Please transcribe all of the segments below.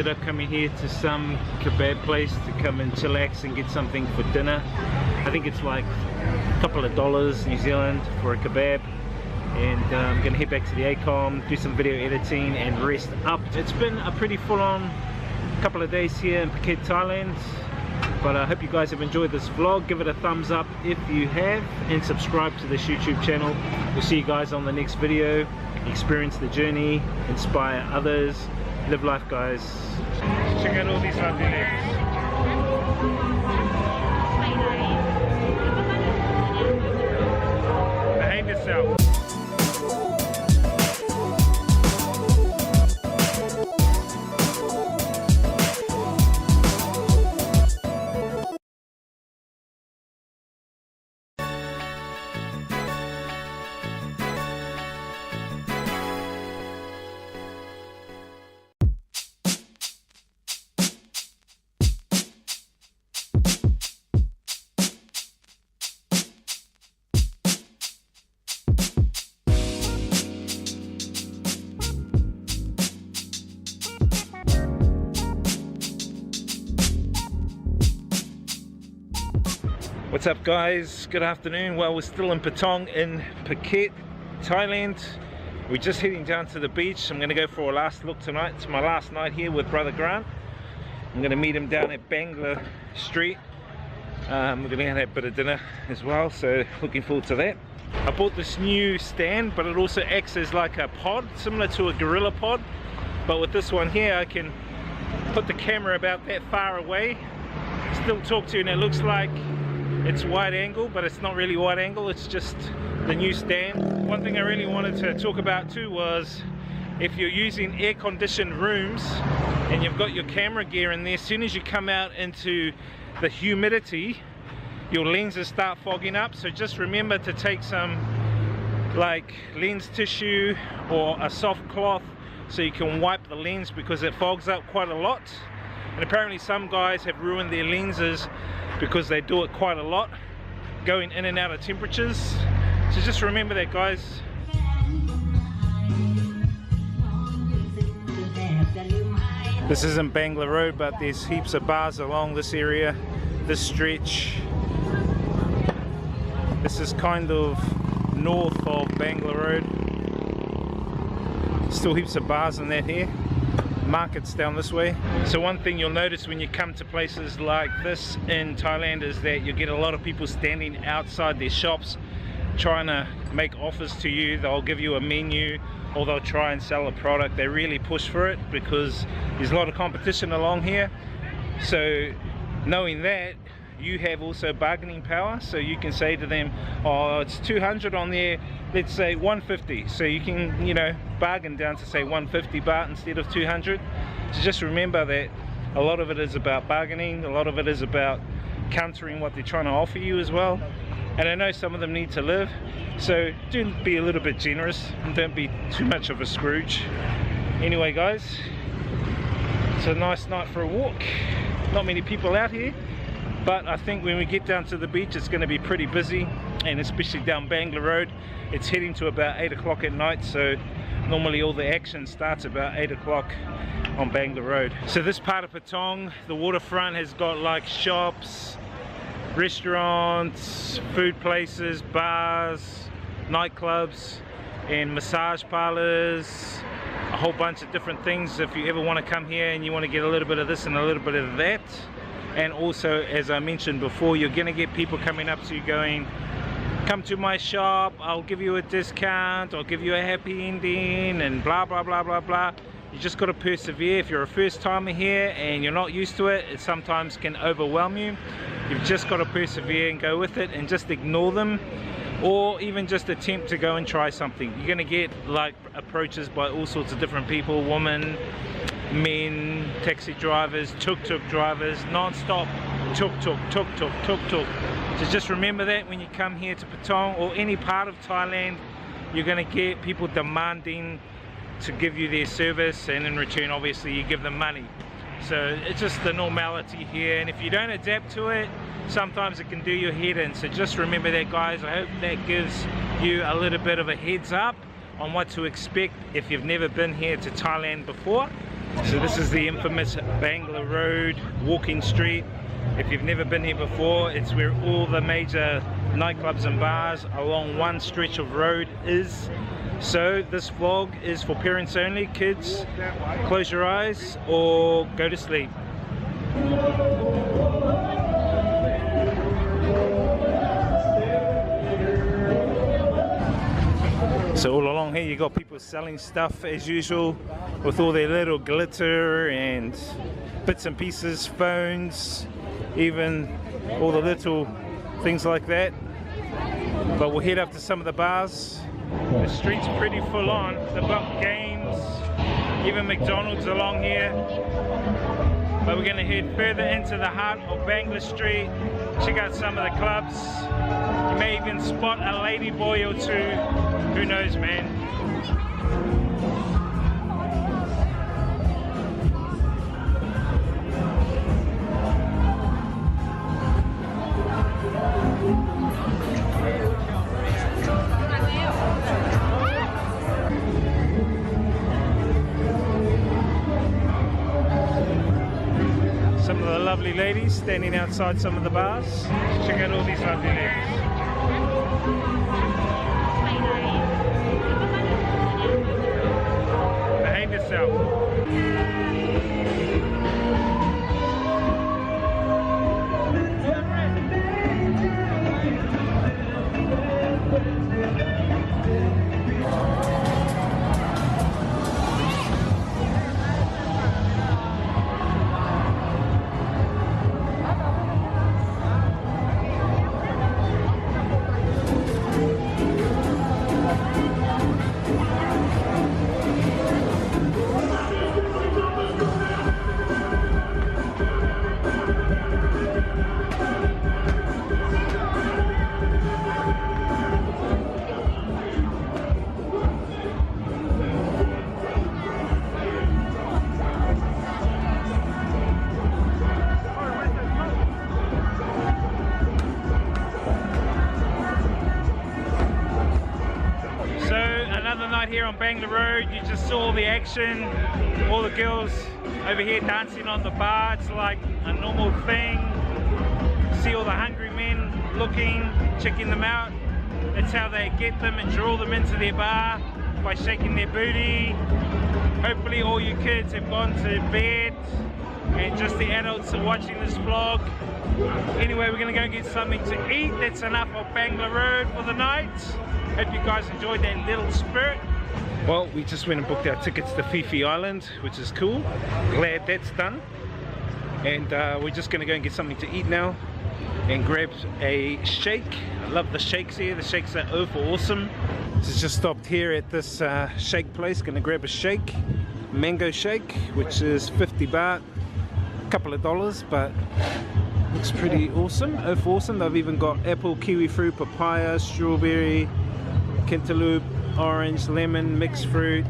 ended up coming here to some kebab place to come and chillax and get something for dinner. I think it's like a couple of dollars New Zealand for a kebab. And I'm gonna head back to the ACOM, do some video editing and rest up. It's been a pretty full-on couple of days here in Phuket, Thailand. But I hope you guys have enjoyed this vlog. Give it a thumbs up if you have, and subscribe to this YouTube channel. We'll see you guys on the next video. Experience the journey, inspire others, live life, guys. Check out all these lovely ladies. Behave yourself. What's up, guys? Good afternoon. Well, we're still in Patong in Phuket, Thailand. We're just heading down to the beach. I'm going to go for a last look tonight. It's my last night here with brother Grant. I'm going to meet him down at Bangla Street. We're going to have a bit of dinner as well, so looking forward to that. I bought this new stand, but it also acts as like a pod, similar to a gorilla pod. But with this one here, I can put the camera about that far away, still talk to you, and it looks like it's wide angle, but it's not really wide angle, it's just the new stand. One thing I really wanted to talk about too was if you're using air-conditioned rooms and you've got your camera gear in there, as soon as you come out into the humidity, your lenses start fogging up. So just remember to take some like lens tissue or a soft cloth so you can wipe the lens, because it fogs up quite a lot. And apparently some guys have ruined their lenses because they do it quite a lot, going in and out of temperatures. So just remember that, guys. This isn't Bangla Road, but there's heaps of bars along this area, this stretch. This is kind of north of Bangla Road. Still heaps of bars in that here. Markets down this way. So one thing you'll notice when you come to places like this in Thailand is that you get a lot of people standing outside their shops trying to make offers to you. They'll give you a menu or they'll try and sell a product. They really push for it because there's a lot of competition along here. So knowing that, you have also bargaining power, so you can say to them, oh, it's 200 on there, let's say 150. So you can, you know, bargain down to say 150 baht instead of 200. So just remember that a lot of it is about bargaining, a lot of it is about countering what they're trying to offer you as well. And I know some of them need to live, so do be a little bit generous and don't be too much of a Scrooge. Anyway, guys, it's a nice night for a walk. Not many people out here, but I think when we get down to the beach it's going to be pretty busy, and especially down Bangla Road. It's heading to about 8 o'clock at night, so normally all the action starts about 8 o'clock on Bangla Road. So this part of Patong, the waterfront, has got like shops, restaurants, food places, bars, nightclubs and massage parlors, a whole bunch of different things if you ever want to come here and you want to get a little bit of this and a little bit of that. And also, as I mentioned before, you're going to get people coming up to you going, come to my shop, I'll give you a discount, I'll give you a happy ending, and blah blah blah blah blah. You just got to persevere. If you're a first timer here and you're not used to it, it sometimes can overwhelm you. You've just got to persevere and go with it and just ignore them, or even just attempt to go and try something. You're going to get like approaches by all sorts of different people, women, men, taxi drivers, tuk-tuk drivers, non-stop tuk-tuk, tuk-tuk, tuk-tuk. So just remember that when you come here to Patong or any part of Thailand, you're going to get people demanding to give you their service, and in return obviously you give them money. So it's just the normality here, and if you don't adapt to it, sometimes it can do your head in. So just remember that, guys. I hope that gives you a little bit of a heads up on what to expect if you've never been here to Thailand before. So this is the infamous Bangla Road walking street. If you've never been here before, it's where all the major nightclubs and bars along one stretch of road is. So this vlog is for parents only. Kids, close your eyes or go to sleep. So all along here you got people selling stuff as usual with all their little glitter and bits and pieces, phones, even all the little things like that. But we'll head up to some of the bars. The street's pretty full on. They've got games, even McDonald's along here. But we're going to head further into the heart of Bangla Street, check out some of the clubs. You may even spot a lady boy or two. Who knows, man? Some of the lovely ladies standing outside some of the bars. Check out all these lovely ladies. Behave yourself. Here on Bangla Road, you just saw the action, all the girls over here dancing on the bar. It's like a normal thing. See all the hungry men looking, checking them out. That's how they get them and draw them into their bar, by shaking their booty. Hopefully all you kids have gone to bed and just the adults are watching this vlog. Anyway, we're gonna go get something to eat. That's enough of Bangla Road for the night. Hope you guys enjoyed that little spurt. Well, we just went and booked our tickets to Fifi Island, which is cool. Glad that's done. And we're just gonna go and get something to eat now and grab a shake. I love the shakes here. The shakes are awesome. So just stopped here at this shake place. Gonna grab a shake, mango shake, which is 50 baht, a couple of dollars, but looks pretty awesome. Awesome. They've even got apple, kiwi fruit, papaya, strawberry, cantaloupe, orange, lemon, mixed fruit.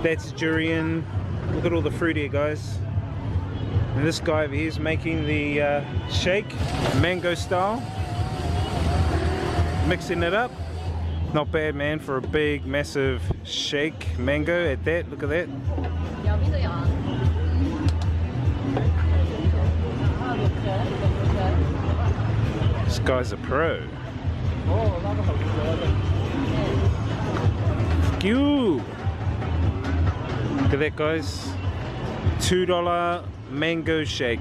That's durian. Look at all the fruit here, guys. And this guy over here is making the shake, mango style. Mixing it up. Not bad, man, for a big, massive shake. Mango at that. Look at that. This guy's a pro. You. Look at that, guys. $2 mango shake.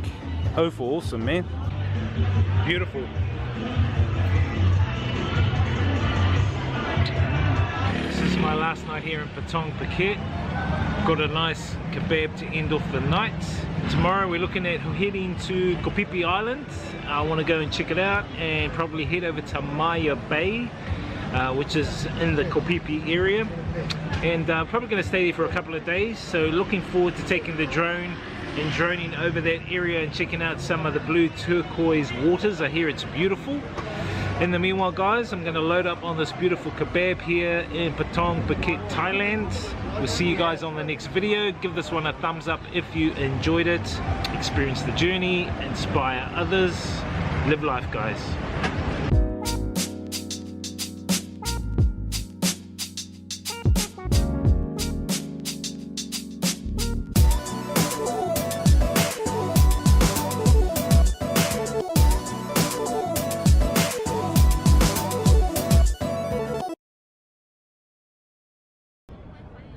Oh, for awesome, man. Beautiful. This is my last night here in Patong Phuket. Got a nice kebab to end off the night. Tomorrow we're looking at heading to Koh Phi Phi Island. I want to go and check it out and probably head over to Maya Bay, which is in the Koh Phi Phi area, and probably going to stay there for a couple of days. So looking forward to taking the drone and droning over that area and checking out some of the blue turquoise waters. I hear it's beautiful. In the meanwhile, guys, I'm going to load up on this beautiful kebab here in Patong Phuket, Thailand. We'll see you guys on the next video. Give this one a thumbs up if you enjoyed it. Experience the journey, inspire others, live life, guys.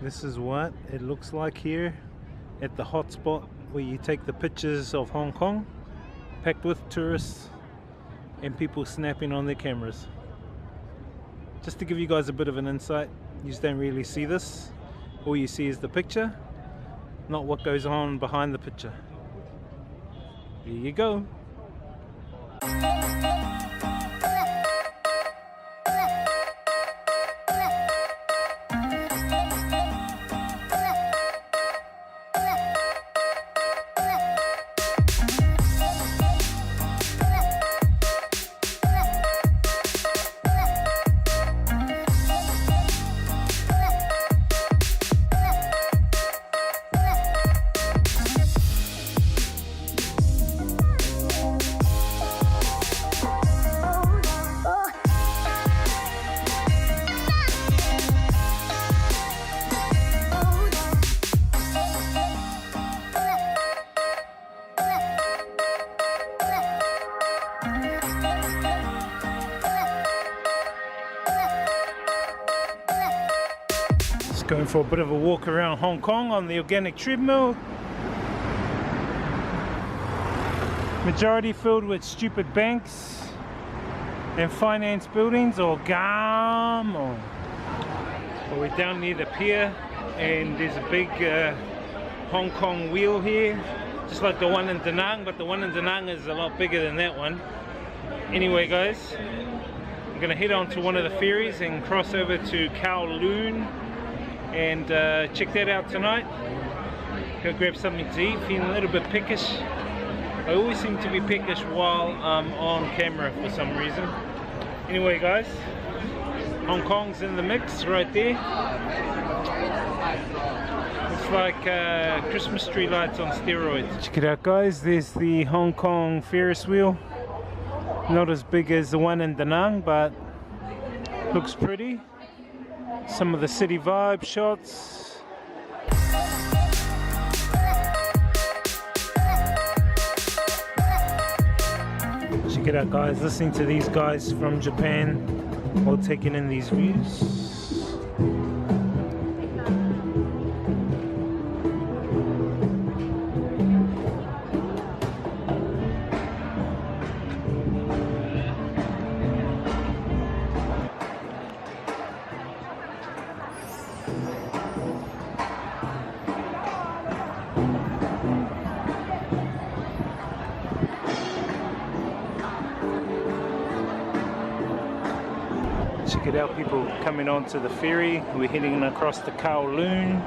This is what it looks like here at the hotspot where you take the pictures of Hong Kong, packed with tourists and people snapping on their cameras. Just to give you guys a bit of an insight, you just don't really see this. All you see is the picture, not what goes on behind the picture. There you go. Going for a bit of a walk around Hong Kong on the organic treadmill. Majority filled with stupid banks and finance buildings or GAM or we're down near the pier and there's a big Hong Kong wheel here, just like the one in Da Nang, but the one in Da Nang is a lot bigger than that one. Anyway guys, I'm gonna head on to one of the ferries and cross over to Kowloon and check that out tonight. Go grab something to eat, feeling a little bit peckish. I always seem to be peckish while I'm on camera for some reason. Anyway guys, Hong Kong's in the mix right there. It's like Christmas tree lights on steroids. Check it out guys, there's the Hong Kong Ferris wheel. Not as big as the one in Da Nang, but looks pretty. Some of the city vibe shots. Check it out guys, listening to these guys from Japan while taking in these views. Check it out, people coming onto the ferry. We're heading across the Kowloon.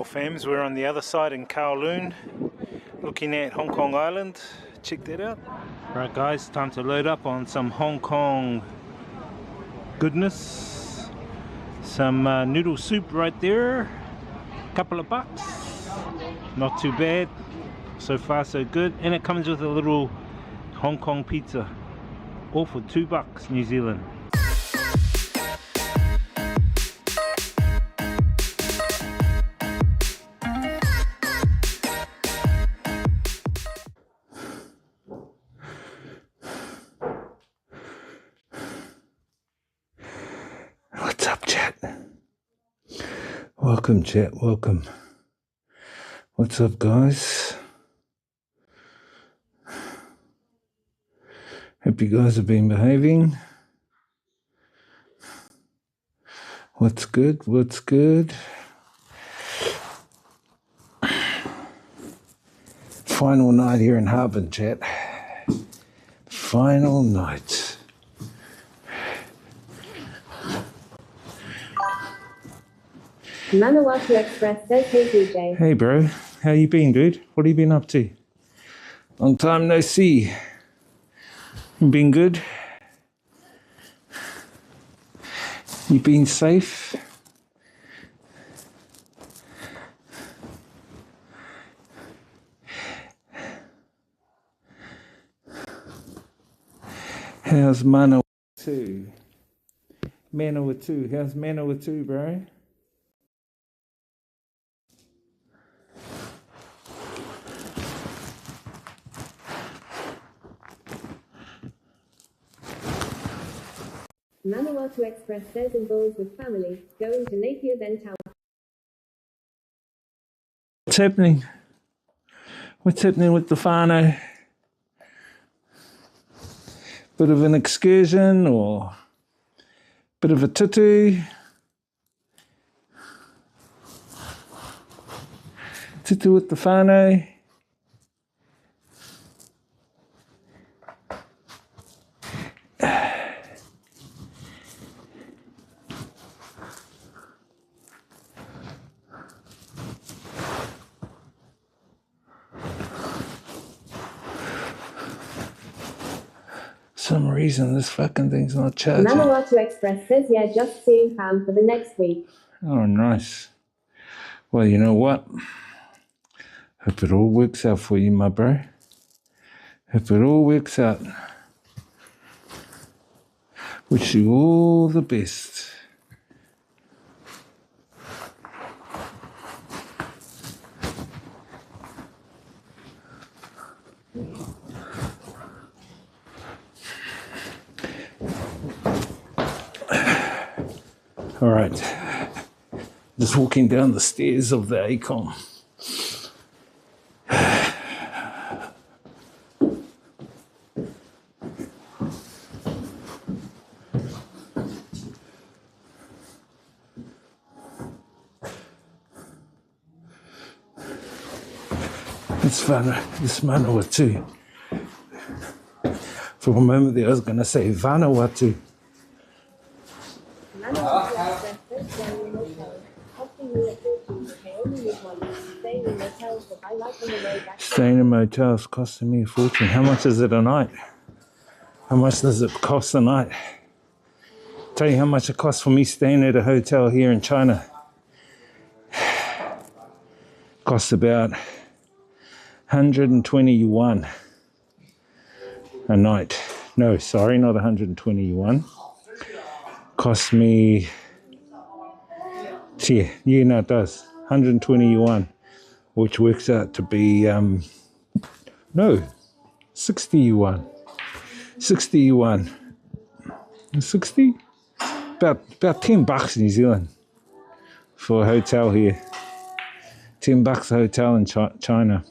Fams, we're on the other side in Kowloon looking at Hong Kong Island. Check that out. Alright guys, time to load up on some Hong Kong goodness. Some noodle soup right there, couple of bucks, not too bad, so far so good. And it comes with a little Hong Kong pizza, all for $2 New Zealand. What's up, chat? Welcome, chat, welcome. What's up, guys? Hope you guys have been behaving. What's good? What's good? Final night here in Harbin, chat. Final night. Manawatu Express says, hey DJ. Hey bro, how you been, dude? What have you been up to? Long time no see. You been good? You been safe? How's Manawa 2? Manawa 2. How's Manawa 2, bro? Manawatu Express says involved with family, going to Napier then Tower. What's happening? What's happening with the whānau? Bit of an excursion or bit of a tutu? Tutu with the whānau? Some reason this fucking thing's not charging. Manawatu Express says yeah, just seeing Pam for the next week. Oh, nice. Well, you know what? Hope it all works out for you, my bro. Hope it all works out. Wish you all the best. All right, just walking down the stairs of the ACOM. It's fun, this Manawatu. For a moment there I was going to say Vanuatu. Staying in motels costing me a fortune. How much is it a night? How much does it cost a night? Tell you how much it costs for me staying at a hotel here in China. Costs about 120 yuan a night. No, sorry, not 120 yuan. Cost me, yeah, no, it does. 120 yuan, which works out to be, no, 60 yuan. 60 yuan. 60? About 10 bucks New Zealand for a hotel here. 10 bucks a hotel in China.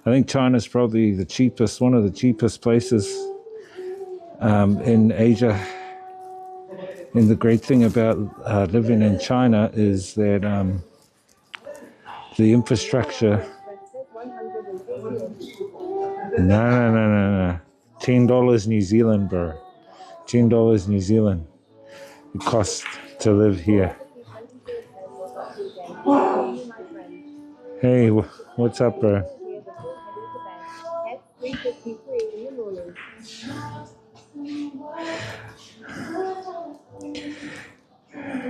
I think China's probably the cheapest, one of the cheapest places in Asia. And the great thing about living in China is that the infrastructure. No. $10 New Zealand, bro. $10 New Zealand. It costs to live here. Hey, what's up, bro?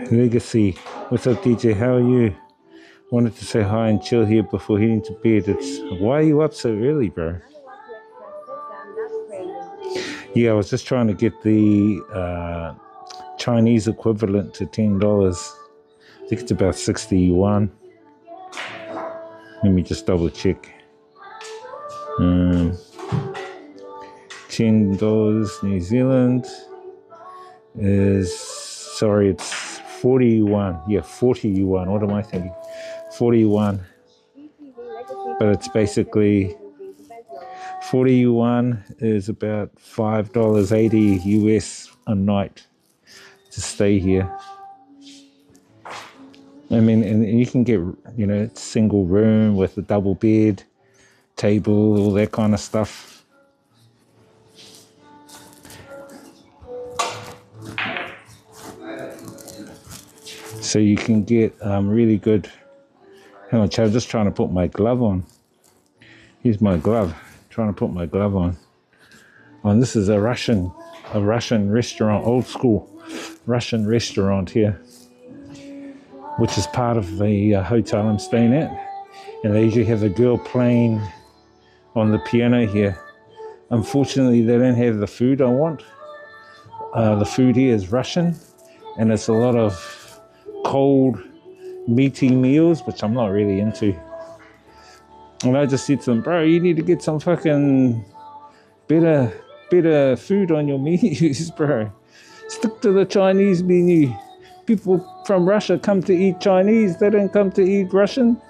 Legacy. What's up, DJ? How are you? Wanted to say hi and chill here before heading to bed. Why are you up so early, bro? Yeah, I was just trying to get the Chinese equivalent to $10. I think it's about 60 yuan. Let me just double check. $10 New Zealand is, sorry, it's 40 yuan. Yeah, 40 yuan. What am I thinking? 40 yuan. But it's basically 40 yuan is about $5.80 US a night to stay here. I mean, and you can get, you know, single room with a double bed, table, all that kind of stuff. So you can get really good. Hang on, Chad, I'm just trying to put my glove on. Here's my glove. Trying to put my glove on. And this is a Russian restaurant, old school Russian restaurant here, which is part of the hotel I'm staying at. And they usually have a girl playing on the piano here. Unfortunately, they don't have the food I want. the food here is Russian, and it's a lot of cold, meaty meals, which I'm not really into. And I just said to them, bro, you need to get some fucking better food on your menus, bro. Stick to the Chinese menu. People from Russia come to eat Chinese, they don't come to eat Russian.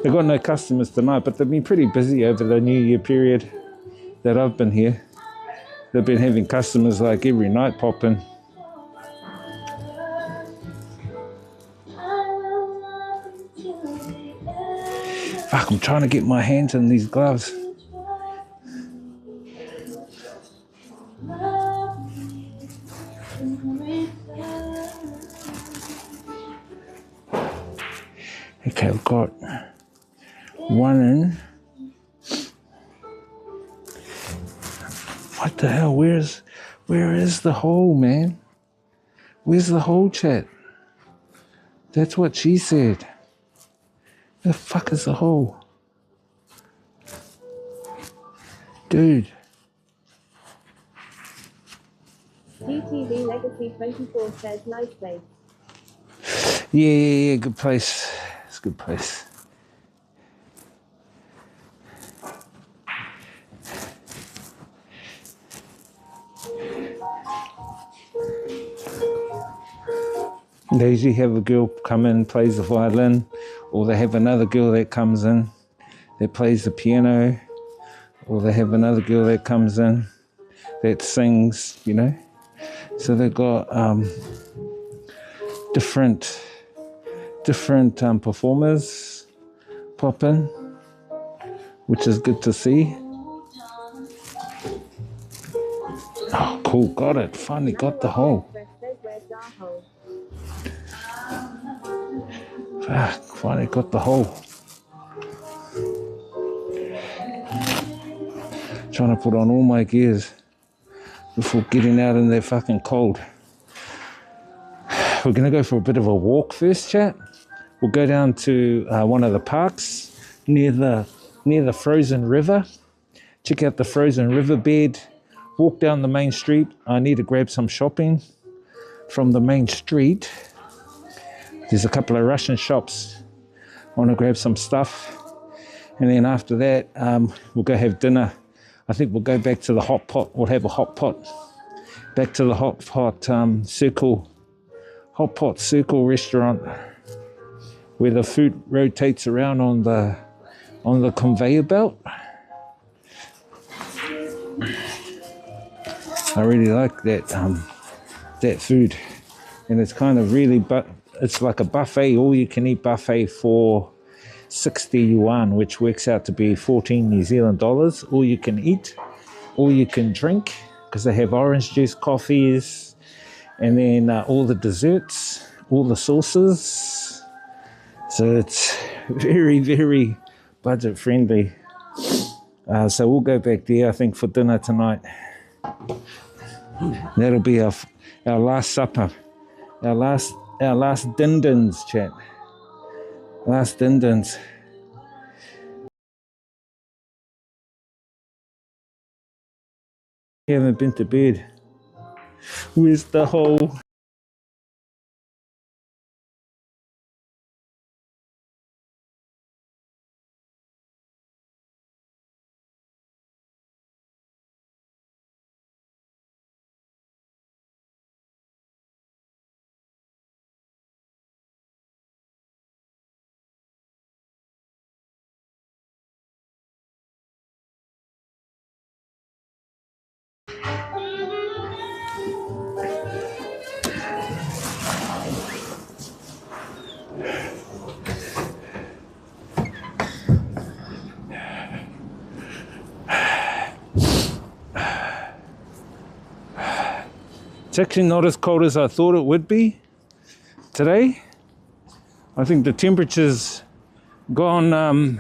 They've got no customers tonight, but they've been pretty busy over the New Year period that I've been here. They've been having customers like every night pop in. Fuck, I'm trying to get my hands in these gloves. Okay, I've got one in. What the hell? Where is the hole, man? Where's the hole, chat? That's what she said. The fuck is the hole? Dude. UTV Legacy 24 says nice place. Yeah, good place. It's a good place. They usually have a girl come in, plays the violin, or they have another girl that comes in that plays the piano, or they have another girl that comes in that sings, you know. So they've got different performers pop in, which is good to see. Oh, cool, got it. Finally got the hole. Fuck, finally got the hole. Trying to put on all my gears before getting out in that fucking cold. We're gonna go for a bit of a walk first, chat. We'll go down to one of the parks near the frozen river. Check out the frozen riverbed. Walk down the main street. I need to grab some shopping from the main street. There's a couple of Russian shops. I want to grab some stuff. And then after that, we'll go have dinner. I think we'll go back to the hot pot. We'll have a hot pot. Back to the hot pot circle restaurant where the food rotates around on the conveyor belt. I really like that food. And it's kind of really, but it's like a buffet, all you can eat buffet for 60 yuan, which works out to be 14 New Zealand dollars. All you can eat, all you can drink, because they have orange juice, coffees, and then all the desserts, all the sauces. So it's very, very budget friendly. So we'll go back there, I think, for dinner tonight. That'll be our last supper, our last dindins, chat. Last dindins. You haven't been to bed. Where's the hole? It's actually not as cold as I thought it would be today. I think the temperature's gone up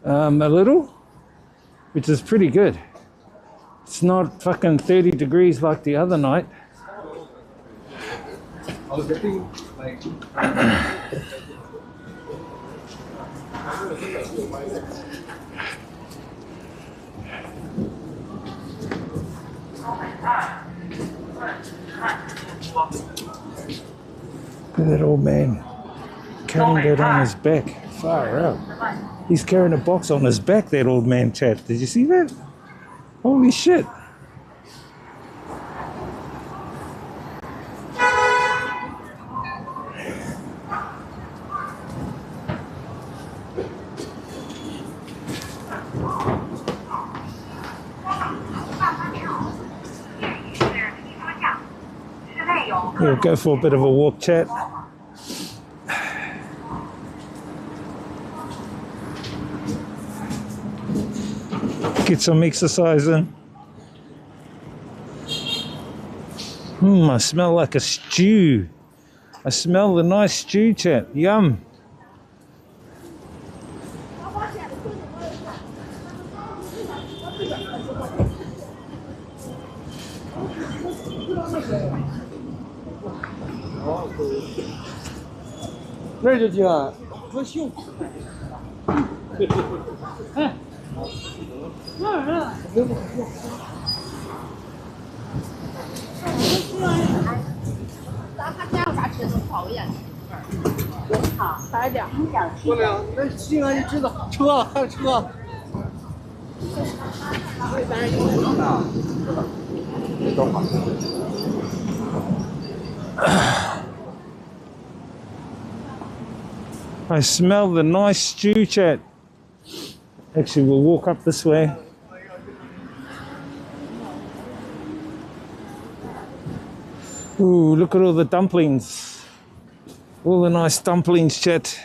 a little, which is pretty good. It's not fucking 30 degrees like the other night. I was getting like Look at that old man carrying that on his back. Far out. He's carrying a box on his back, that old man, chat. Did you see that? Holy shit. We'll go for a bit of a walk, chat. Get some exercise in. I smell like a stew. I smell the nice stew, chat. Yum. I smell the nice stew, chat. Actually, we'll walk up this way. Ooh, look at all the dumplings. All the nice dumplings, chat.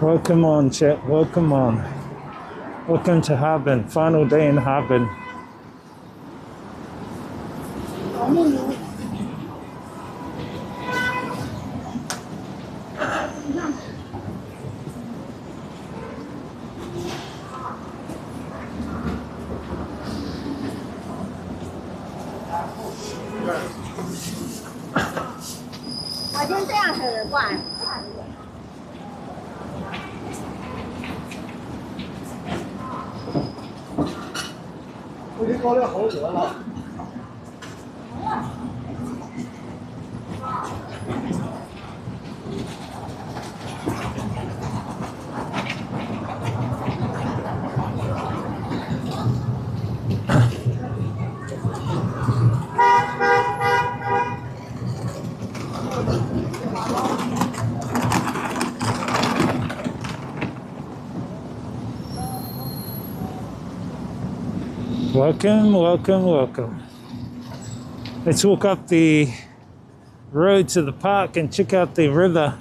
Welcome on, chat. Welcome on. Welcome to Harbin. Final day in Harbin. Welcome, welcome, welcome. Let's walk up the road to the park and check out the riverbed.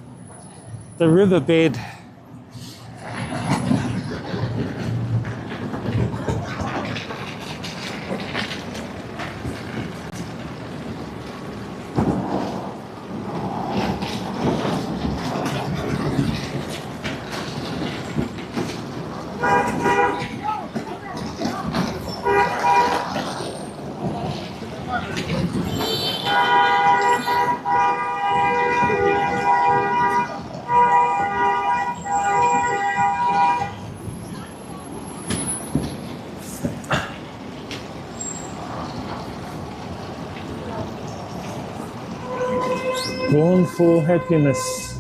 Born for happiness.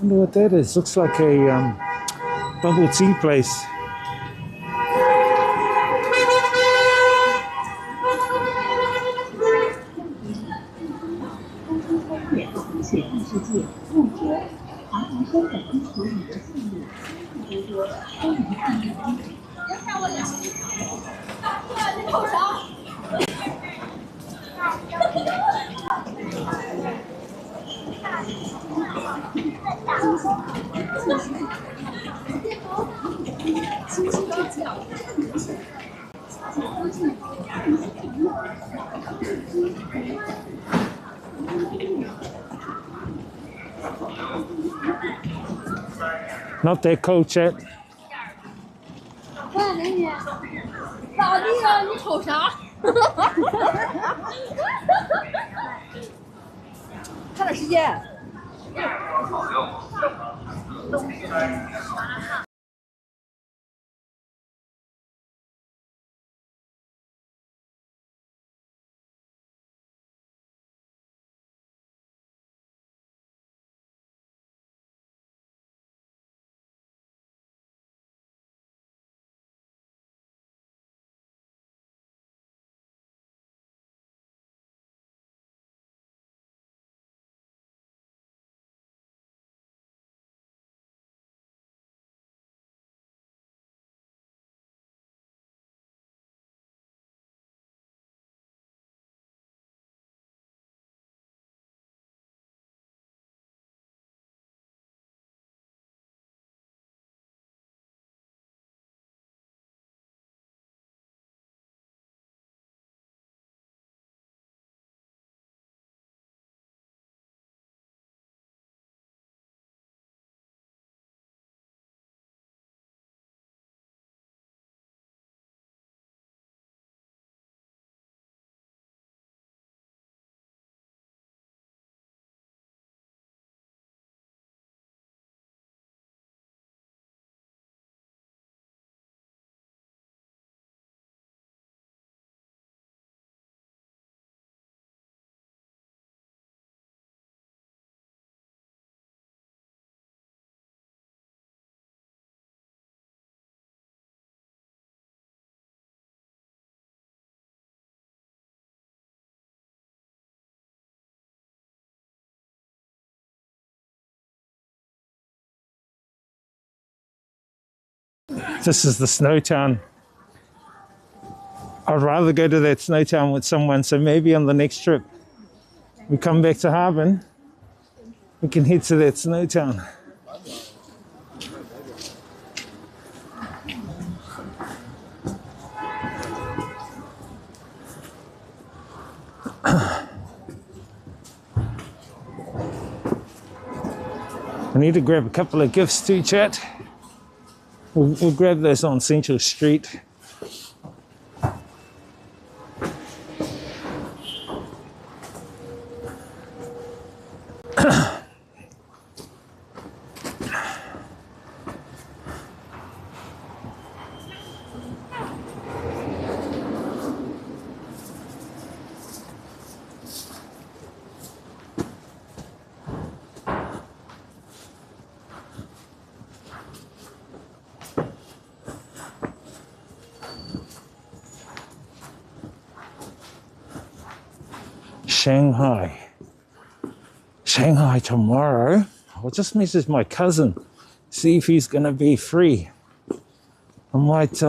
Wonder what that is. Looks like a bubble tea place. Not that cold, chat. 我美女，老弟啊，你瞅啥？看点时间。This is the snow town. I'd rather go to that snow town with someone, so maybe on the next trip we come back to Harbin, we can head to that snow town. I need to grab a couple of gifts too, chat. We'll grab those on Central Street. Shanghai tomorrow. I'll just message my cousin, see if he's gonna be free. I might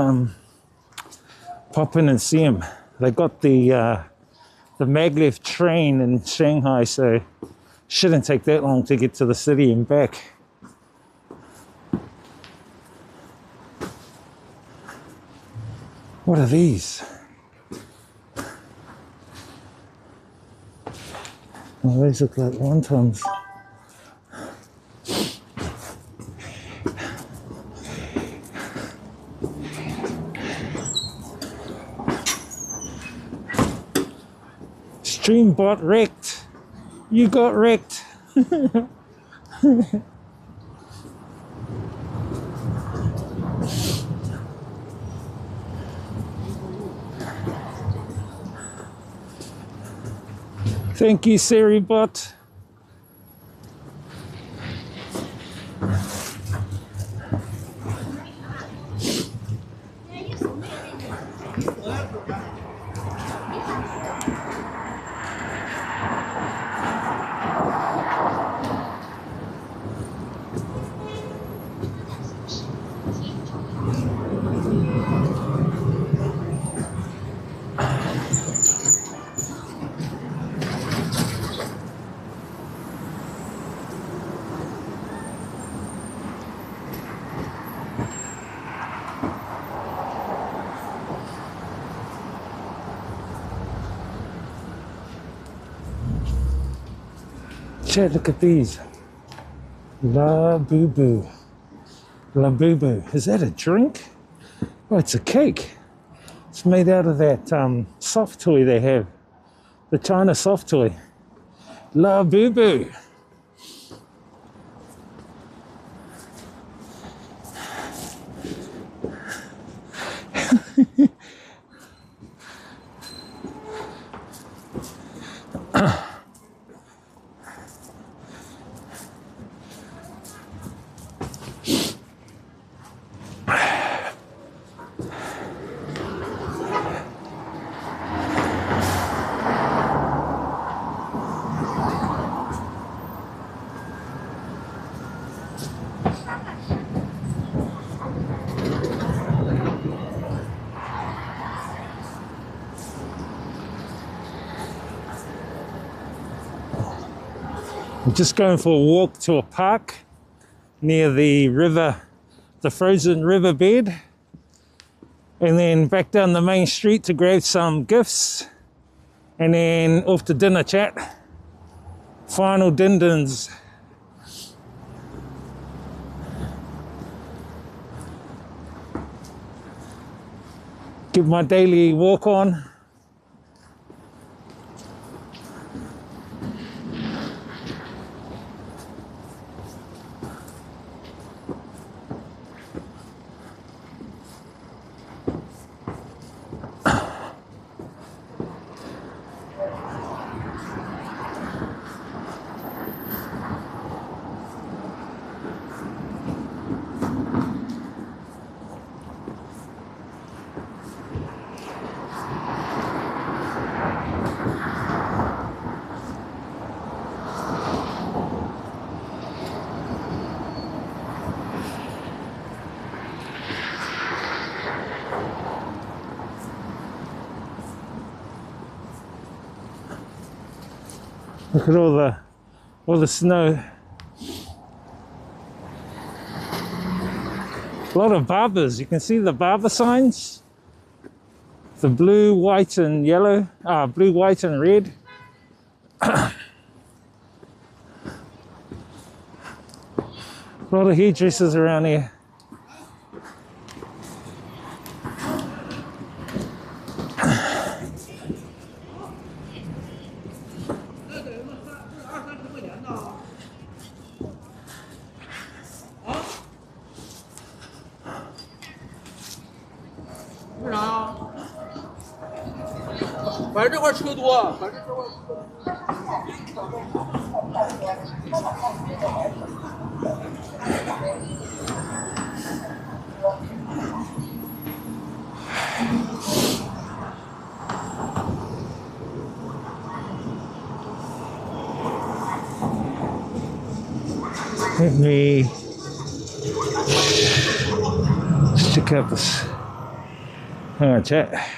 pop in and see him. They got the maglev train in Shanghai, so shouldn't take that long to get to the city and back. What are these? Oh, these look like wontons. Streambot wrecked. You got wrecked. Thank you, Seribot. Chat, look at these. La Boo Boo. Labubu. Is that a drink? Oh, it's a cake. It's made out of that soft toy they have. The China soft toy. Labubu. I'm just going for a walk to a park near the river, the frozen riverbed, and then back down the main street to grab some gifts, and then off to dinner chat. Final din-dins. Get my daily walk on. Look at all the snow. A lot of barbers. You can see the barber signs. The blue, white, and yellow. Blue, white, and red. A lot of hairdressers around here. Let me check out this. Hang on, chat.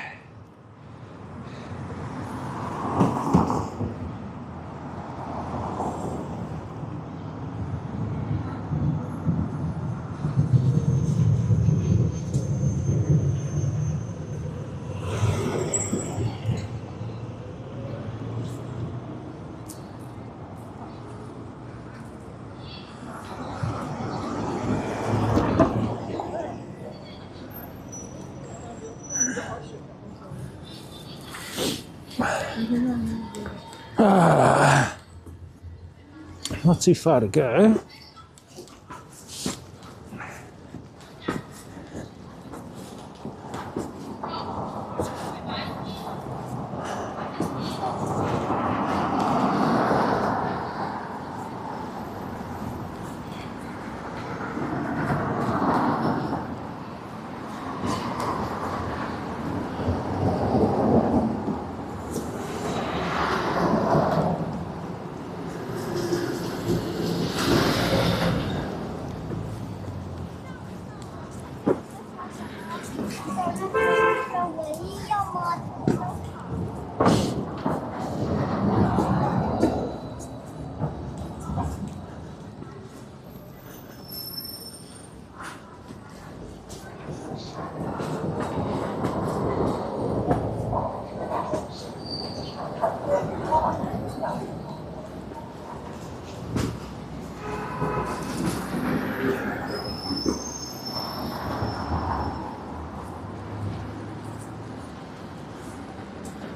Not too far to go.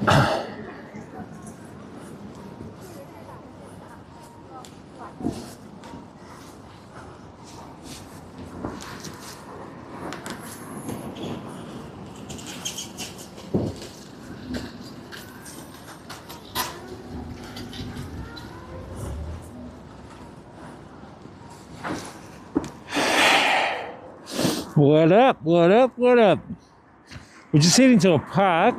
What up? What up? What up? We're just heading to a park.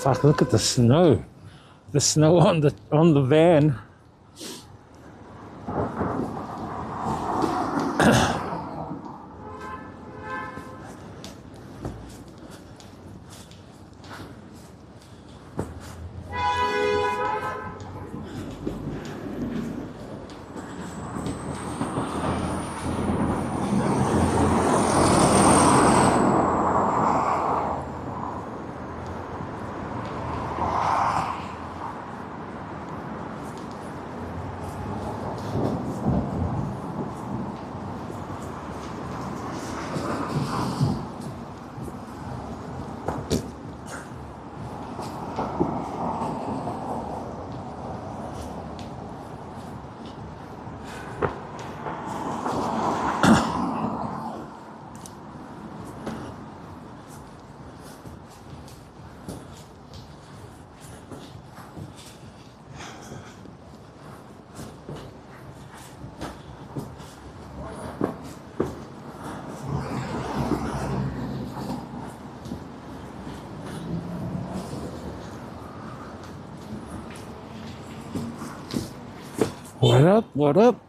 Fuck, look at the snow. The snow on the van. What up? What up?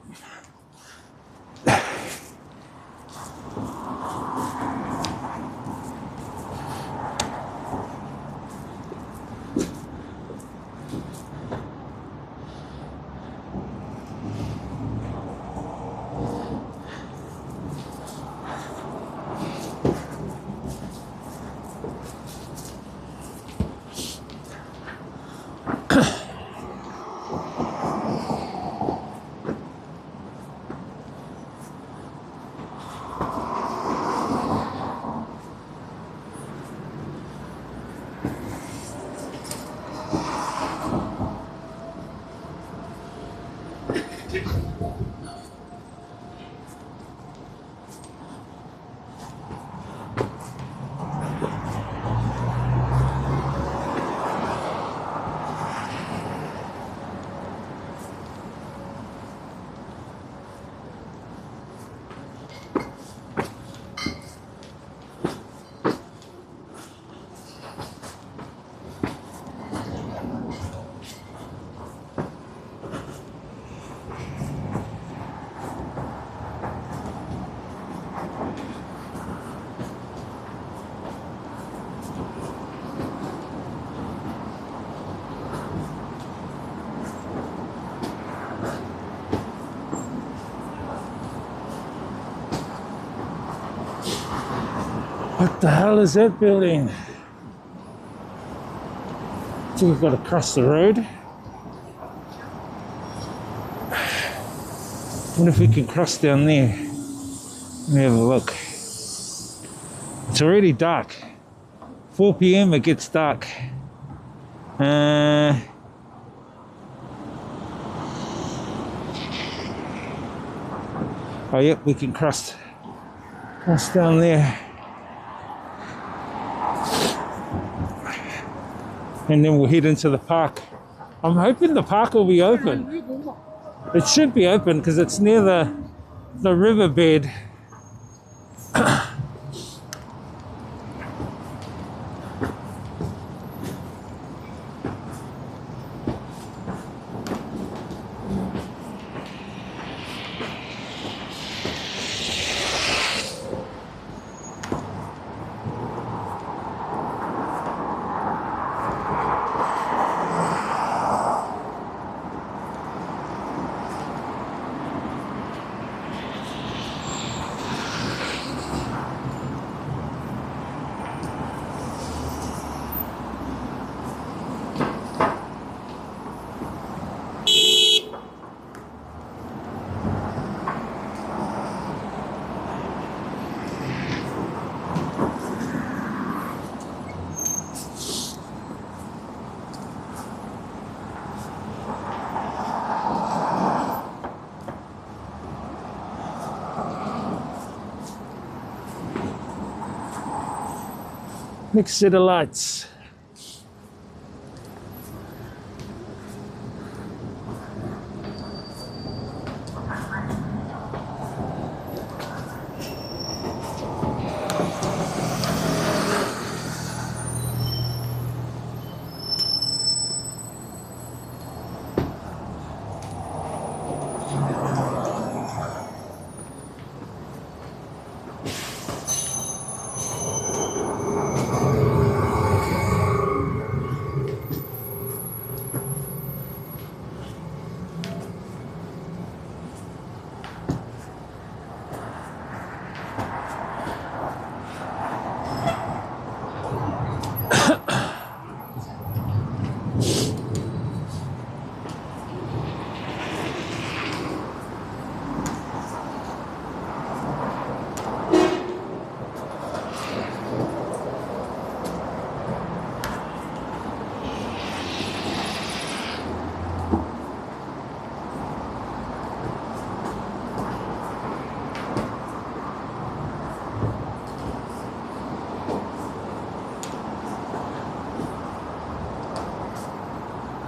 What the hell is that building? I think we've got to cross the road. Wonder if we can cross down there. Let me have a look. It's already dark. 4 p.m. it gets dark. Oh yep, we can cross down there. And then we'll head into the park. I'm hoping the park will be open. It should be open because it's near the riverbed. Next set of lights.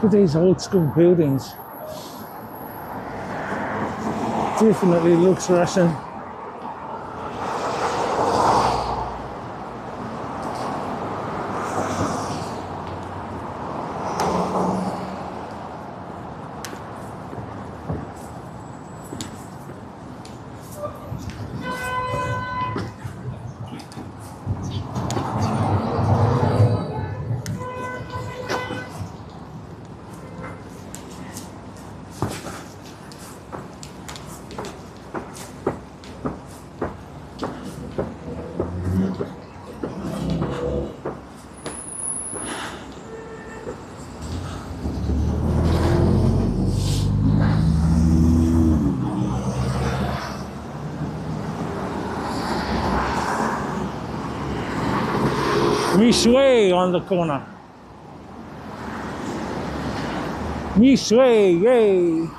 Look at these old school buildings. Definitely looks Russian. Mishway on the corner. Mishway, yay!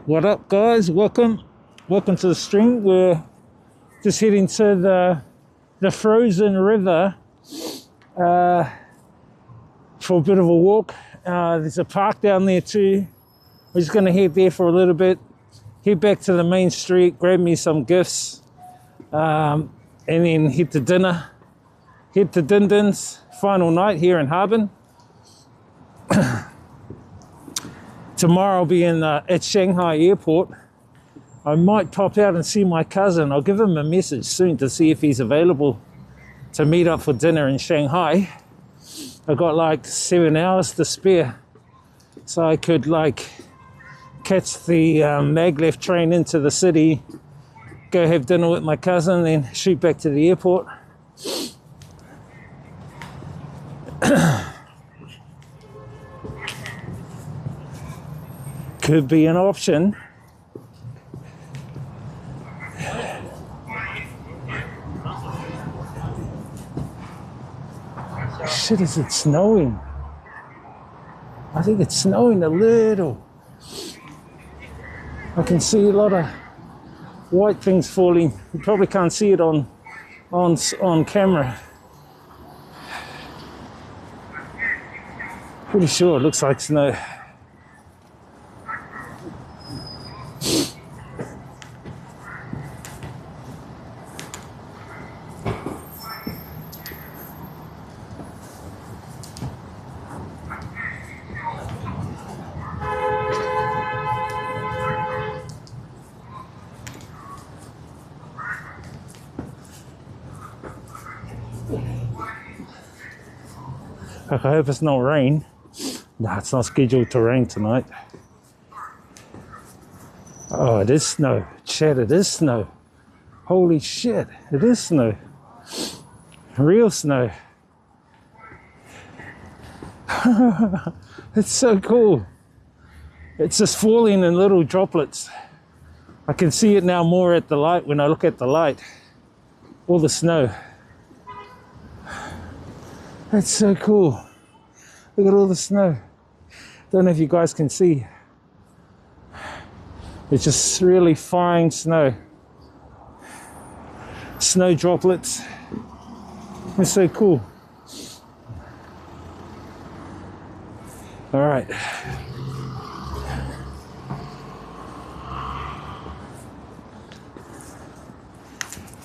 What up, guys? Welcome to the stream. We're just heading to the frozen river for a bit of a walk. There's a park down there too. We're just going to head there for a little bit, head back to the main street, grab me some gifts, and then head to dinner. Head to Din Din's final night here in Harbin. Tomorrow I'll be at Shanghai airport. I might pop out and see my cousin. I'll give him a message soon to see if he's available to meet up for dinner in Shanghai. I've got like 7 hours to spare, so I could like catch the maglev train into the city, go have dinner with my cousin, then shoot back to the airport. Could be an option. shit, is it snowing? I think it's snowing a little. I can see a lot of white things falling. You probably can't see it on camera. Pretty sure it looks like snow. I hope it's not rain. No, it's not scheduled to rain tonight. Oh, it is snow. Chad, it is snow. Holy shit, it is snow. Real snow. It's so cool. It's just falling in little droplets. I can see it now more at the light when I look at the light. All the snow. That's so cool. Look at all the snow. Don't know if you guys can see. It's just really fine snow. Snow droplets. It's so cool. All right.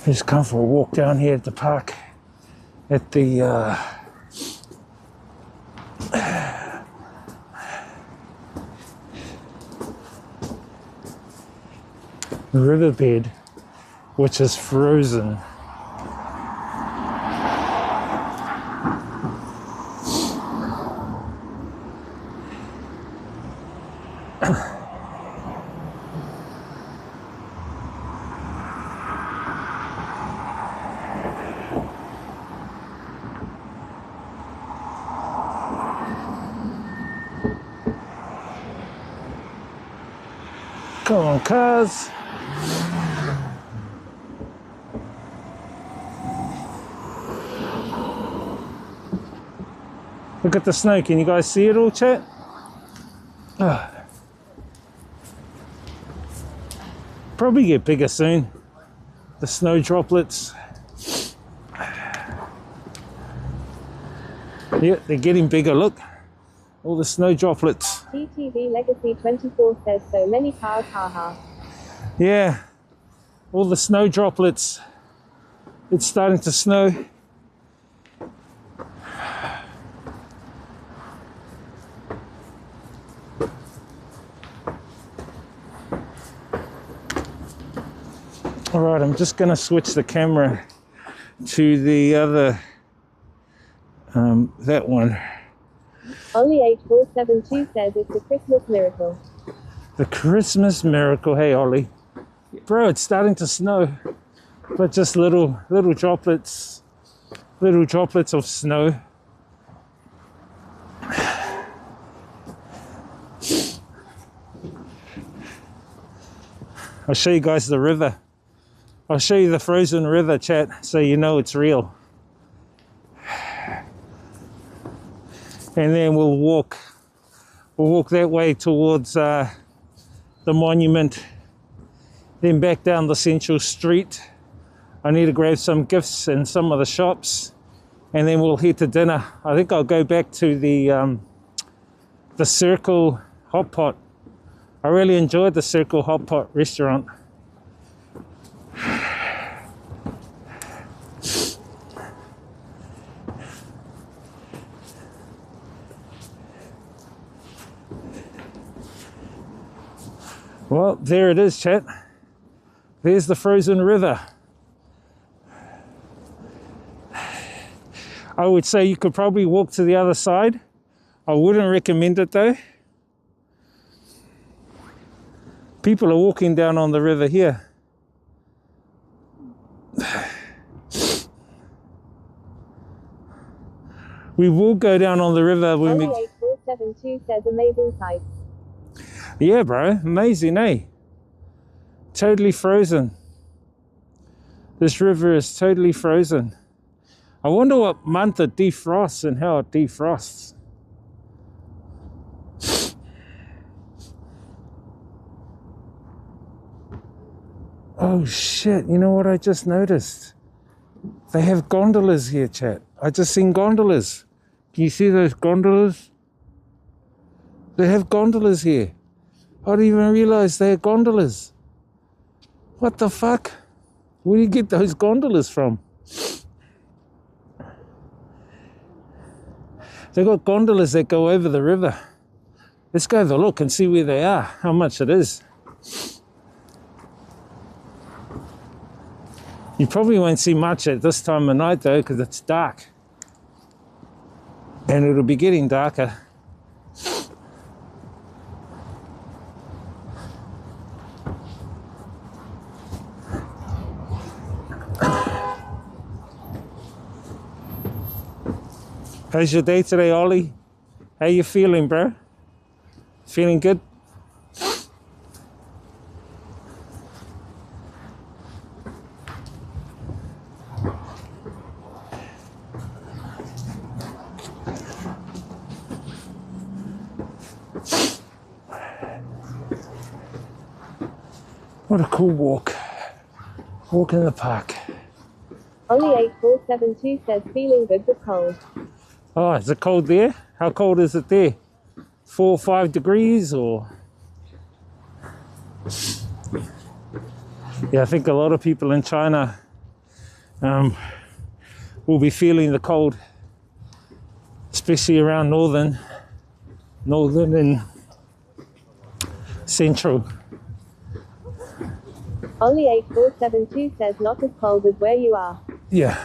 Just come for a walk down here at the park at the riverbed, which is frozen. Come on, cars. Look at the snow. Can you guys see it all, chat? Probably get bigger soon. The snow droplets. Yeah, they're getting bigger. Look. All the snow droplets. GTV Legacy 24 says so many cars, haha. Yeah, all the snow droplets. It's starting to snow. All right, I'm just going to switch the camera to the other, that one. Ollie8472 says it's a Christmas miracle. The Christmas miracle. Hey, Ollie. Bro, it's starting to snow, but just little droplets of snow. I'll show you guys the river. I'll show you the frozen river, chat, so you know it's real. And then we'll walk that way towards the monument, then back down the central street. I need to grab some gifts in some of the shops, and then we'll head to dinner. I think I'll go back to the Circle Hot Pot. I really enjoyed the Circle Hot Pot restaurant. Well, there it is, chat. There's the frozen river. I would say you could probably walk to the other side. I wouldn't recommend it though. People are walking down on the river here. We will go down on the river when we... 8472 says amazing sights. Yeah, bro, amazing, eh? Totally frozen. This river is totally frozen. I wonder what month it defrosts and how it defrosts. Oh shit, you know what I just noticed? They have gondolas here, chat. I just seen gondolas. Can you see those gondolas? They have gondolas here. I didn't even realize they had gondolas. What the fuck? Where do you get those gondolas from? They got gondolas that go over the river. Let's go have a look and see where they are, how much it is. You probably won't see much at this time of night though, because it's dark. And it'll be getting darker. How's your day today, Ollie? How you feeling, bro? Feeling good? What a cool walk. Walk in the park. Only 8472 says feeling good but cold. Oh, is it cold there? How cold is it there? 4 or 5 degrees or? Yeah, I think a lot of people in China will be feeling the cold, especially around northern and central. Only 8472 says not as cold as where you are. Yeah.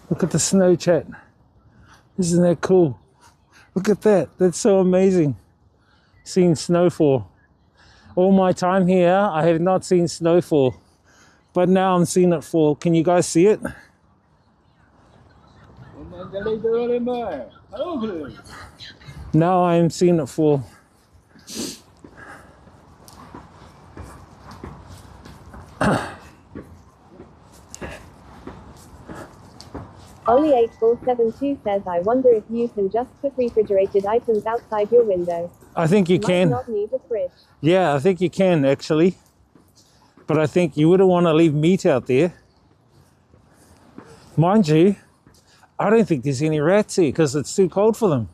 Look at the snow, chat. Isn't that cool? Look at that. That's so amazing. Seeing snowfall. All my time here, I have not seen snowfall. But now I'm seeing it fall. Can you guys see it? Now I am seeing it fall. Only 8472 says, I wonder if you can just put refrigerated items outside your window. I think you can. Might not need a fridge. Yeah, I think you can actually. But I think you wouldn't want to leave meat out there. Mind you, I don't think there's any rats here because it's too cold for them.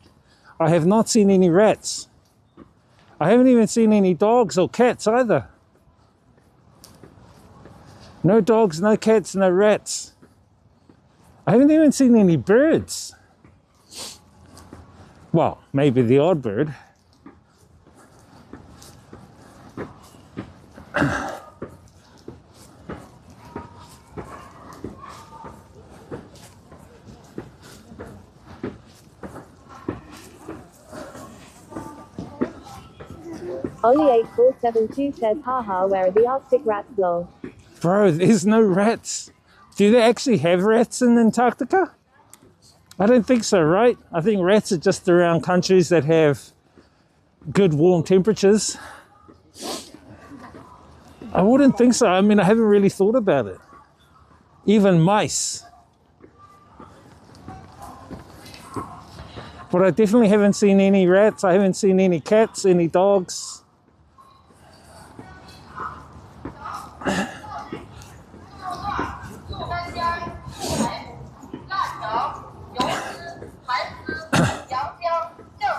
I have not seen any rats. I haven't even seen any dogs or cats either. No dogs, no cats, no rats. I haven't even seen any birds. Well, maybe the odd bird. Only 8472 says, haha, where are the Arctic rats, lol. Bro, there's no rats. Do they actually have rats in Antarctica? I don't think so, right? I think rats are just around countries that have good warm temperatures. I wouldn't think so. I mean, I haven't really thought about it. Even mice. But I definitely haven't seen any rats. I haven't seen any cats, any dogs.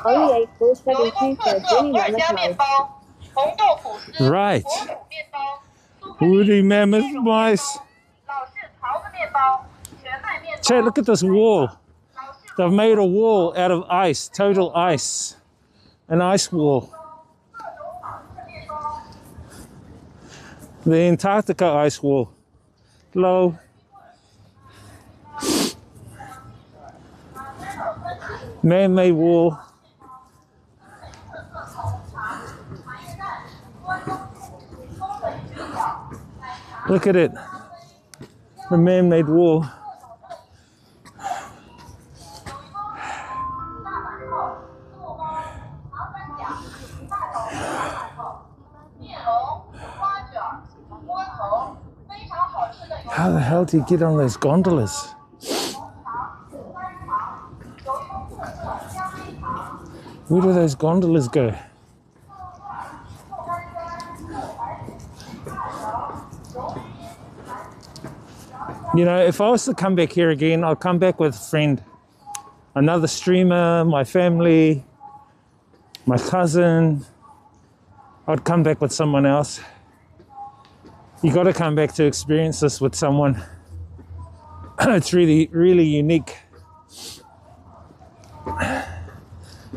Only 8472 says, really mammoth mice. Right. Woody mammoth mice. Chat, look at this wall. They've made a wall out of ice, total ice. An ice wall. The Antarctica ice wall. Hello. Man-made wall. Look at it. The man-made wall. How the hell do you get on those gondolas? Where do those gondolas go? You know, if I was to come back here again, I'll come back with a friend. Another streamer, my family, my cousin. I'd come back with someone else. You got to come back to experience this with someone. It's really, really unique.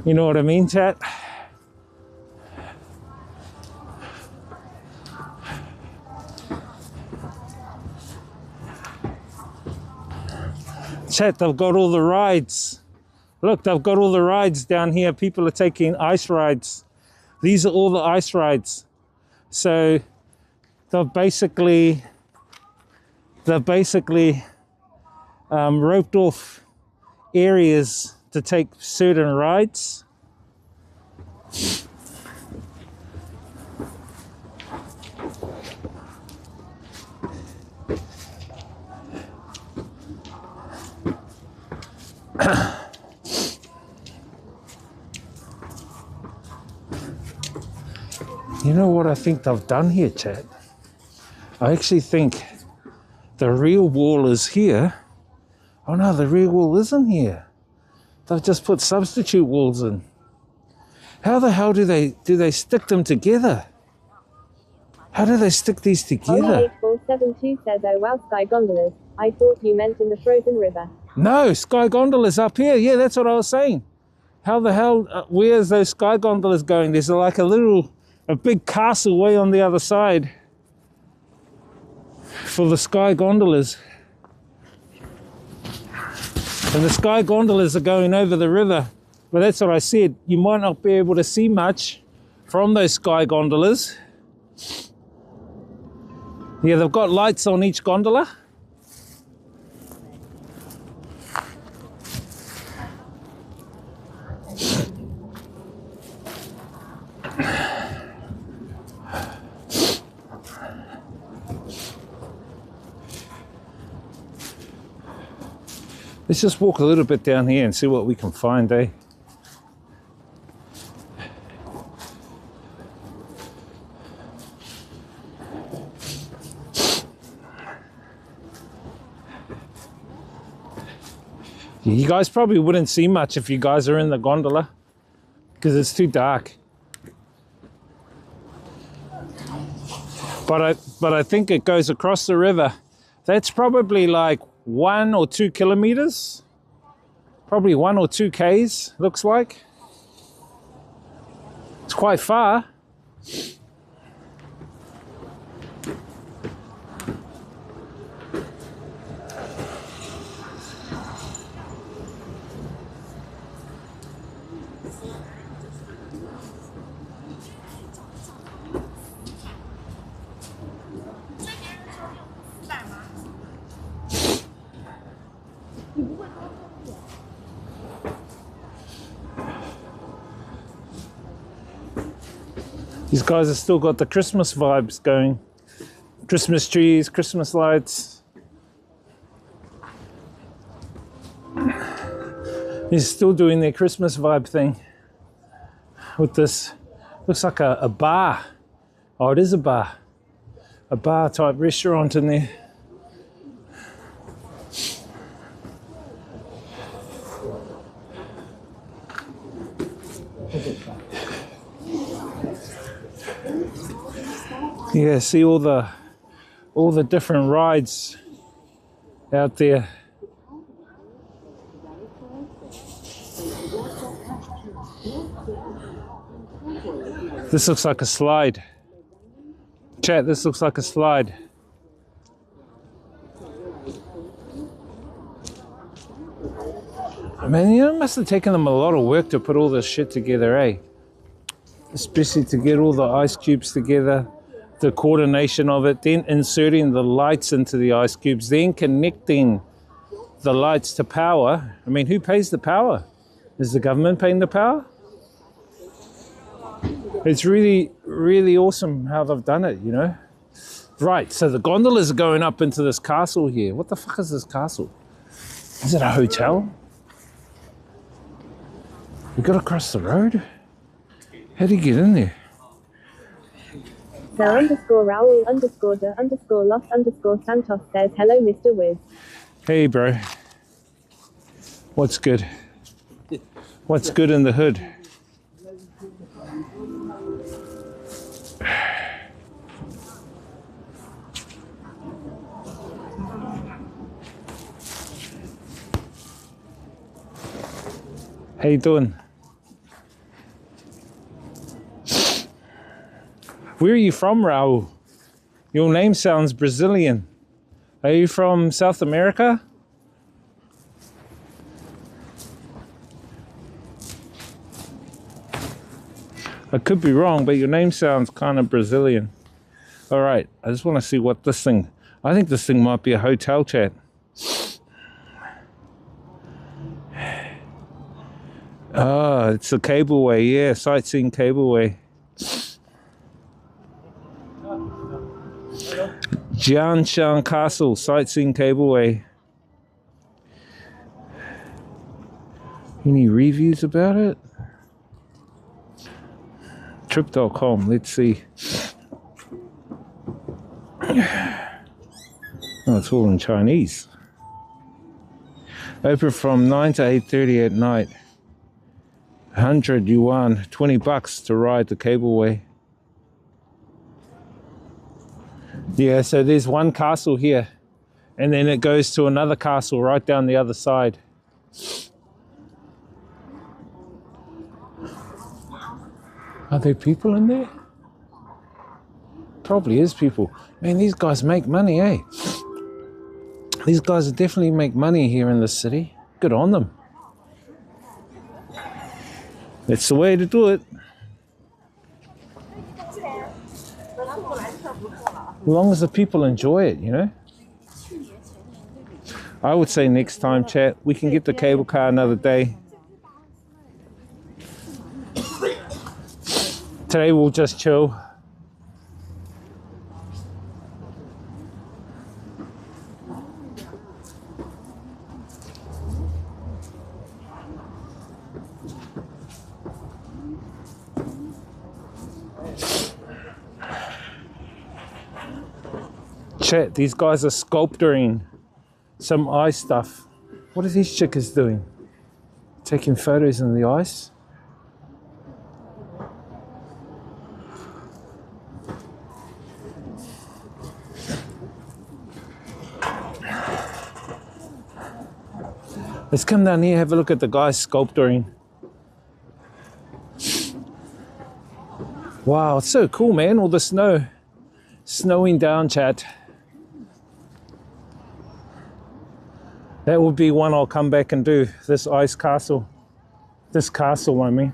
You know what I mean, chat? Chat, they've got all the rides. Look, they've got all the rides down here. People are taking ice rides. These are all the ice rides. So they've basically roped off areas to take certain rides. You know what I think they've done here, chat? I actually think the real wall is here. Oh no, the real wall isn't here. They've just put substitute walls in. How the hell do they stick them together? How do they stick these together? 8472 says, oh wow, sky gondolas. I thought you meant in the frozen river. No, sky gondolas up here. Yeah, that's what I was saying. How the hell, where's those sky gondolas going? There's like a big castle way on the other side for the sky gondolas. And the sky gondolas are going over the river. But that's what I said. You might not be able to see much from those sky gondolas. Yeah, they've got lights on each gondola. Let's just walk a little bit down here and see what we can find, eh? You guys probably wouldn't see much if you guys are in the gondola because it's too dark. But I think it goes across the river. That's probably like 1 or 2 kilometers. Probably 1 or 2 Ks, looks like. It's quite far. These guys have still got the Christmas vibes going. Christmas trees, Christmas lights. He's still doing their Christmas vibe thing with this. Looks like a bar. Oh, it is a bar. A bar type restaurant in there. Yeah, see all the different rides out there. This looks like a slide. Chat, this looks like a slide. Man, you know, it must have taken them a lot of work to put all this shit together, eh? Especially to get all the ice cubes together, the coordination of it, then inserting the lights into the ice cubes, then connecting the lights to power. I mean, who pays the power? Is the government paying the power? It's really, really awesome how they've done it, you know? Right, so the gondolas are going up into this castle here. What the fuck is this castle? Is it a hotel? We got to cross the road? How do you get in there? So _Raul _de_Los _Santos says, hello, Mr. Wiz. Hey, bro. What's good? What's good in the hood? How you doing? Where are you from, Raul? Your name sounds Brazilian. Are you from South America? I could be wrong, but your name sounds kind of Brazilian. All right, I just want to see what this thing... I think this thing might be a hotel, chat. Ah, it's a cableway, yeah, sightseeing cableway. Jianshan Castle, sightseeing cableway. Any reviews about it? Trip.com, let's see. Oh, it's all in Chinese. Open from 9 to 8:30 at night. 100 yuan, 20 bucks to ride the cableway. Yeah, so there's one castle here, and then it goes to another castle right down the other side. Are there people in there? Probably is people. Man, these guys make money, eh? These guys definitely make money here in the city. Good on them. It's the way to do it. As long as the people enjoy it, you know? I would say next time, chat, we can get the cable car another day. Today we'll just chill. Chat, these guys are sculpturing some ice stuff. What are these chickens doing? Taking photos in the ice? Let's come down here, have a look at the guys sculpturing. Wow, it's so cool, man. All the snow. Snowing down, chat. That would be one I'll come back and do. This ice castle. This castle, I mean.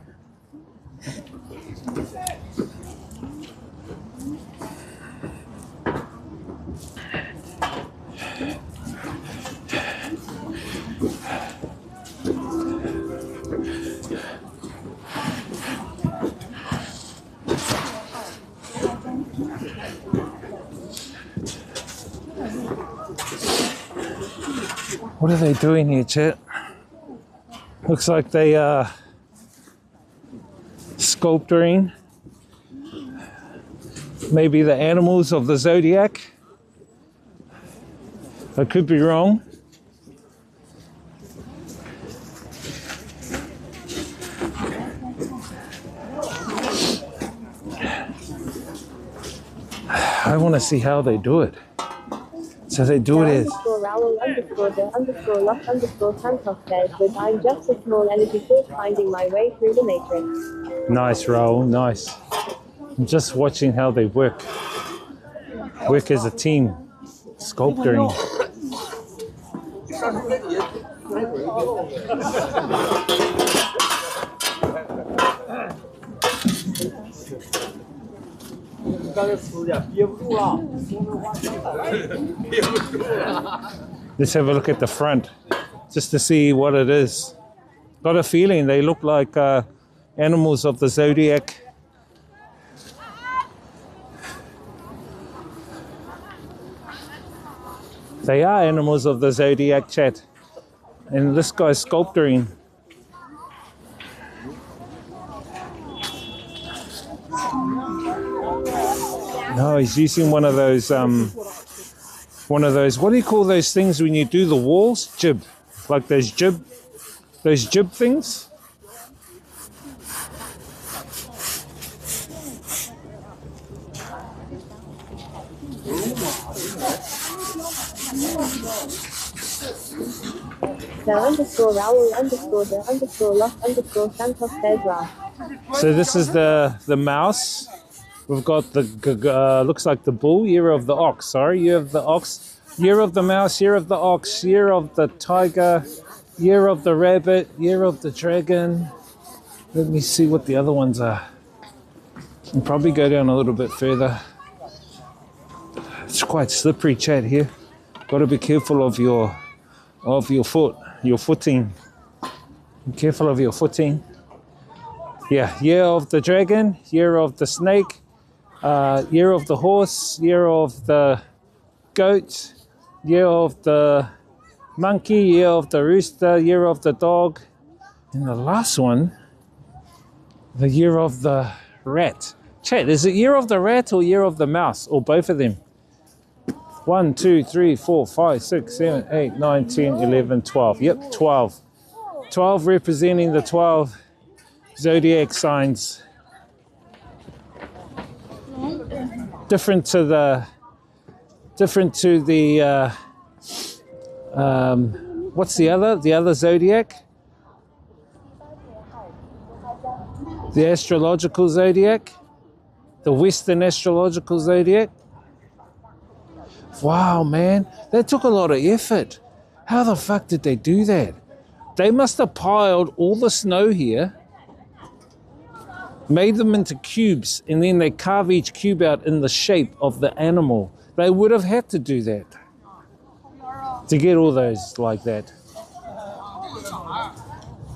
What are they doing here, chat? Looks like they are sculpturing maybe the animals of the zodiac. I could be wrong. I want to see how they do it. So they do it as Raul _Los _Santos says, but I'm just a small energy source finding my way through the matrix. nice, Raul, nice. I'm just watching how they work as a team, sculpturing. Let's have a look at the front, just to see what it is. Got a feeling they look like animals of the zodiac. They are animals of the zodiac, chat. And this guy's sculpturing. No, he's using one of those, what do you call those things when you do the walls? Jib. Like those jib things. The_Raul_the_Los_Santos So this is the mouse. We've got the looks like the bull, year of the ox. Sorry, year of the ox, year of the mouse, year of the ox, year of the tiger, year of the rabbit, year of the dragon. Let me see what the other ones are. I'll probably go down a little bit further. It's quite slippery, chat here. Got to be careful of your footing. Be careful of your footing. Yeah, year of the dragon, year of the snake, year of the horse, year of the goat, year of the monkey, year of the rooster, year of the dog, and the last one, the year of the rat. Chat, is it year of the rat or year of the mouse, or both of them? 1, 2, 3, 4, 5, 6, 7, 8, 9, 10, 11, 12. Yep, 12. 12 representing the 12 zodiac signs. Different to the what's the other zodiac? The astrological zodiac, the Western astrological zodiac. Wow, man, that took a lot of effort. How the fuck did they do that? They must have piled all the snow here, made them into cubes, and then they carve each cube out in the shape of the animal. They would have had to do that to get all those like that.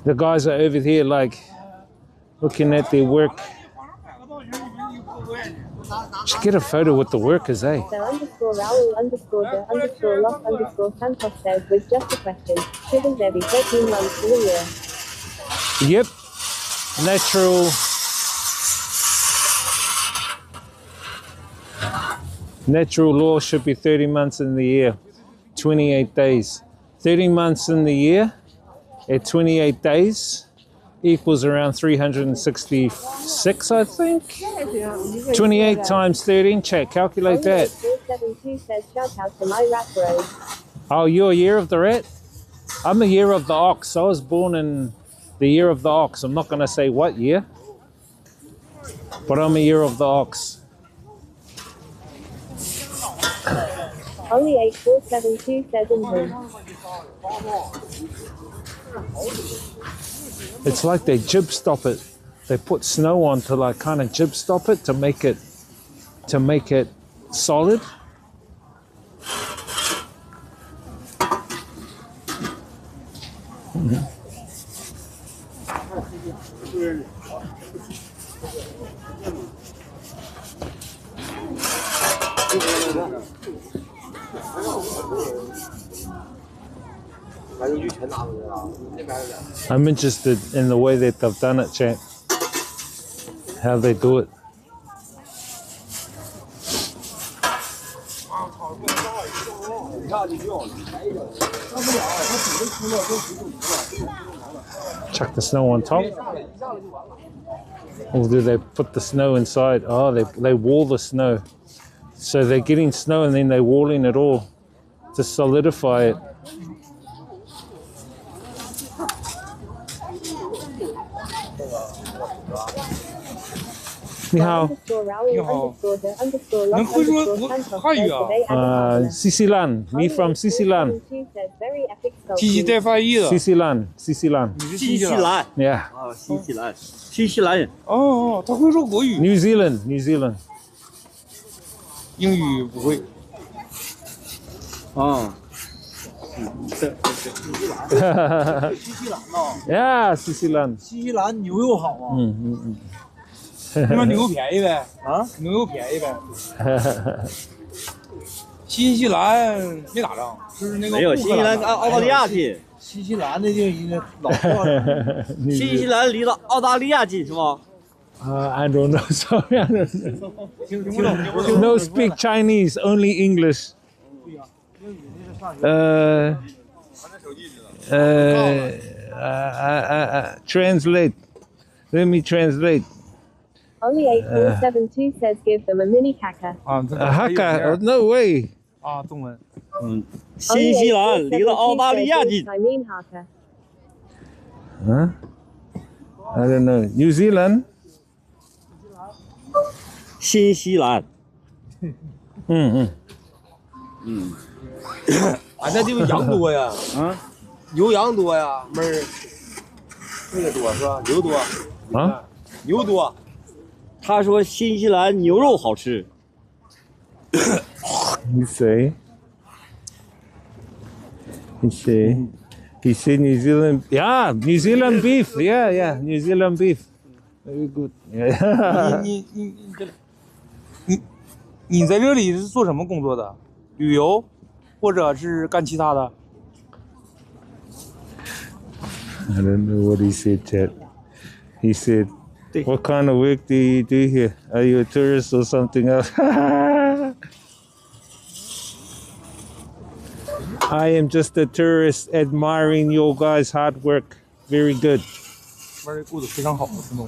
The guys are over here like looking at their work. Should get a photo with the workers, eh? The_Raul_the_Los_Santos says with just a question, shouldn't there be 13 months to the year? Yep. Natural law should be 30 months in the year, 28 days. 30 months in the year at 28 days equals around 366, I think. 28 times 13, check, calculate that. 472 says shout out to my rat bros. Oh, you're a year of the rat? I'm a year of the ox. I was born in the year of the ox. I'm not going to say what year, but I'm a year of the ox. Only 8472 says in him. It's like they jib stop it. They put snow on to like kind of jib stop it to make it solid. Mm-hmm. I'm interested in the way that they've done it, chat. How they do it. Chuck the snow on top. Or do they put the snow inside? Oh, they wall the snow. So they're getting snow and then they're walling it all to solidify it. Ni hao. Sisilan. Me from Sisilan. 积极带翻译的。 Sisilan. 新西兰。 Yeah. 啊，新西兰人。哦，他会说国语。 New Zealand. 英语不会。啊。呀，新西兰。新西兰牛肉好啊。那边牛肉便宜呗？啊，牛肉便宜呗。新西兰没打仗，就是那个没有，新西兰跟澳大利亚近。新西兰那就应该老话了。新西兰离了澳大利亚近是吗？I don't know. Sorry, I don't know. No speak Chinese, only English. Translate. Let me translate. Only 8472 says give them a mini hacker. Hacker? No way. 啊，中文。新西兰离了澳大利亚近。I mean hacker. Huh? I don't know. New Zealand? 新西兰。俺这地方羊多呀，牛羊多呀，妹儿，那个多是吧？牛多啊，牛多。他说新西兰牛肉好吃。You say? He said New Zealand. Yeah, New Zealand beef. Yeah, New Zealand beef. Very good. Yeah. 你在这里是做什么工作的？旅游，或者是干其他的？ I don't know what he said, Chad. He said, "What kind of work do you do here? Are you a tourist or something else?" I am just a tourist admiring your guys' hard work. Very good. Very good， 非常好的听众。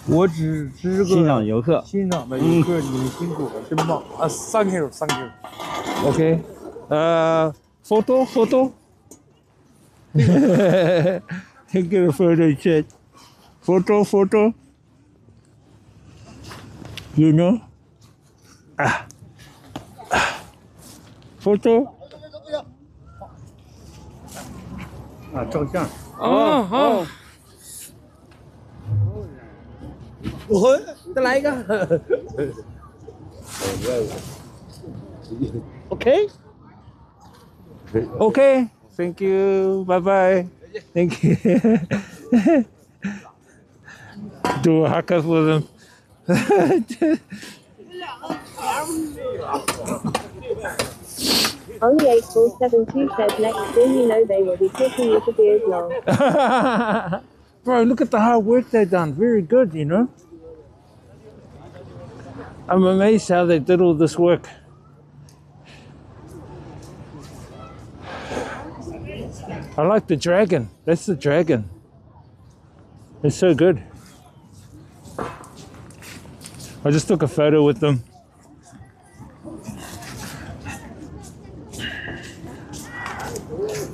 我只是个欣赏游客，欣赏的游客，你们辛苦了，真棒啊 ！Thank you，Thank you。Okay. Photo. Take a photo, Chad. Photo. You know? Photo. 啊，照相。好。我再来一个。OK。Okay. Thank you. Bye. Thank you. Do a haka for them. Only 8472 says next thing you know they will be taking you to beers long. Bro, look at the hard work they've done. Very good, you know. I'm amazed how they did all this work. I like the dragon. That's the dragon. It's so good. I just took a photo with them.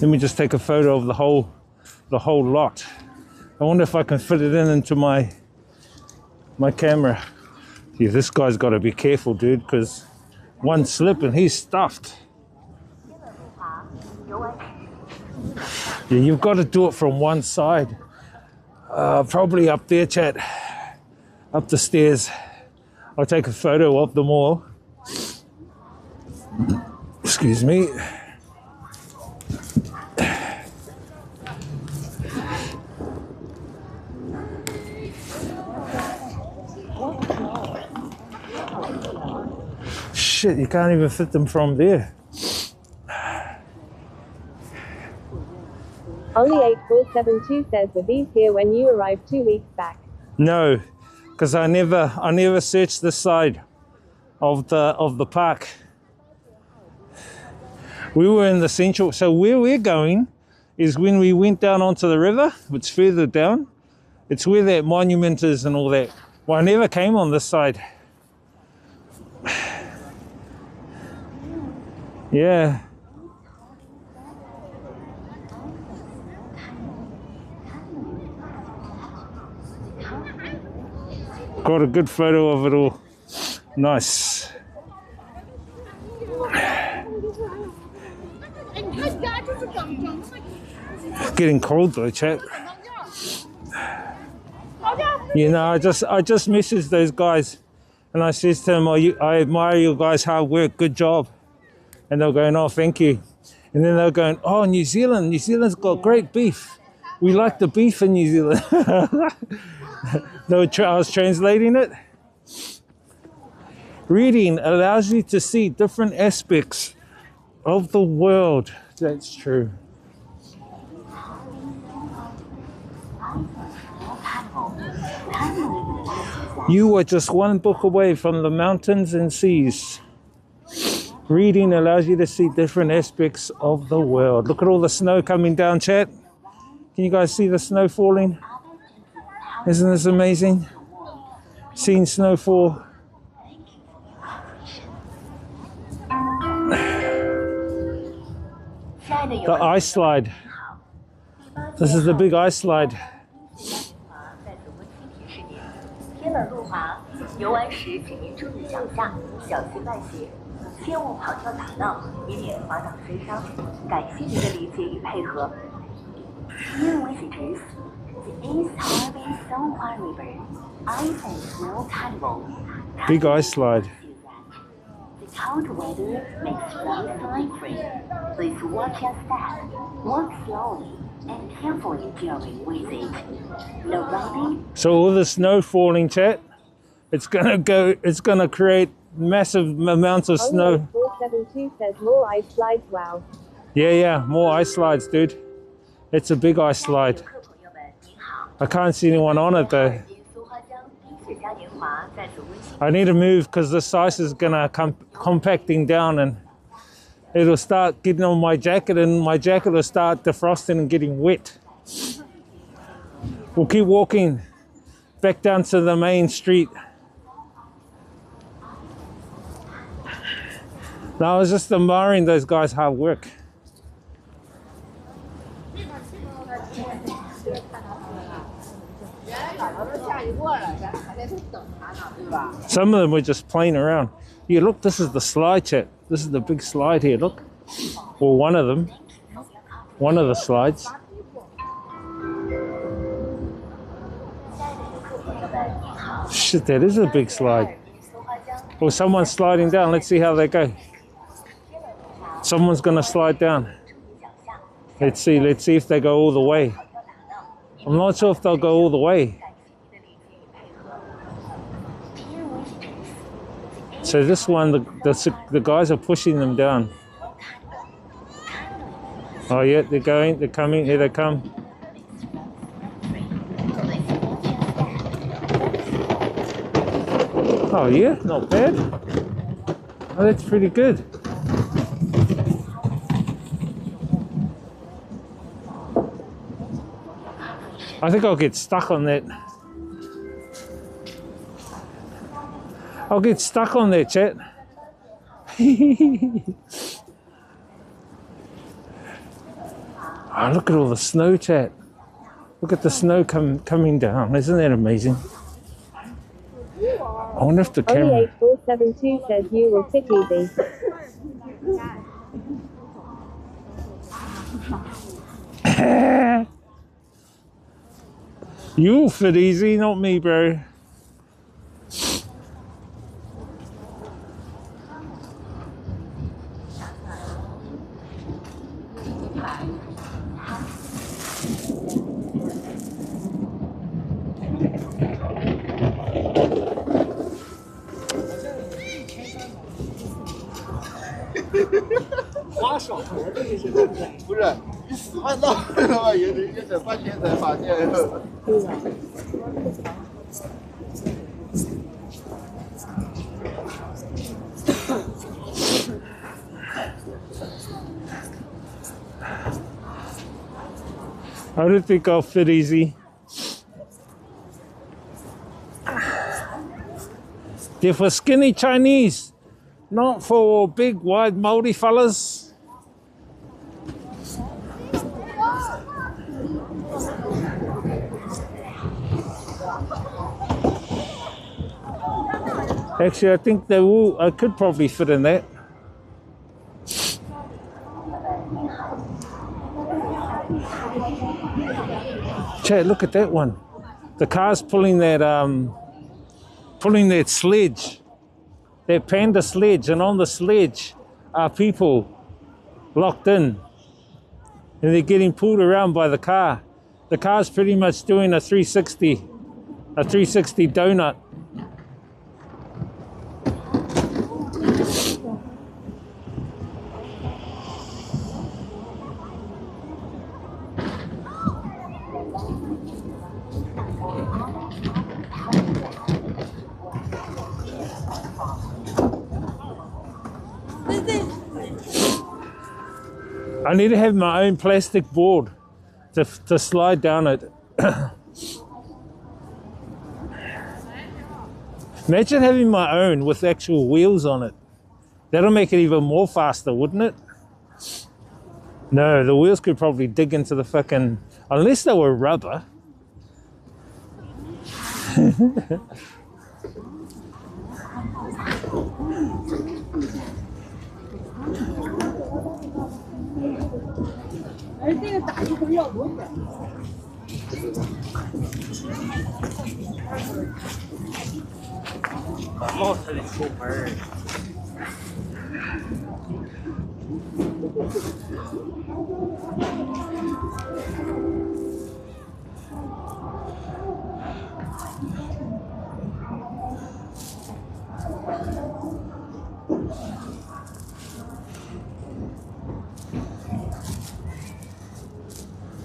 Let me just take a photo of the whole lot. I wonder if I can fit it into my camera. Yeah, this guy's got to be careful, dude, because one slip and he's stuffed. Yeah, you've got to do it from one side. Probably up there, chat. Up the stairs. I'll take a photo of them all. Excuse me. Shit, you can't even fit them from there. Only 8472 says were these here when you arrived 2 weeks back? No, because I never searched this side of the park. We were in the central, so where we're going is when we went down onto the river. It's further down. It's where that monument is and all that. Well, I never came on this side. Yeah. Got a good photo of it all. Nice. Getting cold though, chat. You know, I just messaged those guys And I says to them, I admire you guys' hard work, good job. And they're going, oh, thank you. And then they're going, oh, New Zealand's got great beef. We like the beef in New Zealand. I was translating it. Reading allows you to see different aspects of the world. That's true. You are just one book away from the mountains and seas. Reading allows you to see different aspects of the world. Look at all the snow coming down, chat. Can you guys see the snow falling? Isn't this amazing? Seeing snow fall. The ice slide. This is the big ice slide. 天冷路滑，游玩时请您注意脚下，小心外斜，切勿跑跳打闹，以免滑倒摔伤。感谢您的理解与配合。Dear visitors, the East Harbin Songhua River ice and snow carnival. Big ice slide. The cold weather makes road slippery. Please watch your step, walk slowly, and carefully during visit. No riding. So all the snow falling, chat, it's gonna create massive amounts of snow. 472 says more ice slides, wow. Yeah, more ice slides, dude. It's a big ice slide. I can't see anyone on it though. I need to move because this ice is gonna come compacting down and it'll start getting on my jacket and my jacket will start defrosting and getting wet. We'll keep walking back down to the main street. Now I was just admiring those guys' hard work. Some of them were just playing around. Yeah, look, this is the slide, chat. This is the big slide here, look. Well, one of them. One of the slides. Shit, that is a big slide. Well, someone's sliding down. Let's see how they go. Someone's gonna slide down. Let's see if they go all the way. I'm not sure if they'll go all the way. So this one, the guys are pushing them down. Oh yeah, they're coming, here they come. Oh yeah, not bad. Oh, that's pretty good. I think I'll get stuck on that. I'll get stuck on that, chat. Oh, look at all the snow, chat. Look at the snow coming down. Isn't that amazing? I wonder if the camera... Only 8472 says you will sit easy. You'll fit easy, not me, bro.不是你死换道的话，也得半天才发现。I don't think I'll fit easy. They're for skinny Chinese, not for big, wide, Māori fellas. Actually, I think I could probably fit in that. Chat, look at that one. The car's pulling that sledge. that panda sledge, and on the sledge are people locked in, and they're getting pulled around by the car. The car's pretty much doing a 360 donut. I need to have my own plastic board to slide down it. Imagine having my own with actual wheels on it. That'll make it even more faster, wouldn't it? No, the wheels could probably dig into the fucking... Unless they were rubber.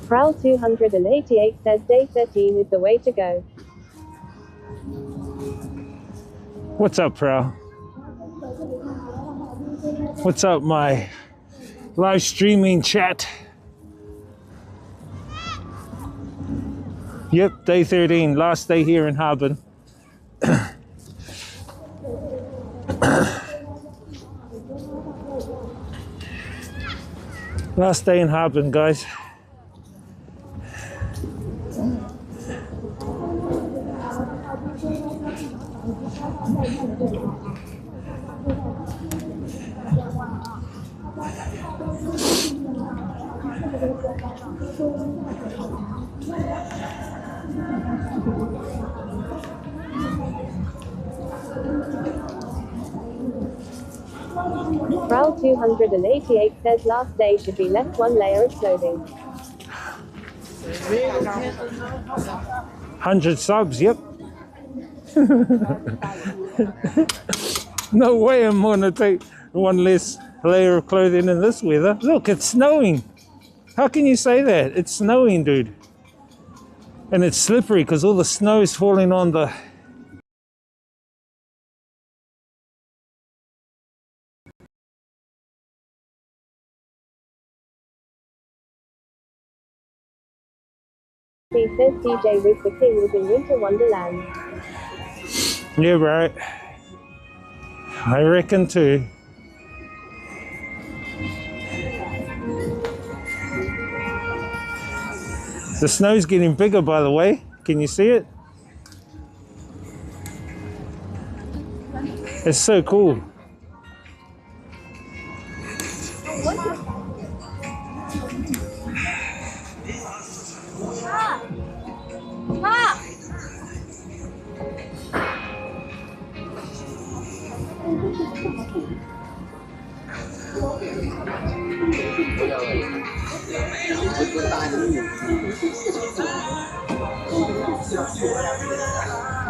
Prowl 288 says day 13 is the way to go. What's up, Prowl? What's up, my live streaming chat? Yep, day 13, last day here in Harbin. Last day in Harbin, guys. Prowl 288 says last day should be left one layer of clothing. 100 subs, yep. No way I'm gonna take one less layer of clothing in this weather. Look, it's snowing. How can you say that? It's snowing, dude. And it's slippery because all the snow is falling on the... He says DJ with the King was in Winter Wonderland. Yeah, right. I reckon too. The snow's getting bigger, by the way. Can you see it? It's so cool.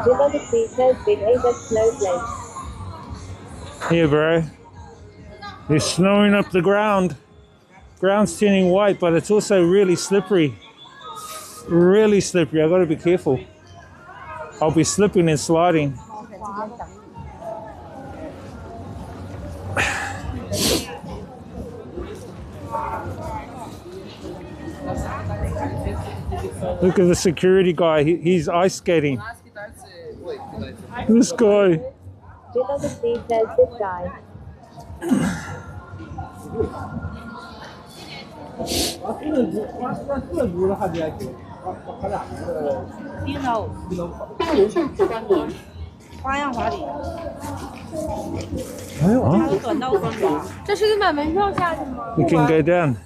Jibba the Sea says big AZ snowflake. Here, bro. It's snowing up the ground. Ground's turning white, but it's also really slippery. Really slippery. I gotta be careful. I'll be slipping and sliding. Look at the security guy. He's ice skating. This guy. Jibba the Sea says this guy. We can go down.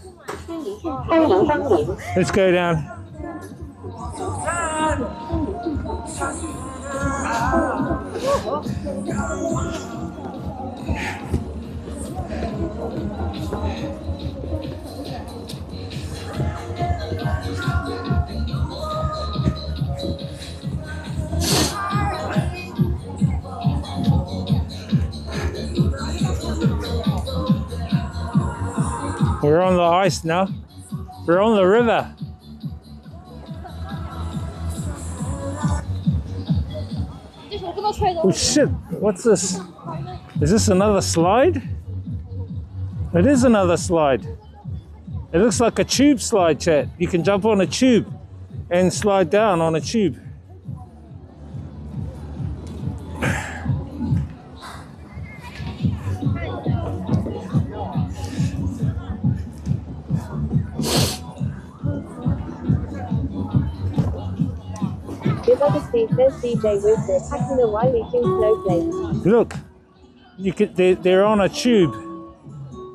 Let's go down. We're on the ice now. We're on the river. Oh shit, what's this? Is this another slide? It is another slide. It looks like a tube slide, chat. You can jump on a tube and slide down on a tube. Steve says DJ Wooster attacking the wily two snowflakes. Look, you could, they're on a tube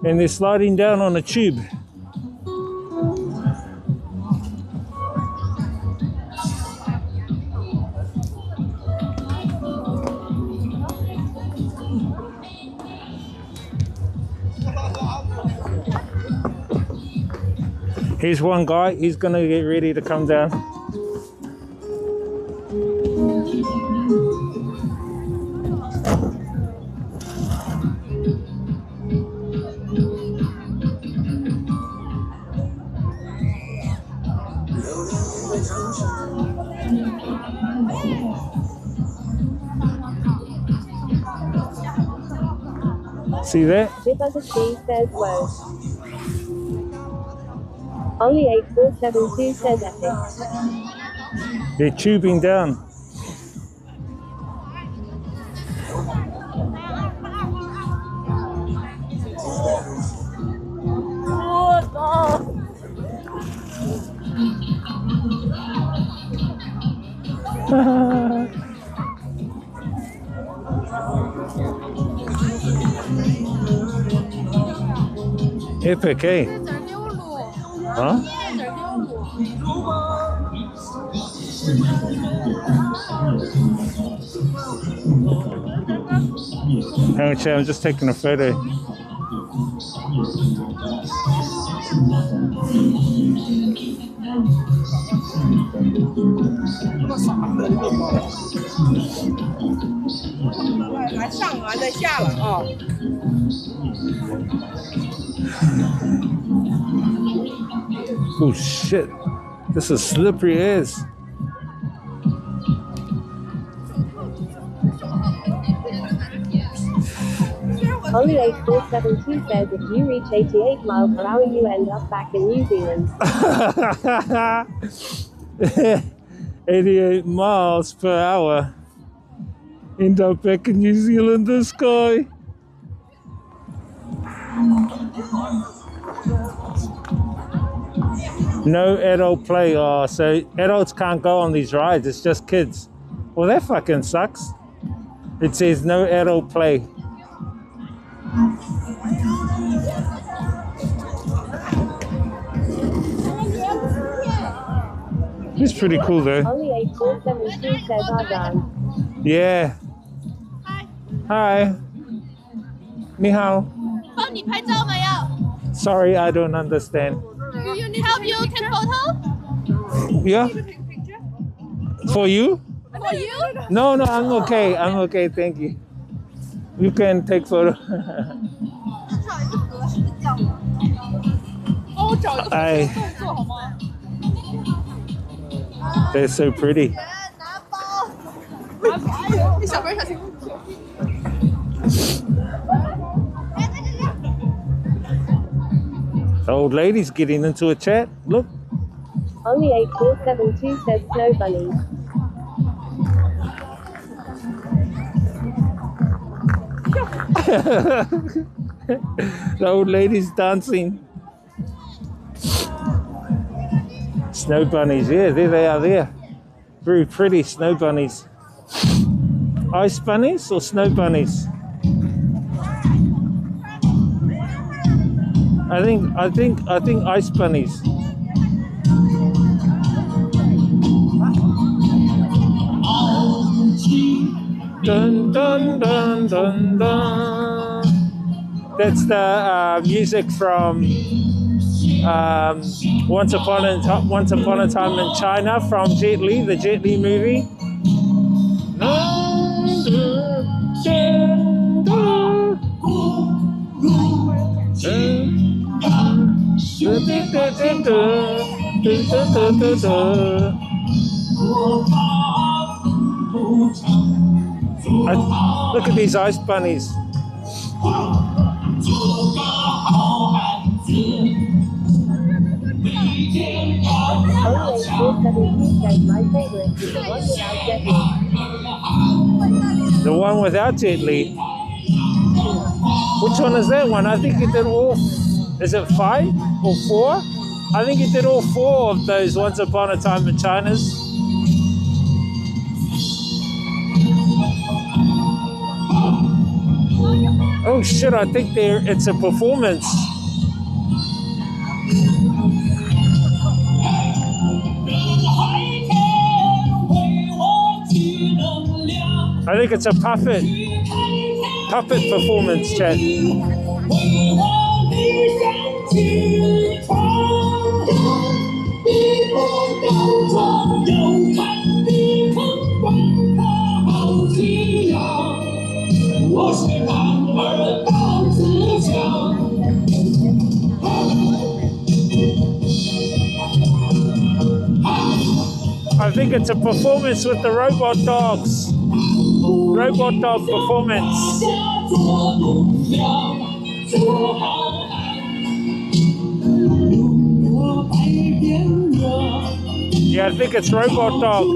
and they're sliding down on a tube. Here's one guy, he's gonna get ready to come down. See that? Debugger Steve says whoa. Only 8472 says epic. They're tubing down. Epic, eh? Huh? Hang on, chat, I'm just taking a photo. Oh shit, this is slippery as. Only 8472 says if you reach 88 miles per hour you end up back in New Zealand. 88 miles per hour. End up back in New Zealand, this guy. No adult play. Oh, so adults can't go on these rides, it's just kids. Well, that fucking sucks. It says no adult play. It's pretty cool though. Only 8472 says Harbin. Yeah. Hi. Ni hao. Sorry, I don't understand. Do you need help? You take photo? Yeah. For you? For you? No, I'm okay. I'm okay, thank you. You can take photo. They're so pretty. The old lady's getting into a chat. Look. Only 8472 says snow bunnies. The old lady's dancing. Snow bunnies, yeah, there they are there. Very pretty snow bunnies. Ice bunnies or snow bunnies? I think ice bunnies. Dun dun dun dun dun. That's the music from Once Upon a Time in China from Jet Li, the Jet Li movie. Look at these ice bunnies. The one without Jet Li. Which one is that one? I think you did all. Is it 5 or 4? I think you did all 4 of those Once Upon a Time in China's. Oh shit! I think it's a performance. I think it's a puppet performance, chat. I think it's a performance with the robot dogs. Robot dog performance. Yeah, I think it's robot dog.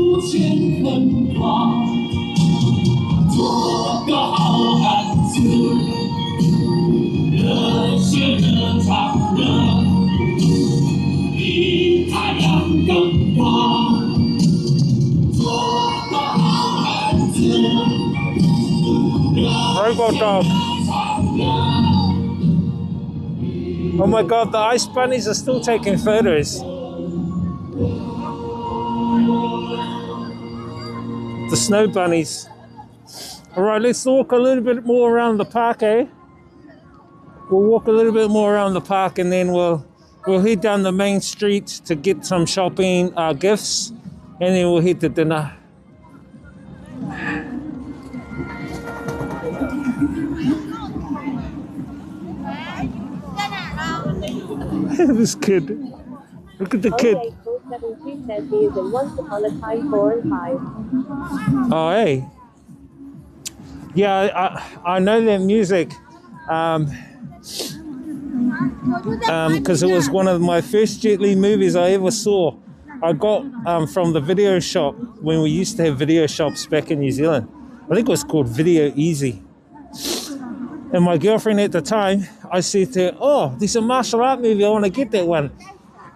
Robot dog. Oh my god, the ice bunnies are still taking photos. The snow bunnies. Alright, let's walk a little bit more around the park, eh? We'll walk a little bit more around the park and then we'll head down the main street to get some shopping gifts, and then we'll head to dinner. This kid. Look at the kid. Oh, hey. Yeah, I know that music because it was one of my first Jet Li movies I ever saw. I got from the video shop when we used to have video shops back in New Zealand. I think it was called Video Easy. And my girlfriend at the time, I said to her, oh, there's a martial art movie, I want to get that one.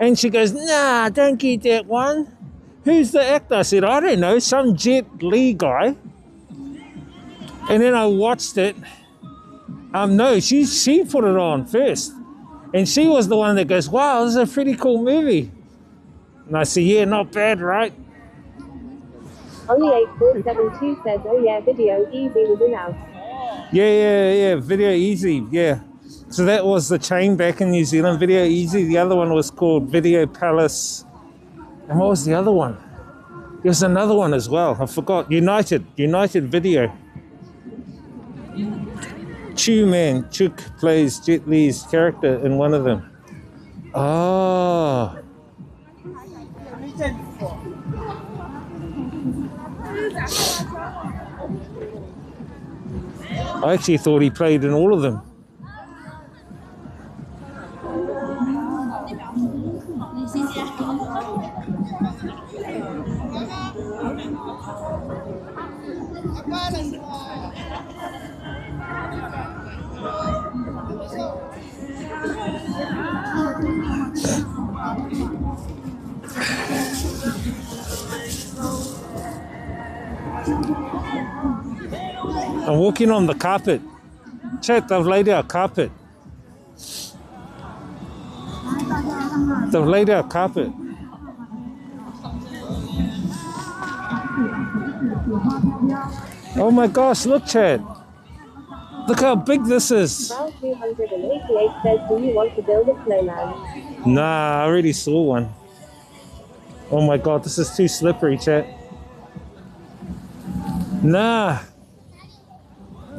And she goes, nah, don't get that one. Who's the actor? I said, I don't know, some Jet Li guy. And then I watched it. No, she put it on first. And she was the one that goes, wow, this is a pretty cool movie. And I said, yeah, not bad, right? Only 8472 says, oh yeah, Video Easy was in out. Yeah, Video Easy, yeah. So that was the chain back in New Zealand, Video Easy. The other one was called Video Palace. And what was the other one? There's another one as well, I forgot. United Video. Chuk plays Jet Li's character in one of them. Oh. I actually thought he played in all of them. I'm walking on the carpet. Chat, they've laid out carpet. They've laid out carpet. Oh my gosh, look, Chad. Look how big this is. Round 288 says, do you want to build a snowman? Nah, I already saw one. Oh my god, this is too slippery, chat. Nah.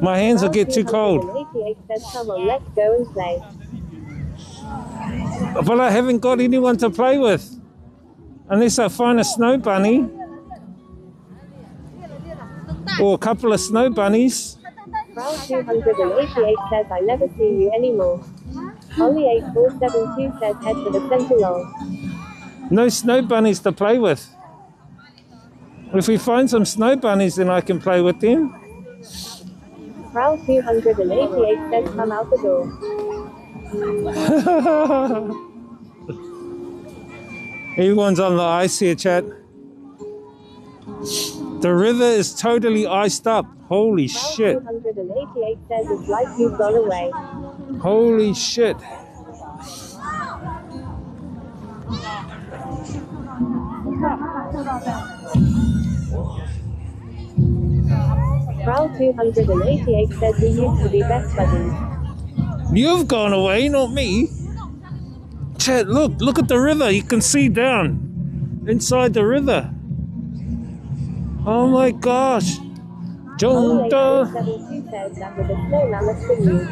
My hands will get too cold. 288 says, come on, let's go and play. But I haven't got anyone to play with. Unless I find a snow bunny. Or a couple of snow bunnies. Round 288 says, I never see you anymore. Only 8472 says, head for the center long. No snow bunnies to play with. If we find some snow bunnies, then I can play with them. Round 288 says, come out the door. Everyone's on the ice here, chat. The river is totally iced up. Holy shit. Round 288 says, it's like you've gone away. Holy shit. Round 288 says, we used to be best buddies. You've gone away, not me. Chat, look at the river. You can see down inside the river. Oh my gosh. Only 8472 says, that with a snow mammoth for you.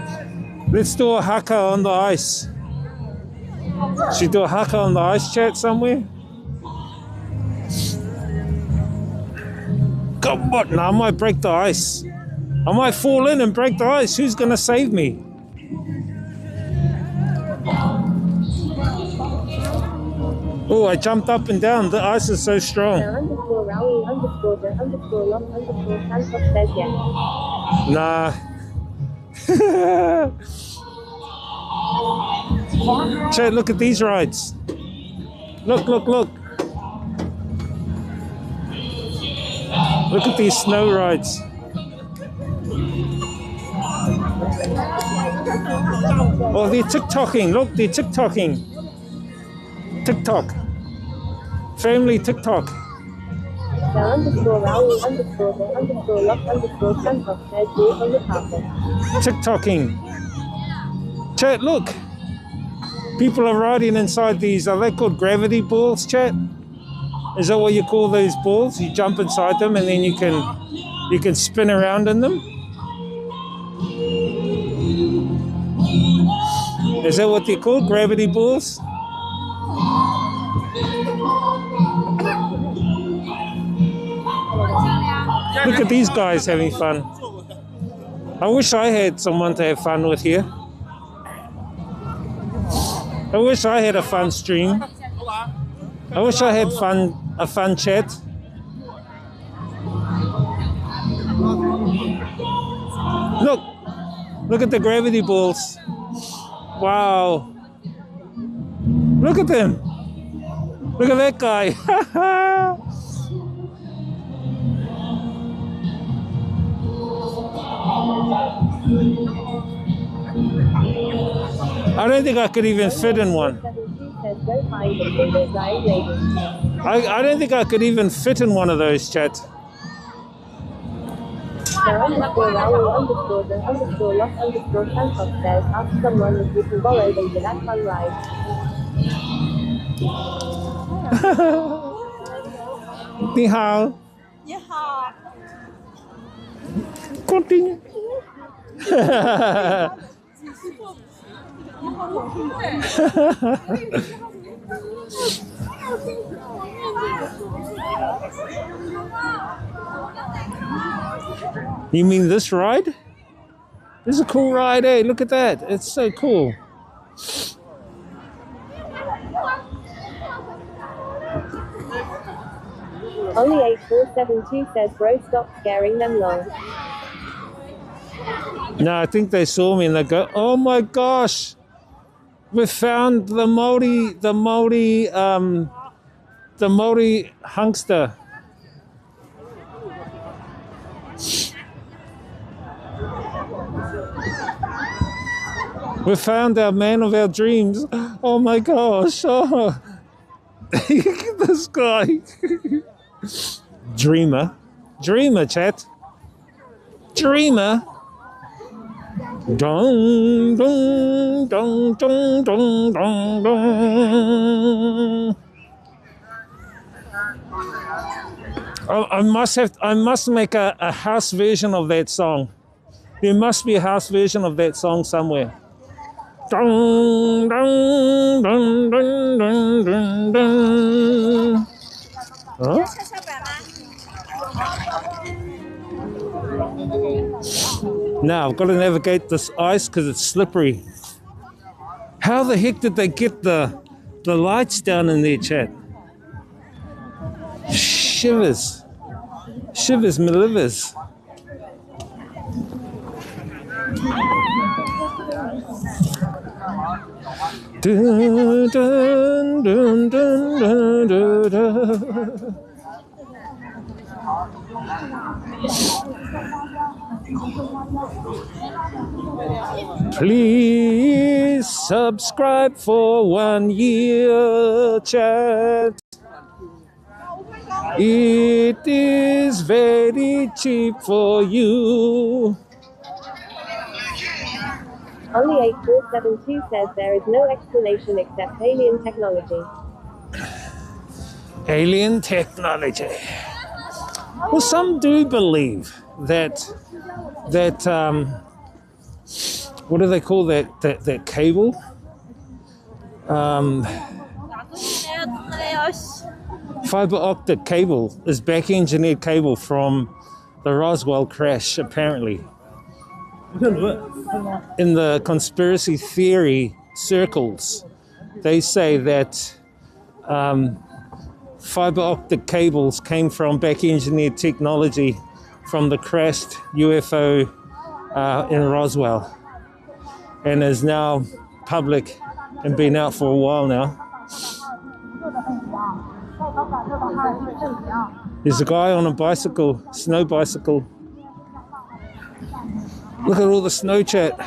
Let's do a haka on the ice. Should we do a haka on the ice, chat, somewhere? Come on, no, I might break the ice. I might fall in and break the ice. Who's gonna save me? Oh, I jumped up and down. The ice is so strong. Underscore Raoul underscore the underscore lock underscore Santos says yes. Nah. Chat, look at these rides. Look. Look at these snow rides. Oh, they're TikToking. Look, they're TikToking. TikTok. Family TikTok. The underscore Raoul underscore the underscore lock underscore Santos says do it on the carpet. TikToking. Chat, look. People are riding inside these, are they called gravity balls, chat? Is that what you call those balls? You jump inside them and then you can spin around in them? Is that what they're called? Gravity balls? Look at these guys having fun. I wish I had someone to have fun with here. I wish I had a fun stream. I wish I had a fun chat. Look at the gravity balls. Wow. Look at them. Look at that guy. I don't think I could even fit in one. I don't think I could even fit in one of those, chat. The underscore Raoul underscore the underscore lock underscore Santos says, ask someone if you can borrow them for that fun ride. Ni hao. Ni hao. Continue. You mean this ride? This is a cool ride, eh? Look at that. It's so cool. Only 8472 says, bro, stop scaring them long. No, I think they saw me and they go, oh my gosh. We found the Maori hunkster. We found our man of our dreams. Oh my gosh. Oh. Look at this guy. Dreamer, chat. Dreamer. Dun, dun, dun, dun, dun, dun, dun. I must make a house version of that song. There must be a house version of that song somewhere. Dun, dun, dun, dun, dun, dun, dun. Huh? Now I've got to navigate this ice because it's slippery. How the heck did they get the lights down in there, chat? Shivers. Shivers me livers. Dun, dun, dun, dun, dun, dun, dun. Please subscribe for 1 year, chat. It is very cheap for you. Only 8472 says there is no explanation except alien technology. Alien technology. Well, some do believe that what do they call that cable? Fiber optic cable is back engineered cable from the Roswell crash, apparently. In the conspiracy theory circles, they say that fiber optic cables came from back engineered technology from the crashed UFO in Roswell, and is now public and been out for a while now. There's a guy on a bicycle, snow bicycle. Look at all the snow, chat.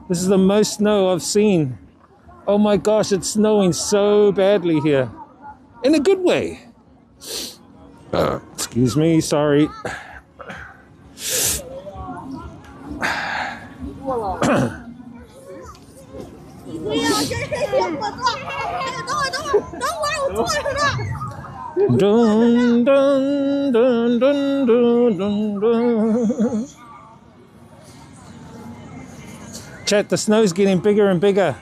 This is the most snow I've seen. Oh my gosh, it's snowing so badly here. In a good way. Excuse me, sorry. Dun, dun, dun, dun, dun, dun, dun. Chat, the snow's getting bigger and bigger.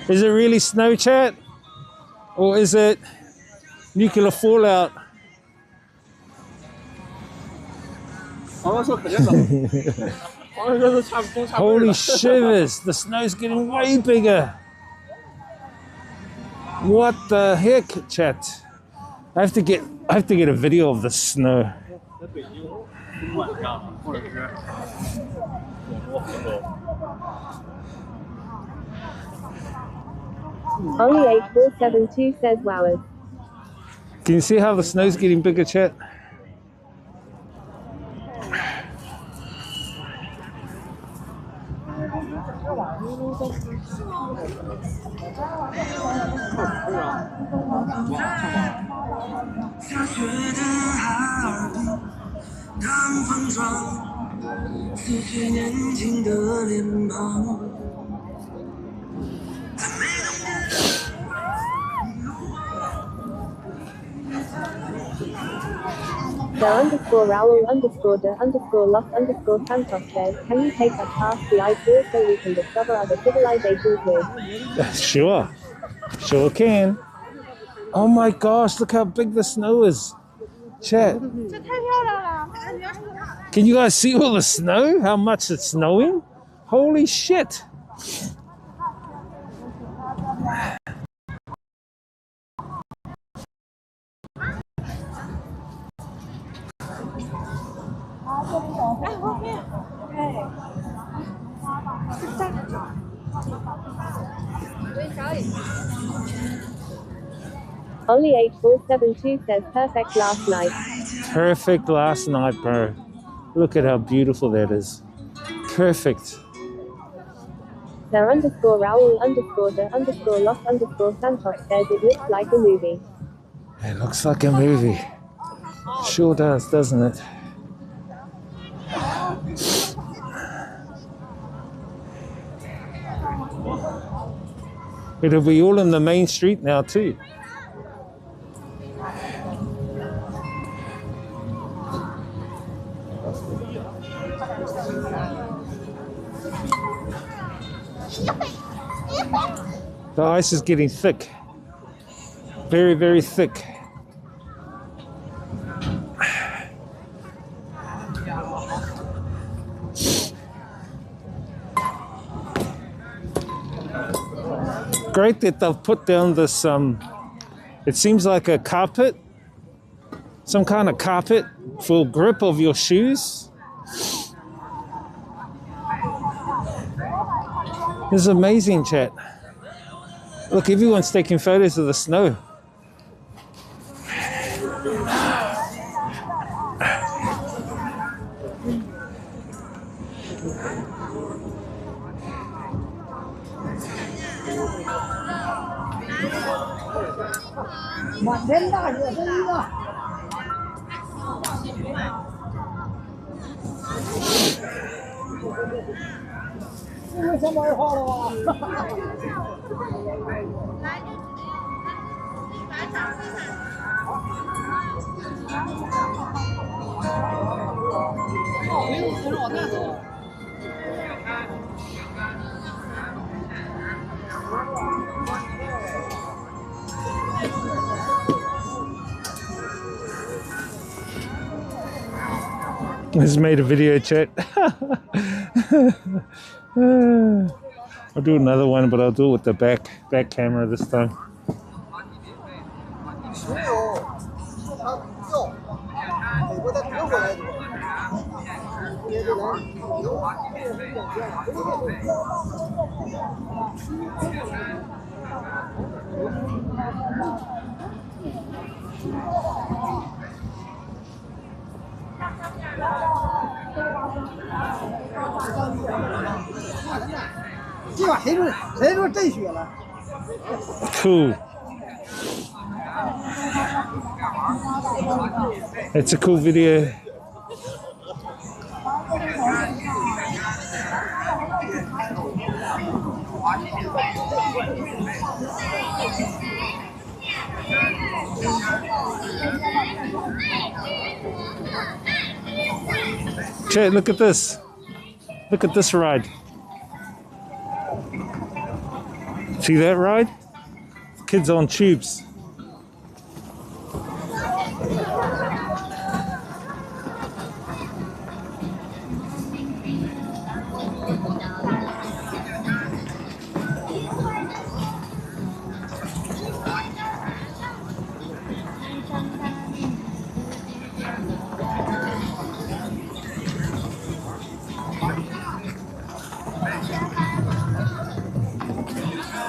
Is it really snow, chat? Or is it nuclear fallout? Holy shivers, the snow's getting way bigger. What the heck, chat? I have to get a video of the snow. Only 8472 says wowers. Can you see how the snow's getting bigger, chat? The underscore Raoul underscore de underscore Los underscore Santos says, can you take us past the ice wall so we can discover other civilizations with? Sure can. Oh my gosh, look how big the snow is. Chat. Can you guys see all the snow? How much it's snowing? Holy shit. Only 8472 says perfect last night. Perfect last night, bro. Look at how beautiful that is. Perfect. The underscore Raoul underscore de underscore Los underscore Santos says it looks like a movie. It looks like a movie. Sure does, doesn't it? It'll be all in the main street now too. The ice is getting thick. Very, very thick. Great that they've put down this, it seems like a carpet, some kind of carpet for grip of your shoes. This is amazing, chat. Look, everyone's taking photos of the snow. This made a video, chat. I'll do another one, but I'll do it with the back camera this time. Cool. It's a cool video. Chat, look at this. Look at this ride. See that ride? Kids on tubes.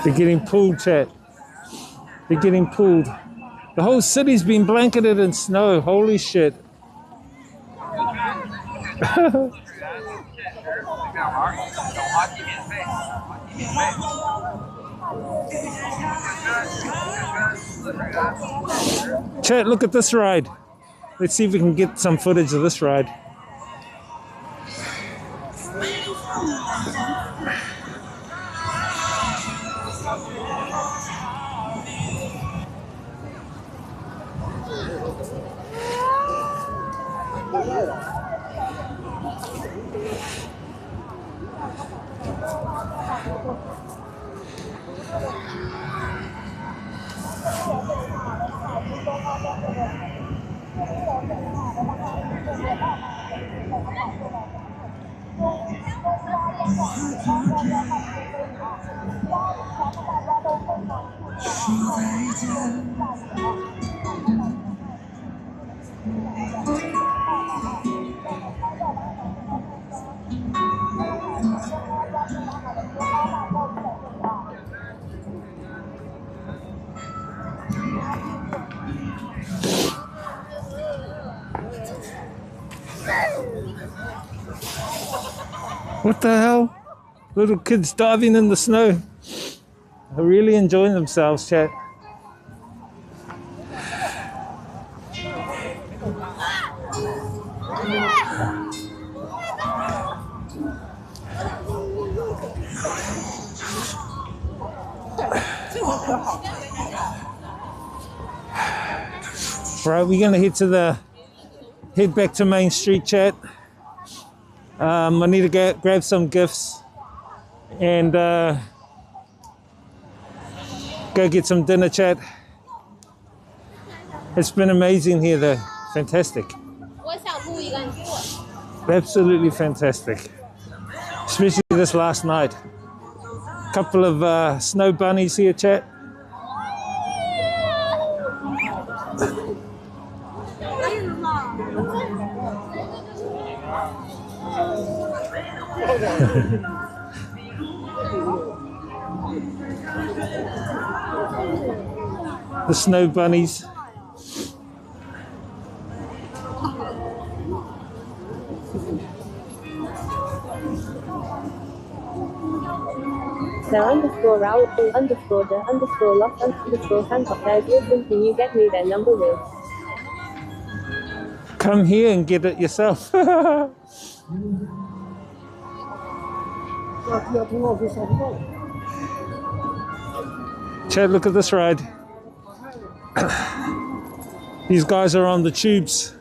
They're getting pulled, chat. They're getting pulled. The whole city's been blanketed in snow. Holy shit. Chat, look at this ride. Let's see if we can get some footage of this ride. What the hell? Little kids diving in the snow. They're really enjoying themselves, chat. Right, we're gonna head back to Main Street, chat. I need to grab some gifts and go get some dinner, chat. It's been amazing here though, fantastic. Absolutely fantastic, especially this last night. Couple of snow bunnies here, chat. The snow bunnies. Now underscore Raoul underscore the underscore lost underscore Santos says, listen, can you get me their number with? Come here and get it yourself. Chad, look at this ride. These guys are on the tubes.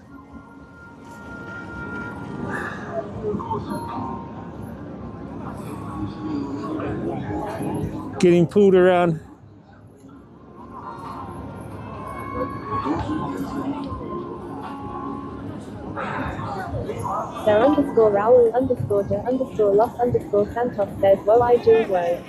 Getting pulled around. Now underscore Raoul underscore the underscore lost underscore Santos says, well, I do well.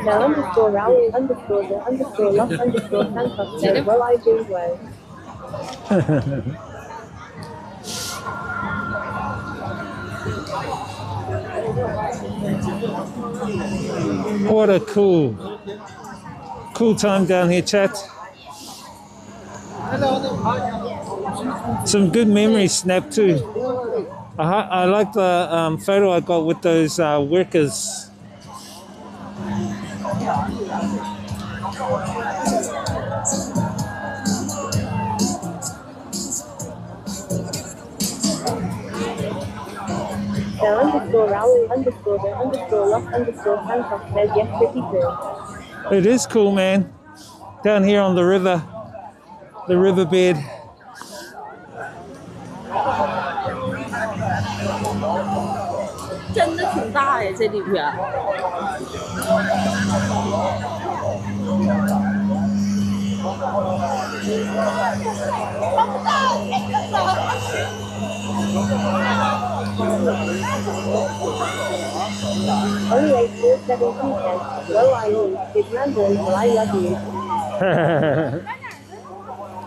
Now underscore Raoul underscore the underscore lost underscore Santos says, well, I do well. What a cool time down here, chat. Some good memories snapped too. I like the photo I got with those workers. Now underscore Raoul underscore the underscore lost underscore Santos says, yes, pretty cool. It is cool, man. Down here on the riverbed. Only 8472 says, well, I mean, it's random, well, I love you.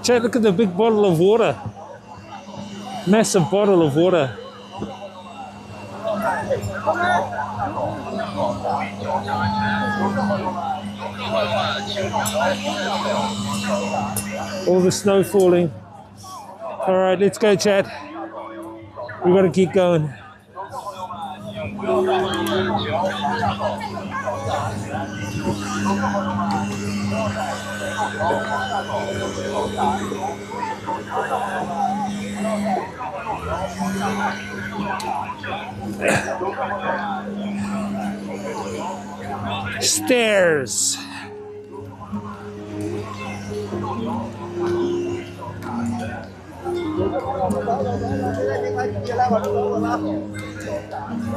Chat, look at the big bottle of water. Massive bottle of water. All the snow falling. All right, let's go, chat. We got to keep going. Stairs.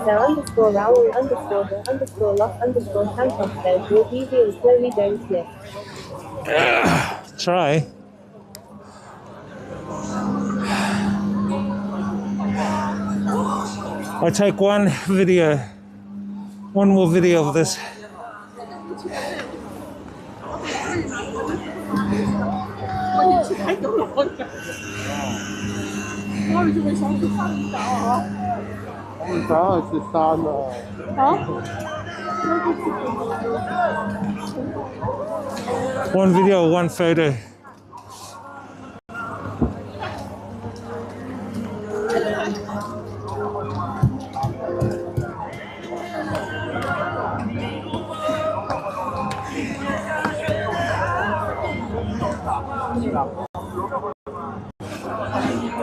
Now underscore Raoul underscore the underscore lost underscore Santos says, walk easy and slowly, don't slip. Try. I'll take one more video of this. One video, one photo.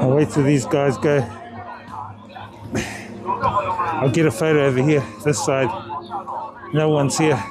I'll wait till these guys go. I'll get a photo over here, this side. No one's here.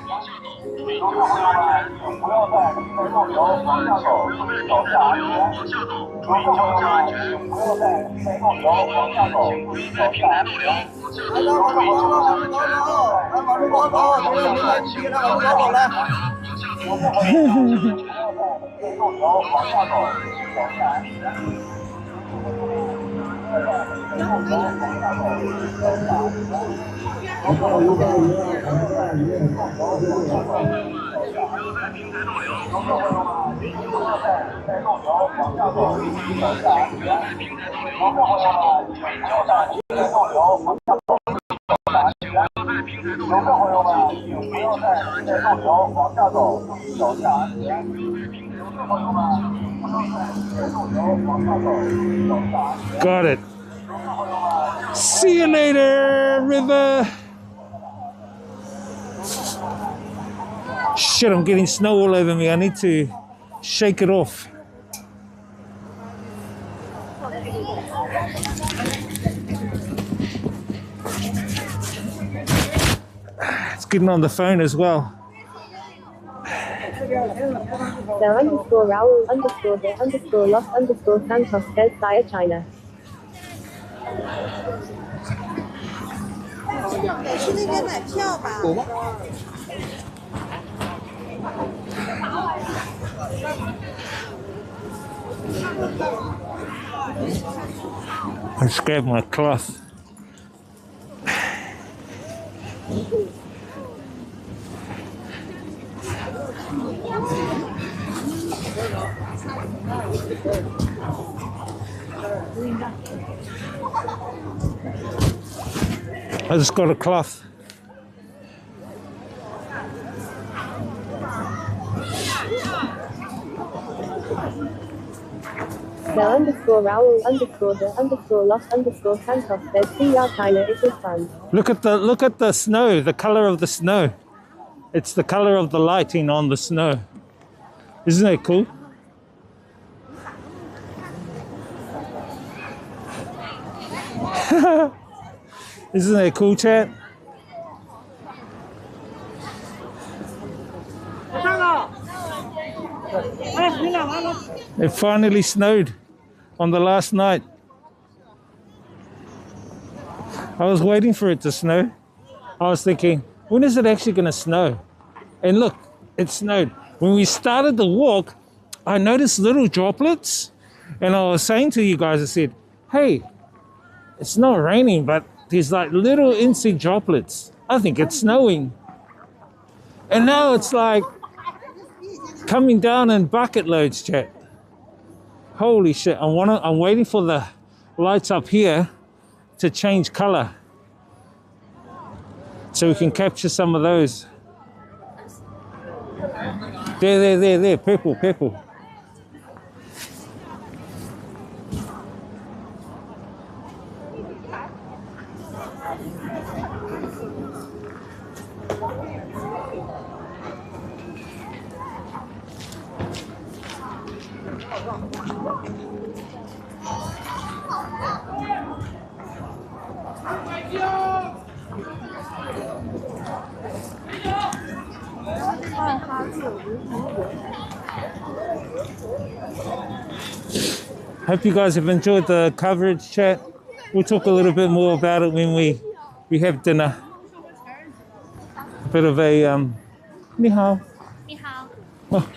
Got it. See you later, River. Shit, I'm getting snow all over me. I need to shake it off. It's getting on the phone as well. The underscore Raoul underscore the underscore Los underscore Santos says Saya China. Let's grab my cloth. I just got a cloth. The underscore Raoul underscore the underscore Los underscore Santos says Saya China is his son. Look at the snow, the color of the snow. It's the color of the lighting on the snow. Isn't that cool? Isn't that cool, chat? It finally snowed on the last night. I was waiting for it to snow. I was thinking, when is it actually going to snow? And look, it snowed. When we started the walk, I noticed little droplets. And I was saying to you guys, I said, hey, it's not raining, but there's like little insect droplets. I think it's snowing. And now it's like coming down in bucket loads, chat. Holy shit, I'm waiting for the lights up here to change color so we can capture some of those. There, purple. Hope you guys have enjoyed the coverage, chat. We'll talk a little bit more about it when we have dinner. A bit of a ni hao. Ni hao. Oh.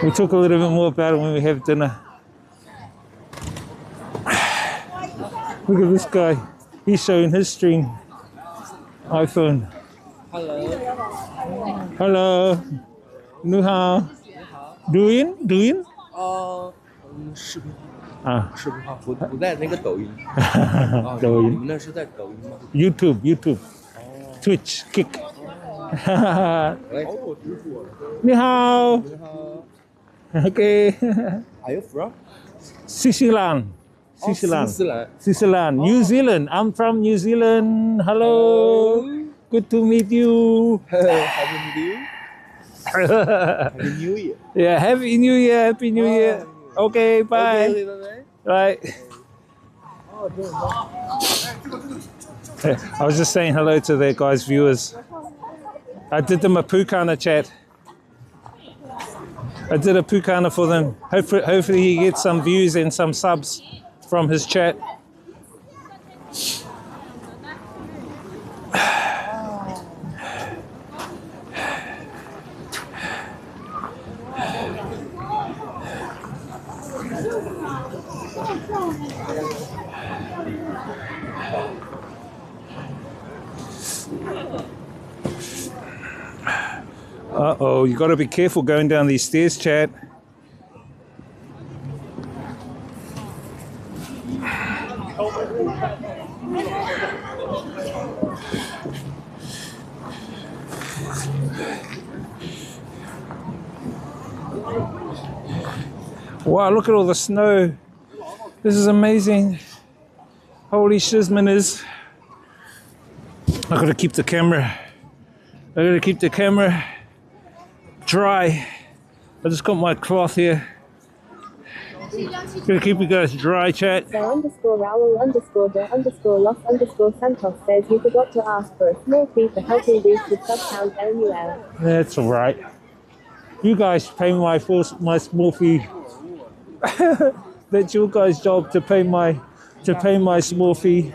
We'll talk a little bit more about it when we have dinner. Look at this guy. He's showing his stream. iPhone. Hello. Ni hao. Doing? 视频啊，视频号，不在那个抖音。啊，抖音你们那是在抖音吗？ YouTube Twitch Kick 喂，你好你好 OK，Are you from？ 新西兰新西兰。新西兰 New Zealand I'm from New Zealand Hello Good to meet you Happy New Year. Happy New Year. Yeah Happy New Year Happy New Year Okay bye Okay, bye. Right I was just saying hello to their guys viewers. I did them a Pukana chat. I did a Pukana for them. Hopefully he gets some views and some subs from his chat. Uh-oh, you got to be careful going down these stairs, chat. Wow, look at all the snow. This is amazing. Holy shizmanas. I gotta keep the camera. I gotta keep the camera dry. I just got my cloth here. Gonna keep you guys dry, chat. So _Raul_the_Los_Santos says you forgot to ask for a small fee for helping boost the sub count LUL. That's all right. You guys pay my small fee. That's your guys' job to pay my small fee.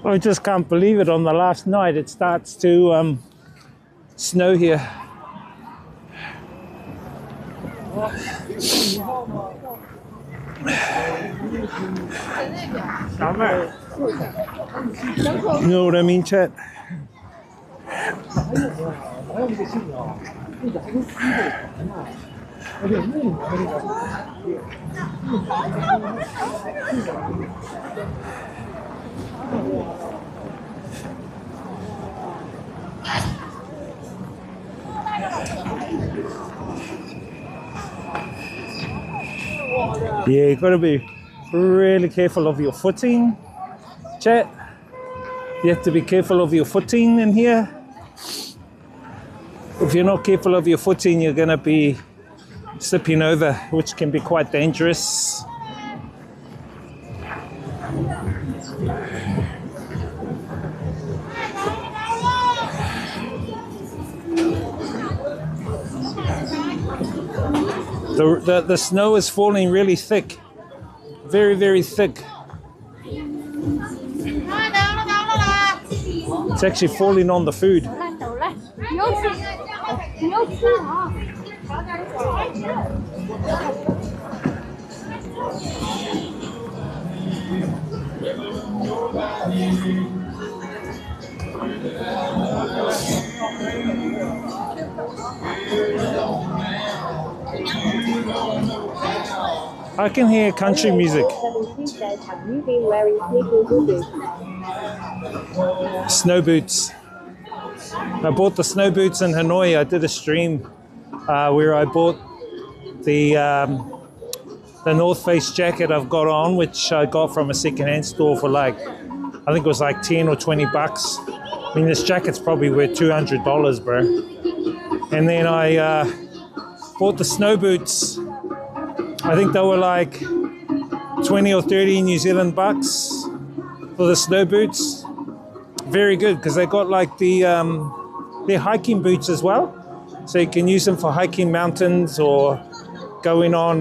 I just can't believe it. On the last night, it starts to snow here. You know what I mean, chat? Yeah, you gotta be really careful of your footing, chat. You have to be careful of your footing in here. If you're not careful of your footing, you're gonna be slipping over, which can be quite dangerous. The snow is falling really thick, very, very thick. It's actually falling on the food. I can hear country music. Says, have you been wearing sneakers boots? Snow boots. I bought the snow boots in Hanoi. I did a stream where I bought the North Face jacket I've got on, which I got from a secondhand store for like, I think it was like 10 or 20 bucks. I mean, this jacket's probably worth $200, bro. And then I bought the snow boots. I think they were like 20 or 30 New Zealand bucks for the snow boots. Very good, because they got like they're hiking boots as well. So you can use them for hiking mountains or going on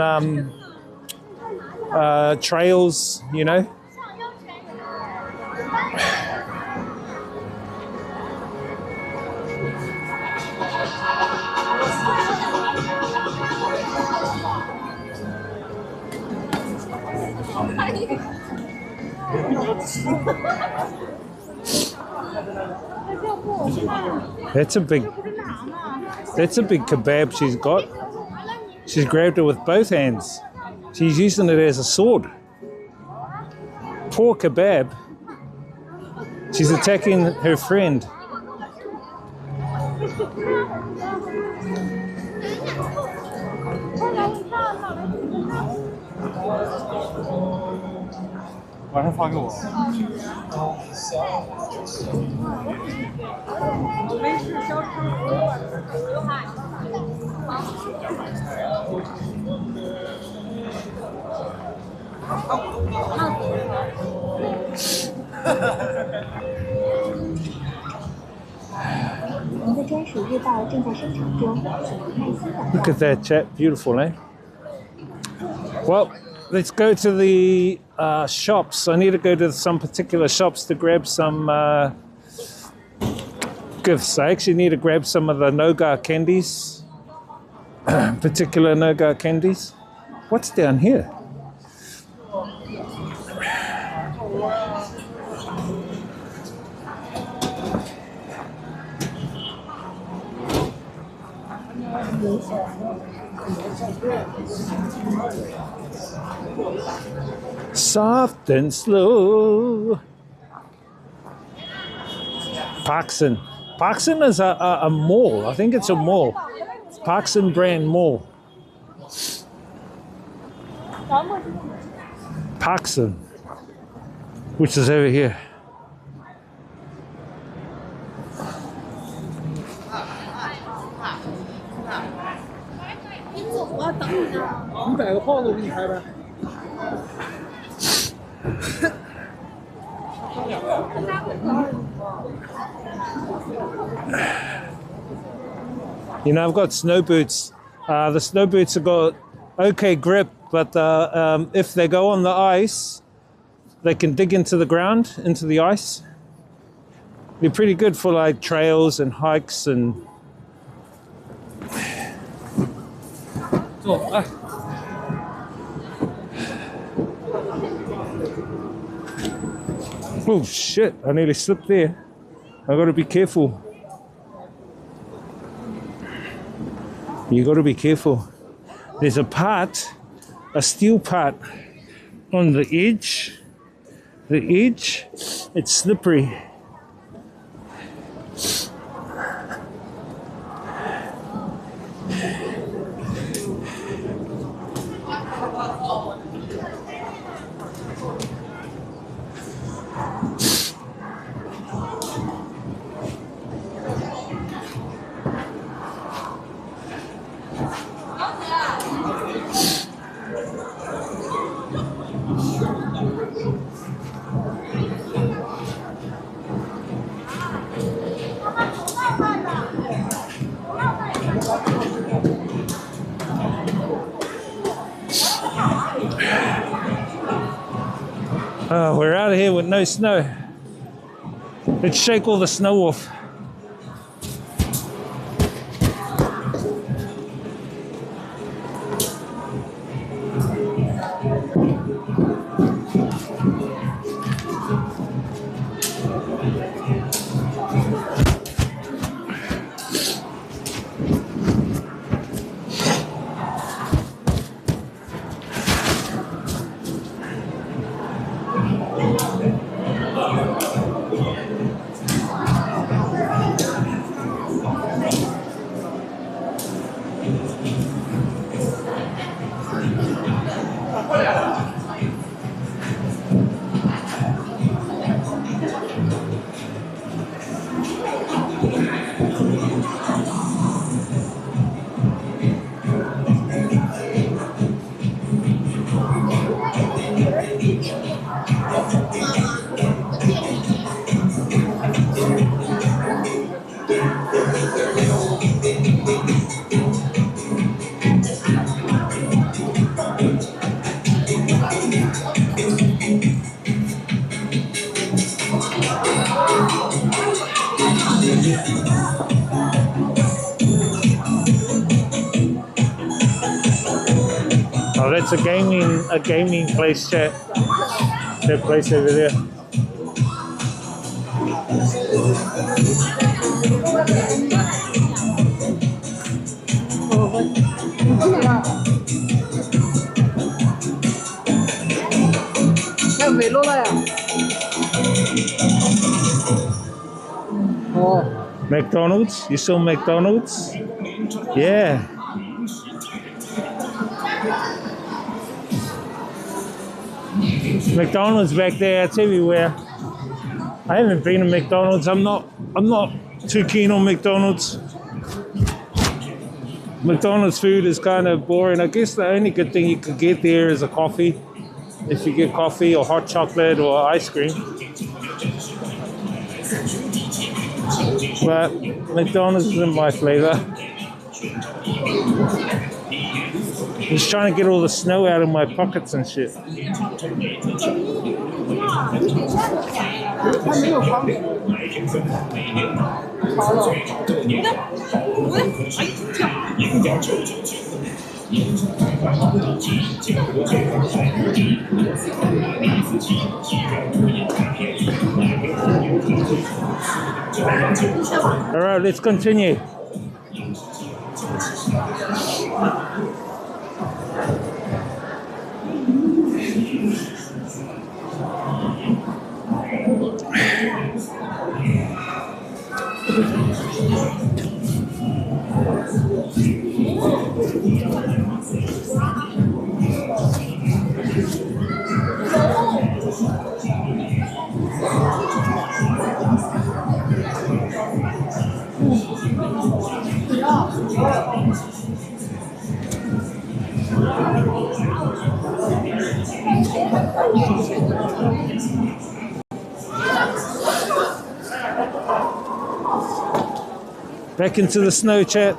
trails, you know. That's a big kebab she's got. She's grabbed it with both hands. She's using it as a sword. Poor kebab. She's attacking her friend. Look at that chat, beautiful, eh? Well, let's go to the shops. I need to go to some particular shops to grab some gifts. I actually need to grab some of the Noga candies, particular Noga candies. What's down here? Soft and slow. Parkson. Parkson is a mall. I think it's a mall. It's Parkson brand mall. Parkson, which is over here. You know, I've got snow boots. The snow boots have got okay grip, but if they go on the ice, they can dig into the ground, into the ice. They're pretty good for like trails and hikes and... Oh shit, I nearly slipped there. I gotta be careful. You gotta be careful. There's a part, a steel part on the edge. The edge, it's slippery. Oh, we're out of here with no snow. Let's shake all the snow off. it's a gaming place, chat. That place over there. McDonald's? You saw McDonald's? Yeah. McDonald's back there, it's everywhere. I haven't been to McDonald's. I'm not too keen on McDonald's. McDonald's food is kind of boring. I guess the only good thing you could get there is a coffee. If you get coffee or hot chocolate or ice cream. But McDonald's isn't my flavor. I'm just trying to get all the snow out of my pockets and shit. All right, let's continue. Back into the snow, chat.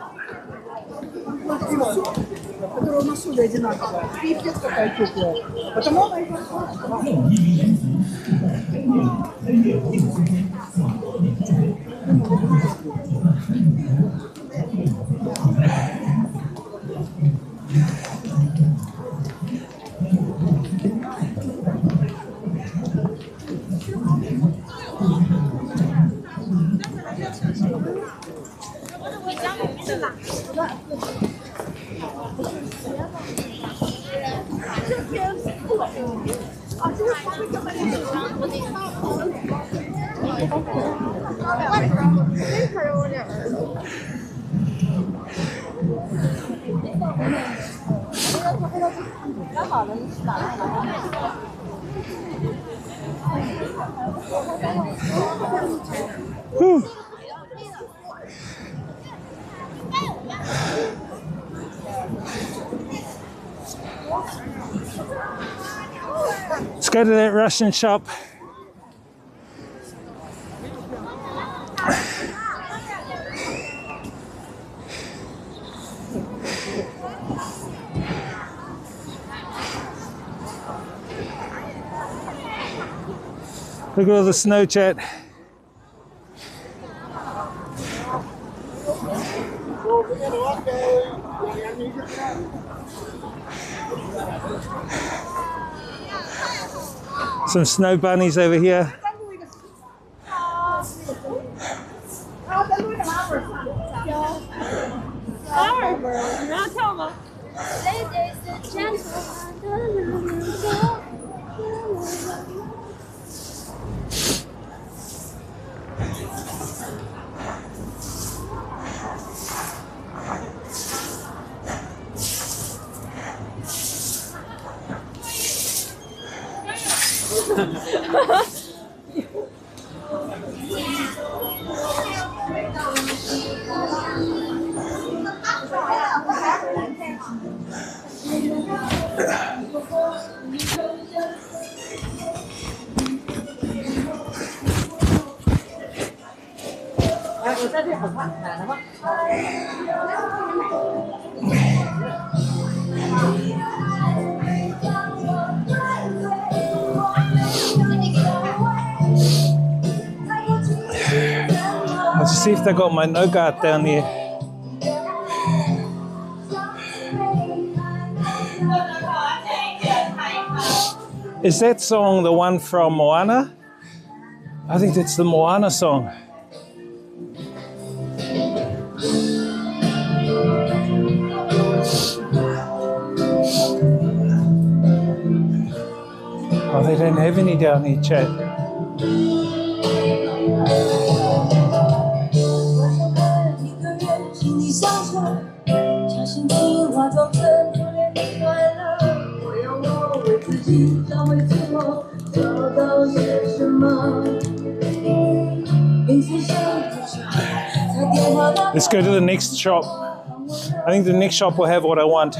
Whew. Let's go to that Russian shop. Look at all the snow, chat. Some snow bunnies over here. Ladies and gentlemen. Let's see if they got my nougat down here. Is that song the one from Moana? I think that's the Moana song. Oh, they don't have any down here, chat. Let's go to the next shop. I think the next shop will have what I want.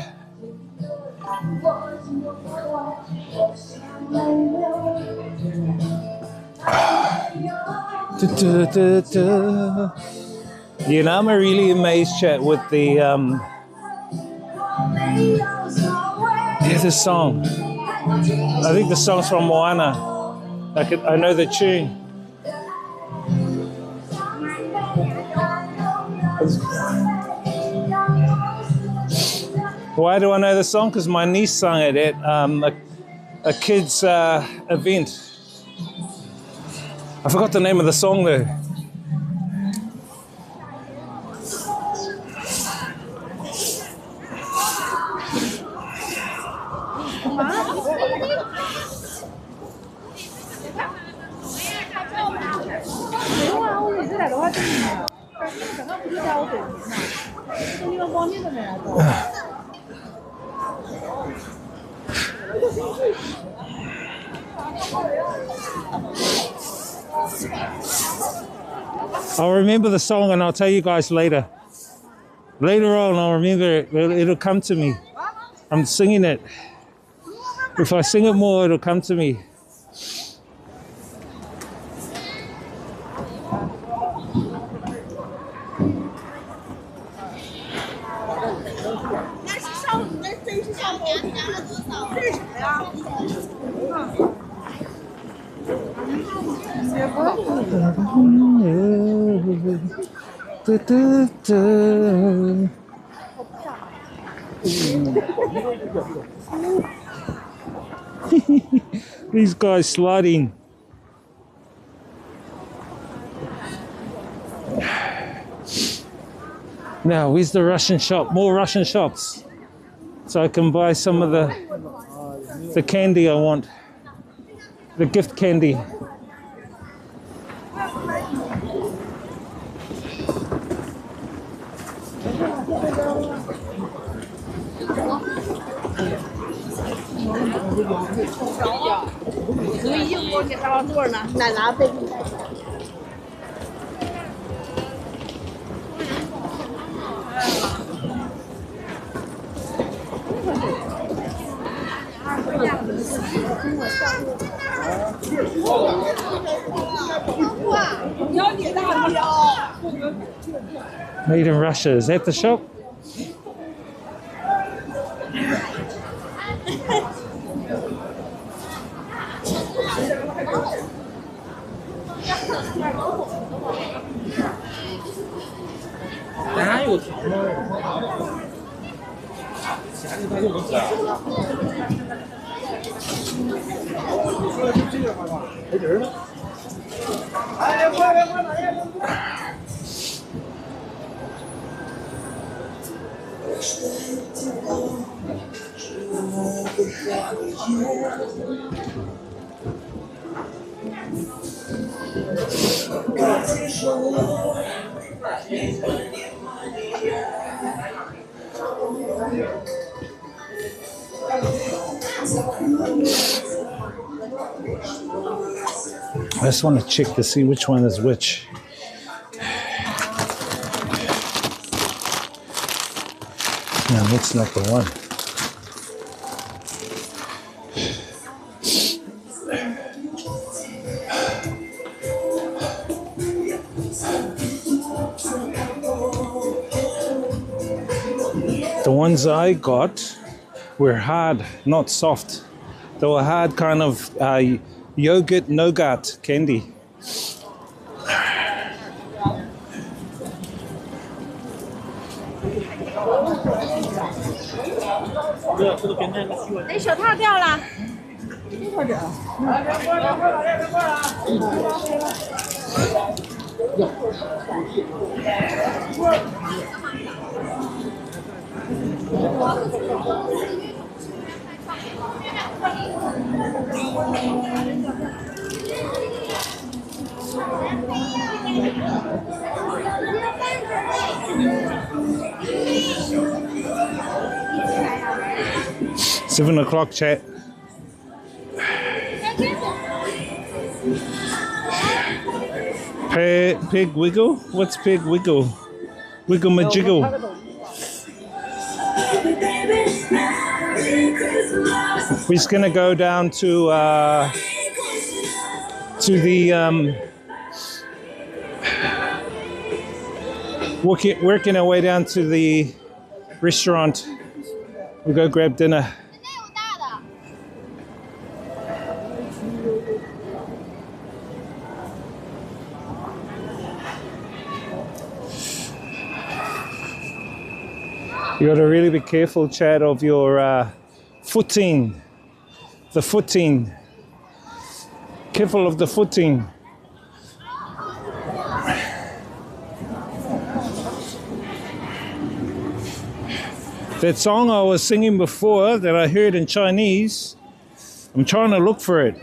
You know, I'm really amazed, chat, with the this song. I think the song's from Moana. I know the tune. Why do I know the song? Because my niece sang it at a kid's event. I forgot the name of the song though. I'll remember the song and I'll tell you guys later. Later on, I'll remember it. It'll come to me. I'm singing it. If I sing it more, it'll come to me. These guys sliding. Now, where's the Russian shop? More Russian shops. So I can buy some of the candy I want. The gift candy. Made in Russia. Is that the shop? I just want to check to see which one is which. No, that's not the one. The ones I got were hard, not soft. They were hard, kind of yogurt nougat candy. 7 o'clock, chat. Pig wiggle? What's pig wiggle? Wiggle majiggle. We're just gonna go down to the working our way down to the restaurant. We'll go grab dinner. You got to really be careful, Chad, of your footing. The footing. Careful of the footing. That song I was singing before that I heard in Chinese, I'm trying to look for it.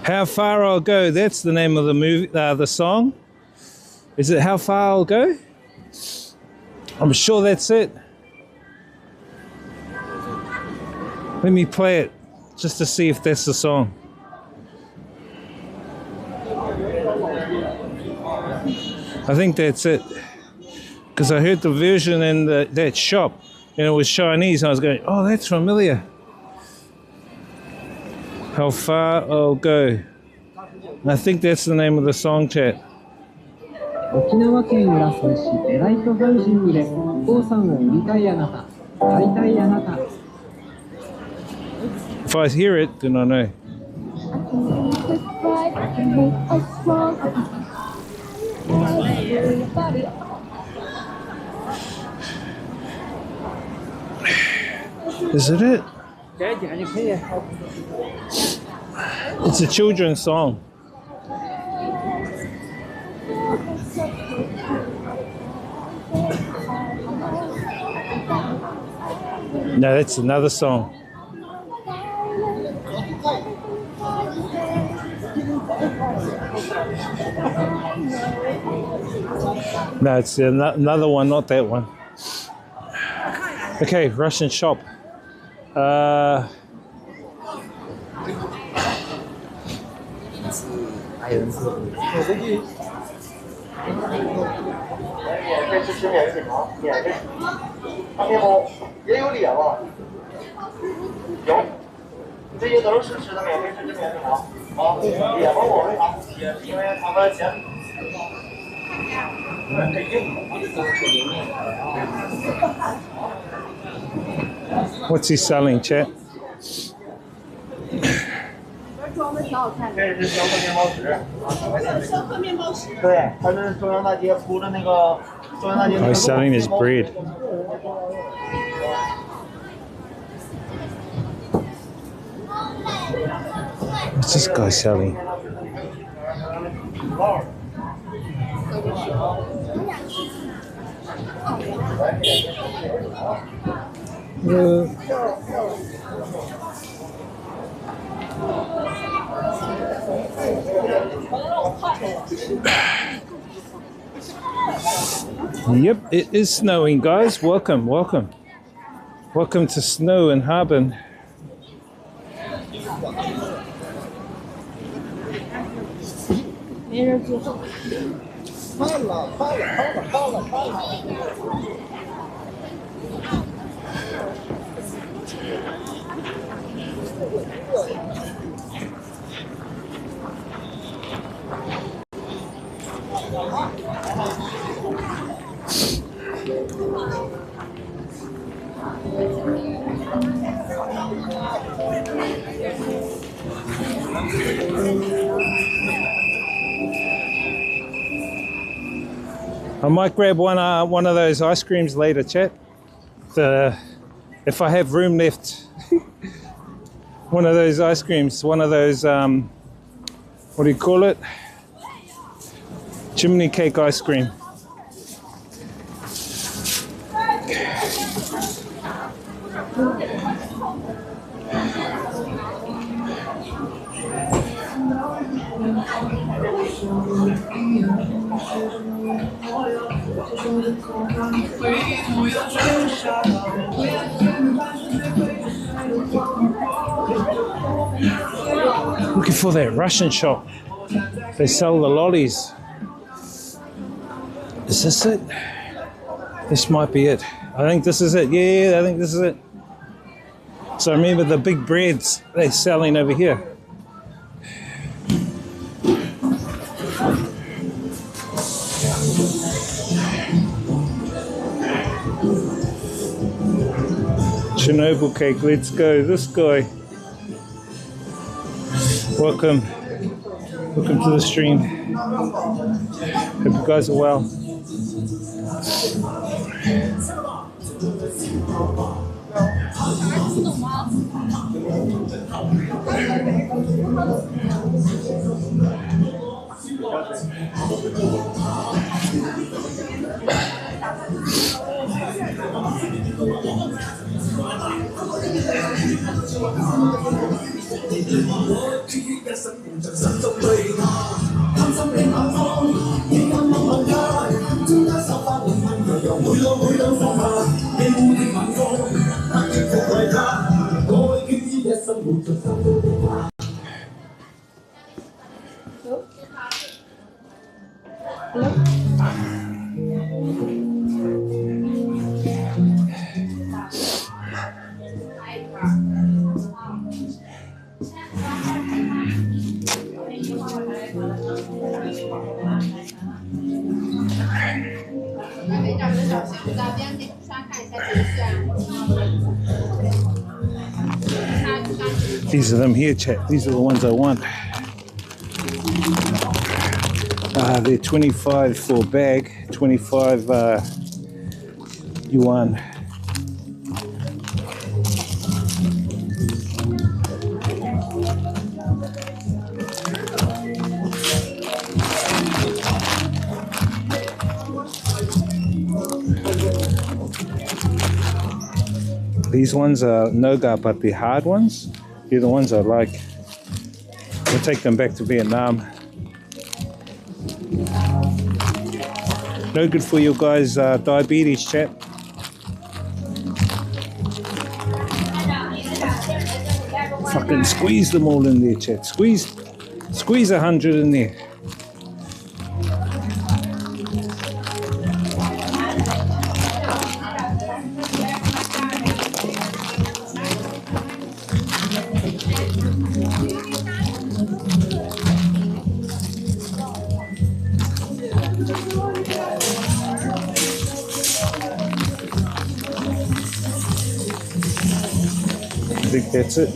How Far I'll Go, that's the name of the movie, the song. Is it How Far I'll Go? I'm sure that's it. Let me play it just to see if that's the song. I think that's it. Because I heard the version in that shop and it was Chinese. And I was going, oh, that's familiar. How Far I'll Go. I think that's the name of the song, chat. 沖縄県浦添市エライトハウジングでお父さんを売りたいあなた、買いたいあなた。 If I hear it, then I know. Is it it? It's a children's song. No, that's another song. No, it's another one, not that one. Okay, Russian shop. What's he selling, chat? 这是消克面包石。消克面包石。对，它是中央大街铺的那个中央大街。He's selling his bread. What's this guy selling? Yep, it is snowing, guys. Welcome, welcome. Welcome to snow in Harbin. I might grab one of those ice creams later, chat. If I have room left. One of those ice creams, one of those, what do you call it? Chimney cake ice cream. Looking for that Russian shop. They sell the lollies. Is this it? This might be it. I think this is it. Yeah, I think this is it. So remember the big breads they're selling over here. Chernobyl cake, let's go. This guy. Welcome to the stream. Hope you guys are well. These are them here, chat. These are the ones I want. They're 25 for a bag, 25 yuan. These ones are nougat, but the hard ones, they're the ones I like. We'll take them back to Vietnam. No good for you guys, diabetes, chat. Fucking squeeze them all in there, chat. Squeeze 100 in there. I think that's it.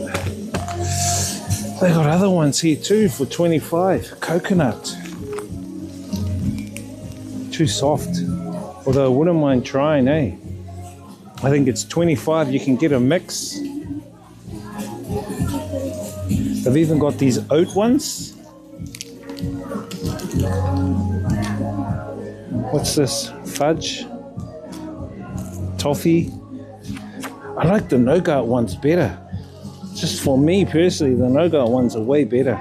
They got other ones here too for 25. Coconut. Too soft. Although I wouldn't mind trying, eh? I think it's 25. You can get a mix. They've even got these oat ones. What's this? Fudge? Toffee? I like the nougat ones better. Just for me personally, the nougat ones are way better.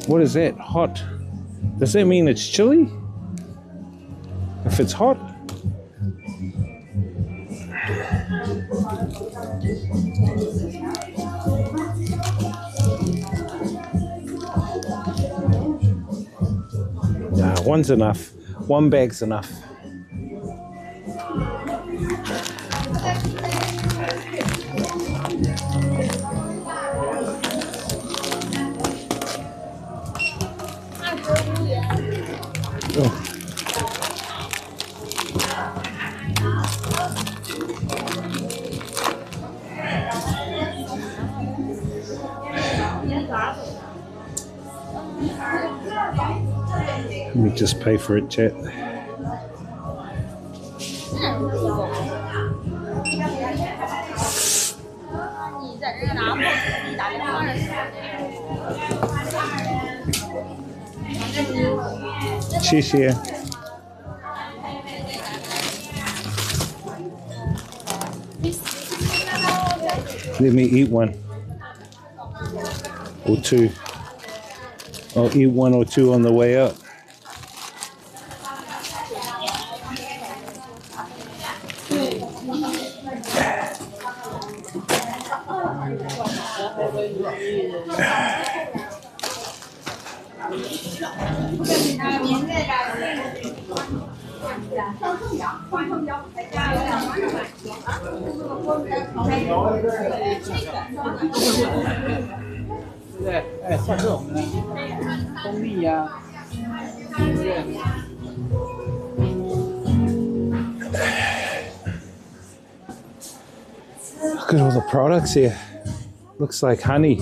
What is that? Hot. Does that mean it's chilly? If it's hot? Nah, one's enough. One bag's enough. Let me just pay for it, chat. Cheers. Let me eat one or two. I'll eat one or two on the way out. Look at all the products here. Looks like honey.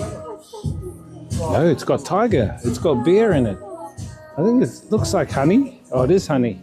No, it's got tiger. It's got beer in it. I think it looks like honey. Oh, it is honey.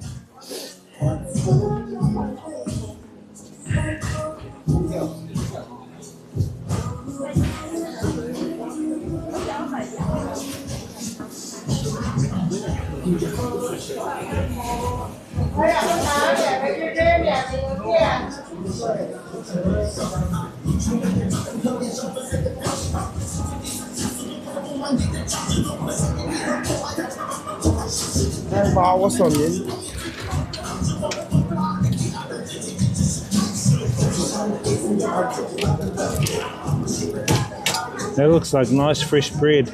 That looks like nice fresh bread.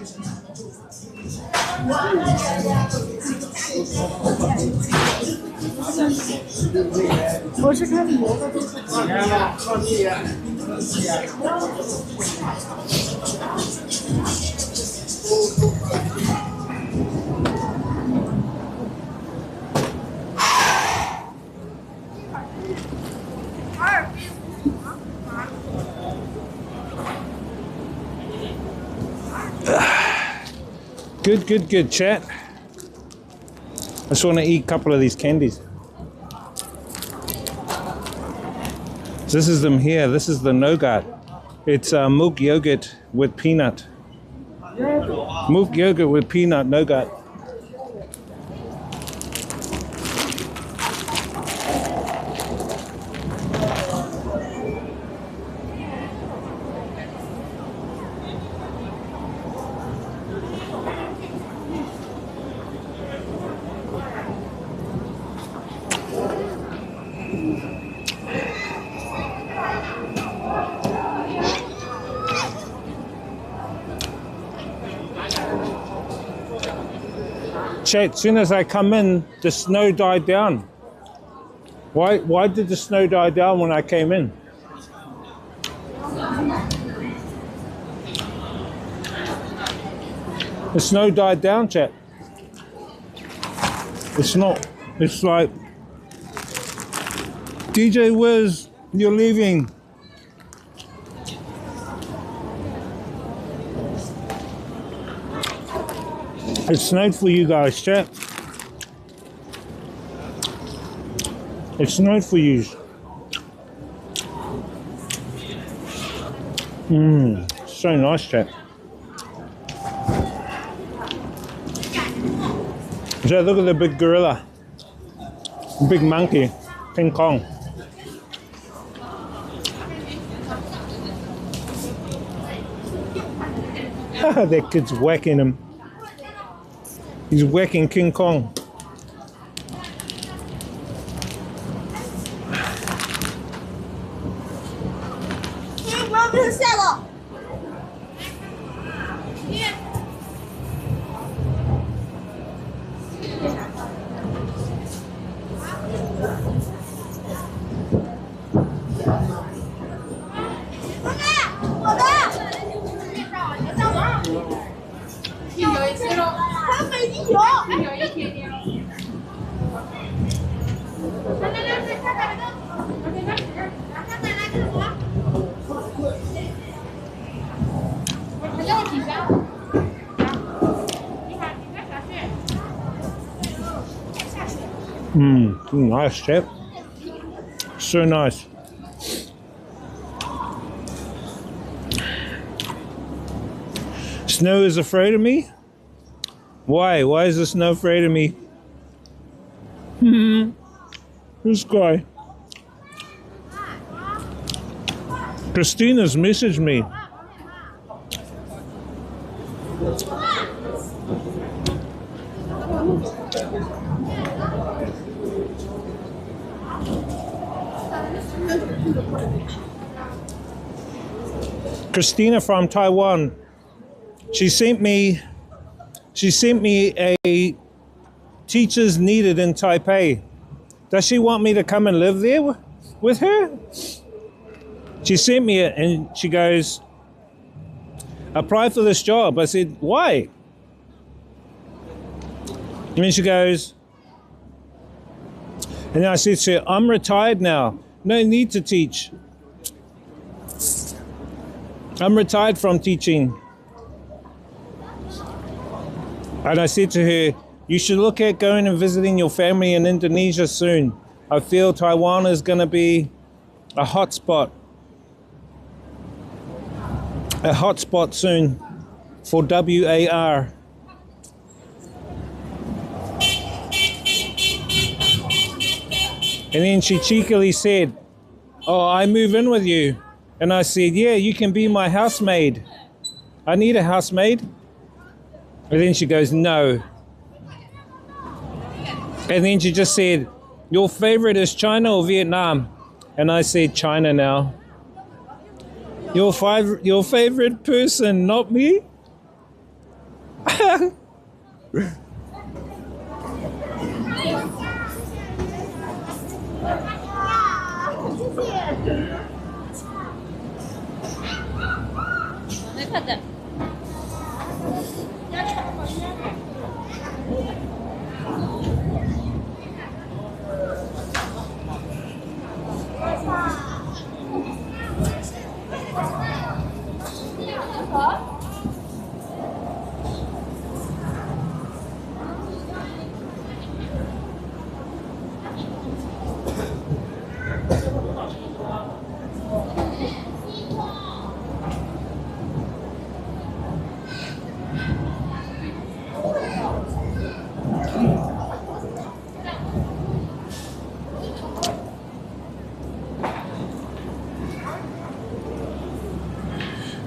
Good, chat. I just want to eat a couple of these candies. This is them here. This is the nougat. It's milk yogurt with peanut. Milk yogurt with peanut nougat. Chat, as soon as I come in, the snow died down. Why did the snow die down when I came in? The snow died down, chat. It's not, it's like, DJ Wiz, you're leaving. It snowed for you guys, chat. It snowed for you. So nice, chat. So look at the big gorilla, big monkey, King Kong. That kid's whacking him. He's whacking King Kong. Nice, chap. So nice. Snow is afraid of me? Why? Why is the snow afraid of me? This guy. Christina's messaged me. Christina from Taiwan. She sent me a teachers needed in Taipei. Does she want me to come and live there with her? She sent me it and she goes, apply for this job. I said, why? And then she goes, and then I said to her, I'm retired now. No need to teach. I'm retired from teaching. And I said to her, you should look at going and visiting your family in Indonesia soon. I feel Taiwan is going to be a hot spot. A hot spot soon for WAR. And then she cheekily said, oh, I move in with you. And I said, yeah, you can be my housemaid. I need a housemaid. And then she goes, no. And then she just said, your favorite is China or Vietnam? And I said, China now. Your favorite person, not me?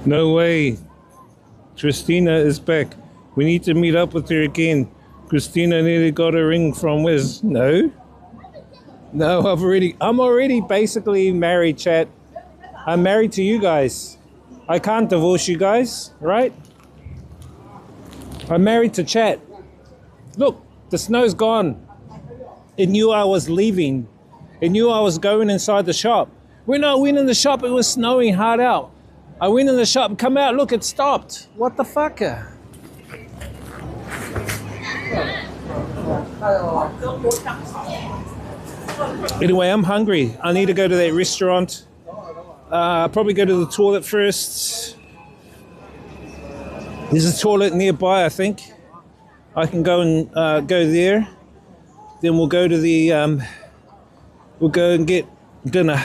No way. Christina is back. We need to meet up with her again. Christina nearly got a ring from Wiz. No. No, I'm already basically married, chat. I'm married to you guys. I can't divorce you guys, right? I'm married to chat. Look, the snow's gone. It knew I was leaving. It knew I was going inside the shop. When I went in the shop, it was snowing hard out. I went in the shop, come out, look, it stopped. What the fuck? Anyway, I'm hungry. I need to go to that restaurant. Probably go to the toilet first. There's a toilet nearby, I think. I can go and go there. Then we'll go to the, we'll go and get dinner.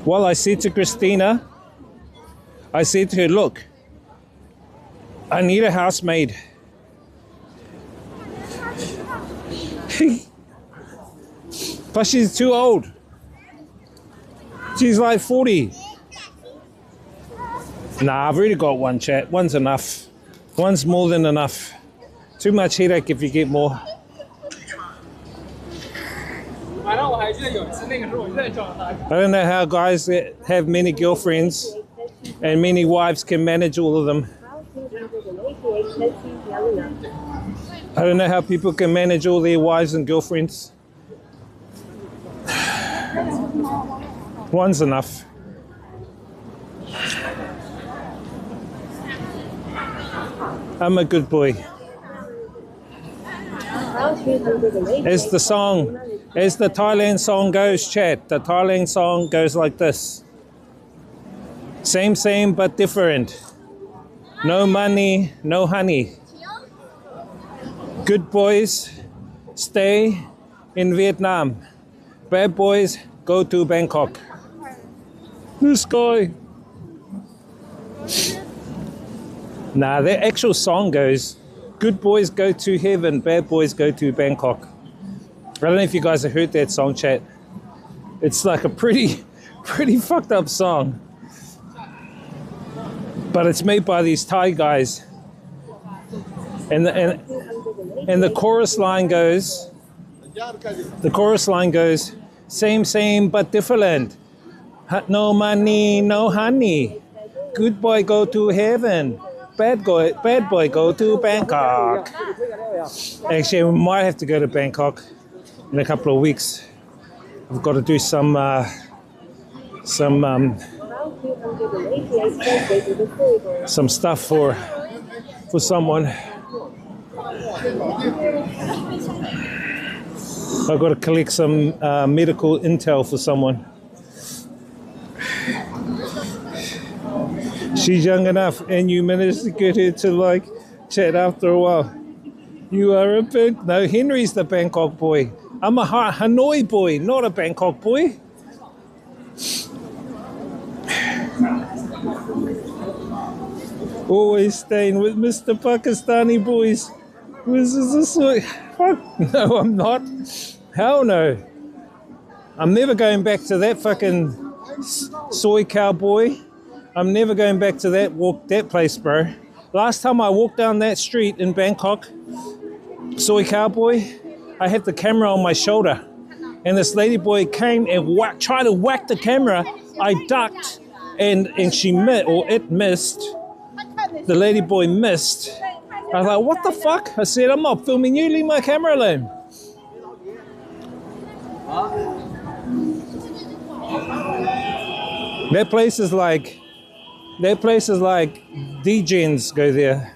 Well, I said to Christina, I said to her, look, I need a housemaid. But she's too old. She's like 40. Nah, I've already got one, chat. One's enough. One's more than enough. Too much headache if you get more. I don't know how guys that have many girlfriends and many wives can manage all of them. I don't know how people can manage all their wives and girlfriends. One's enough. I'm a good boy. As the song, as the Thailand song goes, chat, the Thailand song goes like this. Same, same, but different. No money, no honey. Good boys stay in Vietnam. Bad boys go to Bangkok. This guy. Nah, the actual song goes, good boys go to heaven, bad boys go to Bangkok. I don't know if you guys have heard that song, chat. It's like a pretty fucked up song. But it's made by these Thai guys. And the chorus line goes, same but different. No money, no honey. Good boy go to heaven. Bad boy go to Bangkok. Actually, we might have to go to Bangkok in a couple of weeks. I've got to do some stuff for someone. I've got to collect some medical intel for someone. She's young enough and you managed to get her to like chat after a while. You are a big... No, Henry's the Bangkok boy. I'm a Hanoi boy, not a Bangkok boy. Always staying with Mr. Pakistani boys. This is this way. Fuck. No, I'm not. Hell no. I'm never going back to that fucking soy cowboy. I'm never going back to that place, bro. Last time I walked down that street in Bangkok, soy cowboy, I had the camera on my shoulder. And this lady boy came and tried to whack the camera. I ducked and she missed. The lady boy missed. I was like, what the fuck? I said, I'm not filming you, leave my camera alone. That place is like DJs go there.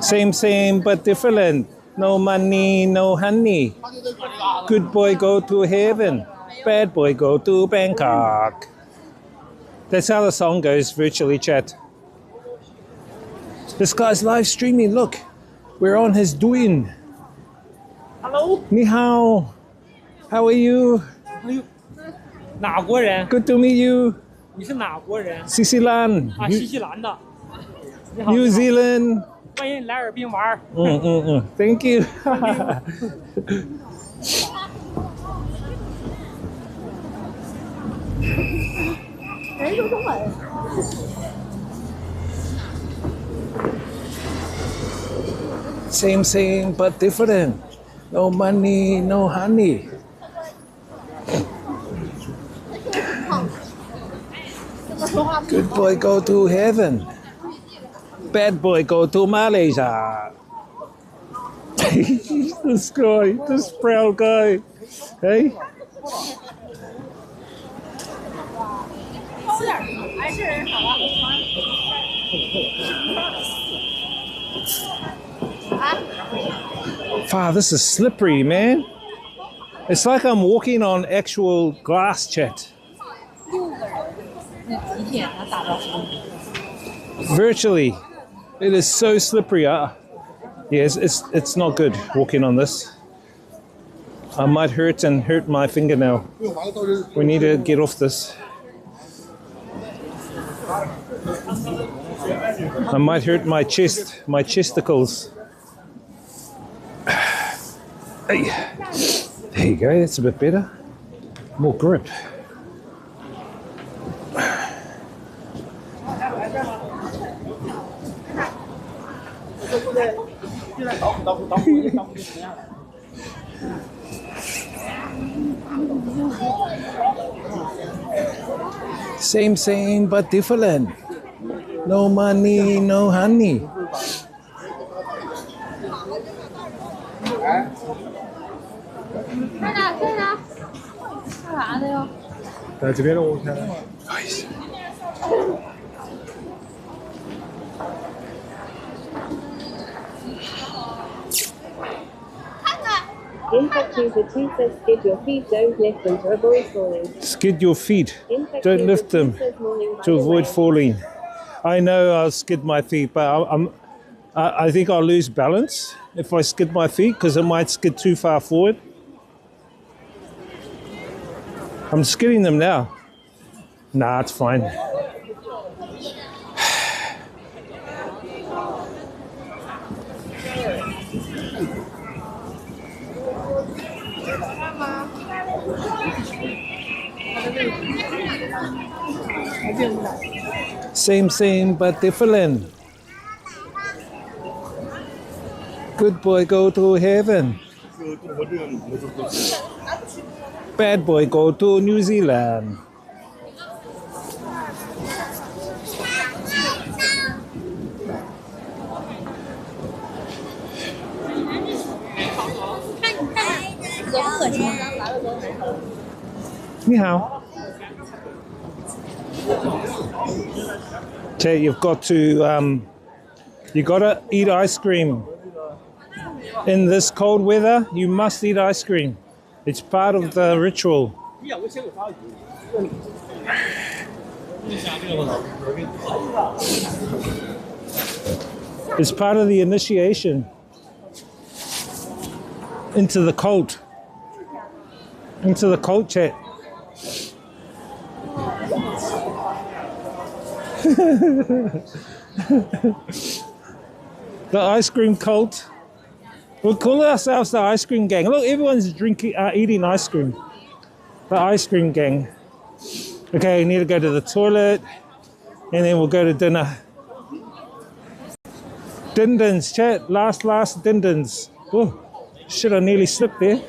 Same but different. No money, no honey. Good boy go to heaven. Bad boy go to Bangkok. That's how the song goes, virtually, chat. This guy's live streaming. Look, we're on his doing. Hello. Ni hao. How are you? Good to meet you. 你是哪国人？新西兰。啊，新西兰的。 New Zealand. 欢迎来尔滨玩。Thank you. Same but different. No money, no honey. Good boy go to heaven. Bad boy go to Malaysia. This guy, this proud guy. Hey? Wow, this is slippery, man. It's like I'm walking on actual glass, chat. Virtually. It is so slippery. Yes, it's not good walking on this. I might hurt my fingernail. We need to get off this. I might hurt my chest, my chesticles. Hey, there you go, that's a bit better. More grip. Same but different. No money, no honey. 在这边的我看。看看。Infect user 2 says skid your feet, don't lift them to avoid falling. Skid your feet. Infect Don't user lift 2 them says morning, by to the avoid way. falling. I know I'll skid my feet, but I think I'll lose balance if I skid my feet because I might skid too far forward. I'm skidding them now. Nah, it's fine. Same, but different. Good boy go to heaven. Bad boy go to New Zealand. Ni hao. Okay, you've got to you gotta eat ice cream. In this cold weather, you must eat ice cream. It's part of the ritual. It's part of the initiation into the cult. Into the cult chat. The ice cream cult. We'll call ourselves the ice cream gang. Look, everyone's eating ice cream. The ice cream gang. Okay, we need to go to the toilet, and then we'll go to dinner. Dindins, chat. Last dindins. Oh, shit! I nearly slipped there.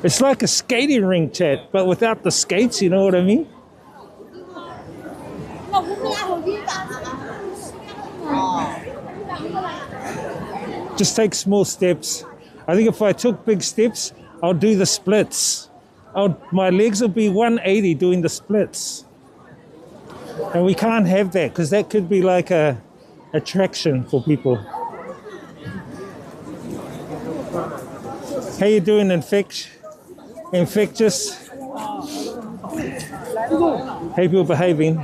It's like a skating rink, chat, but without the skates. You know what I mean? Just take small steps. I think if I took big steps, I'll do the splits. My legs will be 180 doing the splits. And we can't have that because that could be like a attraction for people. How you doing, infectious? How you behaving?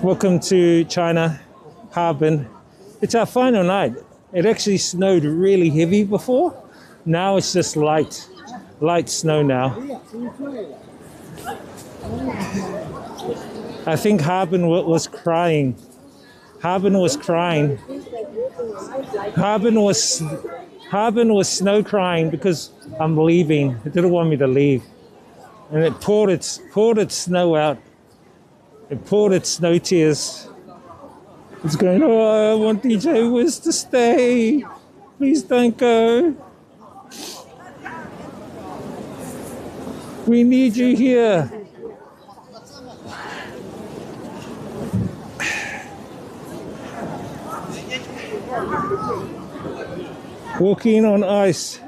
Welcome to China, Harbin. It's our final night. It actually snowed really heavy before. Now it's just light snow now. I think Harbin was crying. Harbin was crying. Harbin was snow crying because I'm leaving. It didn't want me to leave. And it poured its snow out. It poured its snow tears. It's going, oh, I want DJ Wiz to stay. Please don't go. We need you here. Walking on ice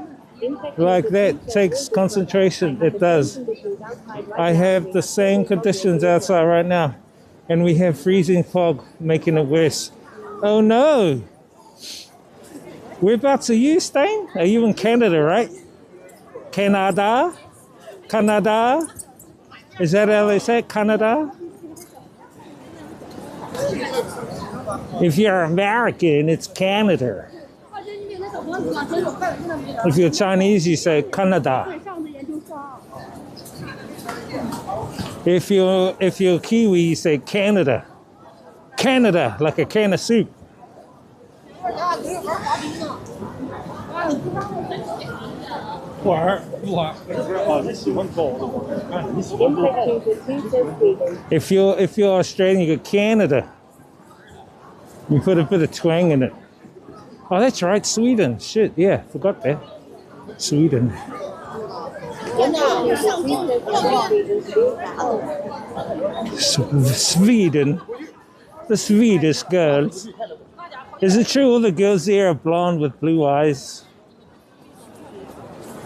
like that takes concentration. It does. I have the same conditions outside right now, and we have freezing fog making it worse. Oh no! Whereabouts are you staying? Are you in Canada, right? Canada? Canada? Is that how they say it? Canada? If you're American, it's Canada. If you're Chinese, you say Canada. If you're Kiwi, you say Canada. Canada, like a can of soup. If you're Australian, you go Canada. You put a bit of twang in it. Oh, that's right, Sweden. Shit, yeah, forgot that. Sweden. Sweden. The Swedish girls. Is it true all the girls there are blonde with blue eyes?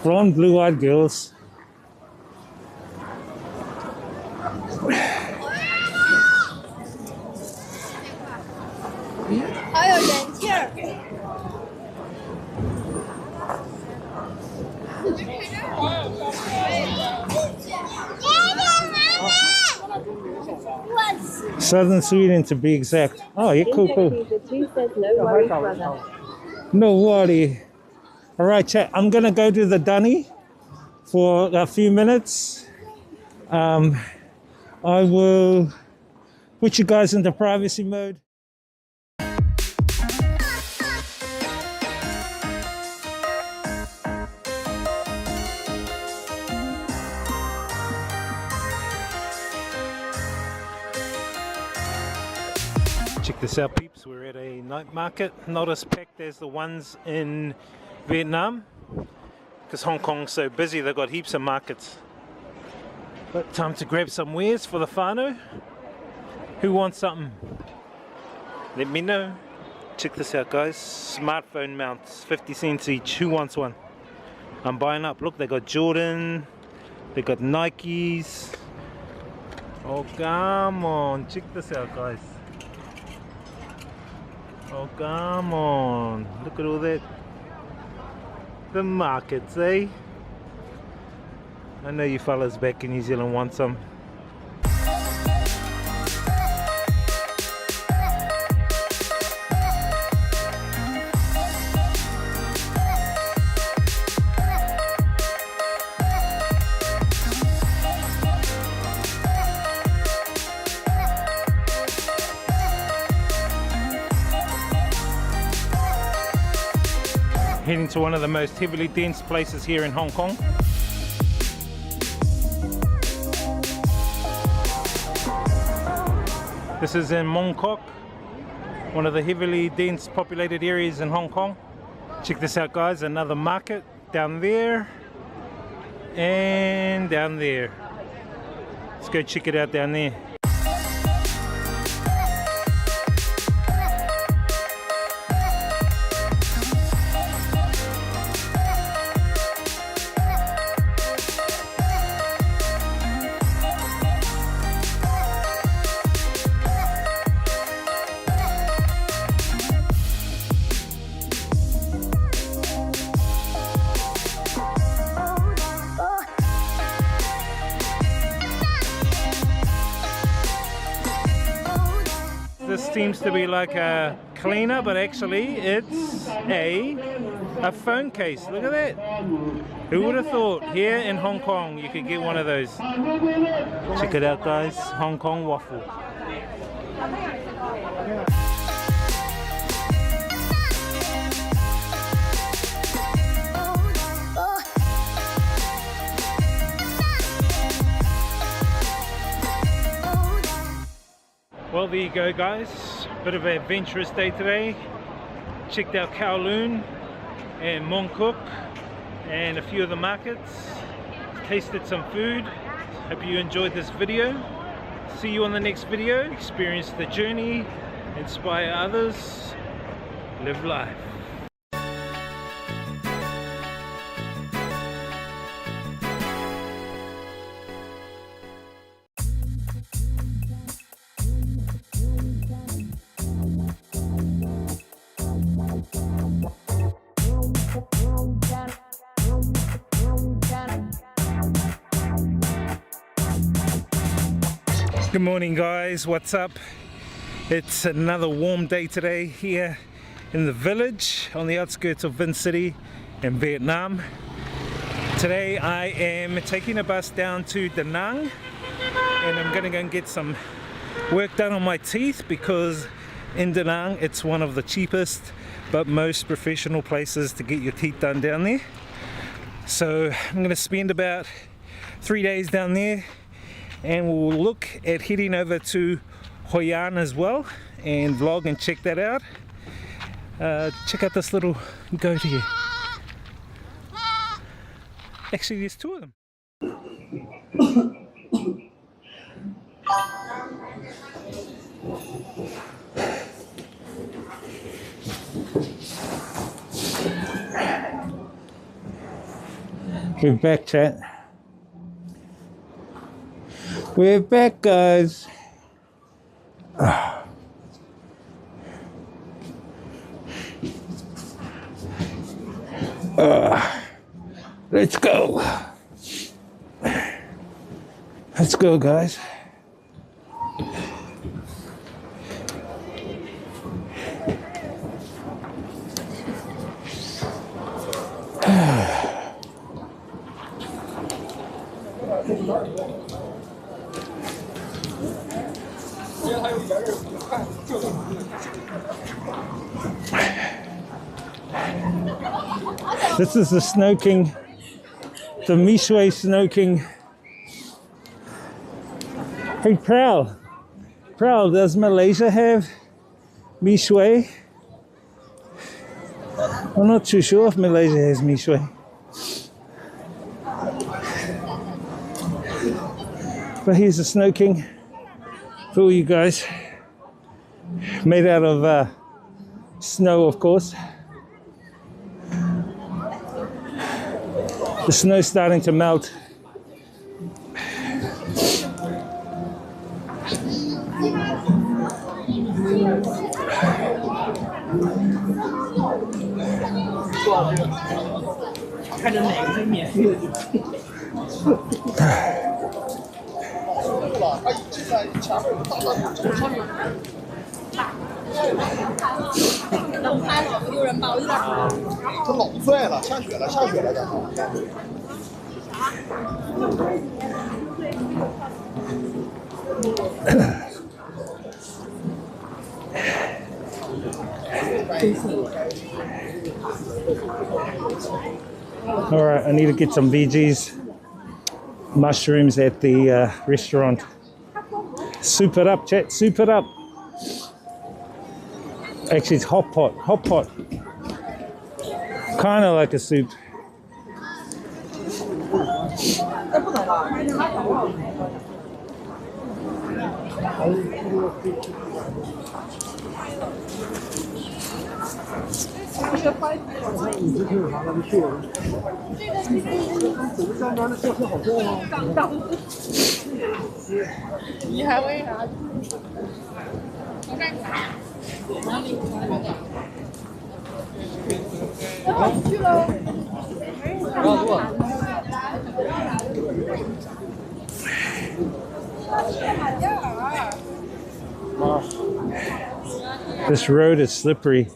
Blonde, blue-eyed girls. 好有人气儿。Southern Sweden to be exact. Oh, yeah, cool, cool. Says no worries, brother. No worry. All right, chat. I'm gonna go to the dunny for a few minutes. I will put you guys into privacy mode. Check this out, peeps. We're at a night market, not as packed as the ones in Vietnam, because Hong Kong's so busy. They've got heaps of markets. But time to grab some wares for the whānau. Who wants something? Let me know. Check this out, guys. Smartphone mounts, 50 cents each. Who wants one? I'm buying up. Look, they got Jordan, they got Nikes. Oh, come on. Check this out, guys. Oh, come on. Look at all that. The markets, eh? I know you fellas back in New Zealand want some. Heading to one of the most heavily dense places here in Hong Kong. This is in Mong Kok, one of the heavily dense populated areas in Hong Kong. Check this out, guys, another market down there and down there. Let's go check it out down there. This seems to be like a cleaner, but actually it's a phone case. Look at that. Who would have thought here in Hong Kong you could get one of those? Check it out, guys. Hong Kong waffle. Well, there you go, guys. Bit of an adventurous day today. Checked out Kowloon and Mong Kok and a few of the markets. Tasted some food. Hope you enjoyed this video. See you on the next video. Experience the journey, inspire others, live life. Good morning, guys. What's up? It's another warm day today here in the village on the outskirts of Vinh City in Vietnam. Today I am taking a bus down to Da Nang and I'm gonna go and get some work done on my teeth, because in Da Nang it's one of the cheapest but most professional places to get your teeth done down there. So I'm gonna spend about 3 days down there, and we'll look at heading over to Hoi An as well and vlog and check that out. Check out this little goat here. Actually, there's two of them. We're back, chat. We're back, guys. Let's go. Let's go, guys. This is the Snow King, the Mishui Snow King. Hey, Prowl, does Malaysia have Mishui? I'm not too sure if Malaysia has Mishui. But here's the Snow King for all you guys. Made out of snow, of course. The snow's starting to melt. All right, I need to get some veggies, mushrooms at the restaurant. Soup it up, chat, soup it up. Actually, it's hot pot. Kind of like a soup.你还为啥？我干啥？去了。This road is slippery.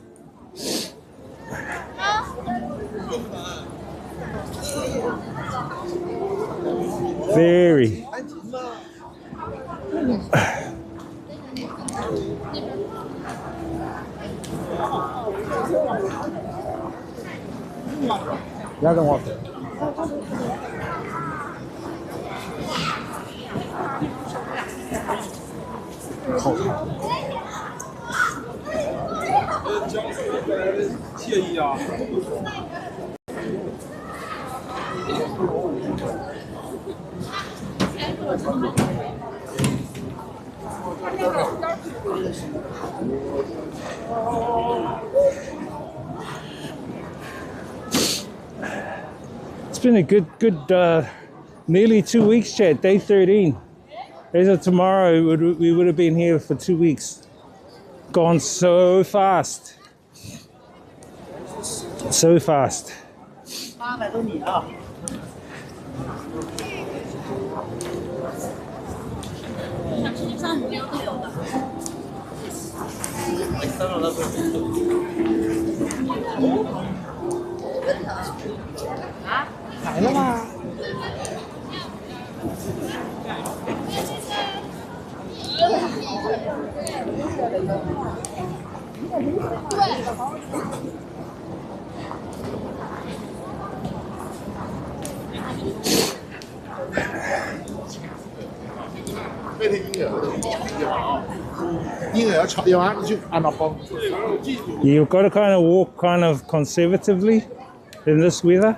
Very. It's been a good nearly 2 weeks, chat. Day 13. As of tomorrow, we would have been here for 2 weeks. Gone so fast. So fast. 800多米啊！ 来了吗？那天婴儿婴儿吵一完就按到包。You've got to kind of walk kind of conservatively in this weather.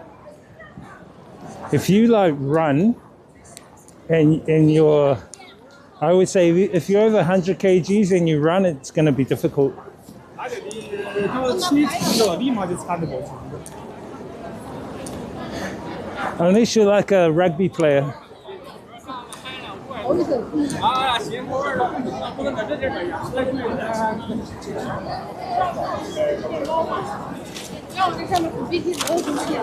If you like run and you're, I would say if you're over 100 kgs and you run, it's going to be difficult. Unless you're like a rugby player. 那我这上面不必须没有东西。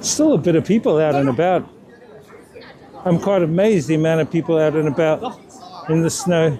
Still a bit of people out and about. I'm quite amazed the amount of people out and about in the snow.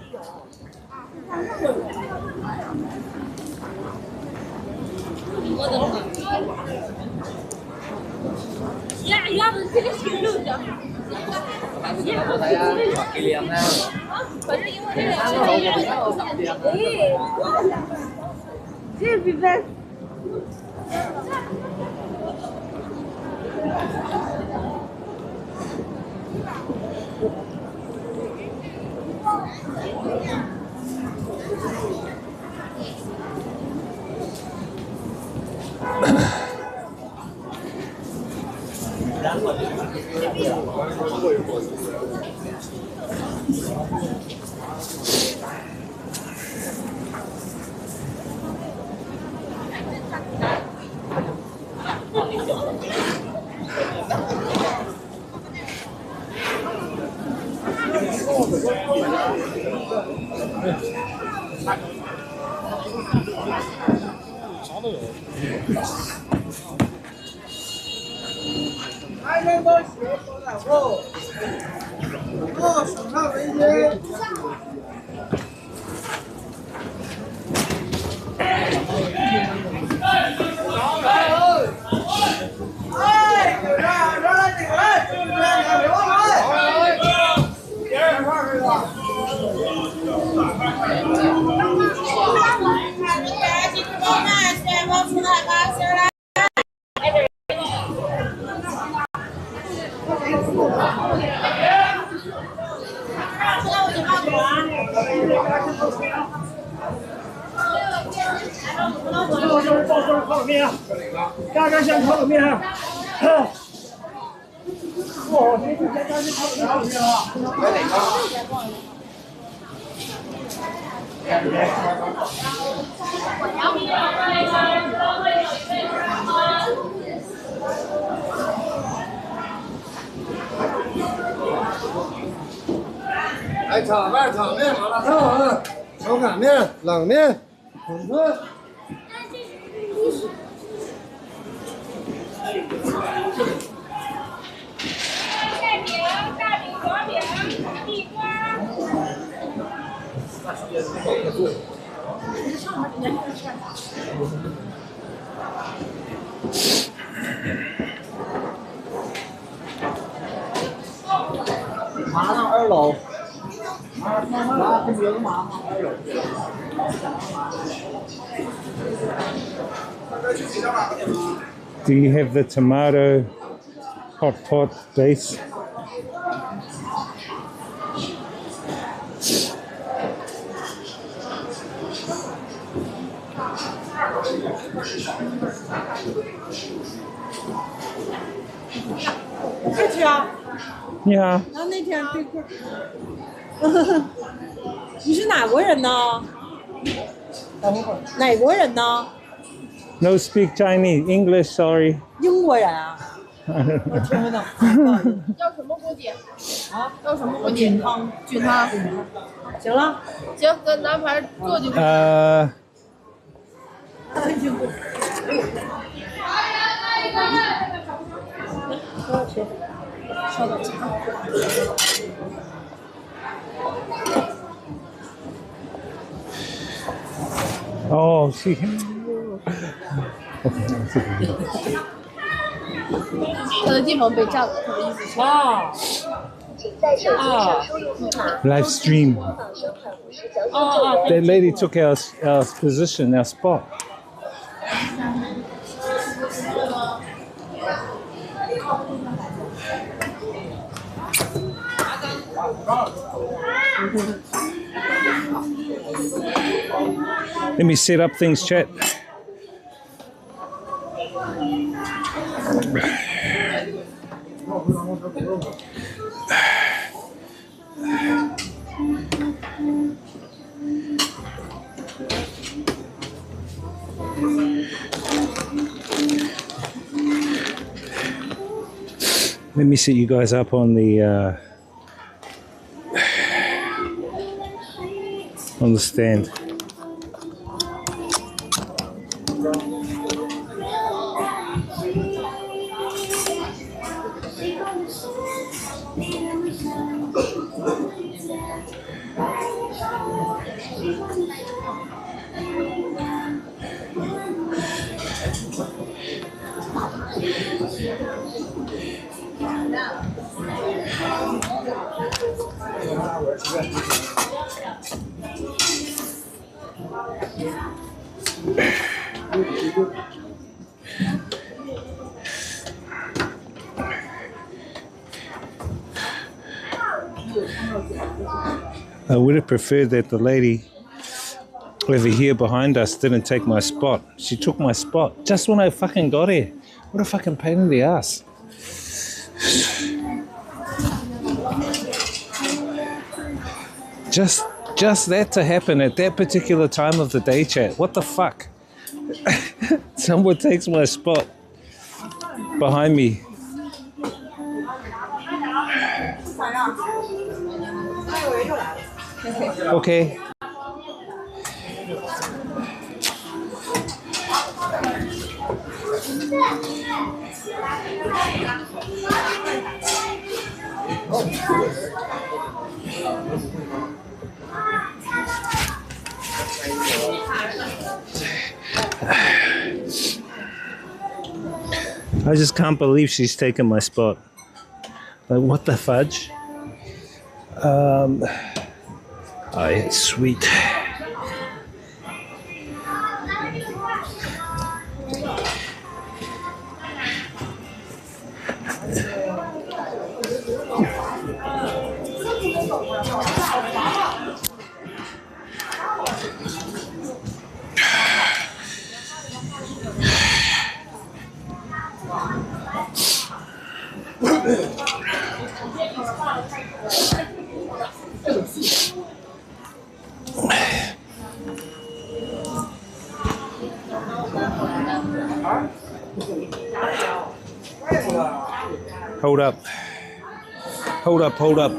来炒饭、炒面、麻辣烫、手擀面、冷面、馄饨。馅饼、大饼、薄饼、地瓜。麻辣2楼。麻这边麻辣2楼。Do you have the tomato hot pot base?你好。然后那天对客，你是哪国人呢？哪国人呢？ No speak Chinese, English, sorry. 英国人啊，我听不懂。要什么锅底？啊，要什么锅底？菌汤，菌汤。行了，行，跟拿盘做就行。稍等一下。Oh, see. 他的地方被占了，他的意思是。啊。请在手机上输入密码。 Live stream. That lady took our position, our spot. Let me set up things, chat. Let me set you guys up on the stand. I would have preferred that the lady over here behind us didn't take my spot. She took my spot just when I fucking got here. What a fucking pain in the ass. Just that to happen at that particular time of the day, chat. What the fuck? Someone takes my spot behind me. Okay. I just can't believe she's taken my spot. Like, what the fudge? Oh, yeah, sweet. Hold up. Hold up, hold up.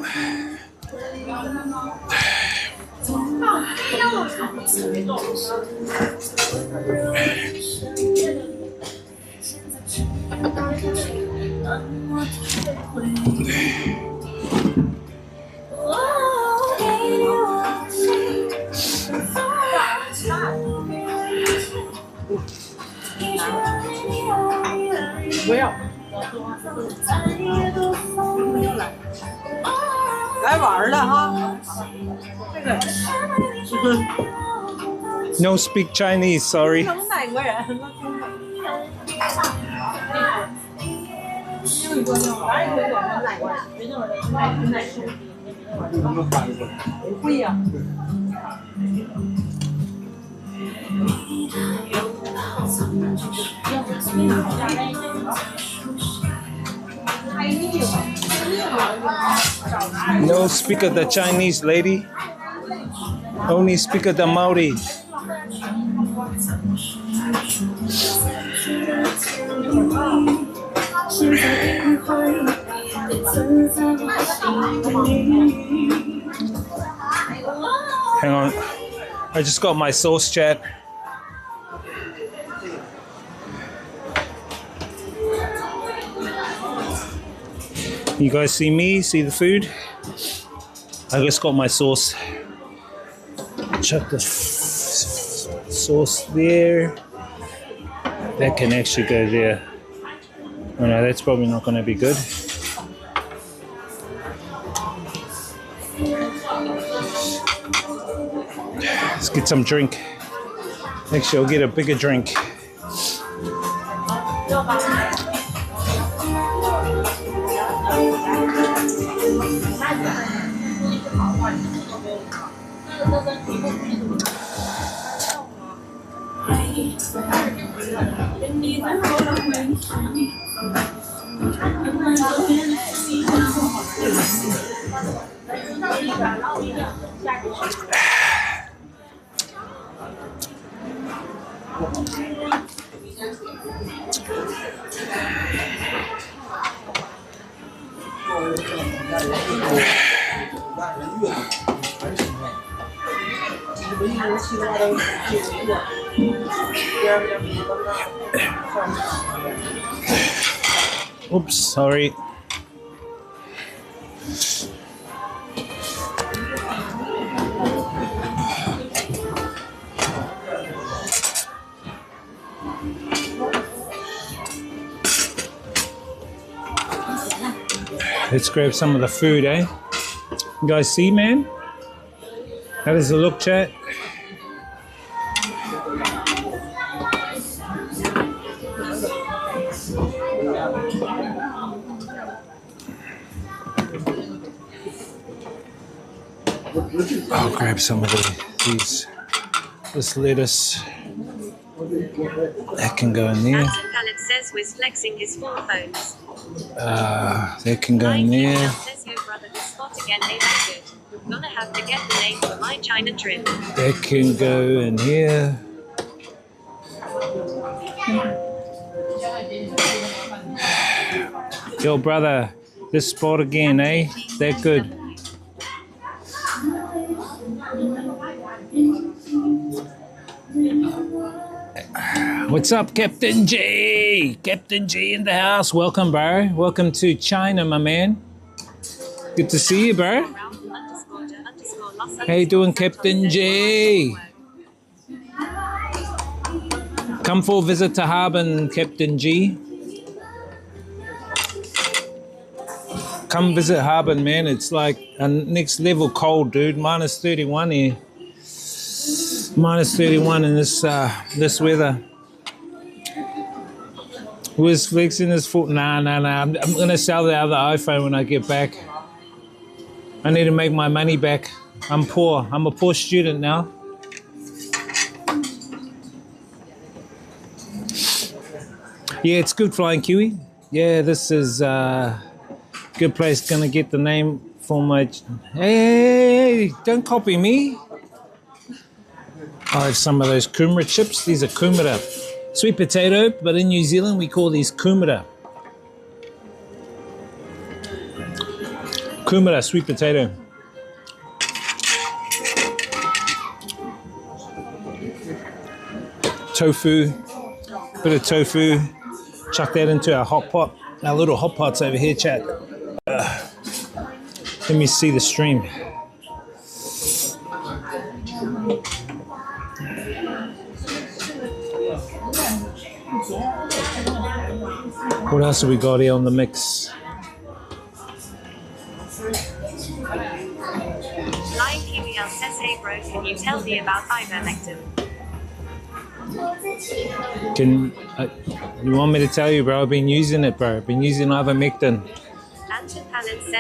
No speak Chinese, sorry. No speak of the Chinese, lady. Only speak of the Maori. Hang on. I just got my sauce, chat. You guys see me? See the food? I just got my sauce. Chuck the sauce there. That can actually go there. Oh no, that's probably not going to be good. Let's get some drink. Actually, I'll get a bigger drink. Oops, sorry. Let's grab some of the food, eh? You guys see, man? How does it look, chat? I'll grab some of these. This lettuce. That can go in there. Pallet says Wiz flexing his full phones. That can go in there. Says your brother this spot again ain't that good. Gonna have to get the name for my China trip. That can go in here. Yo, brother, this spot again, eh? That good. What's up, Captain G? Captain G in the house. Welcome, bro. Welcome to China, my man. Good to see you, bro. How you doing, Captain G? Come for a visit to Harbin, Captain G. Come visit Harbin, man. It's like a next level cold, dude. Minus 31 here. Minus 31 in this weather. Wiz flexing his foot. Nah. I'm gonna sell the other iPhone when I get back. I need to make my money back. I'm poor. I'm a poor student now. Yeah, it's good, Flying Kiwi. Yeah, this is good place. Gonna get the name for my. Hey, don't copy me. I have some of those kumara chips. These are kumara. Sweet potato, but in New Zealand we call these kumara. Kumara, sweet potato. Tofu, bit of tofu. Chuck that into our hot pot. Our little hot pots over here, chat. Let me see the stream. What else have we got here on the mix? Flying Kiwi says, hey bro, can you tell me about ivermectin? You want me to tell you, bro? I've been using it, bro. I've been using ivermectin.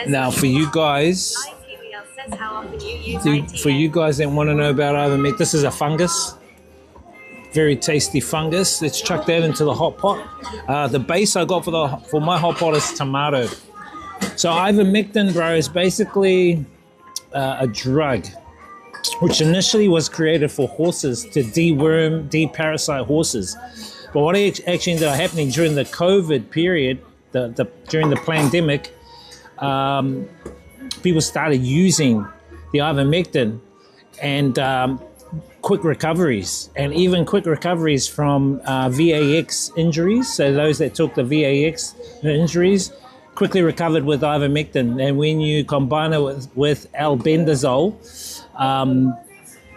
Now, for you guys, says how often you use for you guys that want to know about ivermectin, this is a fungus. Very tasty fungus. Let's chuck that into the hot pot. The base I got for my hot pot is tomato. So ivermectin, bro, is basically a drug which initially was created for horses to deworm, deparasite horses. But what actually ended up happening during the COVID period, during the pandemic, people started using the ivermectin and quick recoveries, and even quick recoveries from VAX injuries. So those that took the VAX injuries, quickly recovered with ivermectin, and when you combine it with albendazole,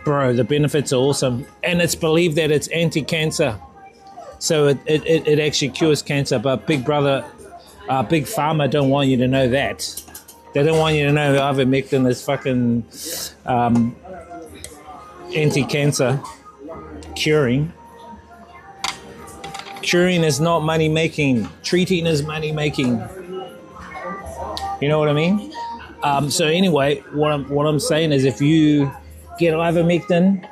bro, the benefits are awesome, and it's believed that it's anti-cancer, so it actually cures cancer. But Big Brother, Big Pharma don't want you to know that. They don't want you to know that ivermectin is fucking anti-cancer. Curing is not money making. Treating is money making. You know what I mean? So anyway, what I'm saying is, if you get ivermectin,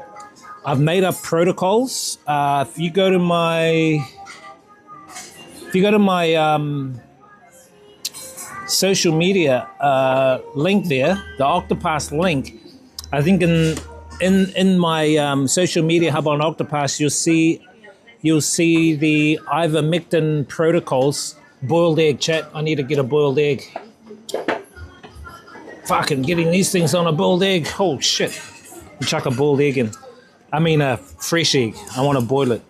I've made up protocols. If you go to my social media link there, the Octopass link, I think in my social media hub on Octopass, you'll see the ivermectin protocols. Boiled egg, chat. I need to get a boiled egg. Fucking getting these things on a boiled egg. Oh shit! You chuck a boiled egg in. I mean a fresh egg. I want to boil it.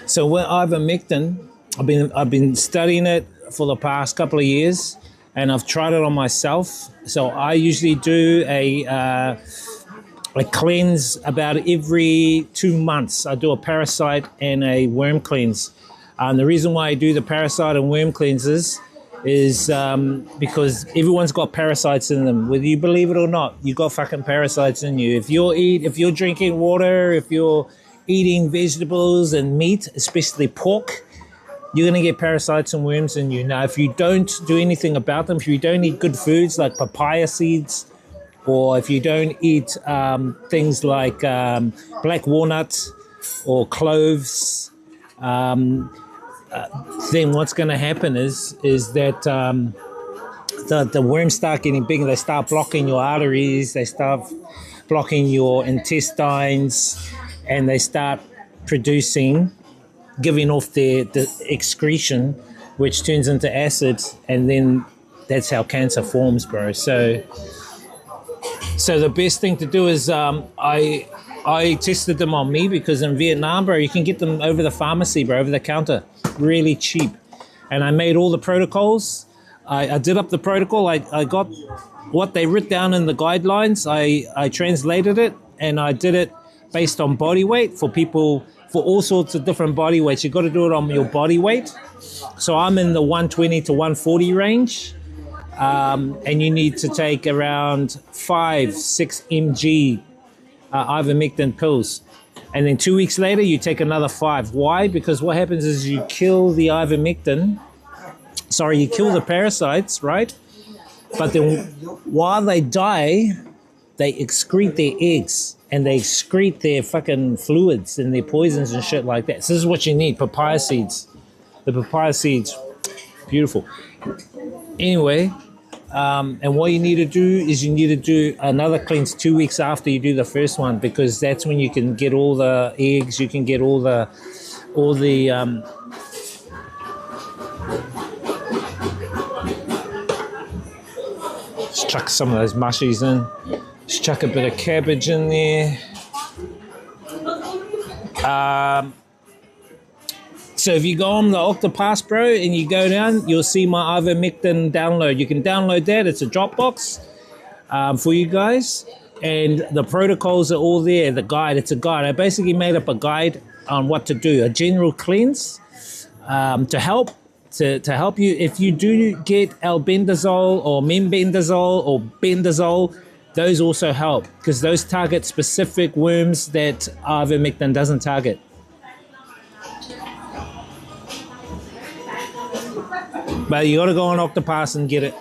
So with ivermectin, I've been studying it for the past couple of years, and I've tried it on myself. So I usually do a cleanse about every 2 months. I do a parasite and a worm cleanse. And the reason why I do the parasite and worm cleanses is because everyone's got parasites in them. Whether you believe it or not, you got fucking parasites in you. If you're drinking water, if you're eating vegetables and meat, especially pork, you're going to get parasites and worms in you. Now, if you don't do anything about them, if you don't eat good foods like papaya seeds, or if you don't eat things like black walnut or cloves, then what's going to happen is that the worms start getting big, and they start blocking your arteries, they start blocking your intestines, and they start giving off the excretion, which turns into acid, and then that's how cancer forms, bro. So the best thing to do is I tested them on me, because in Vietnam, bro, you can get them over the pharmacy, bro, over the counter, really cheap. And I made all the protocols. I did up the protocol. I got what they wrote down in the guidelines. I translated it, and I did it based on body weight for people, for all sorts of different body weights. You got to do it on your body weight. So I'm in the 120 to 140 range. And you need to take around 5-6 mg ivermectin pills. And then 2 weeks later, you take another 5. Why? Because what happens is you kill the you kill the parasites, right? But then while they die, they excrete their eggs, and they excrete their fucking fluids and their poisons and shit like that. So this is what you need, papaya seeds. The papaya seeds, beautiful. Anyway, and what you need to do is you need to do another cleanse 2 weeks after you do the first one, because that's when you can get all the eggs, you can get all the just chuck some of those mushies in. Just chuck a bit of cabbage in there. So if you go on the Octopass, bro, and you go down, you'll see my ivermectin download. You can download that. It's a Dropbox for you guys. And the protocols are all there. The guide, it's a guide. I basically made up a guide on what to do, a general cleanse to help you. If you do get albendazole or membendazole or bendazole, those also help, because those target specific worms that ivermectin doesn't target. But you gotta go on Octopass and get it.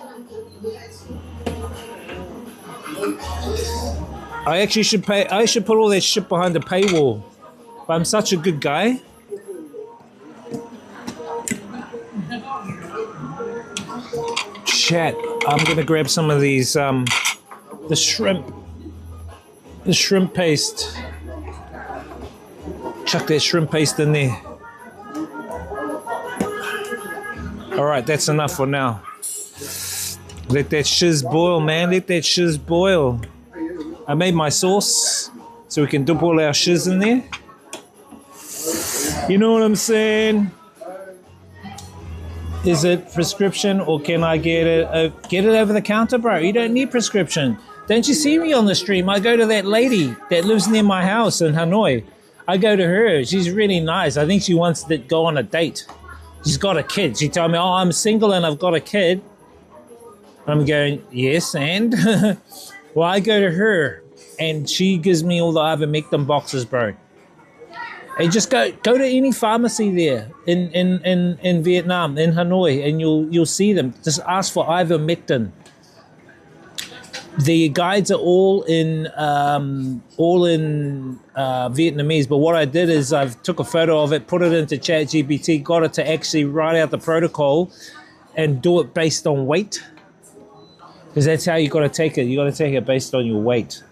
I actually should pay. I should put all that shit behind the paywall. But I'm such a good guy. Chat. I'm gonna grab some of these. The shrimp paste. Chuck that shrimp paste in there. All right, that's enough for now. Let that shiz boil, man. Let that shiz boil. I made my sauce so we can dip all our shiz in there. You know what I'm saying? is it prescription or can I get it over the counter, bro? You don't need prescription. Don't you see me on the stream? I go to that lady that lives near my house in Hanoi. I go to her. She's really nice. I think she wants to go on a date. She's got a kid. She told me, oh, I'm single and I've got a kid. I'm going, yes, and? Well, I go to her and she gives me all the ivermectin boxes, bro. And just go to any pharmacy there in Vietnam, in Hanoi, and you'll see them. Just ask for ivermectin. The guides are all in Vietnamese, but what I did is I took a photo of it, put it into ChatGPT, got it to actually write out the protocol and do it based on weight. Because that's how you got to take it. You got to take it based on your weight.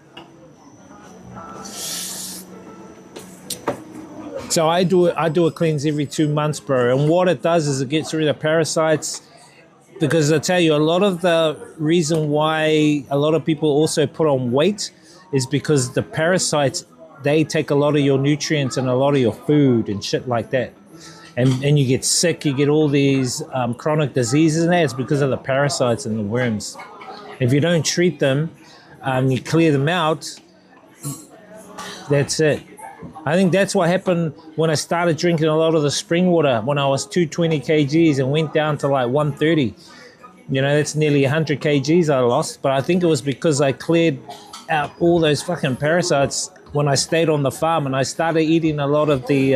So I do a cleanse every 2 months, bro. And what it does is it gets rid of parasites. Because I tell you, a lot of the reason why a lot of people also put on weight is because the parasites, they take a lot of your nutrients and a lot of your food and shit like that. And you get sick, you get all these chronic diseases and that. It's because of the parasites and the worms. If you don't treat them, you clear them out, that's it. I think that's what happened when I started drinking a lot of the spring water when I was 220 kgs and went down to like 130. You know, that's nearly 100 kgs I lost. But I think it was because I cleared out all those fucking parasites when I stayed on the farm and I started eating a lot of the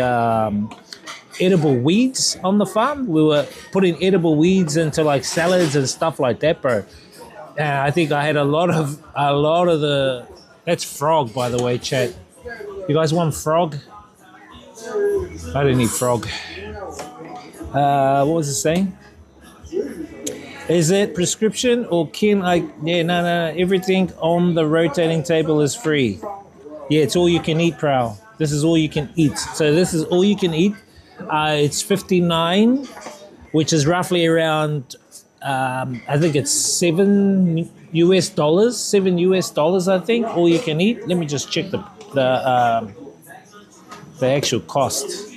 edible weeds on the farm. We were putting edible weeds into like salads and stuff like that, bro. And I think I had a lot of the... That's frog, by the way, chat. You guys want frog? I don't need frog. What was it saying? Is it prescription or can I... Yeah, no. Everything on the rotating table is free. Yeah, it's all you can eat, Prowl. This is all you can eat. So this is all you can eat. It's $59, which is roughly around... I think it's $7 US, I think, all you can eat. Let me just check the actual cost.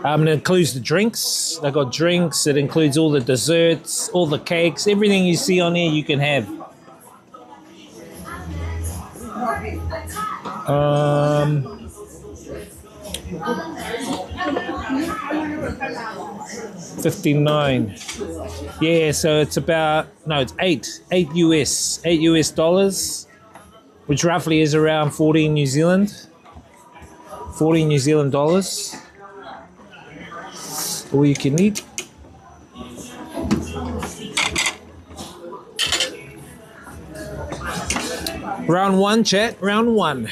It includes the drinks. They got drinks. It includes all the desserts, all the cakes, everything you see on here you can have. $59. Yeah, so it's about it's $8 US, which roughly is around 14 New Zealand dollars. All you can eat. Round one, chat. Round one.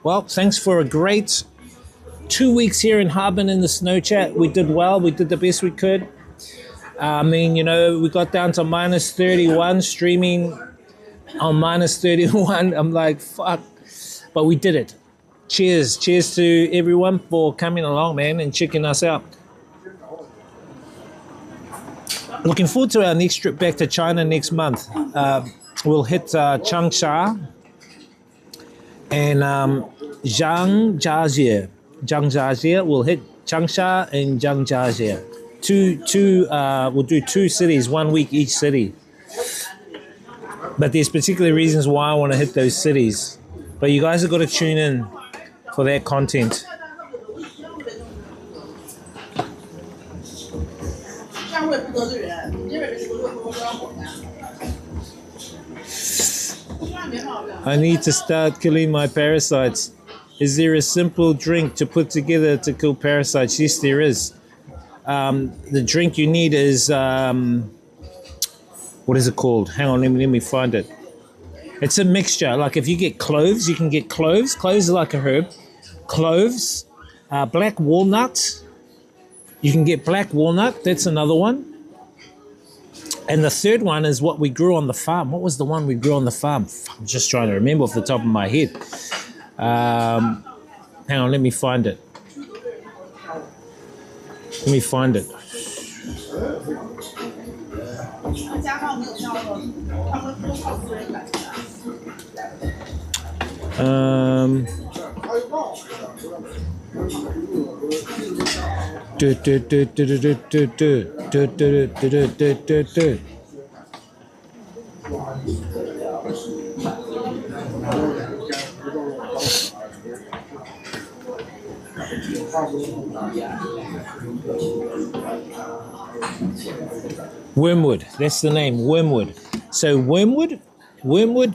Well, thanks for a great 2 weeks here in Harbin in the snow, chat. We did well. We did the best we could. I mean, you know, we got down to minus 31, streaming on minus 31. I'm like, fuck. But we did it. Cheers. Cheers to everyone for coming along, man, and checking us out. Looking forward to our next trip back to China next month. We'll hit Changsha and Zhangjiajie. We'll hit Changsha and Zhangjiajie. We'll do 2 cities, 1 week each city. But there's particular reasons why I want to hit those cities. But you guys have got to tune in for that content. I need to start killing my parasites. Is there a simple drink to put together to kill parasites? Yes, there is. The drink you need is, what is it called? Hang on, let me find it. It's a mixture. Like if you get cloves, you can get cloves. Cloves are like a herb. Cloves, black walnut. You can get black walnut. That's another one. And the third one is what we grew on the farm. What was the one we grew on the farm? I'm just trying to remember off the top of my head. Hang on, let me find it. Do, do, do, do, do, do, do, do, do, do, do, do, do, do. Wormwood, that's the name, wormwood. So wormwood,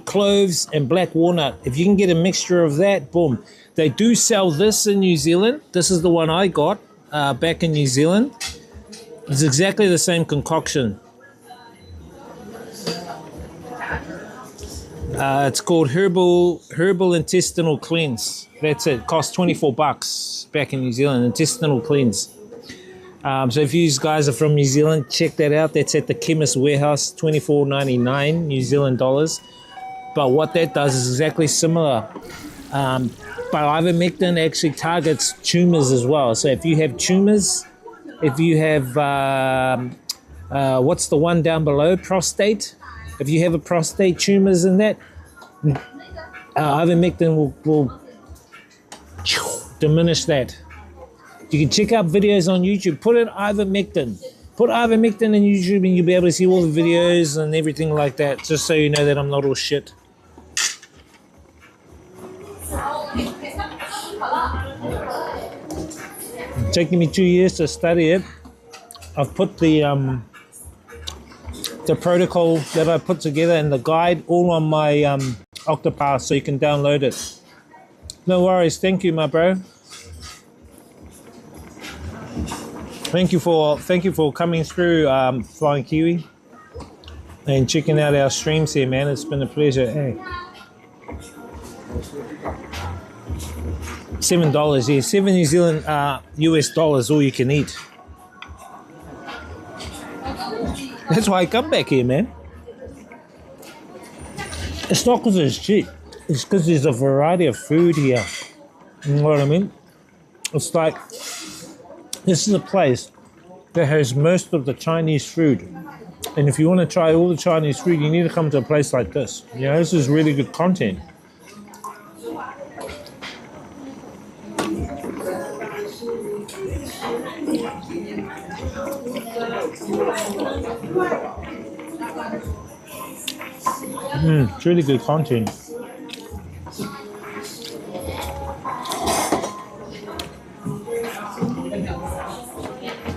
cloves, and black walnut. If you can get a mixture of that, boom. They do sell this in New Zealand. This is the one I got back in New Zealand. It's exactly the same concoction. It's called herbal intestinal cleanse. That's it. Cost $24 back in New Zealand. Intestinal cleanse. So if you guys are from New Zealand, check that out. That's at the Chemist Warehouse, $24.99 New Zealand dollars. But what that does is exactly similar. But ivermectin actually targets tumors as well. So if you have tumors, if you have what's the one down below, prostate. If you have a prostate tumors in that, ivermectin will diminish that. You can check out videos on YouTube. Put in ivermectin. Put ivermectin in YouTube and you'll be able to see all the videos and everything like that, just so you know that I'm not all shit. It's taking me 2 years to study it. I've put the protocol that I put together and the guide all on my Octopath, so you can download it. No worries. Thank you, my bro. Thank you for coming through, Flying Kiwi, and checking out our streams here, man. It's been a pleasure. Hey. $7, yeah, 7 New Zealand US dollars, all you can eat. That's why I come back here, man. It's not because it's cheap. It's because there's a variety of food here. You know what I mean? It's like, this is a place that has most of the Chinese food. And if you want to try all the Chinese food, you need to come to a place like this. You know, this is really good content. It's really good content.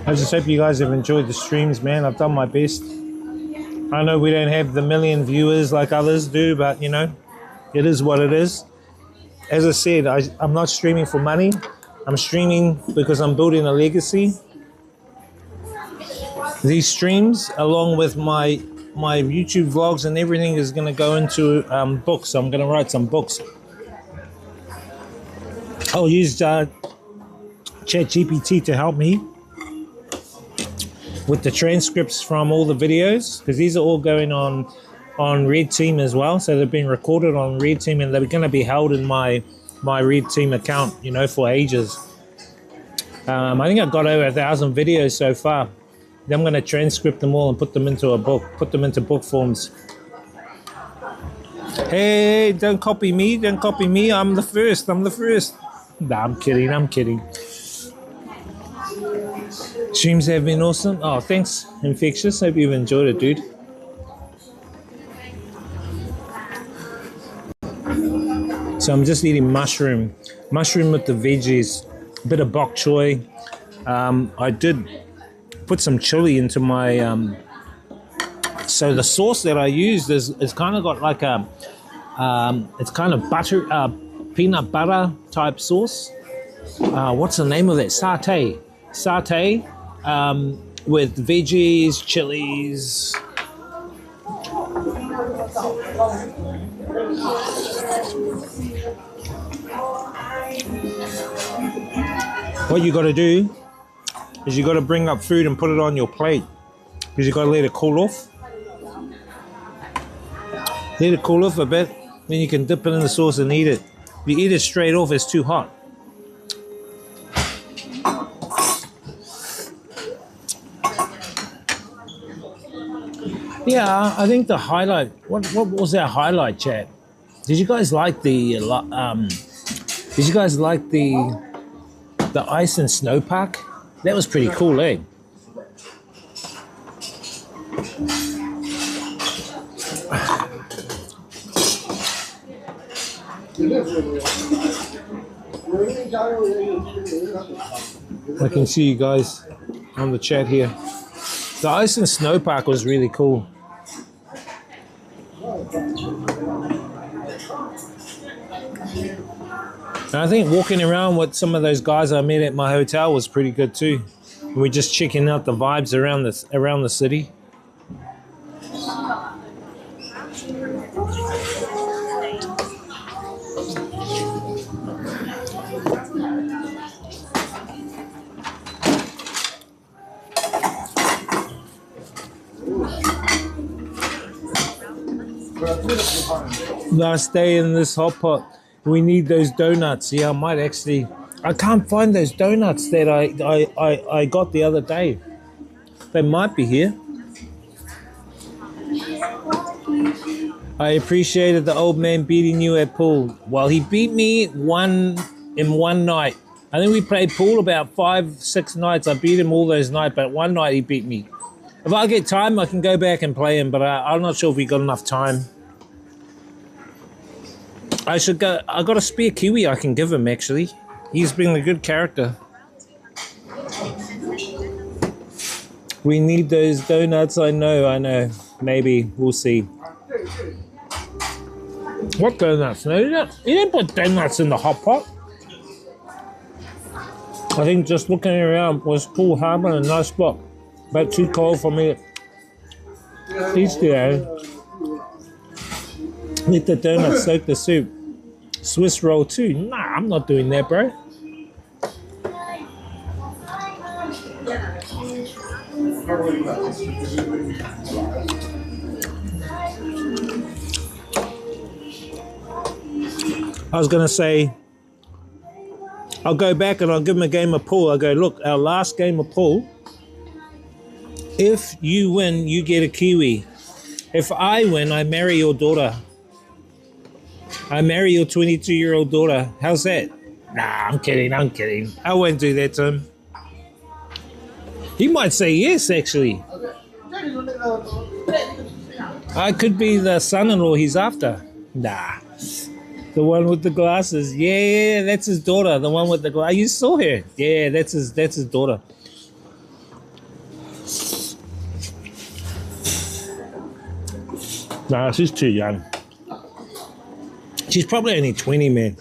I just hope you guys have enjoyed the streams, man. I've done my best. I know we don't have the million viewers like others do, but you know, it is what it is. As I said, I'm not streaming for money. I'm streaming because I'm building a legacy. These streams, along with my YouTube vlogs and everything, is going to go into books. I'm going to write some books. I'll use ChatGPT to help me with the transcripts from all the videos, because these are all going on Red Team as well. So they've been recorded on Red Team and they're going to be held in my Red Team account, you know, for ages. I think I've got over 1,000 videos so far. Then I'm going to transcript them all and put them into a book, put them into book forms. Hey, don't copy me, don't copy me. I'm the first, I'm the first. Nah, I'm kidding, I'm kidding. Streams have been awesome. Oh, thanks, Infectious. Hope you've enjoyed it, dude. So I'm just eating mushroom with the veggies, a bit of bok choy. I did put some chili into my. So the sauce that I used is kind of got like a, it's kind of butter, peanut butter type sauce. What's the name of it? Satay with veggies, chilies. What you got to do is you got to bring up food and put it on your plate, because you got to let it cool off. Let it cool off a bit, then you can dip it in the sauce and eat it. If you eat it straight off, it's too hot. Yeah, I think the highlight. What was our highlight, chat? Did you guys like the? Did you guys like the ice and snow park? That was pretty cool, eh? I can see you guys on the chat here. The ice and snow park was really cool. And I think walking around with some of those guys I met at my hotel was pretty good too. We're just checking out the vibes around the city. Last day in this hot pot. We need those donuts. Yeah, I might actually. I can't find those donuts that I got the other day. They might be here. I appreciated the old man beating you at pool. Well, he beat me in one night. I think we played pool about 5-6 nights. I beat him all those nights, but one night he beat me. If I get time, I can go back and play him, but I'm not sure if we got enough time. I should go. I got a spare Kiwi I can give him, actually. He's been a good character. We need those donuts. I know. Maybe. We'll see. What donuts? No, you didn't put donuts in the hot pot. I think just looking around was cool. Harbin, a nice spot. But too cold for me. These two, let the donuts soak the soup. Swiss roll too. Nah, I'm not doing that, bro. I was going to say, I'll go back and I'll give him a game of pool. I'll go, look, our last game of pool, if you win, you get a Kiwi. If I win, I marry your daughter. I marry your 22-year-old daughter. How's that? Nah, I'm kidding. I won't do that to him. He might say yes, actually. I could be the son-in-law he's after. Nah. The one with the glasses. Yeah, that's his daughter. The one with the glasses. You saw her. Yeah, that's his daughter. Nah, she's too young. She's probably only 20, man.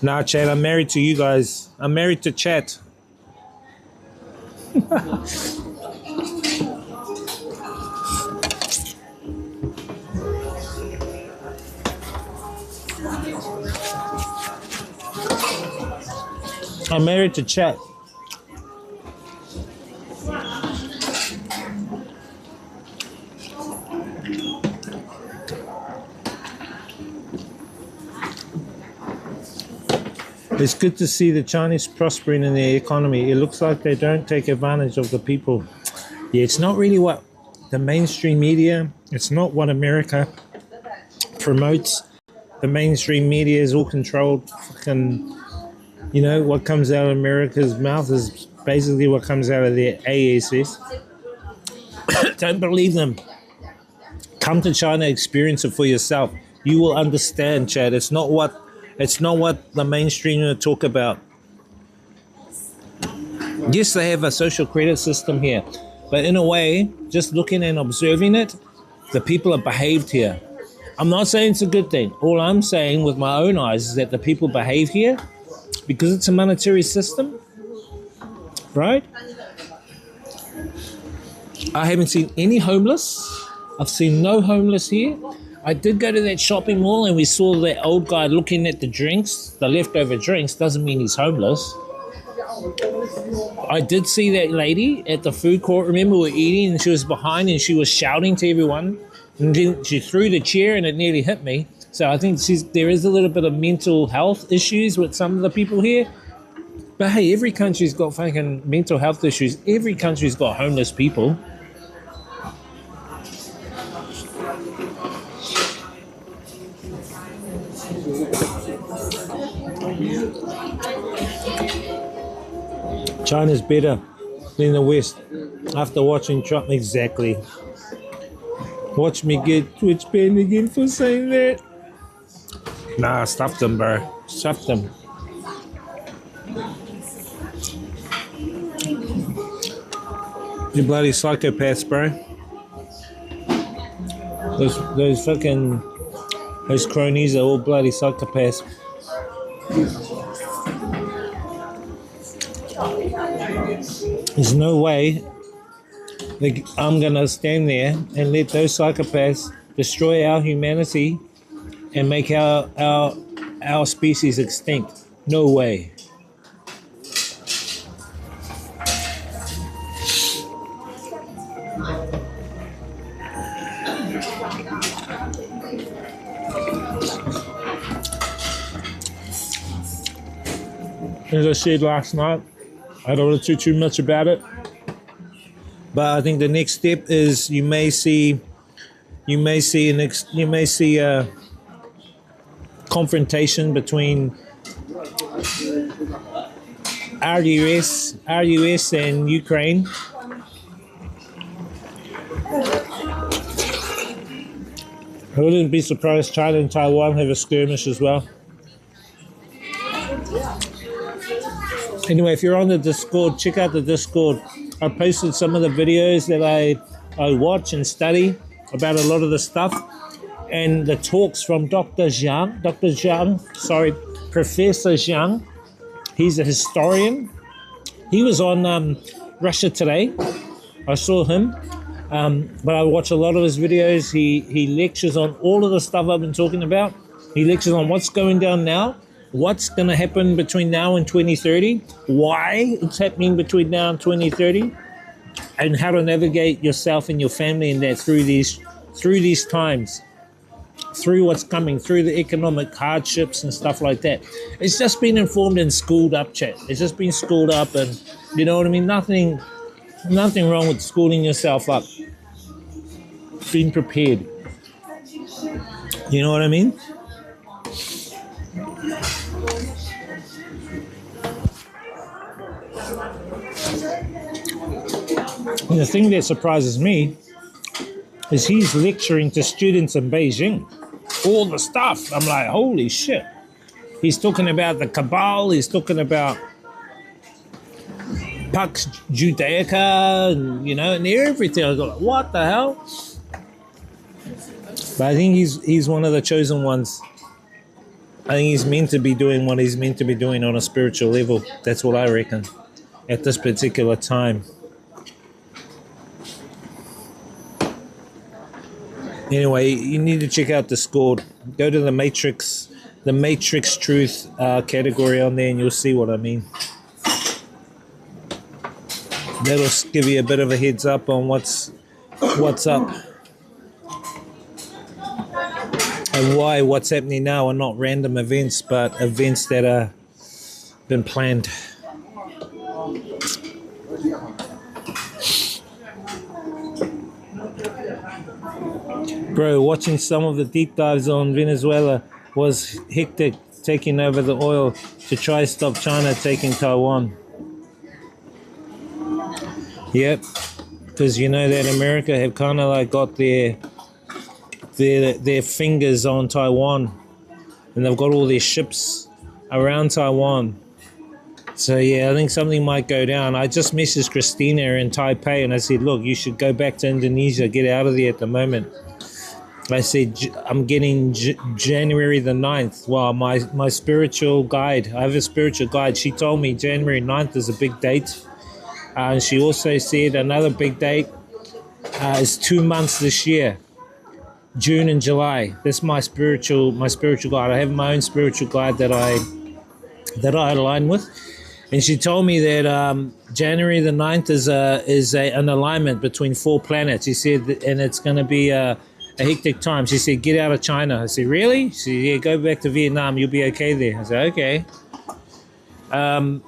Nah, Chad, I'm married to you guys. I'm married to Chat. I'm married to Chat. It's good to see the Chinese prospering in their economy. It looks like they don't take advantage of the people. Yeah, it's not really what the mainstream media, it's not what America promotes. The mainstream media is all controlled. Fucking, you know, what comes out of America's mouth is basically what comes out of their ASS. Don't believe them. Come to China, experience it for yourself. You will understand, Chad. It's not what the mainstream talk about. Yes, they have a social credit system here, but in a way, just looking and observing it, the people are behaved here. I'm not saying it's a good thing. All I'm saying with my own eyes is that the people behave here because it's a monetary system, right? I haven't seen any homeless. I've seen no homeless here. I did go to that shopping mall and we saw that old guy looking at the drinks, the leftover drinks. Doesn't mean he's homeless. I did see that lady at the food court. Remember, we were eating and she was behind and she was shouting to everyone. And then she threw the chair and it nearly hit me. So I think there is a little bit of mental health issues with some of the people here. But hey, every country's got fucking mental health issues. Every country's got homeless people. China's better than the West after watching Trump. Exactly. Watch me get Twitch banned again for saying that. Nah, stuff them, bro. Stuff them. You bloody psychopaths, bro. Those cronies are all bloody psychopaths. There's no way I'm gonna stand there and let those psychopaths destroy our humanity and make our species extinct. No way. As I said last night, I don't want to do too much about it, but I think the next step is you may see a confrontation between our US and Ukraine. I wouldn't be surprised China and Taiwan have a skirmish as well. Anyway, if you're on the Discord, check out the Discord. I posted some of the videos that I watch and study about a lot of the stuff, and the talks from Professor Zhang. He's a historian. He was on Russia Today. I saw him, but I watch a lot of his videos. He lectures on all of the stuff I've been talking about. He lectures on what's going down now, what's going to happen between now and 2030, why it's happening between now and 2030, and how to navigate yourself and your family in that through these times, through what's coming, through the economic hardships and stuff like that. It's just been informed and schooled up, chat. It's just been schooled up, and you know what I mean? Nothing wrong with schooling yourself up. Being prepared. You know what I mean? And the thing that surprises me is he's lecturing to students in Beijing. All the stuff. I'm like, holy shit. He's talking about the Cabal. He's talking about Pax Judaica, and, you know, and everything. I was like, what the hell? But I think he's one of the chosen ones. I think he's meant to be doing what he's meant to be doing on a spiritual level. That's what I reckon at this particular time. Anyway, you need to check out Discord. Go to the Matrix Truth category on there, and you'll see what I mean. That'll give you a bit of a heads up on what's up and why what's happening now are not random events, but events that are been planned. Bro, watching some of the deep dives on Venezuela was hectic, taking over the oil to try stop China taking Taiwan. Yep, because you know that America have kind of like got their fingers on Taiwan, and they've got all their ships around Taiwan. So yeah, I think something might go down. I just messaged Christina in Taipei and I said, look, you should go back to Indonesia, get out of there at the moment. I said, I'm getting January the 9th. Well, my spiritual guide, I have a spiritual guide. She told me January 9th is a big date. And she also said another big date is 2 months this year, June and July. That's my spiritual guide. I have my own spiritual guide that I align with. And she told me that January the 9th is an alignment between 4 planets. She said, and it's going to be a hectic time. She said, get out of China. I said, really? She said, yeah, go back to Vietnam. You'll be okay there. I said, okay. So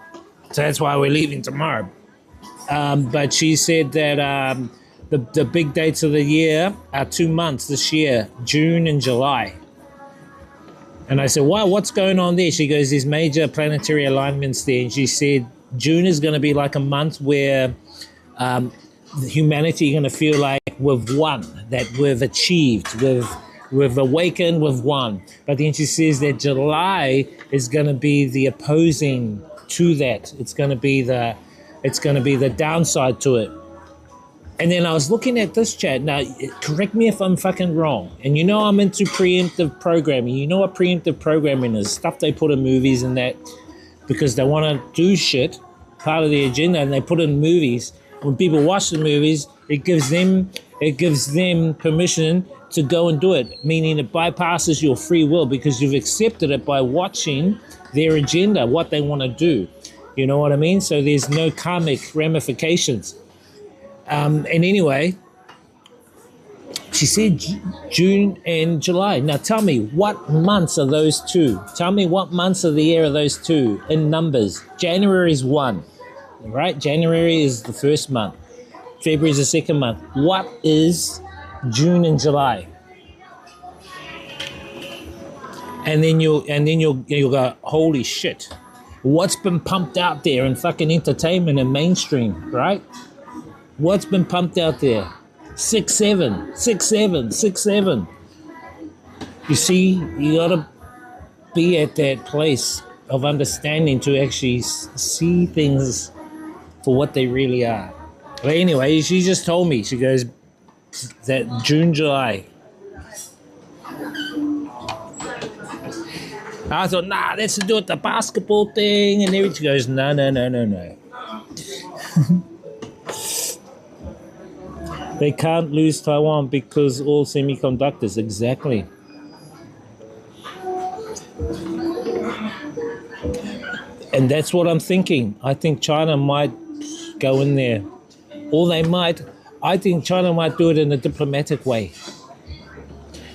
that's why we're leaving tomorrow. But she said that the big dates of the year are 2 months this year, June and July. And I said, wow, what's going on there? She goes, there's major planetary alignments there. And she said, June is going to be like a month where humanity are going to feel like we've won, that we've achieved, we've awakened, we've won. But then she says that July is going to be the opposing to that. It's going to be the downside to it. And then I was looking at this chat. Now, correct me if I'm fucking wrong. And you know I'm into preemptive programming. You know what preemptive programming is? Stuff they put in movies and that because they want to do shit, part of the agenda, and they put it in movies. When people watch the movies, it gives them permission to go and do it, meaning it bypasses your free will because you've accepted it by watching their agenda, what they want to do. You know what I mean? So there's no karmic ramifications. And anyway, she said June and July. Now tell me, what months are those two? Tell me what months of the year are those two in numbers. January is 1, right? January is the first month. February is the second month. What is June and July? And then you'll go, holy shit. What's been pumped out there in fucking entertainment and mainstream, right? What's been pumped out there? 6-7, 6-7, 6-7. You see, you gotta be at that place of understanding to actually see things for what they really are. But anyway, she just told me, she goes, that June, July. I thought, nah, let's do it the basketball thing and everything. She goes, no. They can't lose Taiwan because all semiconductors, exactly. And that's what I'm thinking. I think China might go in there. Or they might, I think China might do it in a diplomatic way.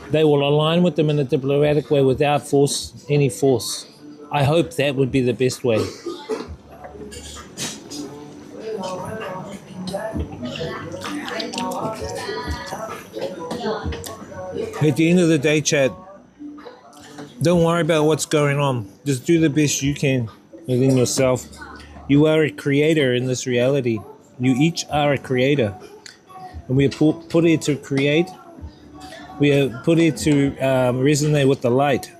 They will align with them in a diplomatic way without any force. I hope that would be the best way. At the end of the day, Chad, don't worry about what's going on. Just do the best you can within yourself. You are a creator in this reality. You each are a creator. And we are put here to create. We are put here to resonate with the light.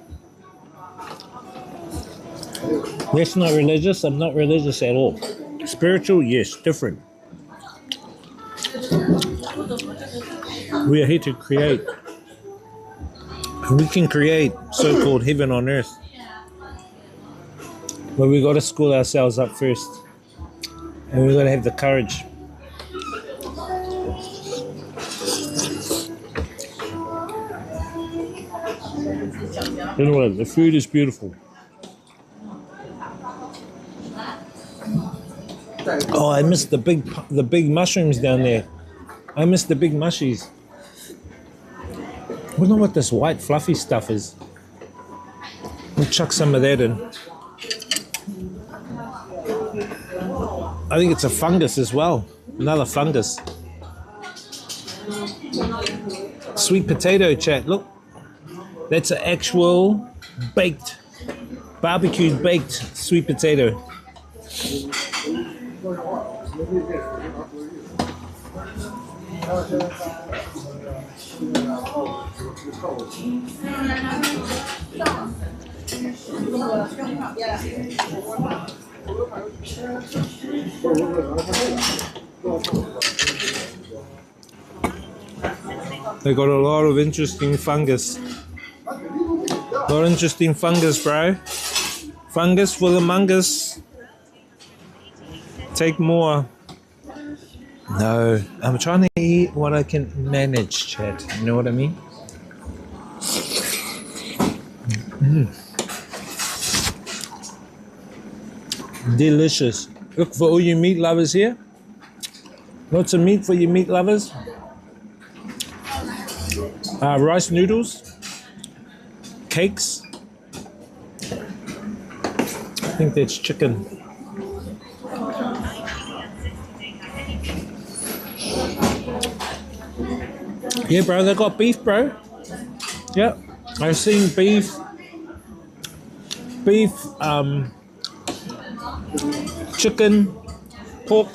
That's not religious. I'm not religious at all. Spiritual, yes, different. We are here to create. We can create so-called heaven on earth. But we got to school ourselves up first. And we got to have the courage. Anyway, the food is beautiful. Oh, I missed the big mushrooms down there. I missed the big mushies. I don't know what this white fluffy stuff is. We'll chuck some of that in. I think it's a fungus as well. Another fungus. Sweet potato, chat. Look. That's an actual baked, barbecued baked sweet potato. They got a lot of interesting fungus. A lot of interesting fungus, bro. Fungus for the mungus. Take more. No, I'm trying to eat what I can manage, Chad. You know what I mean? Delicious. Look, for all you meat lovers here. Lots of meat for you meat lovers. Rice noodles. Cakes. I think that's chicken. Yeah, bro, they got beef, bro. Yep, I've seen beef. beef, chicken, pork.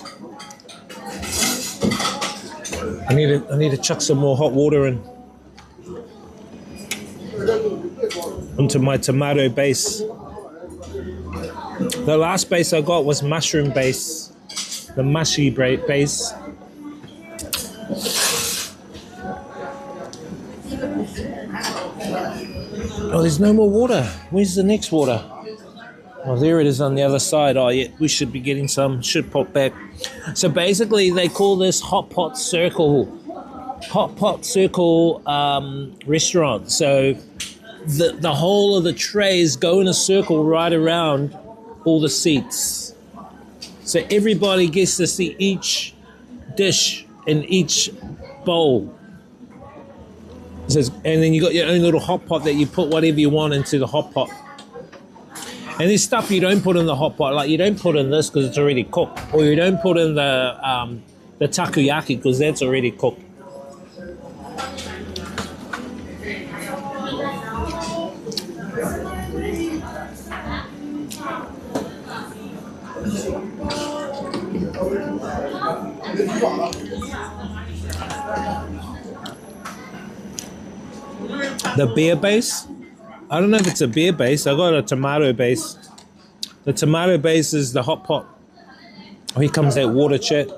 I need to chuck some more hot water in onto my tomato base. The last base I got was mushroom base, the mushy base. Oh, there's no more water. Where's the next water? Oh, there it is on the other side. Oh, yeah, we should be getting some. Should pop back. So basically, they call this hot pot circle restaurant. So the whole of the trays go in a circle right around all the seats. So everybody gets to see each dish in each bowl. And then you got your own little hot pot that you put whatever you want into the hot pot. And there's stuff you don't put in the hot pot, like you don't put in this because it's already cooked, or you don't put in the takoyaki because that's already cooked. The beer base, I don't know if it's a beer base. I got a tomato base. The tomato base is the hot pot. Oh, here comes that water, chat.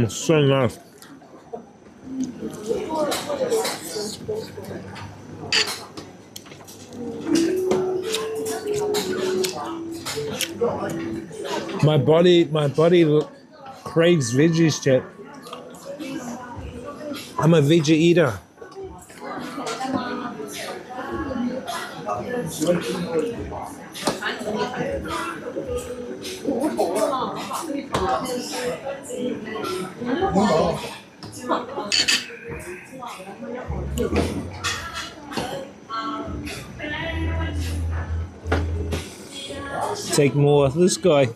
So nice. My body craves veggies, chat. I'm a veggie eater. Take more of this guy.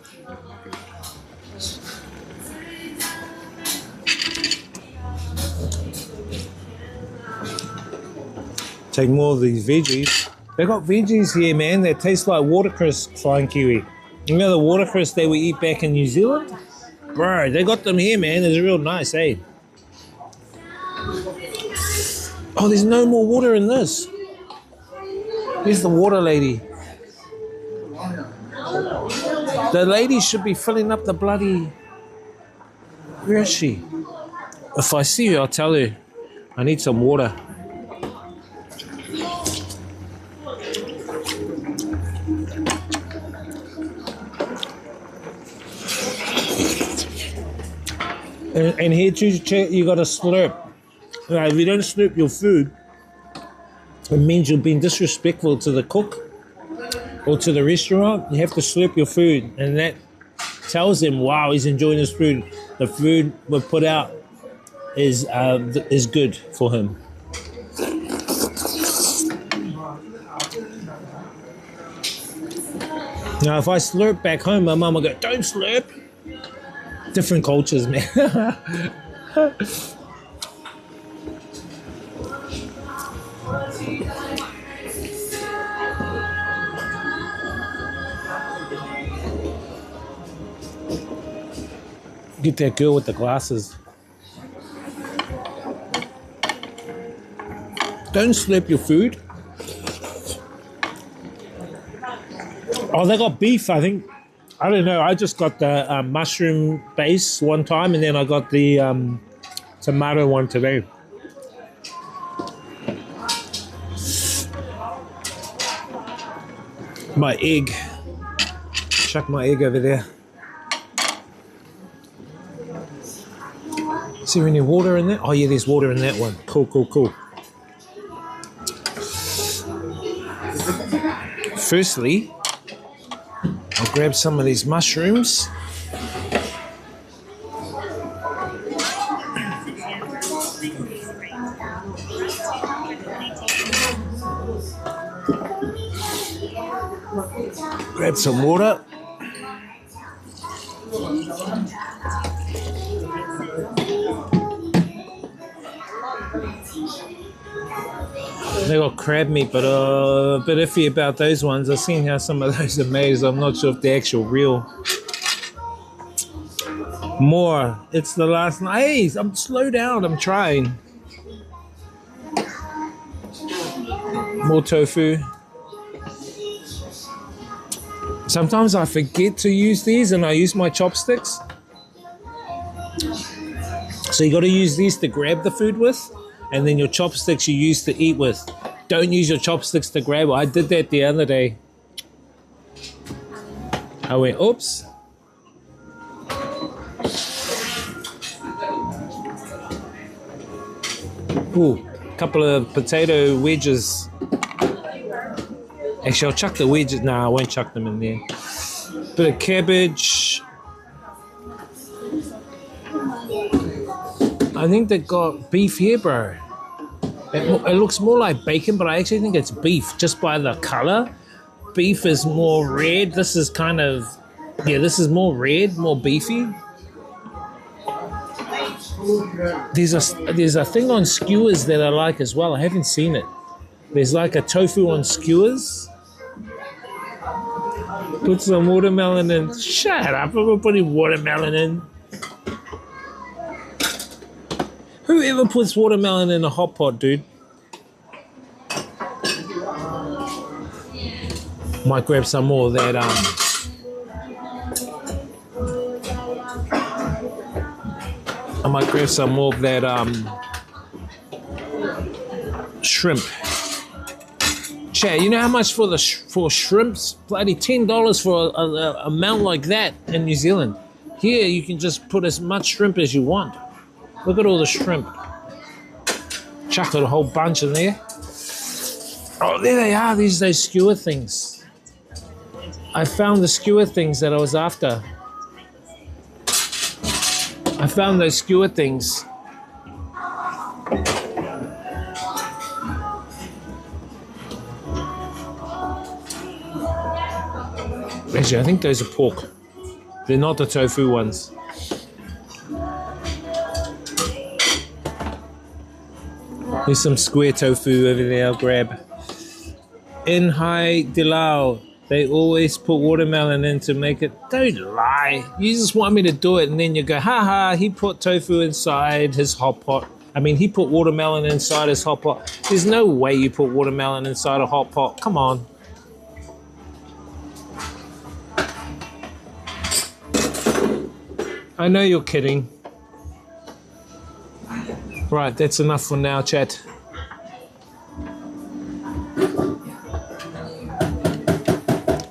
Take more of these veggies. They got veggies here, man, that taste like watercress, Flying Kiwi. You know the watercress that we eat back in New Zealand? Bro, they got them here, man. It's real nice, eh? Oh, there's no more water in this. Here's the water lady. The lady should be filling up the bloody... Where is she? If I see her, I'll tell her. I need some water. And here too, you got to slurp. If you don't slurp your food, it means you're being disrespectful to the cook or to the restaurant. You have to slurp your food, and that tells him, wow, he's enjoying his food. The food we put out is good for him. Now, if I slurp back home, my mum will go, don't slurp. Different cultures, man. Get that girl with the glasses. Don't slurp your food. Oh, they got beef, I think. I don't know. I just got the mushroom base one time, and then I got the tomato one today. My egg. Chuck my egg over there. Is there any water in that? Oh yeah, there's water in that one. Cool, cool, cool. Firstly, I'll grab some of these mushrooms. Grab some water. They got crab meat, but a bit iffy about those ones. I've seen how some of those are made. I'm not sure if they're actual real. More. It's the last night. Hey, I'm slow down. I'm trying. More tofu. Sometimes I forget to use these and I use my chopsticks. So you got to use these to grab the food with, and then your chopsticks you use to eat with. Don't use your chopsticks to grab it. I did that the other day. I went, oops. Ooh, couple of potato wedges. Actually, I'll chuck the wedges. Nah, I won't chuck them in there. Bit of cabbage. I think they got beef here, bro. It looks more like bacon, but I actually think it's beef just by the color. Beef is more red. This is kind of, yeah, this is more red, more beefy. There's a thing on skewers that I like as well. I haven't seen it. There's like a tofu on skewers. Put some watermelon in. Shut up, I'm putting watermelon in. Whoever puts watermelon in a hot pot, dude? Might grab some more of that I might grab some more of that shrimp. Chat, you know how much for shrimps? Bloody $10 for a amount like that in New Zealand. Here you can just put as much shrimp as you want. Look at all the shrimp. Chuck a whole bunch in there. Oh, there they are, those skewer things. I found the skewer things that I was after. I found those skewer things. Actually, I think those are pork. They're not the tofu ones. There's some square tofu over there, I'll grab. In Hai Di Lao, they always put watermelon in to make it. Don't lie. You just want me to do it and then you go, haha, he put tofu inside his hot pot. I mean, he put watermelon inside his hot pot. There's no way you put watermelon inside a hot pot. Come on. I know you're kidding. Right, that's enough for now, chat.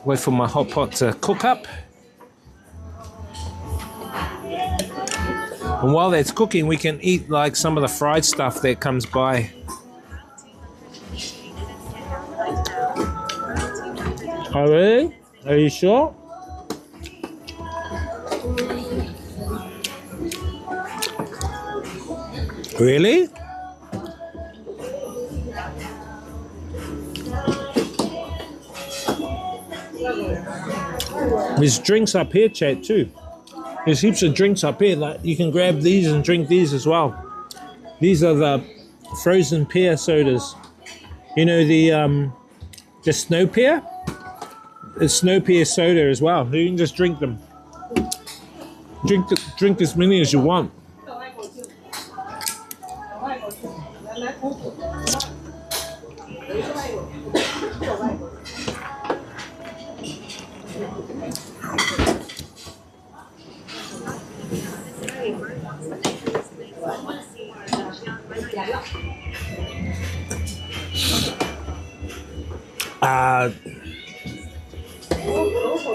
Wait for my hot pot to cook up. And while that's cooking, we can eat like some of the fried stuff that comes by. Oh, really? Are you sure? Really? There's drinks up here, chat, too. There's heaps of drinks up here. Like you can grab these and drink these as well. These are the frozen pear sodas. You know the snow pear? It's snow pear soda as well. You can just drink them. Drink as many as you want.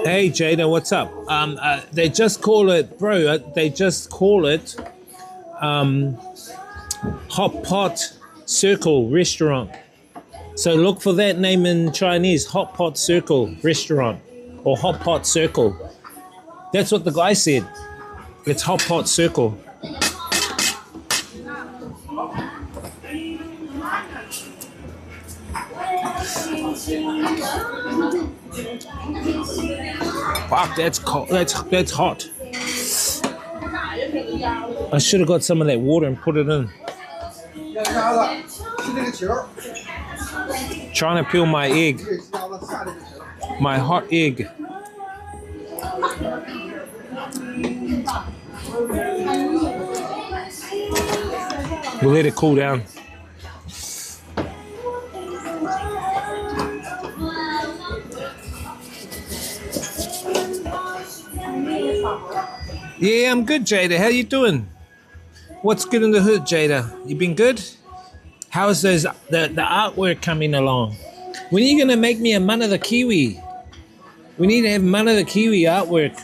Hey Jada, what's up? They just call it, bro. They just call it Hot Pot Circle Restaurant. So look for that name in Chinese, Hot Pot Circle Restaurant or Hot Pot Circle. That's what the guy said. It's Hot Pot Circle. Fuck, that's cold. That's hot. I should have got some of that water and put it in. Trying to peel my egg. My hot egg. We'll let it cool down. Yeah, I'm good, Jada. How you doing? What's good in the hood, Jada? You been good? How's the artwork coming along? When are you gonna make me a Man of the Kiwi? We need to have Man of the Kiwi artwork.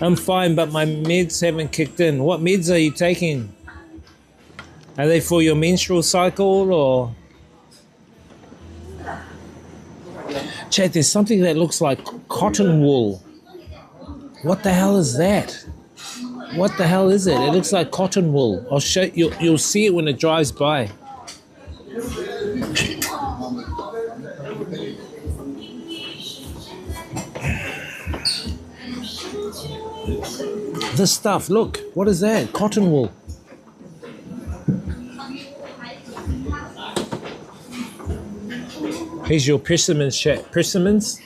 I'm fine, but my meds haven't kicked in. What meds are you taking? Are they for your menstrual cycle or? Chad, there's something that looks like cotton wool. What the hell is that? What the hell is it? It looks like cotton wool. I'll show you. You'll see it when it drives by. This stuff, look. What is that? Cotton wool. Here's your persimmons, chat. Persimmons.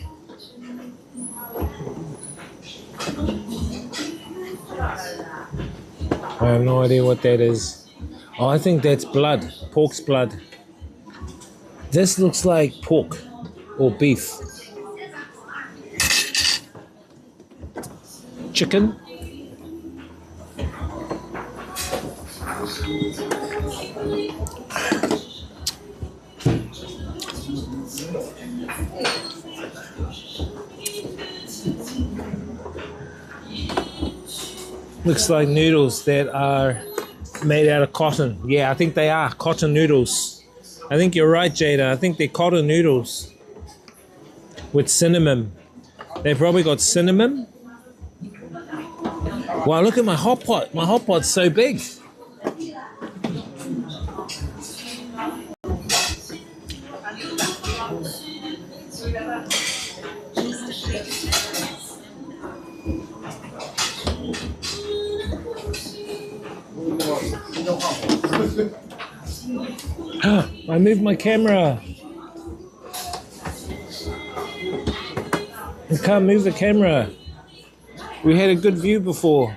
I have no idea what that is. Oh, I think that's blood. Pork's blood. This looks like pork or beef. Chicken. Looks like noodles that are made out of cotton. Yeah, I think they are cotton noodles. I think you're right, Jada. I think they're cotton noodles with cinnamon. They probably got cinnamon. Wow, look at my hot pot. My hot pot's so big. I moved my camera. I can't move the camera. We had a good view before.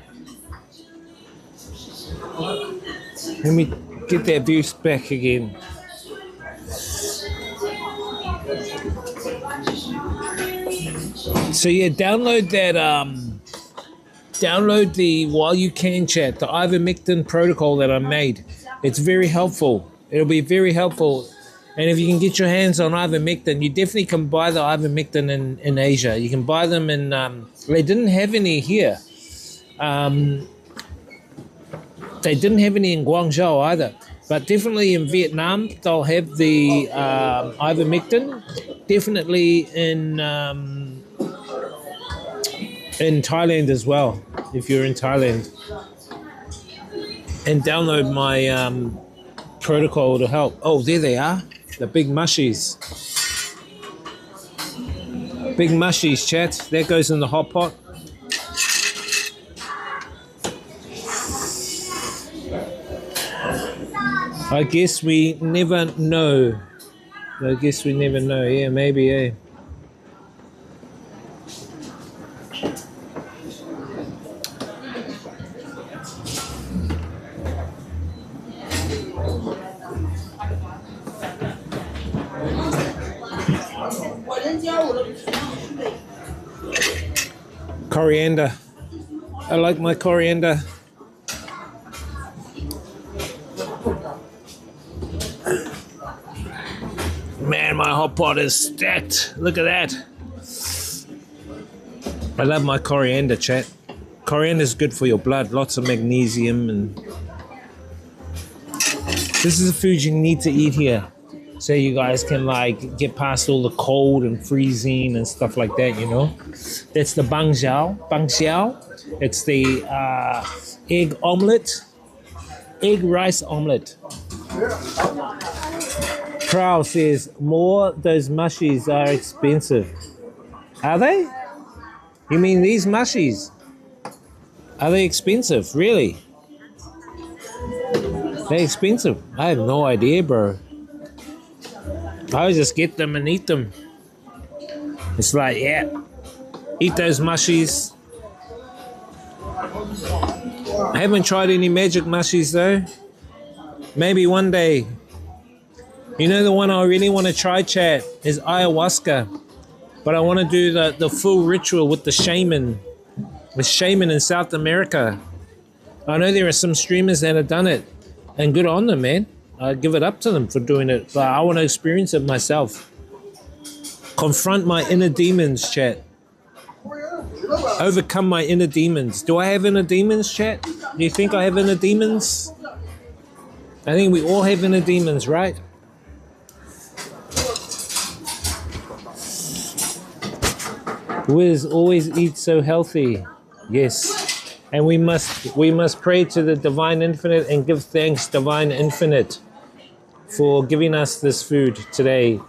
Let me get that view back again. So yeah, download that. Download the while you can chat, the ivermectin protocol that I made. It's very helpful. It'll be very helpful. And if you can get your hands on ivermectin, you definitely can buy the ivermectin in Asia. You can buy them in, they didn't have any here. They didn't have any in Guangzhou either. But definitely in Vietnam, they'll have the ivermectin. Definitely in Thailand as well, if you're in Thailand. And download my protocol to help. Oh, there they are. The big mushies. Big mushies, chat. That goes in the hot pot. I guess we never know. I guess we never know. Yeah, maybe, eh? Coriander. I like my coriander. Man, my hot pot is stacked. Look at that. I love my coriander, chat. Coriander is good for your blood. Lots of magnesium, and this is the food you need to eat here, so you guys can like get past all the cold and freezing and stuff like that. You know, that's the bang xiao. Bang xiao. It's the egg omelette, egg rice omelette. Prowl says more. Those mushies are expensive. Are they? You mean these mushies? Are they expensive? Really? They're expensive? I have no idea, bro. I just get them and eat them. It's like, yeah, eat those mushies. I haven't tried any magic mushies though. Maybe one day. You know, the one I really want to try, chat, is ayahuasca. But I want to do the full ritual with the shaman in South America. I know there are some streamers that have done it, and good on them, man. I give it up to them for doing it, but I want to experience it myself. Confront my inner demons, chat. Overcome my inner demons. Do I have inner demons, chat? Do you think I have inner demons? I think we all have inner demons, right? Wiz, always eat so healthy. Yes. And we must pray to the Divine Infinite and give thanks, Divine Infinite, for giving us this food today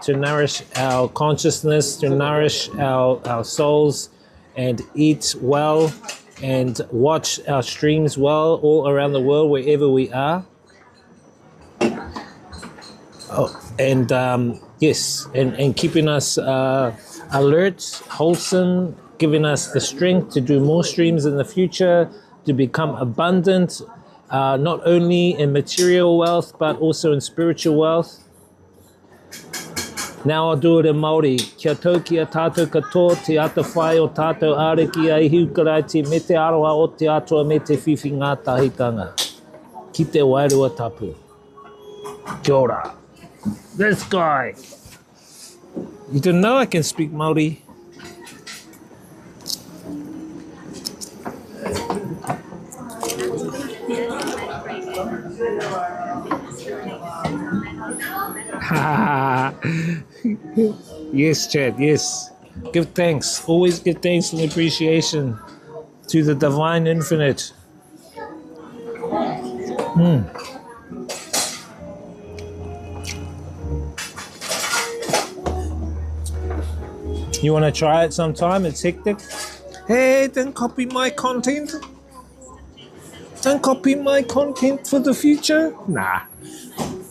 to nourish our consciousness, to nourish our souls, and eat well and watch our streams well all around the world, wherever we are. Oh, and yes, and keeping us alert, wholesome, giving us the strength to do more streams in the future, to become abundant, not only in material wealth, but also in spiritual wealth. Now I'll do it in Māori. Kia tau kia tātou katoa, te ata whai o tātou areki ai hiukarai te me te aroha o te atua me te whiwhi ngā tahitanga. Ki te wairua tapu. Kia ora. This guy. You didn't know I can speak Māori? Yes, Chad, yes. Give thanks. Always give thanks and appreciation to the Divine Infinite. You want to try it sometime? It's hectic. Hey, don't copy my content. Don't copy my content for the future. Nah,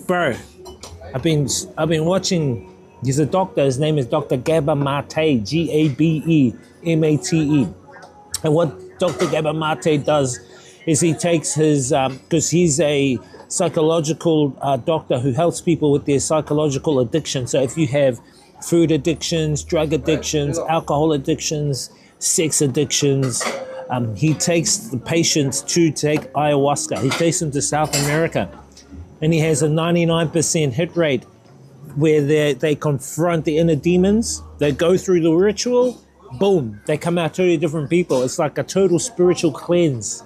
bro. I've been watching. He's a doctor. His name is Dr. Gabor Mate, Gabemate. And what Dr. Gabor Mate does is he takes his, because he's a psychological doctor who helps people with their psychological addiction. So if you have food addictions, drug addictions, alcohol addictions, sex addictions, he takes the patients to take ayahuasca. He takes them to South America. And he has a 99% hit rate where they confront the inner demons. They go through the ritual, boom, they come out totally different people. It's like a total spiritual cleanse.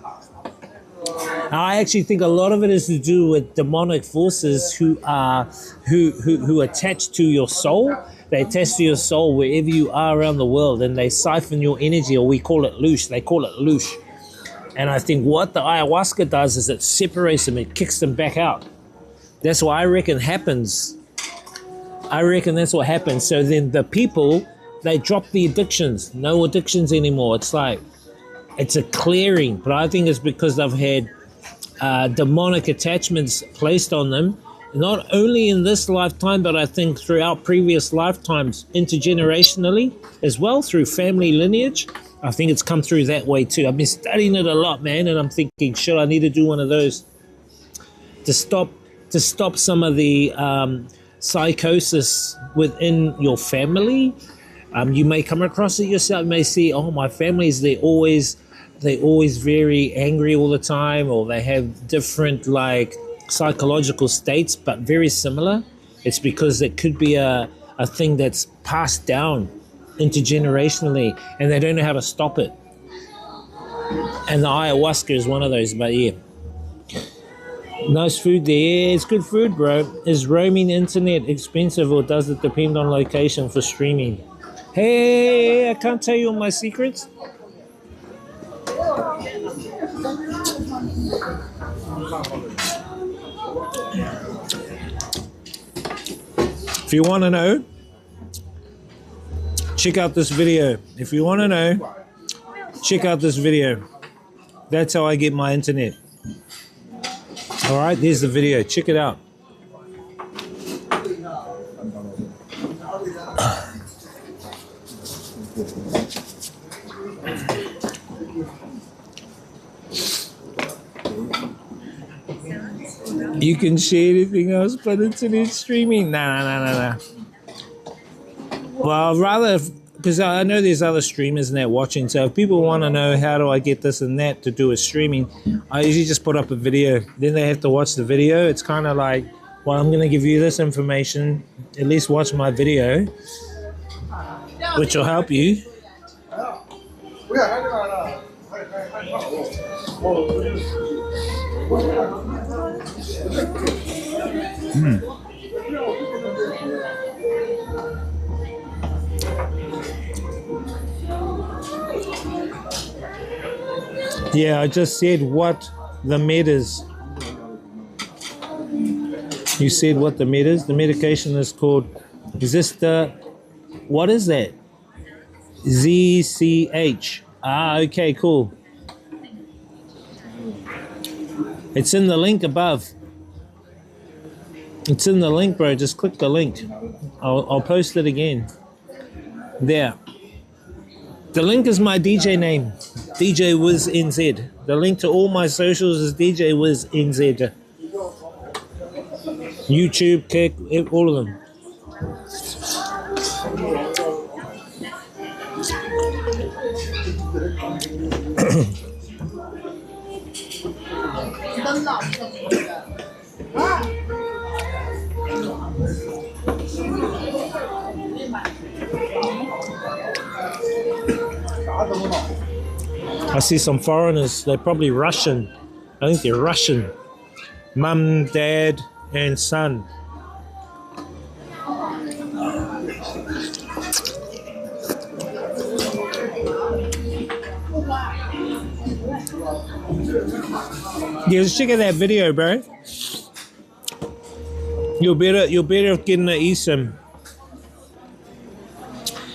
I actually think a lot of it is to do with demonic forces who attach to your soul. They attach to your soul wherever you are around the world, and they siphon your energy, or we call it loosh. They call it loosh. And I think what the ayahuasca does is it separates them, it kicks them back out. That's what I reckon happens. I reckon that's what happens. So then the people, they drop the addictions. No addictions anymore. It's like, it's a clearing. But I think it's because they've had demonic attachments placed on them, not only in this lifetime, but I think throughout previous lifetimes, intergenerationally as well, through family lineage. I think it's come through that way too. I've been studying it a lot, man, and I'm thinking, shit, I need to do one of those to stop some of the psychosis within your family. You may come across it yourself. You may see, oh, my family's they're always very angry all the time, or they have different like psychological states, but very similar. It's because it could be a thing that's passed down intergenerationally, and they don't know how to stop it. And the ayahuasca is one of those. But yeah, nice food there. Yeah, it's good food, bro. Is roaming internet expensive, or does it depend on location for streaming? Hey, I can't tell you all my secrets. If you want to know, check out this video. If you want to know, check out this video. That's how I get my internet. All right, there's the video. Check it out. You can share anything else but internet streaming. Nah. Well, I'd rather, because I know there's other streamers and that watching, so if people want to know how do I get this and that to do with streaming, I usually just put up a video. Then they have to watch the video. It's kind of like, well, I'm going to give you this information. At least watch my video, which will help you. Yeah, I just said what the med is. You said what the med is? The medication is called, is this the, what is that? ZCH. Ah, okay, cool. It's in the link above. It's in the link, bro. Just click the link. I'll post it again. There. The link is my DJ name. DJ Wiz NZ. The link to all my socials is DJ Wiz NZ. YouTube, Kick, all of them. I see some foreigners. They're probably Russian. I think they're Russian. Mum, dad, and son. Yeah, just check out that video, bro. You're better off getting the eSIM.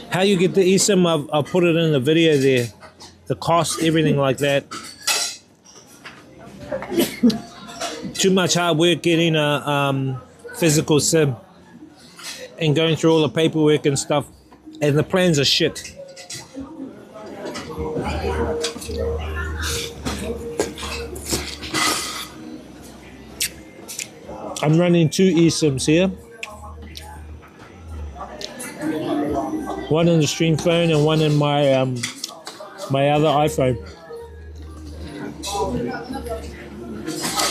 How you get the eSIM, I'll put it in the video there. The cost, everything like that. Too much hard work getting a physical SIM and going through all the paperwork and stuff. And the plans are shit. I'm running 2 eSIMs here. One in the stream phone and one in my my other iPhone.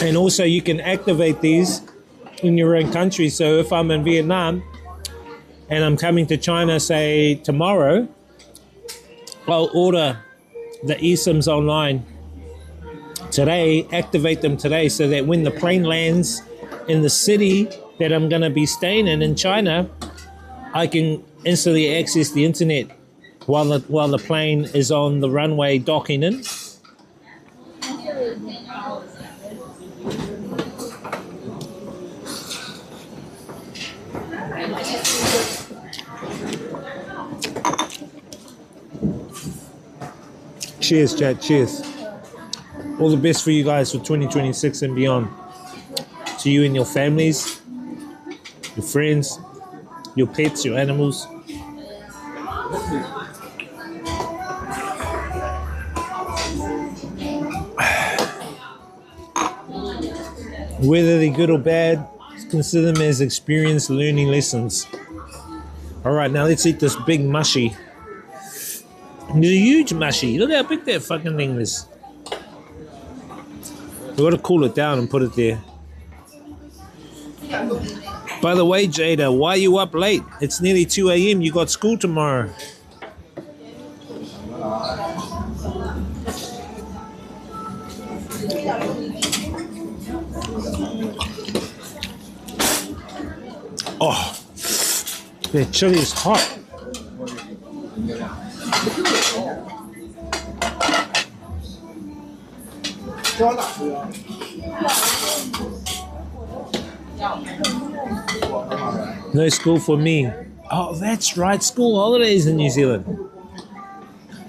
And also you can activate these in your own country. So if I'm in Vietnam and I'm coming to China, say tomorrow, I'll order the eSIMs online today, activate them today, so that when the plane lands in the city that I'm going to be staying in China, I can instantly access the internet while the plane is on the runway docking in. Cheers, chat. Cheers. All the best for you guys for 2026 and beyond. To you and your families, your friends, your pets, your animals. Whether they're good or bad, consider them as experience learning lessons. All right, now let's eat this big mushy. It's a huge mushy. Look how big that fucking thing is. We've got to cool it down and put it there. By the way, Jada, why are you up late? It's nearly 2 a.m. You got school tomorrow. Oh, the chili is hot. No school for me. Oh, that's right. School holidays in New Zealand.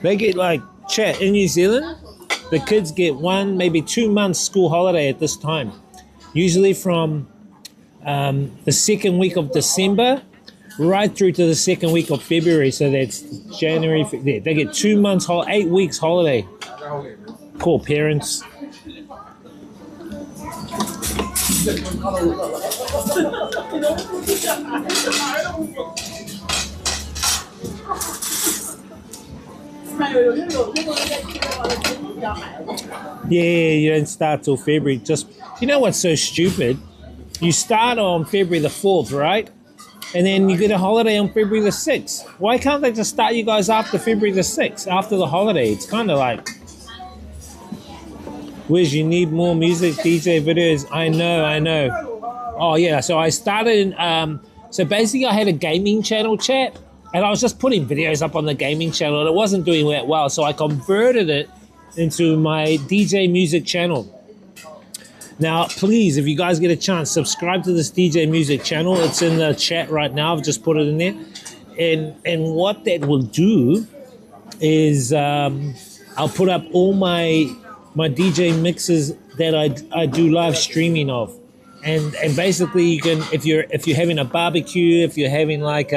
They get like, chat, in New Zealand, the kids get 1, maybe 2 months school holiday at this time. Usually from the second week of December right through to the second week of February. So that's January. They get 2 months, 8 weeks holiday. Poor parents. Yeah, you don't start till February. Just, you know what's so stupid? You start on February the 4th, right? And then you get a holiday on February the 6th. Why can't they just start you guys after February the 6th, after the holiday? It's kind of like, Wiz, you need more music, DJ videos. I know. Oh, yeah, so I started, so basically I had a gaming channel, chat, and I was just putting videos up on the gaming channel, and it wasn't doing that well, so I converted it into my DJ music channel. Now, please, if you guys get a chance, subscribe to this DJ music channel. It's in the chat right now. I've just put it in there. And what that will do is I'll put up all my DJ mixes that I do live streaming of. And basically you can, if you're having a barbecue, if you're having like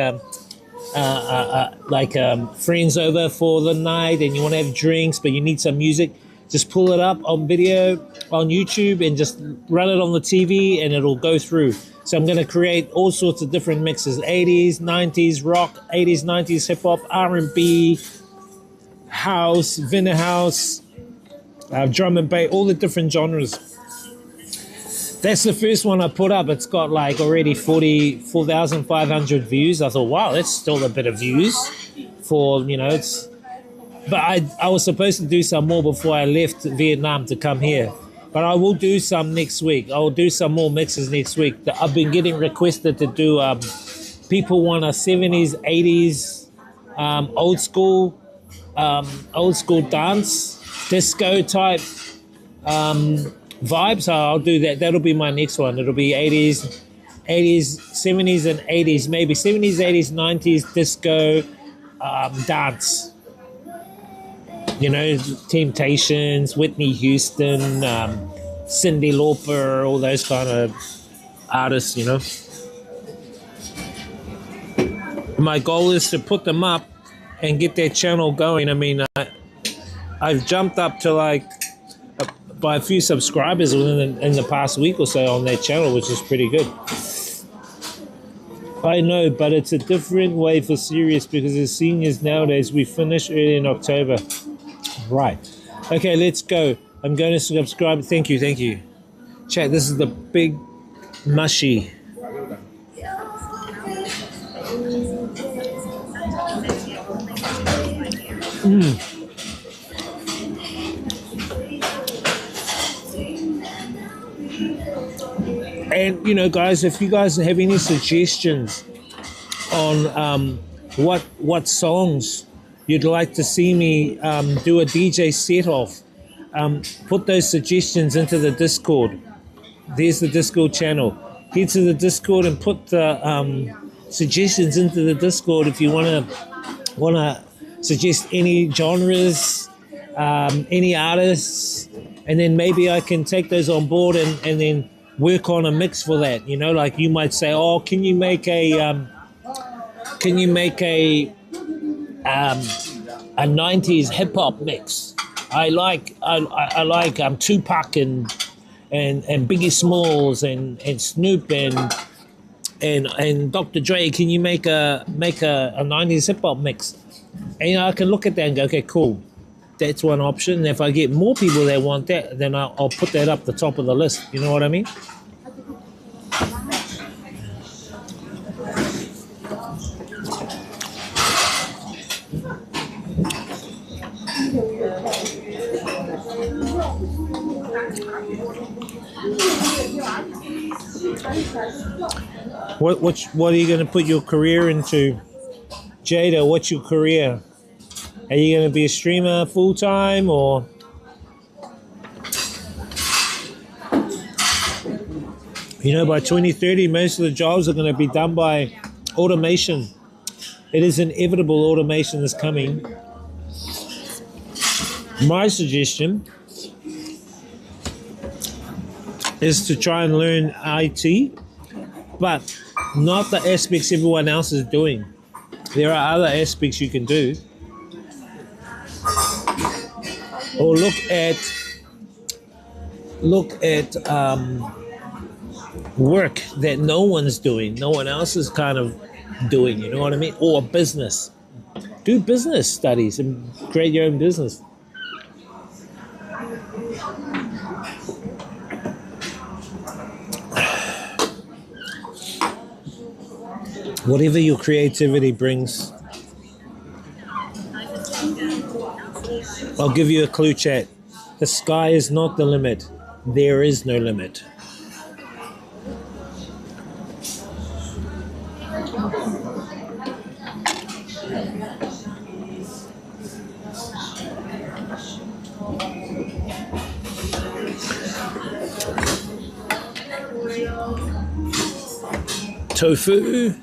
friends over for the night and you want to have drinks but you need some music, just pull it up on video on YouTube and just run it on the TV and it'll go through. So I'm going to create all sorts of different mixes: 80s, 90s rock, 80s, 90s hip hop, R&B, house, Vinner house, drum and bass, all the different genres. That's the first one I put up. It's got like already 4,500 views. I thought, wow, that's still a bit of views for, you know, it's. But I was supposed to do some more before I left Vietnam to come here. But I will do some next week. I will do some more mixes next week. I've been getting requested to do, people want a 70s, 80s, old school dance, disco type vibe. So I'll do that. That'll be my next one. It'll be 80s, 70s and 80s. Maybe 70s, 80s, 90s, disco, dance. You know, Temptations, Whitney Houston, Cyndi Lauper, all those kind of artists, you know. My goal is to put them up and get their channel going. I mean, I've jumped up to like by a few subscribers in the past week or so on that channel, which is pretty good. I know, but it's a different way for serious because as seniors nowadays, we finish early in October. Right. Okay, let's go. I'm going to subscribe. Thank you. Chat, this is the big mushy. And, you know, guys, if you guys have any suggestions on what songs you'd like to see me do a DJ set of, put those suggestions into the Discord. There's the Discord channel. Head to the Discord and put the suggestions into the Discord if you want to suggest any genres, any artists, and then maybe I can take those on board and then work on a mix for that. You know, like you might say, oh, can you make a 90s hip hop mix? I like Tupac and Biggie Smalls and Snoop and Dr. Dre. Can you make a 90s hip hop mix? And I can look at that and go, okay, cool. That's one option. And if I get more people that want that, then I'll put that up the top of the list. You know what I mean? What are you going to put your career into? Jada, what's your career? Are you going to be a streamer full-time or? You know, by 2030, most of the jobs are going to be done by automation. It is inevitable automation is coming. My suggestion is to try and learn IT, but Not the aspects everyone else is doing. There are other aspects you can do. Or look at work that no one's doing, no one else is kind of doing, you know what I mean? Or business. Do business studies and create your own business. Whatever your creativity brings. I'll give you a clue, chat. The sky is not the limit. There is no limit. Tofu.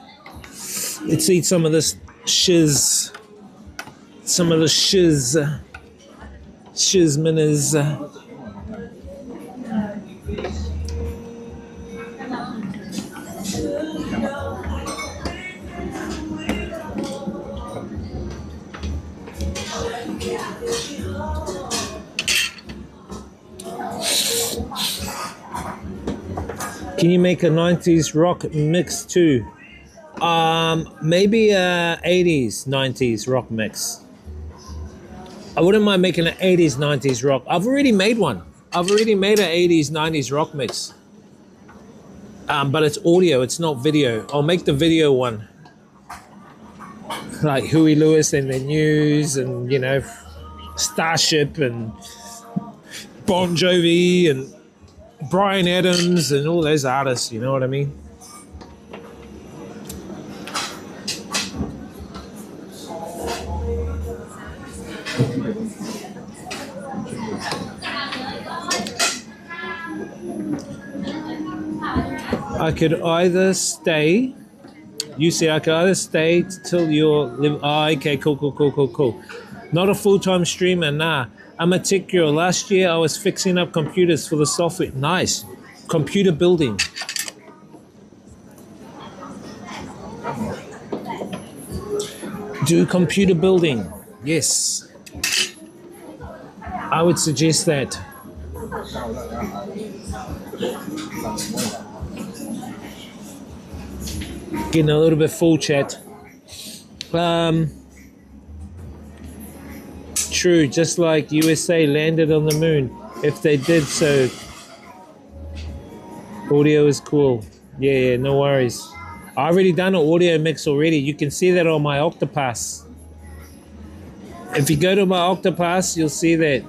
Let's eat some of this shiz. Some of the shizminas. Can you make a 90s rock mix too? Maybe a 80s, 90s rock mix. I wouldn't mind making an 80s, 90s rock. I've already made one. I've already made an 80s, 90s rock mix. But it's audio, it's not video. I'll make the video one. Like Huey Lewis and the News and, you know, Starship and Bon Jovi and Bryan Adams and all those artists, you know what I mean? I could either stay. You say I could either stay till you're live. Oh, okay, cool. Not a full-time streamer, nah. I'm a tech girl. Last year I was fixing up computers for the software. Nice. Computer building. Do computer building. Yes. I would suggest that. Getting a little bit full, chat. True, just like USA landed on the moon. If they did so, audio is cool. Yeah, no worries. I already done an audio mix already. You can see that on my Octopass. If you go to my Octopass, you'll see that.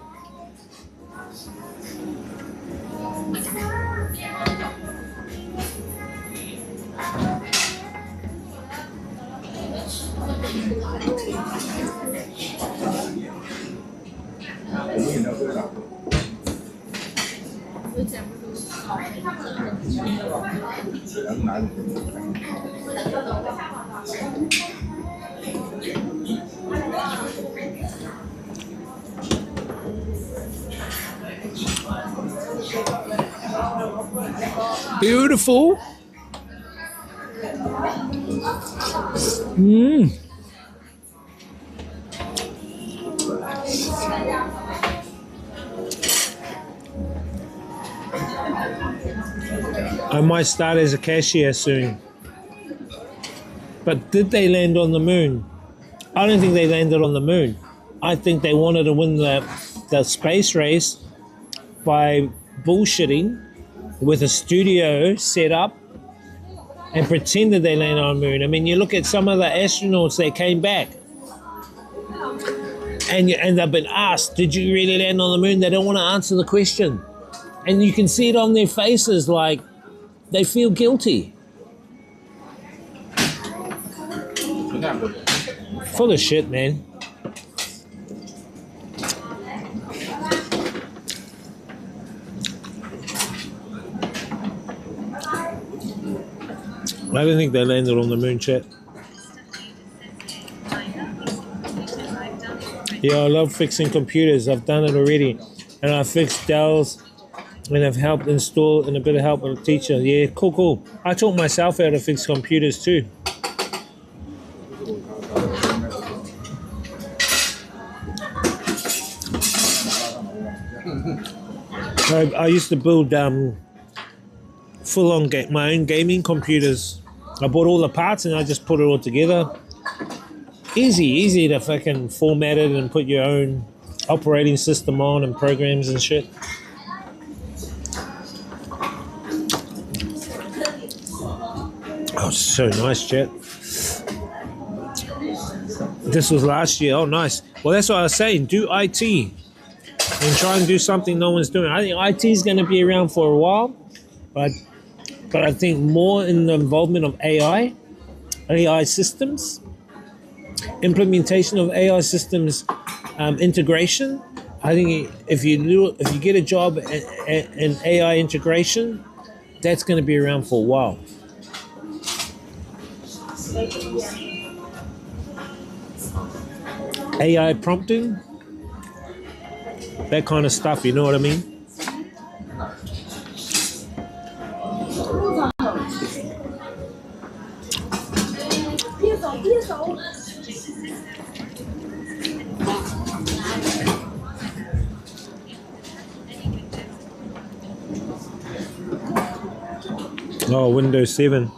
Beautiful. I might start as a cashier soon. But did they land on the moon? I don't think they landed on the moon. I think they wanted to win the space race by bullshitting with a studio set up and pretended they landed on the moon. I mean, you look at some of the astronauts that came back and they've been asked, did you really land on the moon? They don't want to answer the question. And you can see it on their faces, like they feel guilty. Full of shit, man. I don't think they landed on the moon, chat. Yeah, I love fixing computers. I've done it already. And I fixed Dell's and I've helped install and a bit of help with a teacher. Yeah, cool. I taught myself how to fix computers too. I used to build full-on my own gaming computers. I bought all the parts and I just put it all together. Easy to fucking format it and put your own operating system on and programs and shit. Oh, so nice, chat. This was last year. Oh, nice. Well, that's what I was saying. Do IT and try and do something no one's doing. I think IT is going to be around for a while, but I think more in the involvement of AI systems, implementation of AI systems, integration. I think if you get a job in AI integration, that's going to be around for a while. AI prompting, that kind of stuff, you know what I mean? Oh, Windows 7.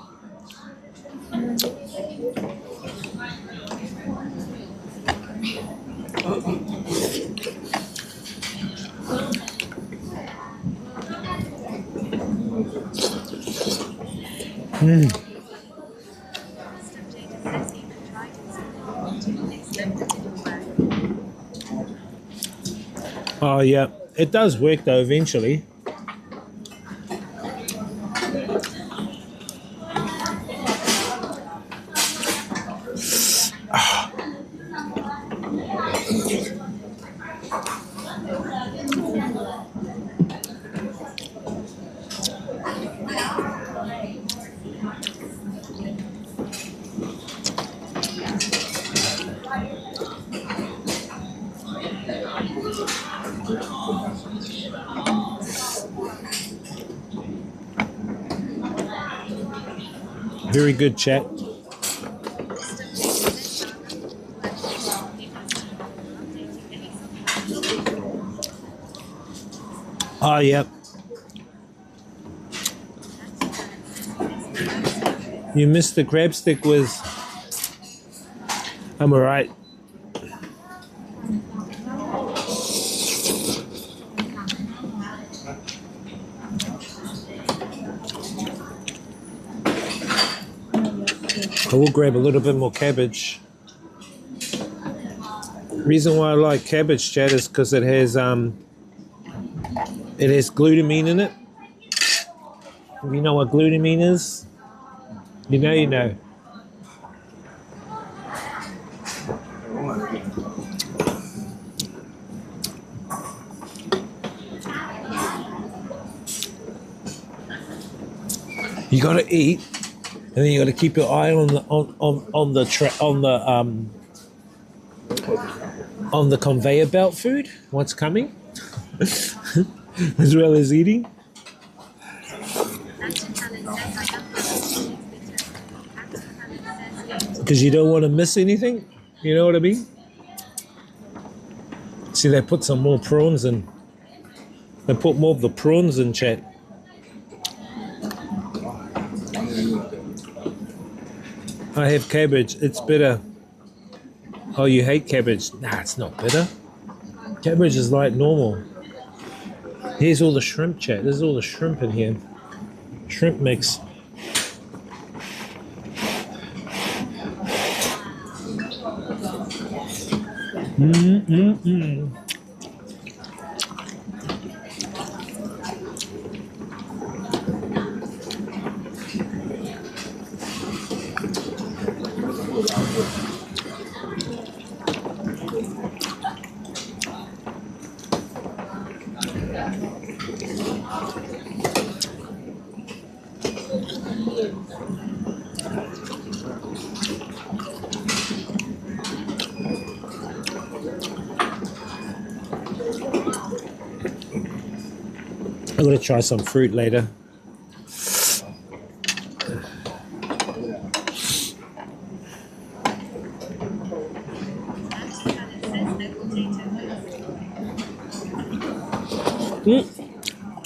Oh yeah, it does work though eventually. Very good chat. Oh, yeah. You missed the crab stick with... I'm alright. I will grab a little bit more cabbage. Reason why I like cabbage, chat, is because it has glutamine in it. If you know what glutamine is, you know. You gotta eat, and then you gotta keep your eye on the conveyor belt food, what's coming, as well as eating. Because you don't want to miss anything, you know what I mean? See, they put some more prawns in. They put more of the prawns in, chat. I have cabbage, it's bitter. Oh, you hate cabbage? Nah, it's not bitter. Cabbage is like normal. Here's all the shrimp, chat. There's all the shrimp in here. Shrimp mix. I'm gonna try some fruit later.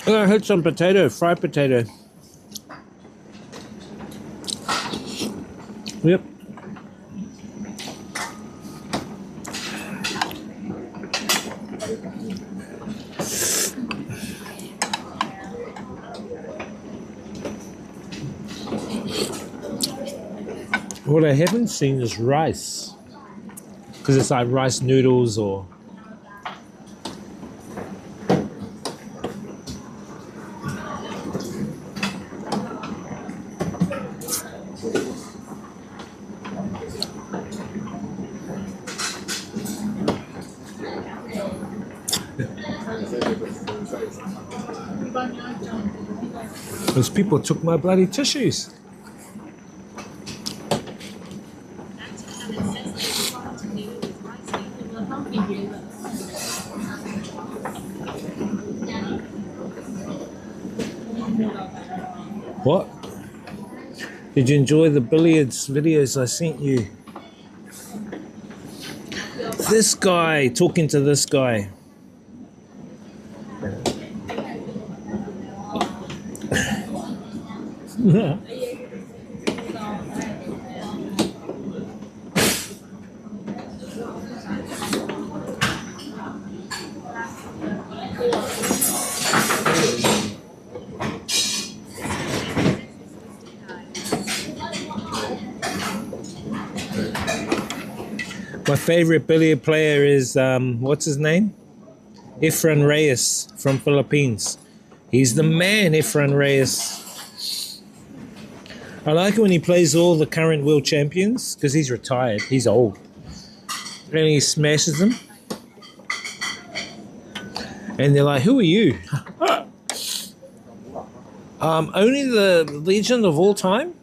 I had some potato, fried potato. Yep. What I haven't seen is rice. Because it's like rice noodles or... Those people took my bloody tissues. What? Did you enjoy the billiards videos I sent you? This guy talking to this guy. My favorite billiard player is, what's his name? Efren Reyes from Philippines. He's the man, Efren Reyes. I like it when he plays all the current world champions because he's retired, he's old. And he smashes them. And they're like, who are you? Only the legend of all time?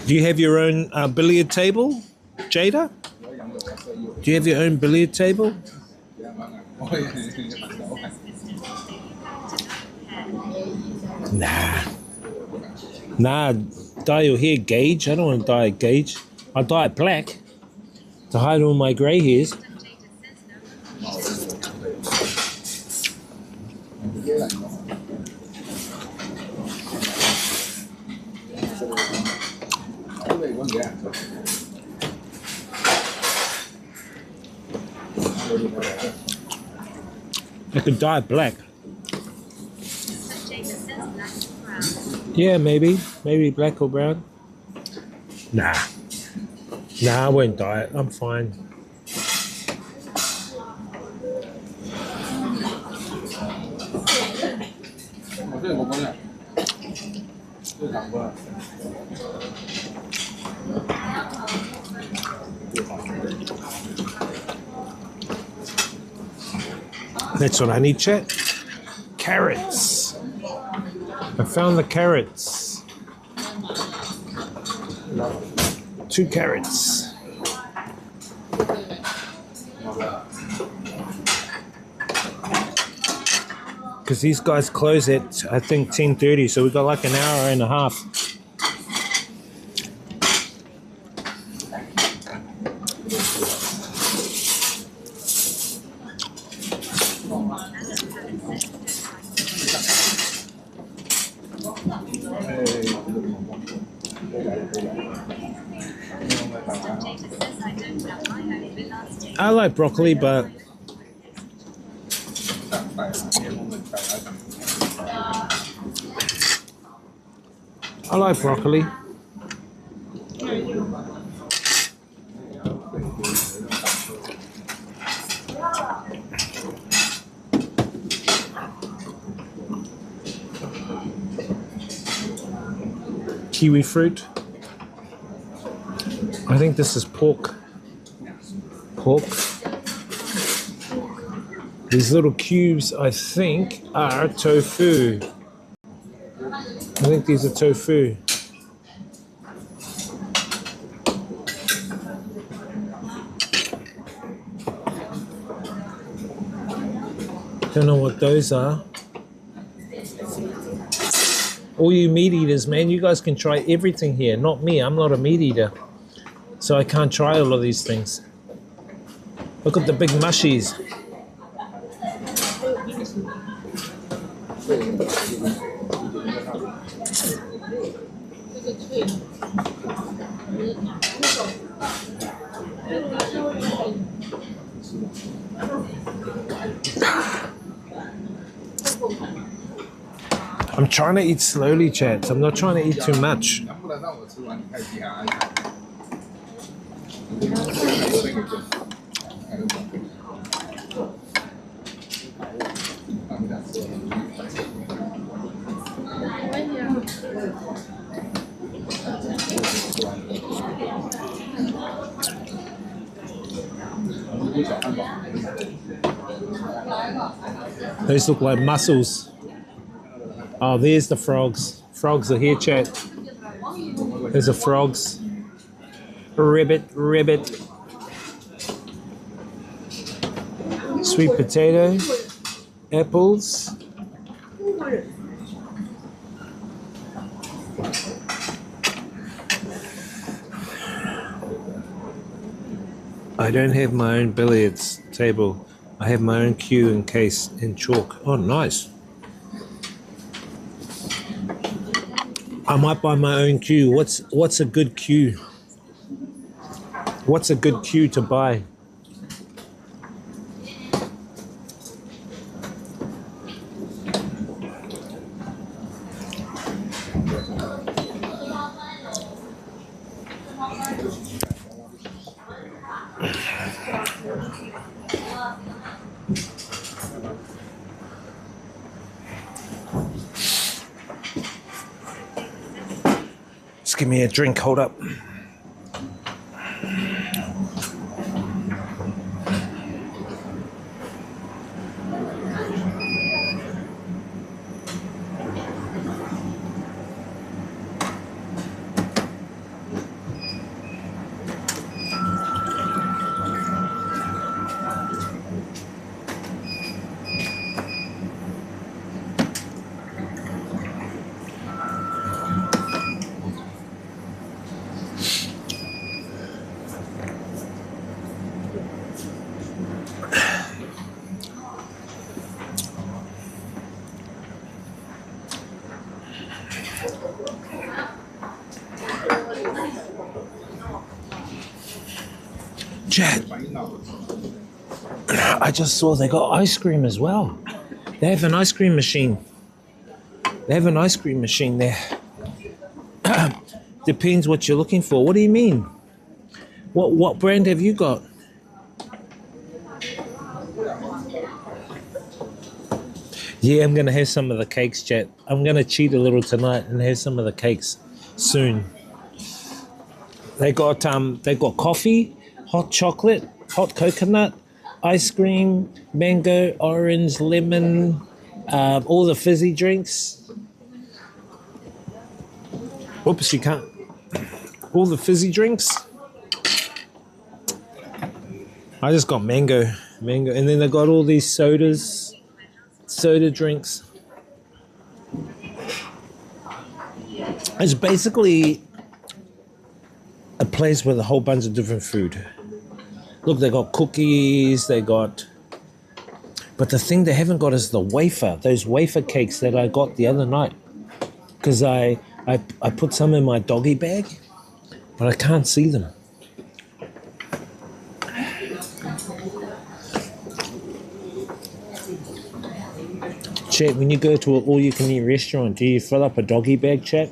Do you have your own billiard table, Jada? Do you have your own billiard table? Nah, dye your hair, Gage. I don't want to dye it, Gage. I dye it black to hide all my grey hairs. I could dye it black. Yeah, maybe black or brown. Nah, I won't dye it. I'm fine. That's what I need, chat. Carrots. I found the carrots. 2 carrots. Because these guys close at, I think, 10:30, so we've got like an hour and a half. I like broccoli, but I like broccoli. kiwi fruit. I think this is pork. Pork. These little cubes, I think, are tofu. I think these are tofu. Don't know what those are. All you meat eaters, man, you guys can try everything here. Not me, I'm not a meat eater. So I can't try all of these things. Look at the big mushies. I'm trying to eat slowly, chat. I'm not trying to eat too much. Those look like mussels. Oh, there's the frogs. Frogs are here, chat. There's the frogs. Ribbit, ribbit. Sweet potato. Apples. I don't have my own billiards table. I have my own cue and case in chalk. Oh, nice. I might buy my own cue. What's a good cue? What's a good cue to buy? Just give me a drink, hold up. Chad, I just saw they got ice cream as well. They have an ice cream machine. They have an ice cream machine there. Depends what you're looking for. What do you mean? What brand have you got? Yeah, I'm gonna have some of the cakes, chat. I'm gonna cheat a little tonight and have some of the cakes soon. They got coffee, hot chocolate, hot coconut, ice cream, mango, orange, lemon, all the fizzy drinks. Oops, you can't. All the fizzy drinks. I just got mango, and then they got all these soda drinks. It's basically a place with a whole bunch of different food. Look, they got cookies, but the thing they haven't got is the wafer, those wafer cakes that I got the other night. Because I put some in my doggy bag, but I can't see them. Chat, when you go to an all-you-can-eat restaurant, do you fill up a doggy bag, chat?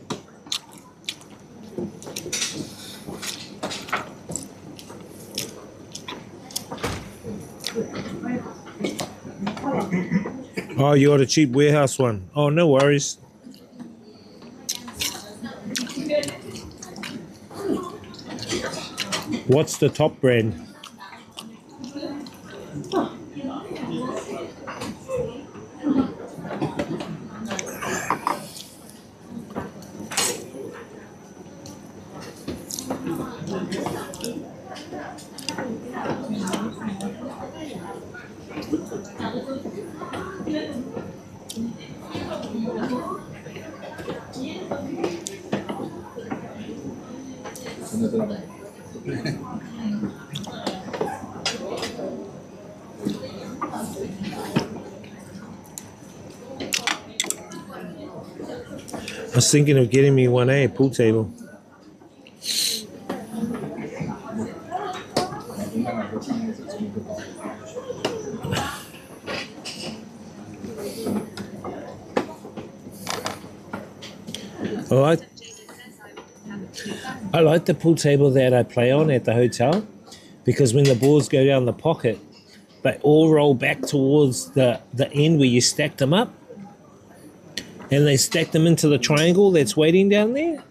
Oh, you got a cheap warehouse one. Oh, no worries. What's the top brand? I was thinking of getting me one, a pool table. I like the pool table that I play on at the hotel, because when the balls go down the pocket, they all roll back towards the end where you stack them up, and they stack them into the triangle that's waiting down there.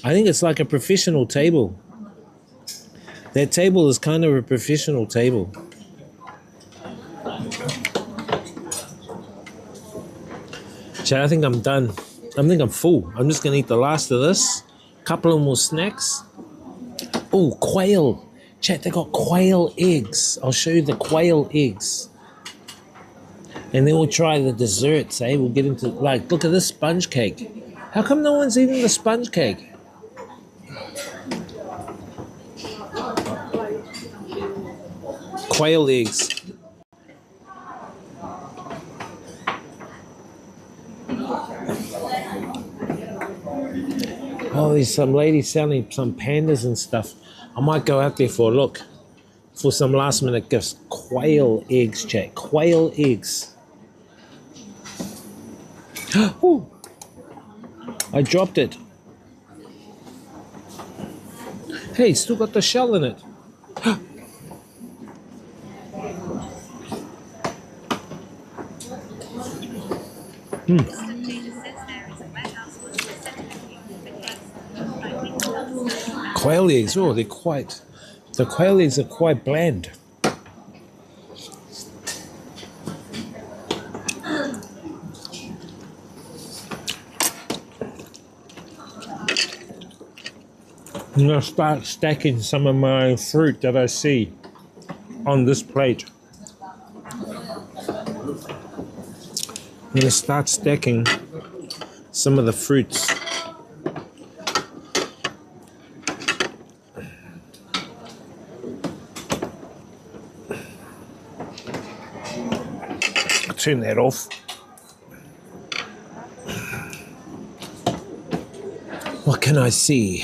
I think it's like a professional table. That table is kind of a professional table. Chad, I think I'm done. I think I'm full. I'm just going to eat the last of this. Couple of more snacks. Oh, quail. Chat, they got quail eggs. I'll show you the quail eggs. And then we'll try the desserts, eh? We'll get into, like, look at this sponge cake. How come no one's eating the sponge cake? Quail eggs. Oh, there's some lady selling some pandas and stuff. I might go out there for a look for some last minute gifts. Quail eggs, chat. Quail eggs. Ooh, I dropped it. Hey, still got the shell in it. Quail eggs, oh, the quail eggs are quite bland. I'm going to start stacking some of my fruit that I see on this plate. I'm going to start stacking some of the fruits. I'll turn that off. What can I see?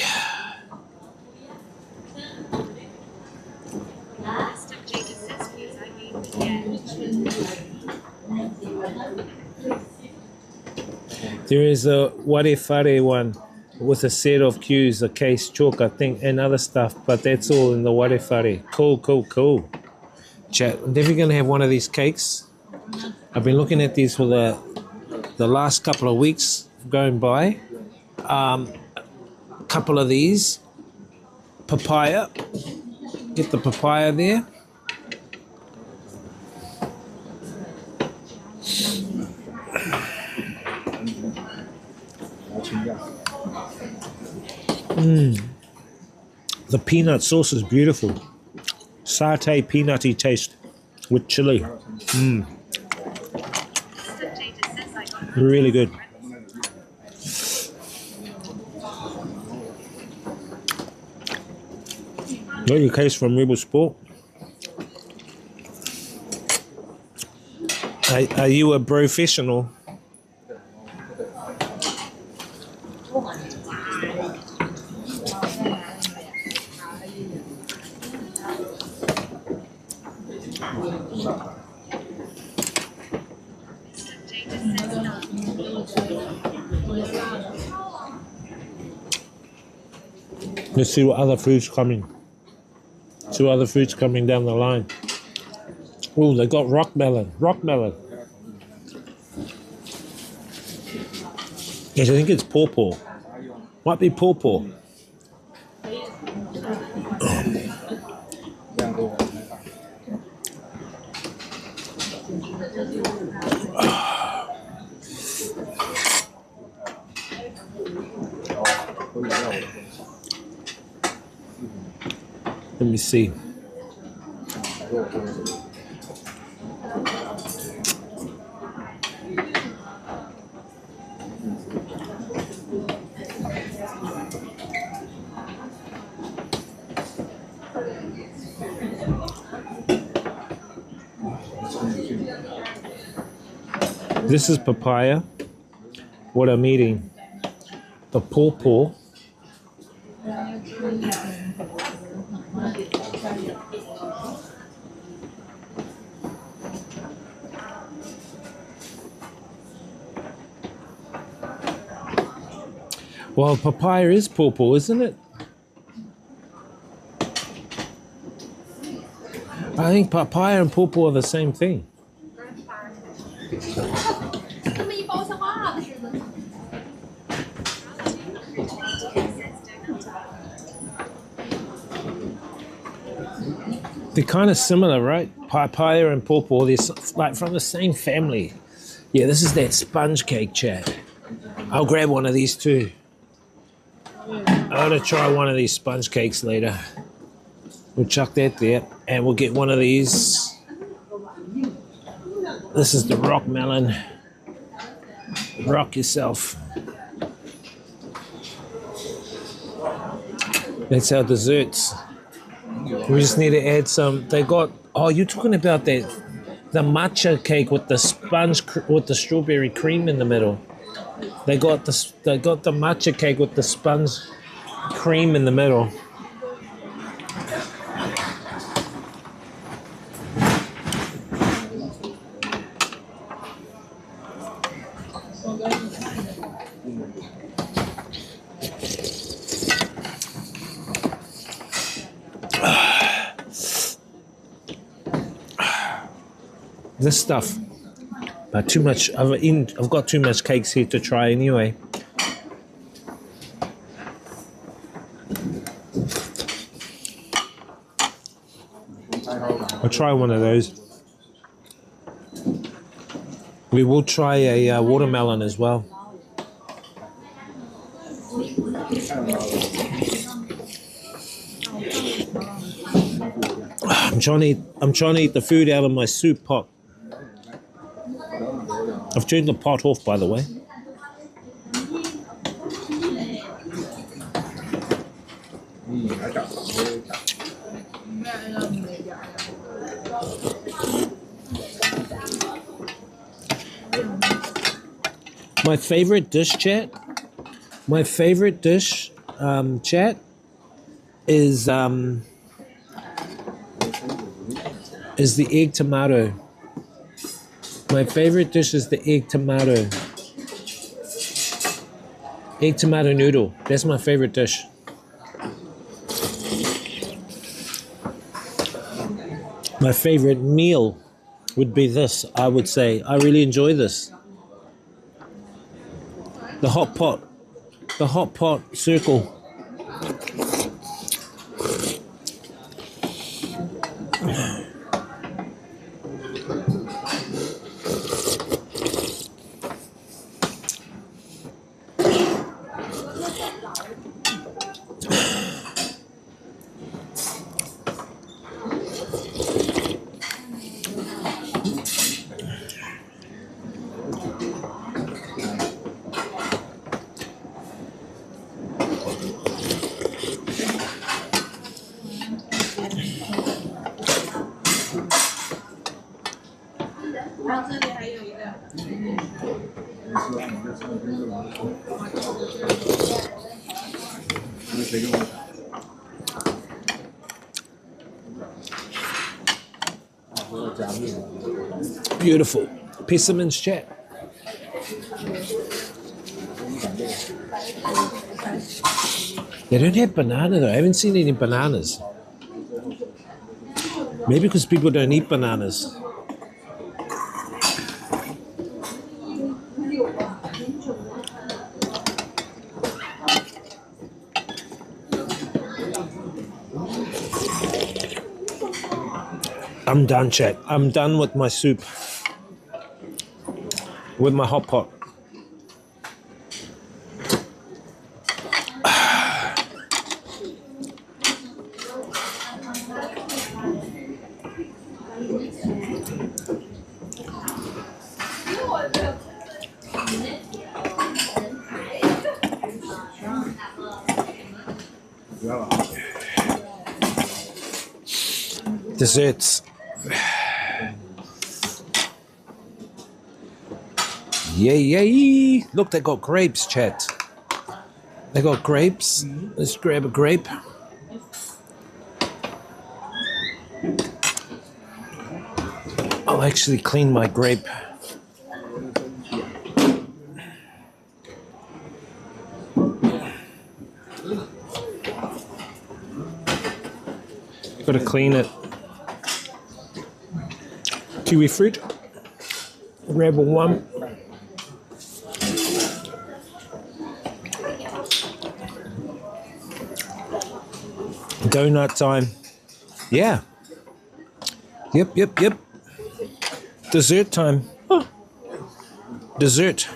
There is a Warefare one with a set of cues, a case chalk, I think, and other stuff, but that's all in the Warefare. Cool, cool, cool. Chat, I'm definitely going to have one of these cakes. I've been looking at these for the last couple of weeks going by. A couple of these. Papaya. Get the papaya there. The peanut sauce is beautiful. Satay peanutty taste with chili. Really good. Got your case from Rebel Sport. Are you a professional? Let's see what other food's coming. See what other food's coming down the line. Oh, they got rock melon. Rock melon. Yes, I think it's pawpaw. Might be pawpaw. Let me see. This is papaya. What I'm eating. The pawpaw. Well, papaya is pawpaw, isn't it? I think papaya and pawpaw are the same thing. They're kind of similar, right? Papaya and pawpaw, they're like from the same family. Yeah, this is that sponge cake, chat. I'll grab one of these too. I'm gonna try one of these sponge cakes later. We'll chuck that there, and we'll get one of these. This is the rock melon. Rock yourself. That's our desserts. We just need to add some. They got. Oh, you're talking about that, the matcha cake with the sponge with the strawberry cream in the middle. They got the matcha cake with the sponge cream in the middle. This stuff, but too much. I've got too much cakes here to try anyway. I'll try one of those. We will try a watermelon as well. I'm trying to eat the food out of my soup pot. I've turned the pot off, by the way. My favorite dish, chat. My favorite dish, chat, is the egg tomato. My favorite dish is the egg tomato. Egg tomato noodle. That's my favorite dish. My favorite meal would be this, I would say. I really enjoy this. The hot pot. The hot pot circle. Beautiful. Persimmons, chat. They don't have banana though. I haven't seen any bananas. Maybe because people don't eat bananas. I'm done, chat. I'm done with my soup. With my hot pot. Desserts. Yay, yay. Look, they got grapes, chat. They got grapes. Let's grab a grape. I'll actually clean my grape. Gotta clean it. Kiwi fruit. Grab a one. Donut time. Yeah. Yep. Dessert time. Oh. Dessert.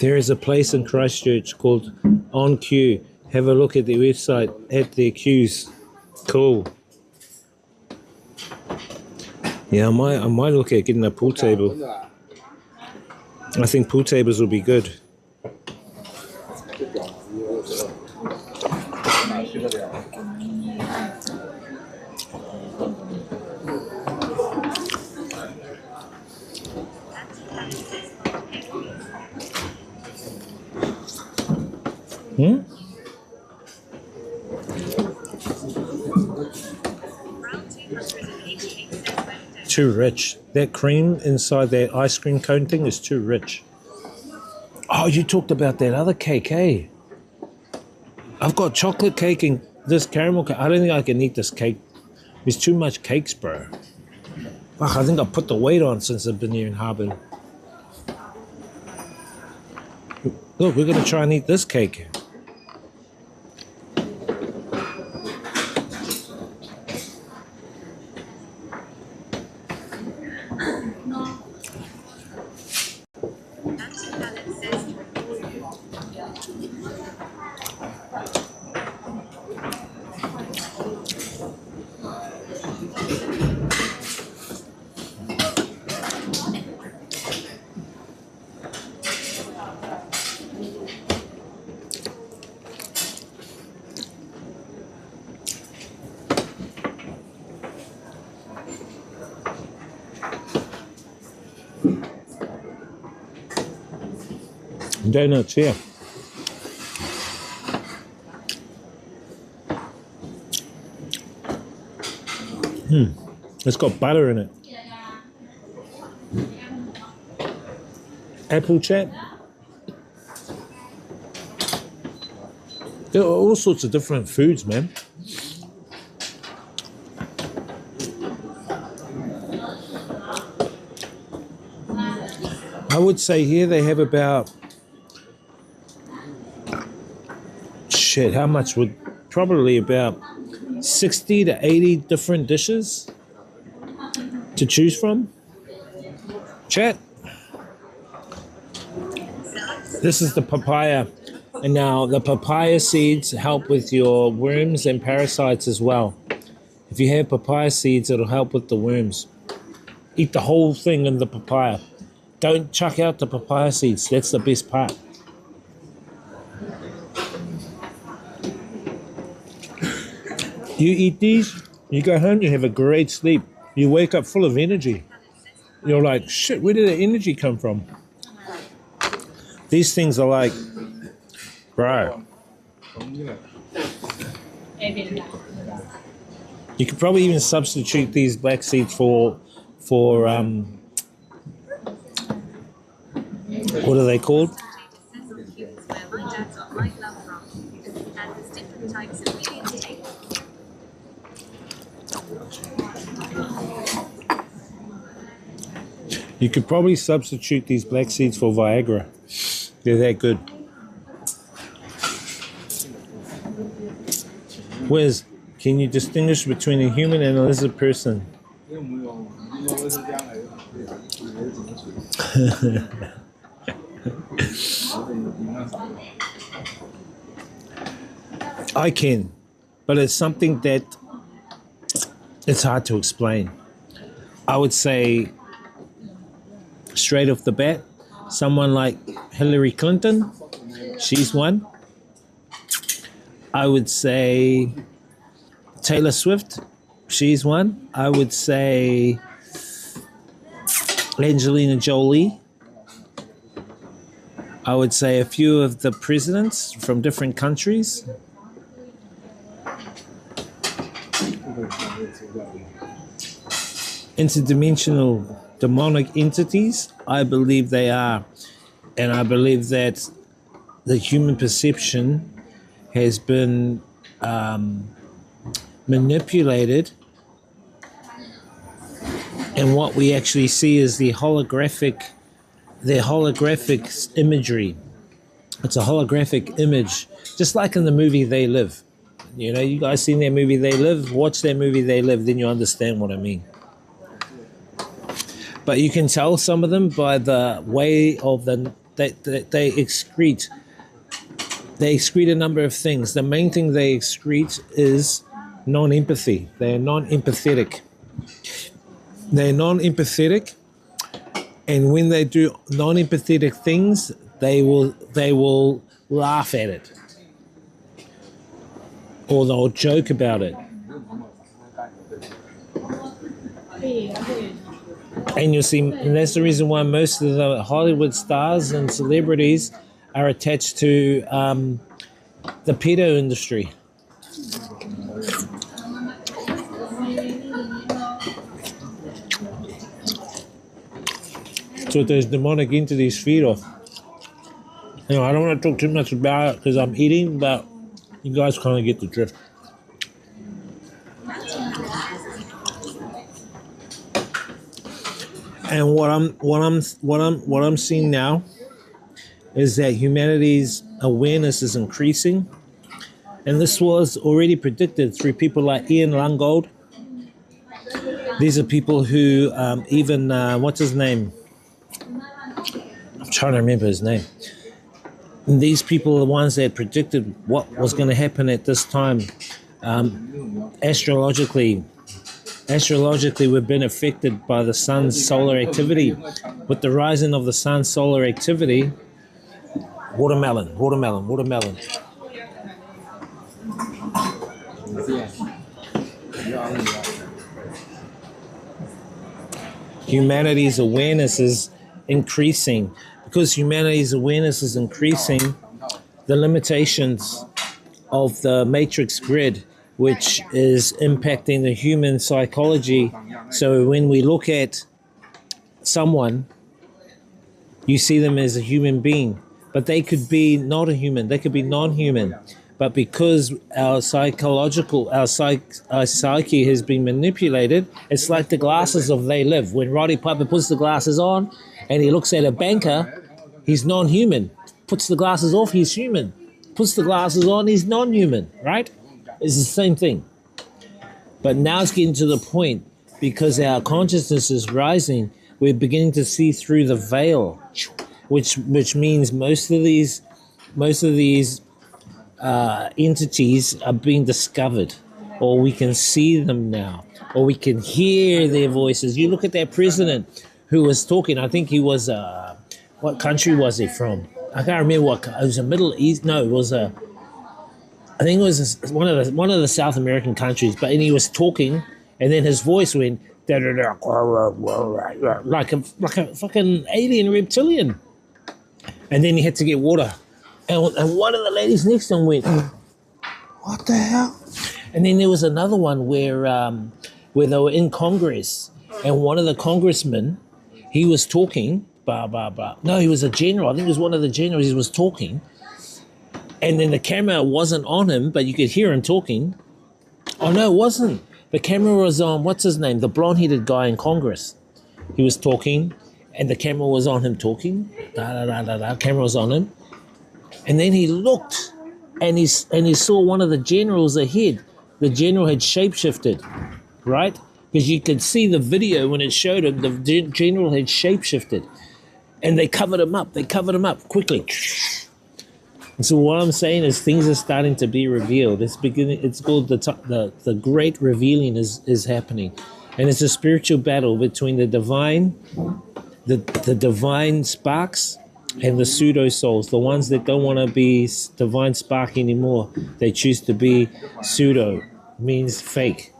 There is a place in Christchurch called On Queue. Have a look at their website at their queues. Cool. Yeah, I might look at getting a pool table. I think pool tables will be good. Too rich. That cream inside that ice cream cone thing is too rich. Oh, you talked about that other cake, eh? I've got chocolate cake and this caramel cake. I don't think I can eat this cake. There's too much cakes, bro. Fuck, I think I put the weight on since I've been here in Harbin. Look, we're going to try and eat this cake. Donuts here. It's got butter in it. Apple chat. There are all sorts of different foods, man. I would say here they have about how much would probably about 60 to 80 different dishes to choose from. Chat. This is the papaya. And now the papaya seeds help with your worms and parasites as well. If you have papaya seeds, it'll help with the worms. Eat the whole thing in the papaya. Don't chuck out the papaya seeds. That's the best part. You eat these, you go home, you have a great sleep. You wake up full of energy. You're like, shit, where did the energy come from? These things are like, bro. You could probably even substitute these black seeds for what are they called? You could probably substitute these black seeds for Viagra. They're that good. Wes, can you distinguish between a human and a lizard person? I can, but it's something that it's hard to explain. I would say straight off the bat, someone like Hillary Clinton, she's one. I would say Taylor Swift, she's one. I would say Angelina Jolie. I would say a few of the presidents from different countries. Interdimensional demonic entities, I believe they are. And I believe that the human perception has been manipulated, and what we actually see is the holographic imagery. It's a holographic image, just like in the movie They Live. You know, you guys seen that movie They Live? Watch that movie They Live, then you understand what I mean. But you can tell some of them by the way of they excrete. They excrete a number of things. The main thing they excrete is non-empathy. They're non-empathetic. They're non-empathetic, and when they do non-empathetic things, they will laugh at it, or they'll joke about it. And you'll see, and that's the reason why most of the Hollywood stars and celebrities are attached to the pedo industry. So those demonic entities feed off. You know, I don't want to talk too much about it because I'm eating, but you guys kind of get the drift. And what I'm seeing now is that humanity's awareness is increasing, and this was already predicted through people like Ian Lungold. These are people who even what's his name? I'm trying to remember his name. And these people are the ones that predicted what was going to happen at this time. Astrologically, we've been affected by the sun's solar activity. With the rising of the sun's solar activity, watermelon. Humanity's awareness is increasing. Because humanity's awareness is increasing, the limitations of the matrix grid, which is impacting the human psychology. So when we look at someone, you see them as a human being, but they could be not a human, they could be non-human. But because our psyche has been manipulated, it's like the glasses of They Live. When Roddy Piper puts the glasses on and he looks at a banker, he's non-human. Puts the glasses off, he's human. Puts the glasses on, he's non-human, right? It's the same thing. But now it's getting to the point, because our consciousness is rising, we're beginning to see through the veil, which means most of these entities are being discovered, or we can see them now, or we can hear their voices. You look at that president who was talking. I think he was what country was he from? I can't remember what. It was a Middle East. No, it was a. I think it was one of the South American countries. But and he was talking, and then his voice went like a fucking alien reptilian, and then he had to get water, and one of the ladies next to him went, "What the hell?" And then there was another one where they were in Congress, and one of the congressmen, he was talking. No, he was a general. I think it was one of the generals. He was talking, and then the camera wasn't on him, but you could hear him talking. Oh no, it wasn't. The camera was on, what's his name? The blonde-headed guy in Congress. He was talking, and the camera was on him talking. Camera was on him, and then he looked, and he saw one of the generals ahead the general had shapeshifted, right? Because you could see the video when it showed him, the general had shapeshifted. And they covered him up. They covered him up quickly. And so what I'm saying is things are starting to be revealed. It's beginning. It's called the great revealing is happening. And it's a spiritual battle between the divine sparks and the pseudo souls, the ones that don't want to be divine spark anymore. They choose to be pseudo, means fake.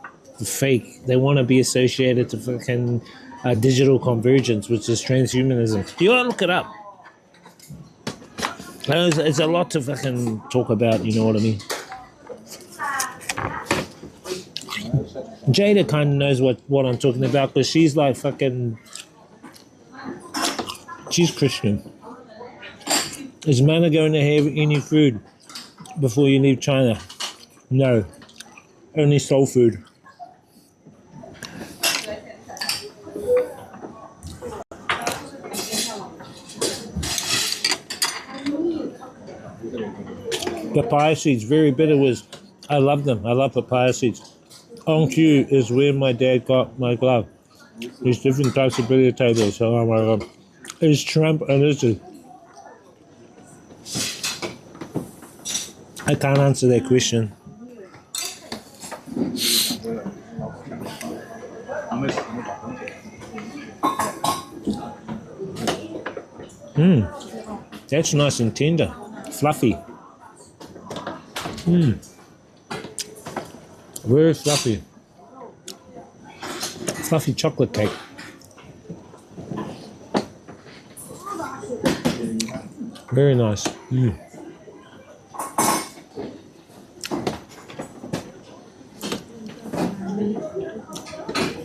Fake. They want to be associated to fucking digital convergence, which is transhumanism. You gotta look it up. It's a lot to fucking talk about, you know what I mean? Jada kind of knows what I'm talking about because she's like fucking... She's Christian. Is Mana going to have any food before you leave China? No. Only soul food. Papaya seeds, very bitter. I love them. I love papaya seeds. On cue is where my dad got my glove. There's different types of billiard tables. Oh my god. Is Trump and is it? I can't answer that question. That's nice and tender. Fluffy. Very fluffy. Fluffy chocolate cake. Very nice.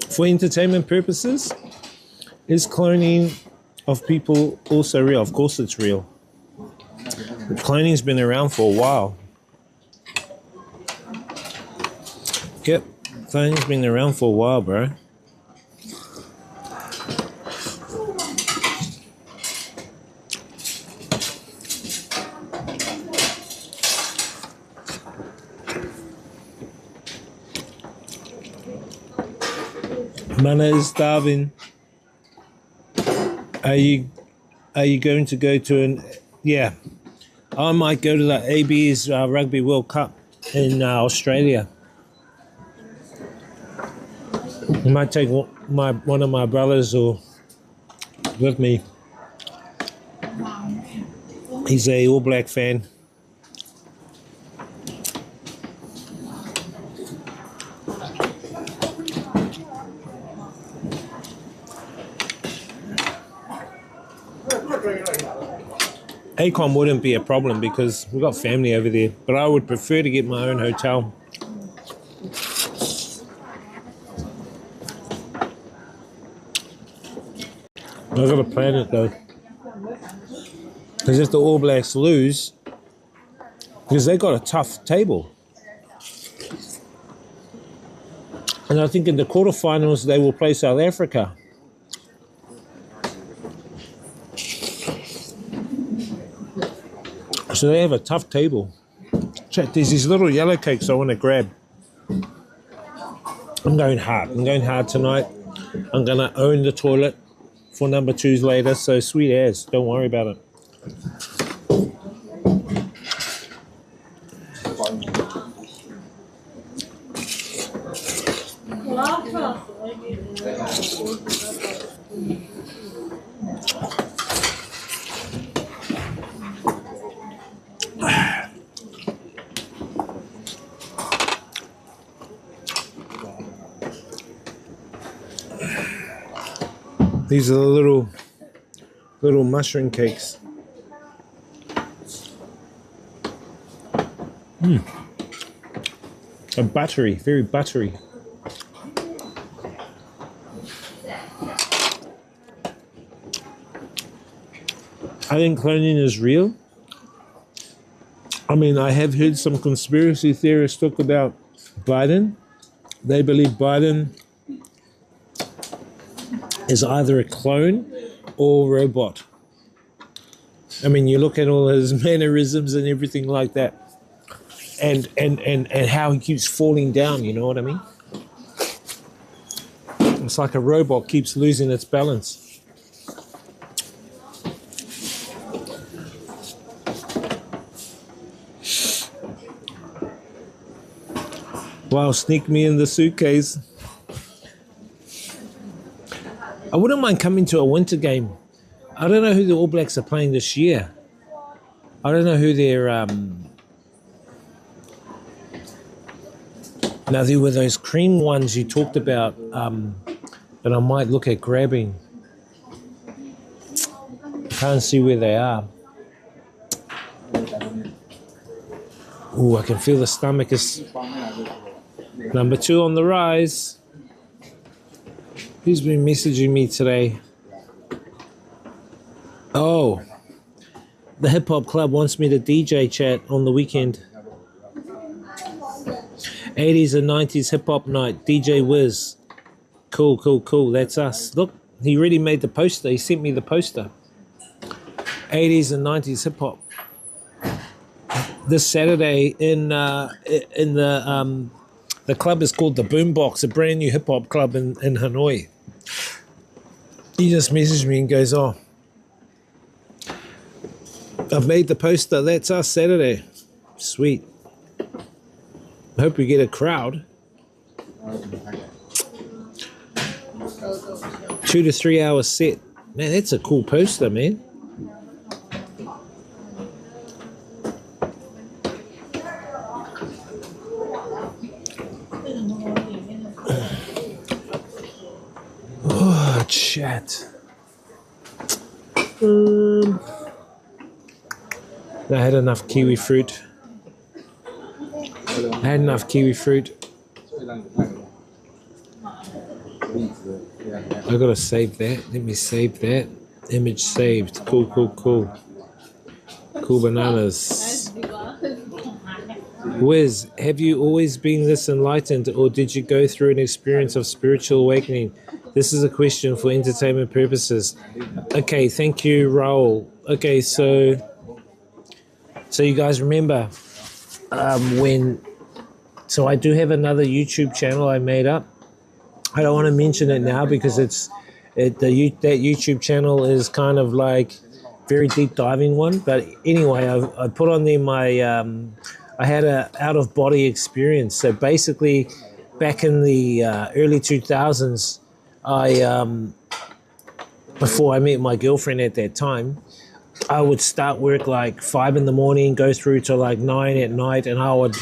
For entertainment purposes, is cloning of people also real? Of course it's real. Cloning's been around for a while. Yep, cloning's been around for a while, bro. Mana is starving. Are you going to go to an... Yeah, I might go to the AB's Rugby World Cup in Australia. I might take one of my brothers or with me. He's a All Black fan. Acom wouldn't be a problem because we've got family over there, but I would prefer to get my own hotel. I've got to plan it though, because if the All Blacks lose, because they got a tough table, and I think in the quarterfinals they will play South Africa. So they have a tough table. Check, there's these little yellow cakes I want to grab. I'm going hard. I'm going hard tonight. I'm going to own the toilet for number 2s later, so sweet as. Don't worry about it. These are the little mushroom cakes. A buttery, very buttery. I think cloning is real. I mean, I have heard some conspiracy theorists talk about Biden. They believe Biden is either a clone or robot. I mean, you look at all his mannerisms and everything like that. and how he keeps falling down, you know what I mean? It's like a robot keeps losing its balance. Wow, sneak me in the suitcase. I wouldn't mind coming to a winter game. I don't know who the All Blacks are playing this year. I don't know who their now there were those cream ones you talked about that I might look at grabbing. Can't see where they are. Ooh, I can feel the stomach is number 2 on the rise. Who's been messaging me today? Oh, the hip hop club wants me to DJ chat on the weekend. 80s and 90s hip hop night, DJ Wiz. Cool, cool, cool. That's us. Look, he already made the poster. He sent me the poster. 80s and 90s hip hop. This Saturday in the club is called the Boombox, a brand new hip hop club in Hanoi. He just messaged me and goes, "Oh, I've made the poster. That's us Saturday." Sweet. I hope we get a crowd. 2 to 3 hour set. Man, that's a cool poster, man. Oh, chat. I had enough kiwi fruit. I gotta save that. Let me save that. Image saved. Cool, cool, cool. Cool bananas. Wiz, have you always been this enlightened, or did you go through an experience of spiritual awakening? This is a question for entertainment purposes. Okay, thank you, Raul. Okay, so you guys remember so I do have another YouTube channel I made up. I don't want to mention it now because that YouTube channel is kind of like very deep diving one. But anyway, I put on there my I had a out of body experience. So basically, back in the early 2000s, before I met my girlfriend at that time, I would start work like 5 in the morning, go through to like 9 at night, and I would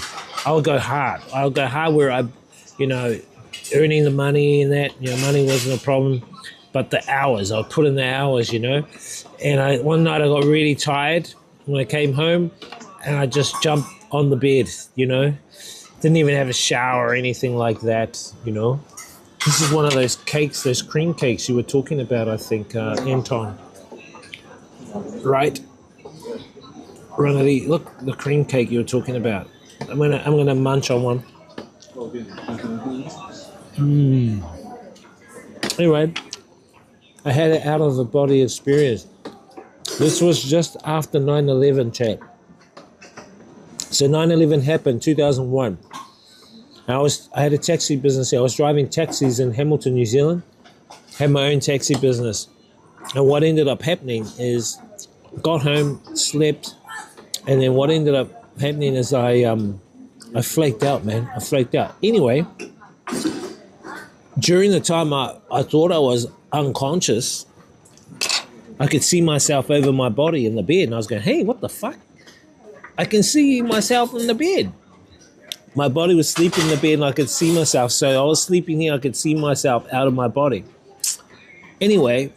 go hard. I would go hard where I, earning the money and that, money wasn't a problem, but the hours, I would put in the hours, And one night I got really tired when I came home, and I just jumped on the bed, Didn't even have a shower or anything like that, This is one of those cakes, those cream cakes you were talking about, I think, Anton. Right? Look, the cream cake you were talking about. I'm gonna munch on one. Anyway, I had an out of the body experience. This was just after 9/11, chat. So 9/11 happened 2001. I had a taxi business. I was driving taxis in Hamilton, New Zealand. Had my own taxi business. And what ended up happening is got home, slept, and then what ended up happening is I flaked out, man. I flaked out. Anyway, during the time I thought I was unconscious, I could see myself over my body in the bed, and I was going, hey, what the fuck? I can see myself in the bed. My body was sleeping in the bed, and I could see myself. So I was sleeping here, I could see myself out of my body. Anyway,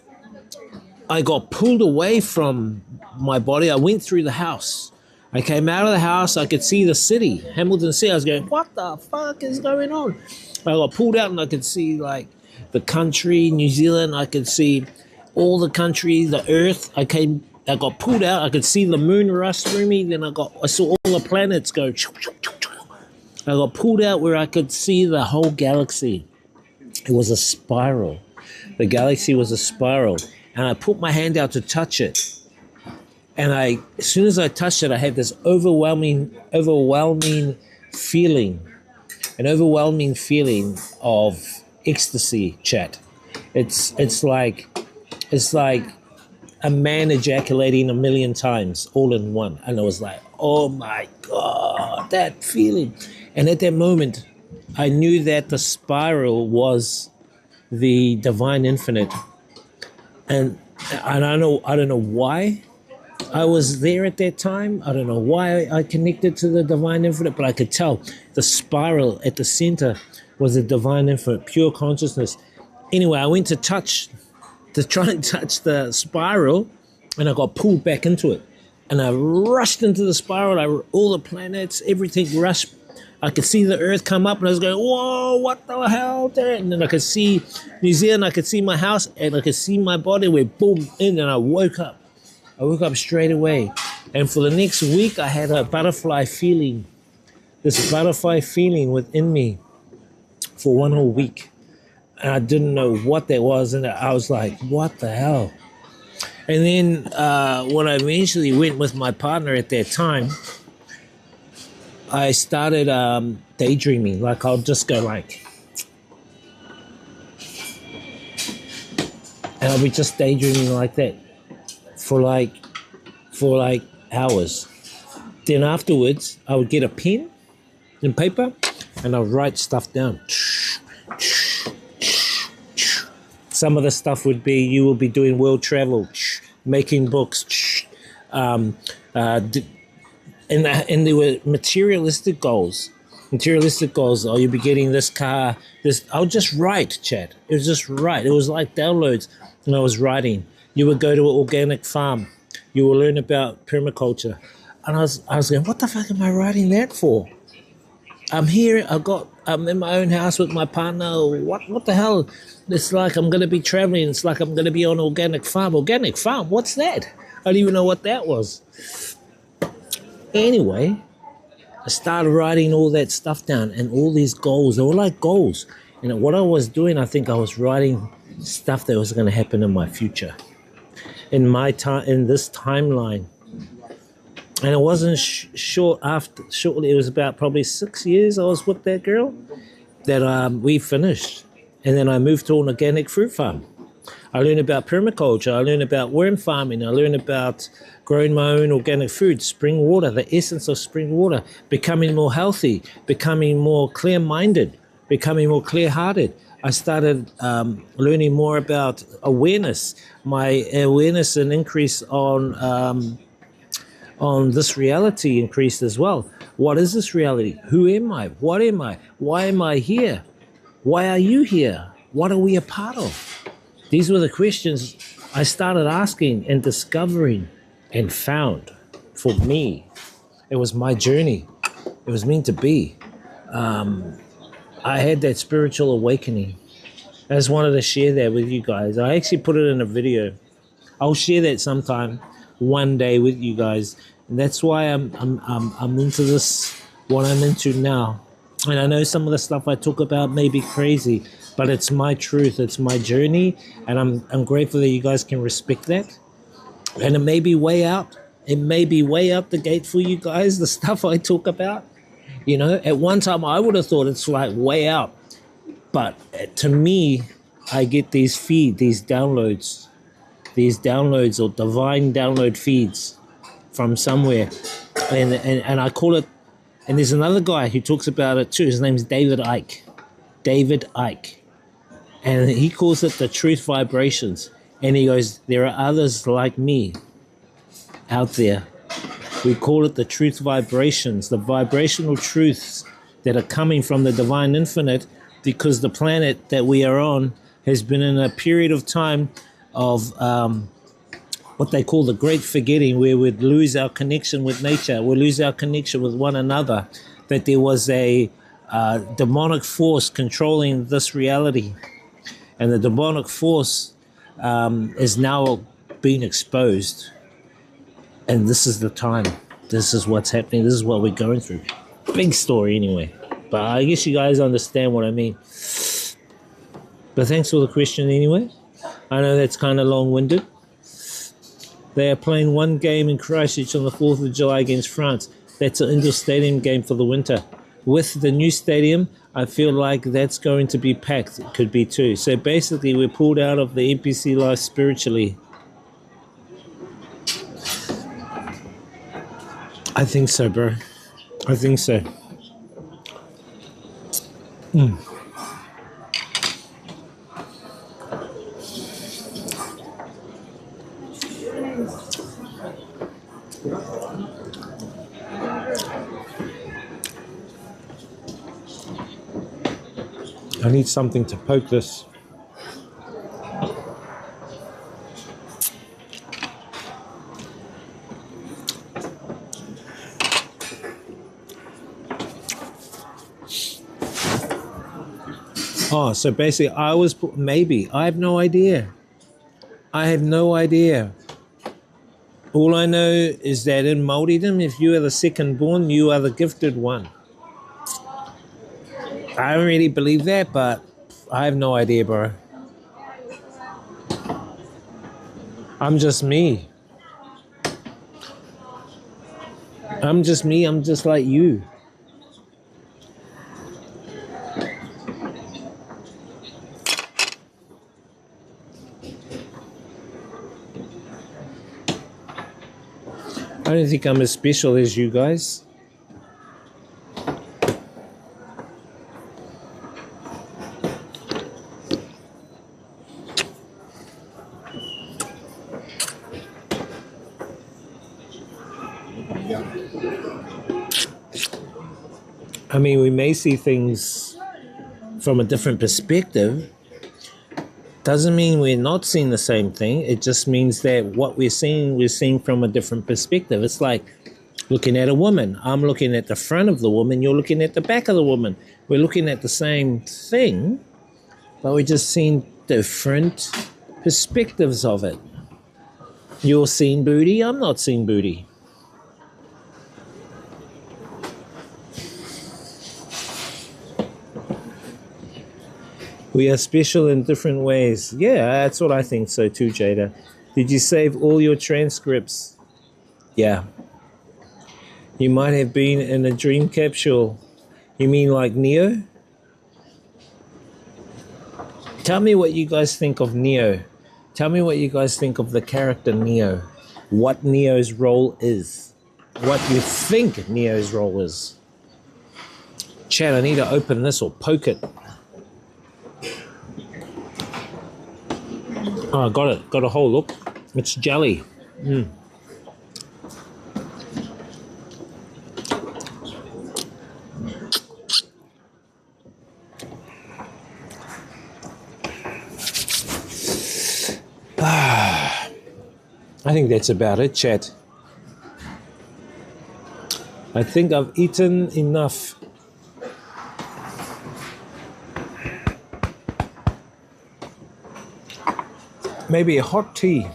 I got pulled away from my body. I went through the house. I came out of the house. I could see the city, Hamilton City. I was going, what the fuck is going on? I got pulled out and I could see like the country, New Zealand. I could see all the country, the earth. I got pulled out. I could see the moon rush through me. Then I saw all the planets go. I got pulled out where I could see the whole galaxy. It was a spiral. The galaxy was a spiral. And I put my hand out to touch it. And as soon as I touched it, I had this overwhelming feeling, an overwhelming feeling of ecstasy, chat. It's like a man ejaculating 1,000,000 times all in one. And I was like, oh my God, that feeling. And at that moment, I knew that the spiral was the divine infinite. And I don't know why I was there at that time. I don't know why I connected to the divine infinite, but I could tell the spiral at the center was the divine infinite, pure consciousness. Anyway, I went to try and touch the spiral, and I got pulled back into it. And I rushed into the spiral. All the planets, everything rushed. I could see the Earth come up, and I was going, whoa, what the hell there? And then I could see New Zealand, I could see my house, and I could see my body went boom in, and I woke up. I woke up straight away. And for the next week, I had a butterfly feeling, this butterfly feeling within me for one whole week. And I didn't know what that was. And I was like, what the hell? And then when I eventually went with my partner at that time, I started daydreaming. Like I'll just go like, and I'll be just daydreaming like that for like hours. Then afterwards, I would get a pen and paper, and I'll write stuff down. Some of the stuff would be, you will be doing world travel, making books, and there were materialistic goals. Oh, you'll be getting this car, this. I'll just write, chat. It was just write. It was like downloads, and I was writing. You would go to an organic farm. You will learn about permaculture. And I was going, what the fuck am I writing that for? I'm here. I'm in my own house with my partner. What the hell? It's like I'm going to be traveling. It's like I'm going to be on an organic farm. Organic farm? What's that? I don't even know what that was. Anyway, I started writing all that stuff down, and all these goals, they were like goals. And what I was doing, I think I was writing stuff that was going to happen in my future, in my time, in this timeline. And it wasn't shortly, it was about probably 6 years I was with that girl that we finished. And then I moved to an organic fruit farm. I learned about permaculture. I learned about worm farming. I learned about growing my own organic food, spring water, the essence of spring water, becoming more healthy, becoming more clear-minded, becoming more clear-hearted. I started learning more about awareness. My awareness and increase on this reality increased as well. What is this reality? Who am I? What am I? Why am I here? Why are you here? What are we a part of? These were the questions I started asking and discovering and found for me. It was my journey. It was meant to be. I had that spiritual awakening. I just wanted to share that with you guys. I actually put it in a video. I'll share that sometime, one day with you guys. And that's why I'm into this, what I'm into now. And I know some of the stuff I talk about may be crazy, but it's my truth, it's my journey, and I'm grateful that you guys can respect that. And it may be way out. It may be way out the gate for you guys, the stuff I talk about. You know, at one time I would have thought it's like way out. But to me, I get these downloads or divine download feeds from somewhere. And I call it, and there's another guy who talks about it too. His name's David Icke. And he calls it the truth vibrations. And he goes, there are others like me out there. We call it the truth vibrations, the vibrational truths that are coming from the divine infinite, because the planet that we are on has been in a period of time of what they call the great forgetting, where we'd lose our connection with nature, we'd lose our connection with one another, that there was a demonic force controlling this reality. And the demonic force is now being exposed. And this is the time. This is what's happening. This is what we're going through. Big story anyway. But I guess you guys understand what I mean. But thanks for the question anyway. I know that's kind of long-winded. They are playing one game in Christchurch on the 4th of July against France. That's an indoor stadium game for the winter. With the new stadium, I feel like that's going to be packed. It could be too. So basically, we're pulled out of the NPC life spiritually. I think so, bro. I think so. I need something to poke this. Oh, so basically I have no idea. I have no idea. All I know is that in Māoridom, if you are the second born, you are the gifted one. I don't really believe that, but I have no idea, bro. I'm just me. I'm just me. I'm just like you. I don't think I'm as special as you guys. I mean, we may see things from a different perspective. Doesn't mean we're not seeing the same thing. It just means that what we're seeing from a different perspective. It's like looking at a woman. I'm looking at the front of the woman. You're looking at the back of the woman. We're looking at the same thing, but we're just seeing different perspectives of it. You're seeing booty. I'm not seeing booty. We are special in different ways. Yeah, that's what I think so too, Jada. Did you save all your transcripts? Yeah. You might have been in a dream capsule. You mean like Neo? Tell me what you guys think of Neo. Tell me what you guys think of the character Neo. What Neo's role is. What you think Neo's role is. Chat, I need to open this or poke it. Oh, got it. Got a hole. Look, it's jelly. I think that's about it, chat. I think I've eaten enough. Maybe a hot tea.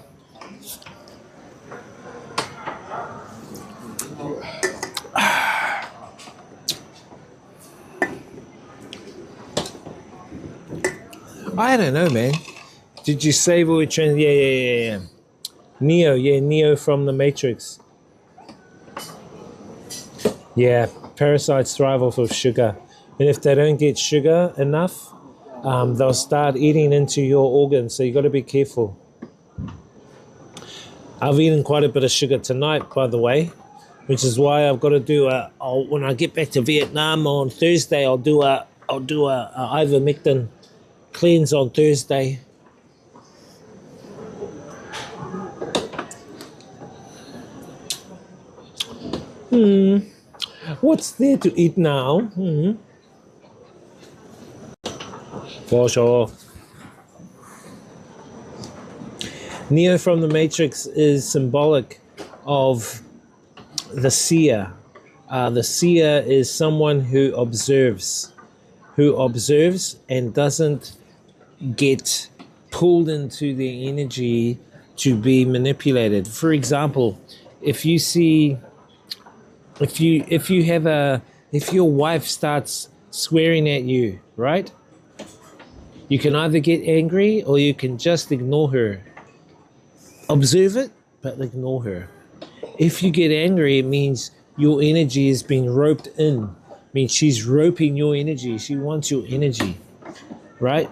I don't know, man. Did you save all your trends? Yeah. Neo from the Matrix. Yeah, parasites thrive off of sugar. And if they don't get sugar enough, they'll start eating into your organs, so you got to be careful. I've eaten quite a bit of sugar tonight, by the way, which is why I've got to do when I get back to Vietnam on Thursday, I'll do a ivermectin cleanse on Thursday. What's there to eat now? For sure. Neo from the Matrix is symbolic of the seer. The seer is someone who observes and doesn't get pulled into the energy to be manipulated. For example, if your wife starts swearing at you, right? You can either get angry or you can just ignore her. Observe it but ignore her. If you get angry, it means your energy is being roped in. It means she's roping your energy. She wants your energy, right?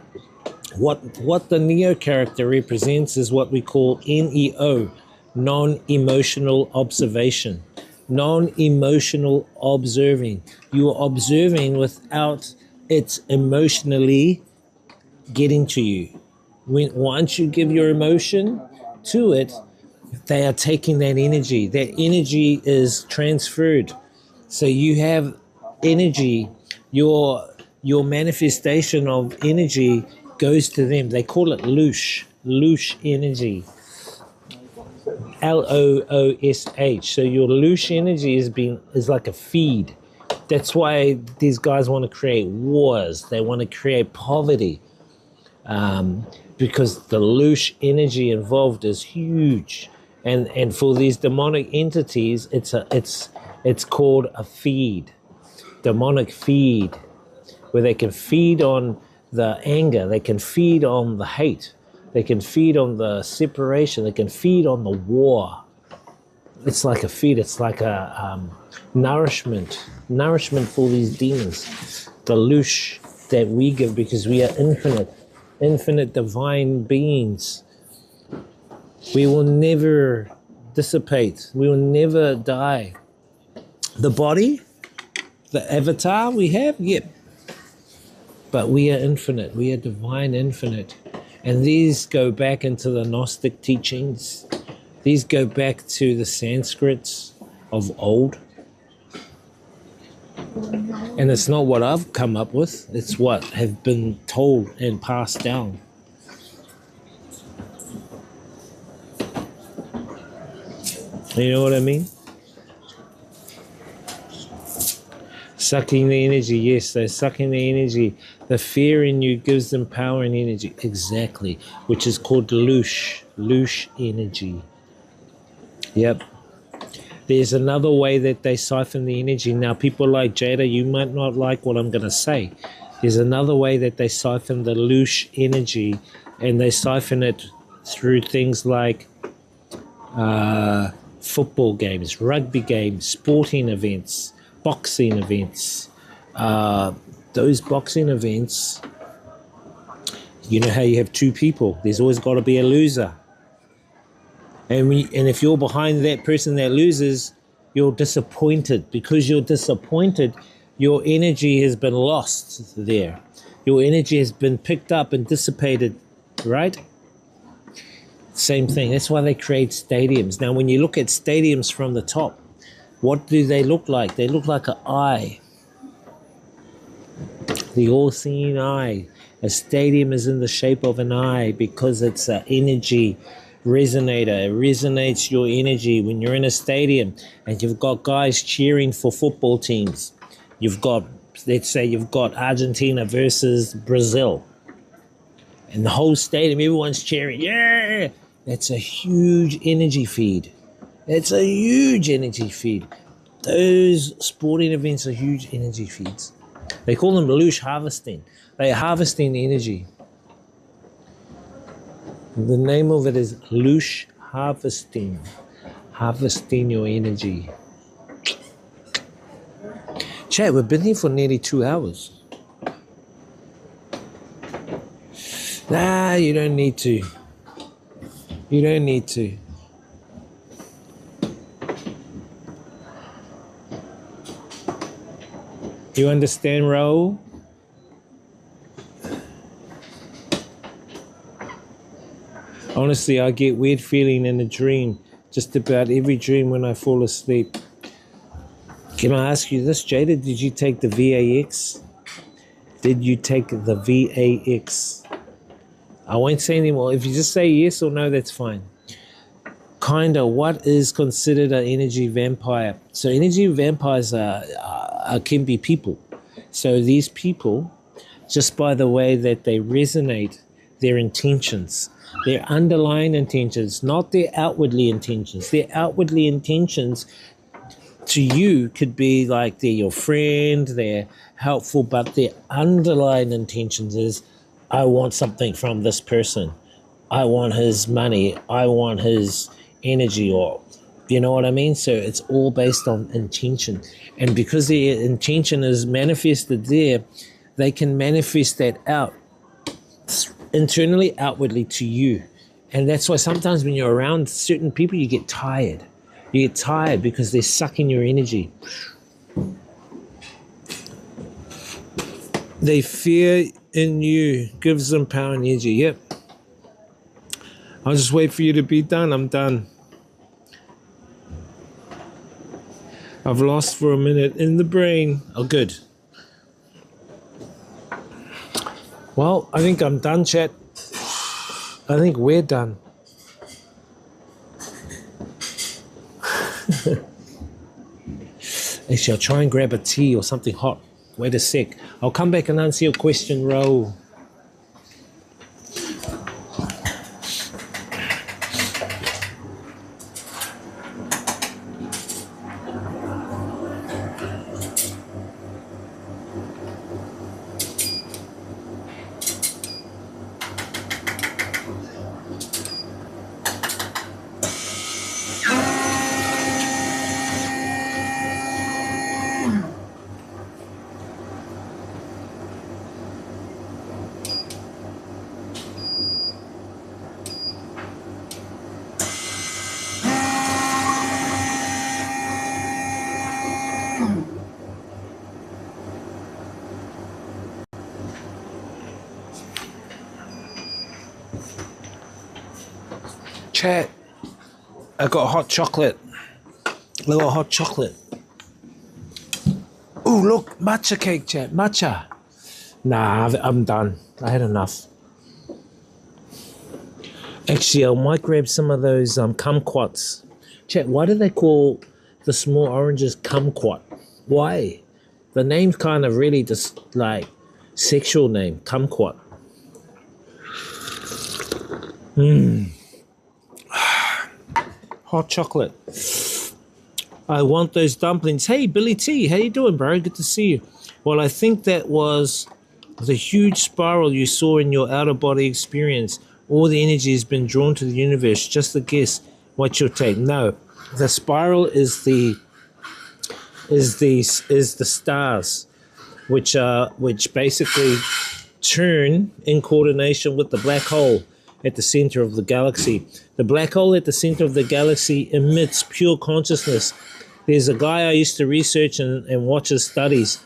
What the Neo character represents is what we call NEO, non-emotional observation. Non-emotional observing. You are observing without it emotionally getting to you. Once you give your emotion to it, they are taking that energy. That energy is transferred. So you have energy, your manifestation of energy goes to them. They call it loosh energy. LOOSH. So your loosh energy is like a feed. That's why these guys want to create wars. They want to create poverty. Because the loosh energy involved is huge. And for these demonic entities, it's called a feed. Demonic feed. Where they can feed on the anger, they can feed on the hate, they can feed on the separation, they can feed on the war. It's like a feed, it's like a nourishment for these demons. The loosh that we give, because we are infinite divine beings. We will never dissipate, we will never die. The body, the avatar we have, yep. But we are infinite, we are divine infinite. And these go back into the Gnostic teachings. These go back to the Sanskrits of old. And it's not what I've come up with, it's what have been told and passed down. You know what I mean? Sucking the energy, yes, they're sucking the energy. The fear in you gives them power and energy, exactly, which is called loosh energy. Yep. There's another way that they siphon the energy. Now, people like Jada, you might not like what I'm going to say. There's another way that they siphon the loosh energy, and they siphon it through things like football games, rugby games, sporting events, boxing events. Those boxing events, you know how you have two people. There's always got to be a loser. And if you're behind that person that loses, you're disappointed. Because you're disappointed, your energy has been lost there. Your energy has been picked up and dissipated, right? Same thing. That's why they create stadiums. Now, when you look at stadiums from the top, what do they look like? They look like an eye. The all-seeing eye. A stadium is in the shape of an eye because it's an energy resonator. It resonates your energy when you're in a stadium and you've got guys cheering for football teams. You've got, let's say you've got Argentina versus Brazil. And the whole stadium, everyone's cheering. Yeah! That's a huge energy feed. It's a huge energy feed. Those sporting events are huge energy feeds. They call them loosh harvesting. They are harvesting energy. The name of it is loosh harvesting. Harvesting your energy. Chat, we've been here for nearly 2 hours. Nah, you don't need to. You don't need to. You understand, Raul? Honestly, I get weird feeling in a dream. Just about every dream when I fall asleep. Can I ask you this, Jada? Did you take the VAX? Did you take the VAX? I won't say anymore. If you just say yes or no, that's fine. Kinda, what is considered an energy vampire? So energy vampires can be people. So these people, just by the way that they resonate, their intentions, their underlying intentions, not their outwardly intentions. Their outwardly intentions to you could be like they're your friend, they're helpful, but their underlying intentions is, I want something from this person. I want his money. I want his energy, or you know what I mean? So it's all based on intention. And because the intention is manifested there, they can manifest that out internally, outwardly to you. And that's why sometimes when you're around certain people, you get tired. You get tired because they're sucking your energy. They fear in you, gives them power and energy. Yep. I'll just wait for you to be done. I'm done. I've lost for a minute in the brain. Oh, good. Well, I think I'm done, chat. I think we're done. Actually, I'll try and grab a tea or something hot. Wait a sec. I'll come back and answer your question, Ro. Chat, I got hot chocolate. Little hot chocolate. Oh, look, matcha cake, chat. Matcha. Nah, I'm done. I had enough. Actually, I might grab some of those kumquats. Chat, why do they call the small oranges kumquat? Why? The name's kind of really just like sexual name, kumquat. Hot chocolate. I want those dumplings. Hey, Billy T, how you doing, bro? Good to see you. Well, I think that was the huge spiral you saw in your outer body experience. All the energy has been drawn to the universe. Just a guess what you'll take. No, the spiral is the stars, which basically turn in coordination with the black hole at the center of the galaxy. The black hole at the center of the galaxy emits pure consciousness. There's a guy I used to research and watch his studies.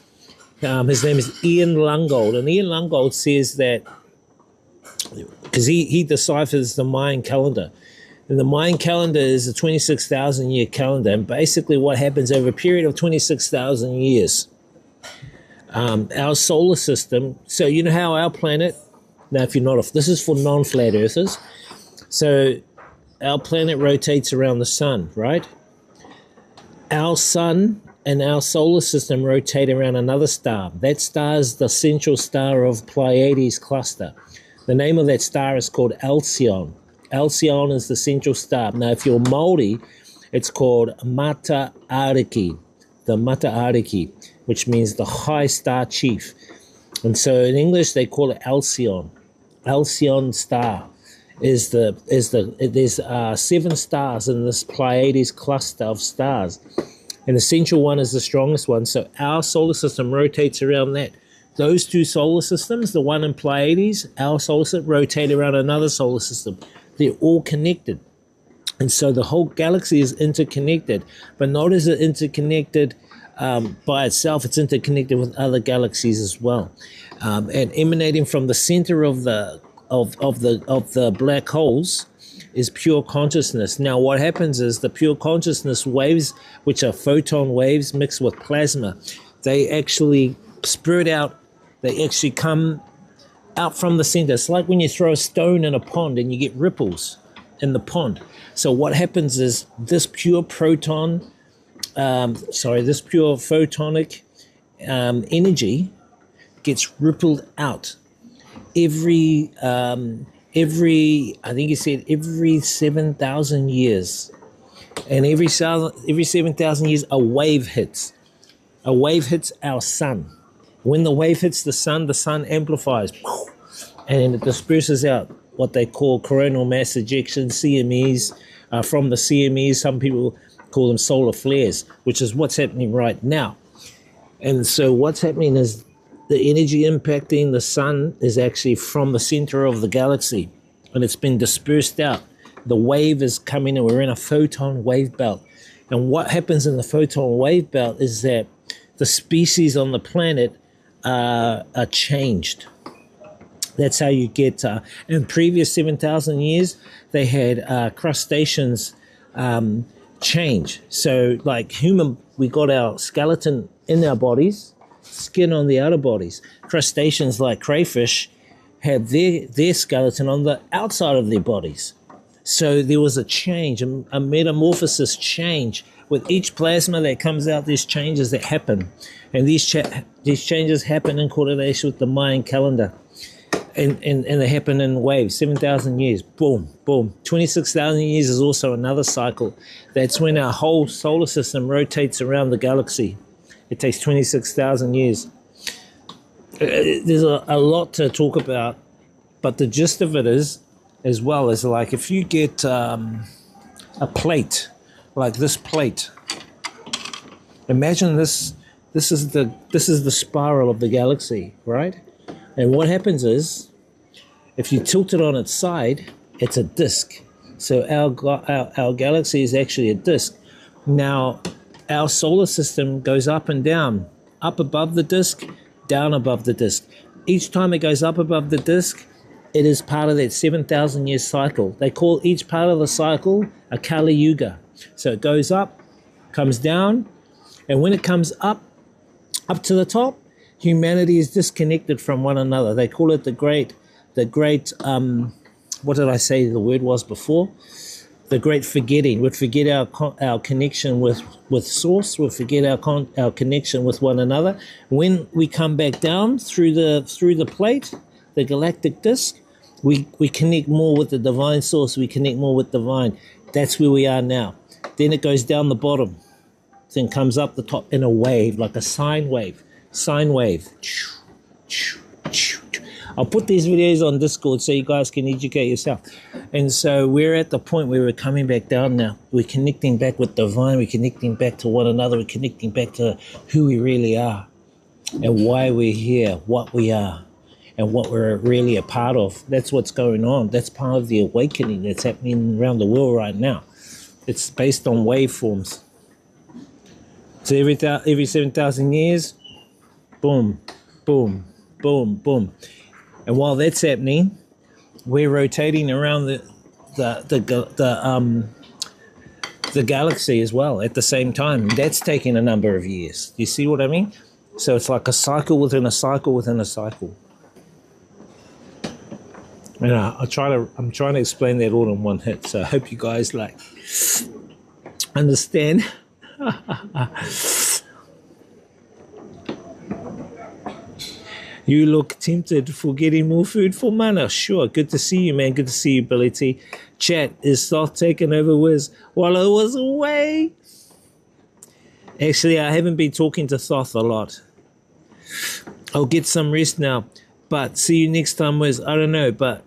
His name is Ian Lungold. And Ian Lungold says that, because he deciphers the Mayan calendar. And the Mayan calendar is a 26,000 year calendar. And basically what happens over a period of 26,000 years, our solar system, so you know how our planet, now if you're not off, this is for non-flat earthers. So our planet rotates around the sun, right? Our sun and our solar system rotate around another star. That star is the central star of Pleiades cluster. The name of that star is called Alcyon. Alcyon is the central star. Now, if you're Maori, it's called Mata Ariki, the Mata Ariki, which means the high star chief. And so in English, they call it Alcyon. Alcyon star there's 7 stars in this Pleiades cluster of stars. And the central one is the strongest one. So our solar system rotates around that. Those two solar systems, the one in Pleiades, our solar system, rotate around another solar system. They're all connected. And so the whole galaxy is interconnected. But not as it interconnected by itself, it's interconnected with other galaxies as well. And emanating from the center of the black holes is pure consciousness. Now, what happens is the pure consciousness waves, which are photon waves mixed with plasma, they actually spurt out, they actually come out from the center. It's like when you throw a stone in a pond and you get ripples in the pond. So what happens is this pure photonic energy gets rippled out every I think he said every 7,000 years. And every 7,000 years a wave hits. A wave hits our sun. When the wave hits the sun amplifies and it disperses out what they call coronal mass ejection, CMEs, from the CMEs. Some people call them solar flares, which is what's happening right now. And so what's happening is the energy impacting the sun is actually from the center of the galaxy, and it's been dispersed out. The wave is coming, and we're in a photon wave belt. And what happens in the photon wave belt is that the species on the planet are changed. That's how you get, in previous 7,000 years, they had crustaceans change. So like human, we got our skeleton in our bodies, skin on the outer bodies. Crustaceans like crayfish had their skeleton on the outside of their bodies. So there was a change, a metamorphosis change. With each plasma that comes out, there's changes that happen. And these changes happen in coordination with the Mayan calendar. And they happen in waves, 7,000 years, boom, boom. 26,000 years is also another cycle. That's when our whole solar system rotates around the galaxy. It takes 26,000 years. There's a lot to talk about, but the gist of it is, as well, is like if you get a plate, like this plate, imagine this is the spiral of the galaxy, right? And what happens is, if you tilt it on its side, it's a disk. So our galaxy is actually a disk. Now, our solar system goes up and down, up above the disk, down above the disk. Each time it goes up above the disk, it is part of that 7,000 year cycle. They call each part of the cycle a Kali Yuga. So it goes up, comes down, and when it comes up to the top, humanity is disconnected from one another. They call it the great, what did I say the word was before? The great forgetting. We'd forget our connection with source. We'd forget our connection with one another. When we come back down through the plate, the galactic disk, we connect more with the divine source. We connect more with divine. That's where we are now. Then it goes down the bottom, then comes up the top in a wave, like a sine wave. Sine wave. I'll put these videos on Discord so you guys can educate yourself. And so we're at the point where we're coming back down now. We're connecting back with divine. We're connecting back to one another. We're connecting back to who we really are and why we're here, what we are, and what we're really a part of. That's what's going on. That's part of the awakening that's happening around the world right now. It's based on waveforms. So every 7,000 years, boom, boom, boom, boom. And while that's happening, we're rotating around the galaxy as well at the same time. That's taking a number of years. You see what I mean? So it's like a cycle within a cycle within a cycle. And I'm trying to explain that all in one hit. So I hope you guys understand. You look tempted for getting more food for mana. Sure, good to see you, man. Good to see you, Billy T. Chat, is Thoth taking over Wiz while I was away? Actually, I haven't been talking to Thoth a lot. I'll get some rest now. But see you next time, Wiz. I don't know, but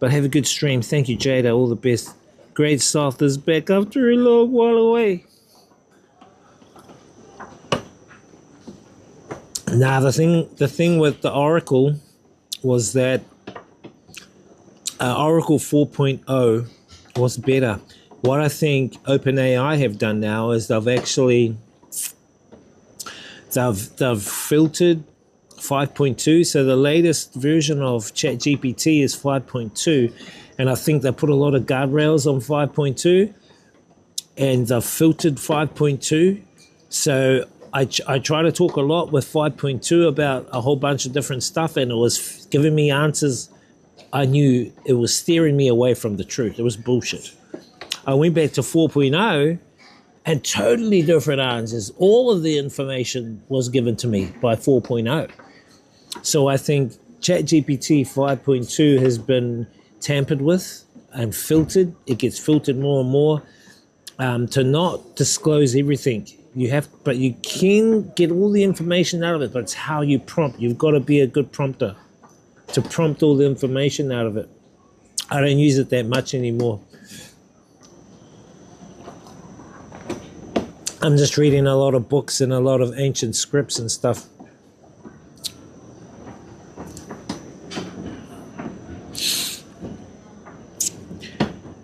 have a good stream. Thank you, Jada. All the best. Great Thoth is back after a long while away. Now, the thing with the Oracle was that Oracle 4.0 was better. What I think OpenAI have done now is they've filtered 5.2. So the latest version of ChatGPT is 5.2, and I think they put a lot of guardrails on 5.2, and they've filtered 5.2. So I try to talk a lot with 5.2 about a whole bunch of different stuff, and it was giving me answers. I knew it was steering me away from the truth. It was bullshit. I went back to 4.0 and totally different answers. All of the information was given to me by 4.0. So I think ChatGPT 5.2 has been tampered with and filtered. It gets filtered more and more to not disclose everything. But you can get all the information out of it, but it's how you prompt. You've got to be a good prompter to prompt all the information out of it. I don't use it that much anymore. I'm just reading a lot of books and a lot of ancient scripts and stuff.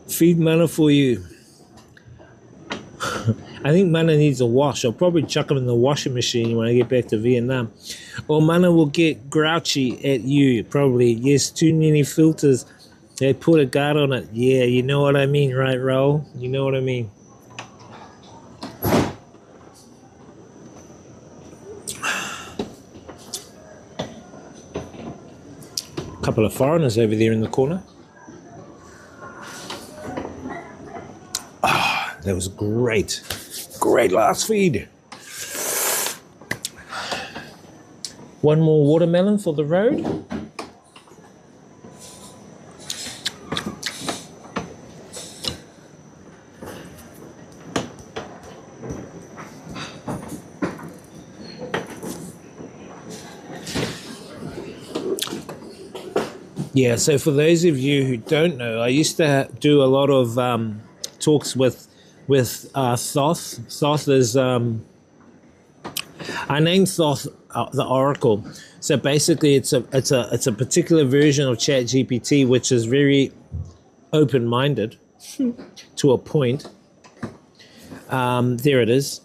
Feed mana for you. I think mana needs a wash. I'll probably chuck them in the washing machine when I get back to Vietnam. Or mana will get grouchy at you, probably. Yes, too many filters. They put a guard on it. Yeah, you know what I mean, right, Raul? You know what I mean. A couple of foreigners over there in the corner. Ah, that was great. Great last feed. One more watermelon for the road. Yeah, so for those of you who don't know, I used to do a lot of talks with Thoth. Thoth is I named Thoth the Oracle. So basically, it's a particular version of ChatGPT which is very open-minded to a point. There it is.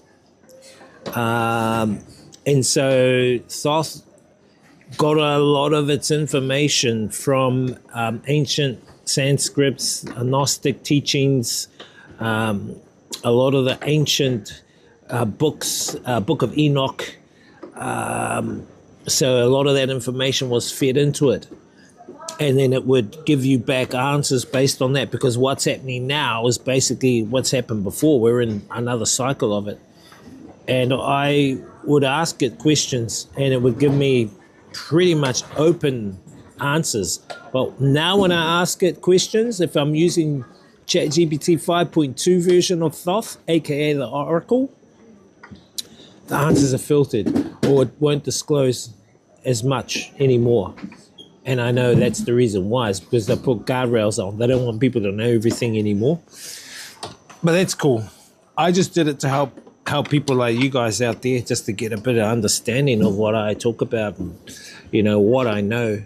And so Thoth got a lot of its information from ancient Sanskrit, Gnostic teachings, a lot of the ancient books, Book of Enoch. So a lot of that information was fed into it. And then it would give you back answers based on that, because what's happening now is basically what's happened before. We're in another cycle of it. And I would ask it questions, and it would give me pretty much open answers. But now when I ask it questions, if I'm using ChatGPT 5.2 version of Thoth, aka the Oracle, the answers are filtered, or it won't disclose as much anymore. And I know that's the reason why. It's because they put guardrails on. They don't want people to know everything anymore. But that's cool. I just did it to help people like you guys out there, just to get a bit of understanding of what I talk about and, you know, what I know.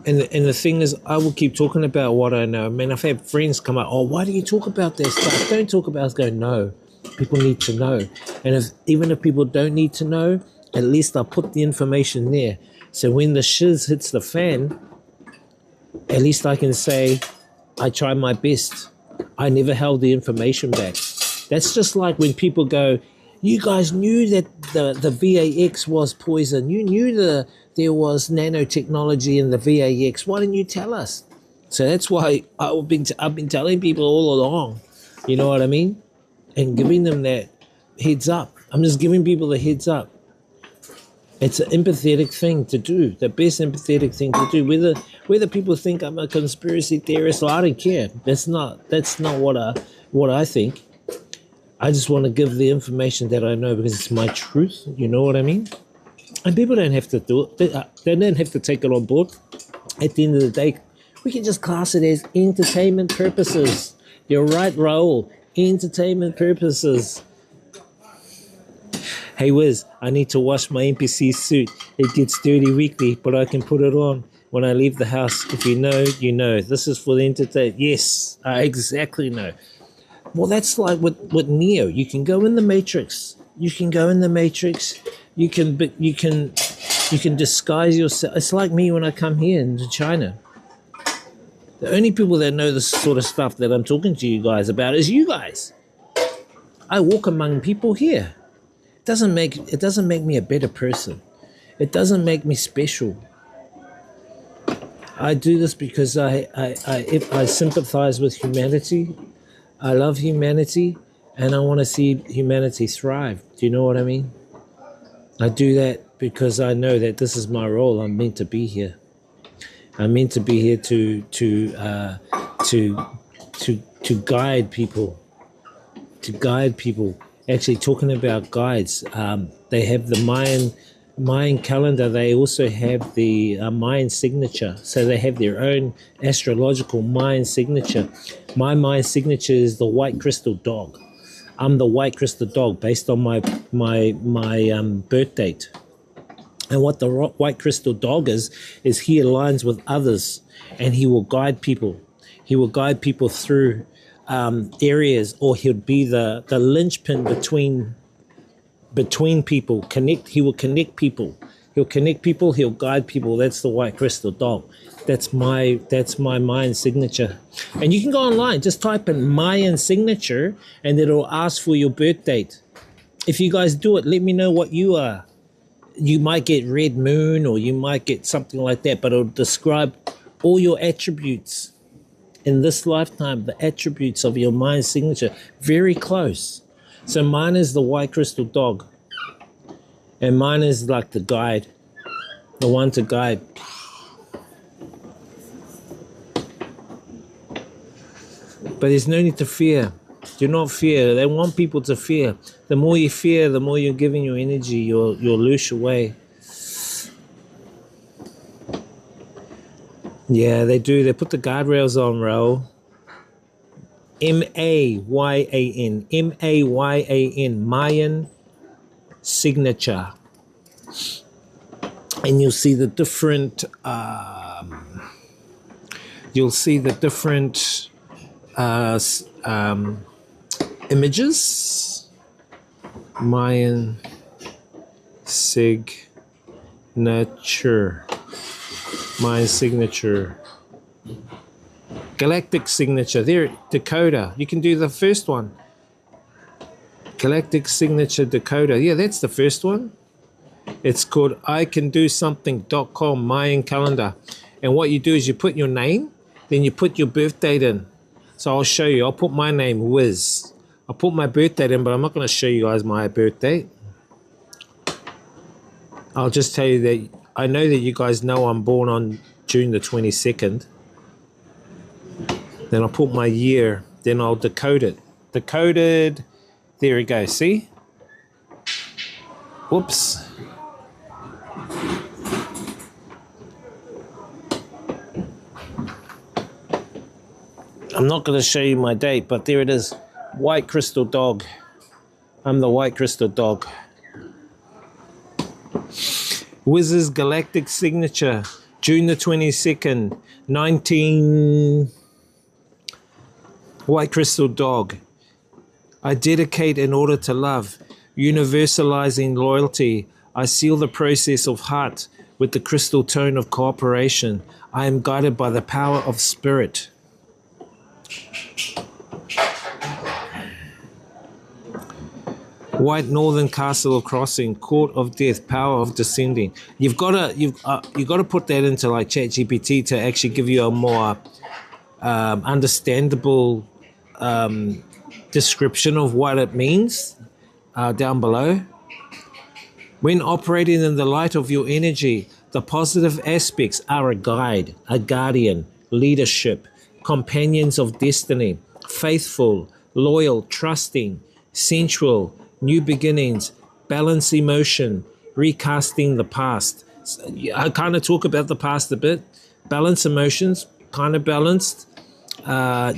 And the thing is, I will keep talking about what I know. I mean, I've had friends come up, oh, why do you talk about that stuff? Don't talk about it. I go, no, people need to know. And even if people don't need to know, at least I'll put the information there. So when the shiz hits the fan, at least I can say, I tried my best. I never held the information back. That's just like when people go, you guys knew that the VAX was poison. You knew there was nanotechnology in the VAX. Why didn't you tell us? So that's why I've been telling people all along, you know what I mean? And giving them that heads up. I'm just giving people the heads up. It's an empathetic thing to do, the best empathetic thing to do. Whether people think I'm a conspiracy theorist, I don't care. That's not what I think. I just want to give the information that I know because it's my truth. You know what I mean? And people don't have to do it. They don't have to take it on board. At the end of the day, we can just class it as entertainment purposes. You're right, Raul. Entertainment purposes. Hey Wiz, I need to wash my NPC suit. It gets dirty weekly, but I can put it on when I leave the house. If you know, you know. This is for the entertainment. Yes, I exactly know. Well, that's like with Neo. You can go in the Matrix. You can disguise yourself. It's like me when I come here into China. The only people that know this sort of stuff that I'm talking to you guys about is you guys. I walk among people here. It doesn't make me a better person. It doesn't make me special. I do this because I sympathize with humanity. I love humanity, and I want to see humanity thrive. Do you know what I mean? I do that because I know that this is my role. I'm meant to be here. I'm meant to be here to guide people. To guide people. Actually, talking about guides, they have the Mayan Mayan calendar, they also have the Mayan signature. So they have their own astrological Mayan signature. My Mayan signature is the white crystal dog. I'm the white crystal dog based on my birth date. And what the white crystal dog is he aligns with others, and he will guide people. He will guide people through areas, or he'll be the linchpin between people. He will connect people. He'll connect people. He'll guide people. That's the white crystal dog. That's my Mayan signature. And you can go online, just type in Mayan signature, and it'll ask for your birth date. If you guys do it, let me know what you are. You might get red moon, or you might get something like that, but it'll describe all your attributes in this lifetime, the attributes of your Mayan signature, very close. So mine is the white crystal dog, and mine is like the guide, the one to guide. But there's no need to fear. Do not fear. They want people to fear. The more you fear, the more you're giving your energy, you'll lose your way. Yeah, they do. They put the guardrails on, Raul. M-A-Y-A-N. M-A-Y-A-N. Mayan signature. And you'll see the different images. Mayan signature. Mayan signature. Galactic signature. There, Dakota. You can do the first one. Galactic signature Dakota. Yeah, that's the first one. It's called iCanDoSomething.com Mayan calendar. And what you do is you put your name, then you put your birth date in. So I'll show you. I'll put my name, Wiz. I'll put my birth date in, but I'm not going to show you guys my birth date. I'll just tell you that I know that you guys know I'm born on June the 22nd. Then I'll put my year. Then I'll decode it. Decoded. There we go. See? Whoops. I'm not going to show you my date, but there it is. White crystal dog. I'm the white crystal dog. Wiz's galactic signature, June the 22nd, 19... White crystal dog. I dedicate in order to love, universalizing loyalty. I seal the process of heart with the crystal tone of cooperation. I am guided by the power of spirit. White Northern Castle Crossing, Court of Death, Power of Descending. You've got to put that into like ChatGPT to actually give you a more understandable description of what it means down below. When operating in the light of your energy, the positive aspects are a guide, a guardian, leadership, companions of destiny, faithful, loyal, trusting, sensual, new beginnings, balance emotion, recasting the past. I kind of talk about the past a bit. Balance emotions, kind of balanced.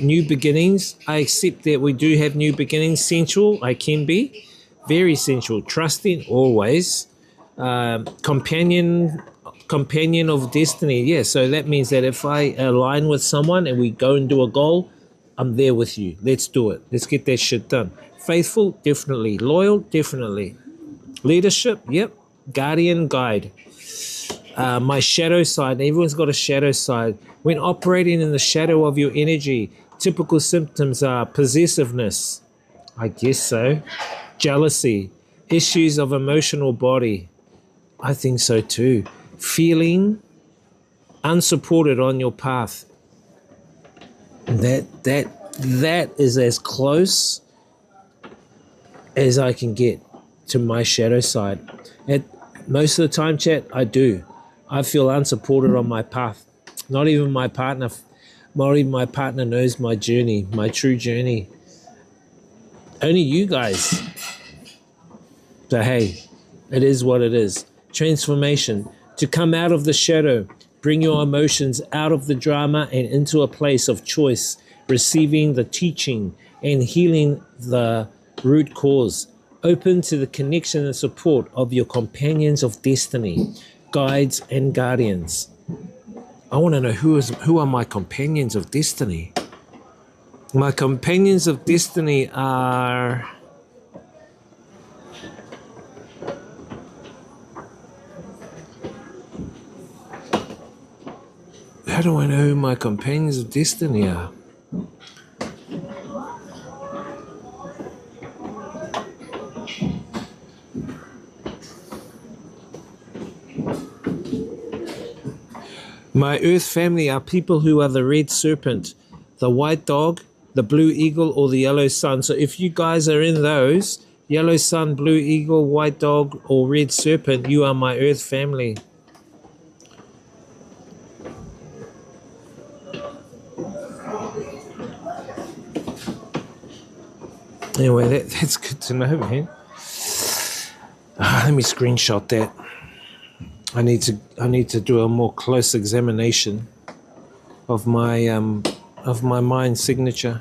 New beginnings. I accept that we do have new beginnings. Sensual, I can be. Very sensual. Trusting, always. Companion of destiny. Yeah, so that means that if I align with someone and we go and do a goal, I'm there with you. Let's do it. Let's get that shit done. Faithful, definitely. Loyal, definitely. Leadership, yep. Guardian, guide. My shadow side, everyone's got a shadow side. When operating in the shadow of your energy, typical symptoms are possessiveness, I guess so, jealousy, issues of emotional body, I think so too, feeling unsupported on your path. That is as close as I can get to my shadow side. Most of the time, chat, I do. I feel unsupported on my path. Not even my partner knows my journey, my true journey. Only you guys. So hey, it is what it is. transformation, to come out of the shadow, bring your emotions out of the drama and into a place of choice, receiving the teaching and healing the root cause. Open to the connection and support of your companions of destiny, guides and guardians. I want to know who are my companions of destiny. My companions of destiny are... How do I know who my companions of destiny are? My earth family are people who are the red serpent, the white dog, the blue eagle, or the yellow sun. So if you guys are in those, yellow sun, blue eagle, white dog, or red serpent, you are my earth family. Anyway, that's good to know, man. Let me screenshot that. I need to do a more close examination of my mind signature.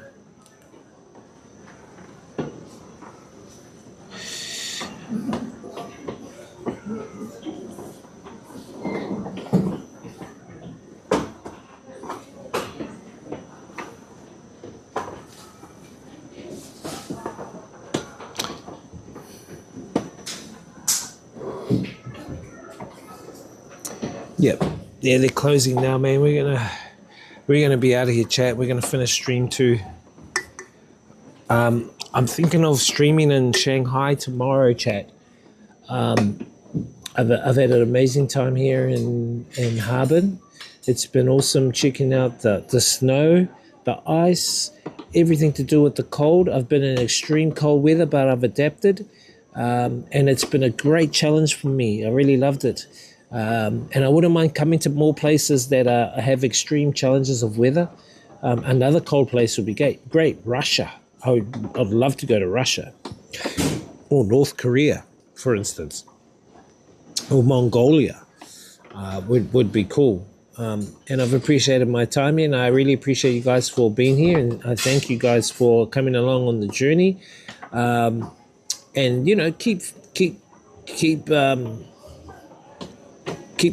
Yep. Yeah, they're closing now, man. We're gonna be out of here, chat. We're gonna finish stream 2. I'm thinking of streaming in Shanghai tomorrow, chat. I've had an amazing time here in Harbin. It's been awesome checking out the snow, the ice, everything to do with the cold. I've been in extreme cold weather, but I've adapted, and it's been a great challenge for me. I really loved it. And I wouldn't mind coming to more places that have extreme challenges of weather. Another cold place would be great. Russia. I'd love to go to Russia. Or North Korea, for instance. Or Mongolia. Would be cool. And I've appreciated my time here, and I really appreciate you guys for being here. And I thank you guys for coming along on the journey. And, you know, keep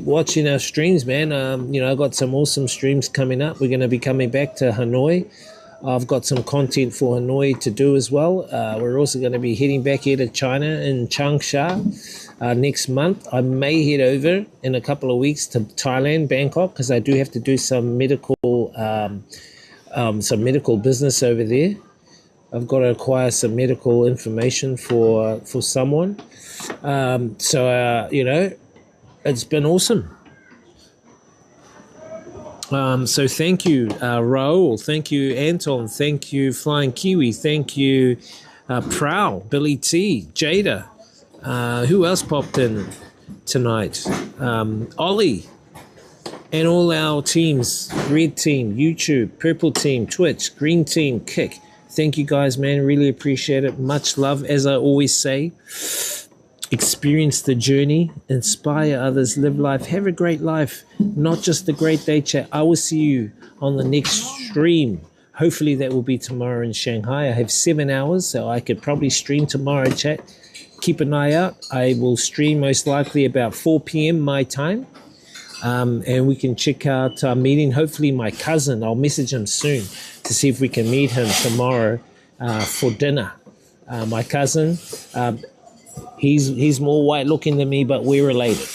watching our streams, man. You know, I got some awesome streams coming up. We're going to be coming back to Hanoi. I've got some content for Hanoi to do as well. We're also going to be heading back here to China in Changsha next month. I may head over in a couple of weeks to Thailand, Bangkok, because I do have to do some medical business over there. I've got to acquire some medical information for someone. You know, it's been awesome. So thank you, Raul. Thank you, Anton. Thank you, Flying Kiwi. Thank you, Prowl, Billy T, Jada. Who else popped in tonight? Ollie. And all our teams, Red Team, YouTube, Purple Team, Twitch, Green Team, Kick. Thank you guys, man. Really appreciate it. Much love, as I always say. Experience the journey, inspire others, live life, have a great life, not just a great day, chat. I will see you on the next stream. Hopefully that will be tomorrow in Shanghai. I have 7 hours, so I could probably stream tomorrow, chat. Keep an eye out. I will stream most likely about 4 p.m. my time. And we can check out our meeting. Hopefully my cousin, I'll message him soon to see if we can meet him tomorrow for dinner. My cousin, he's more white looking than me, but we're related.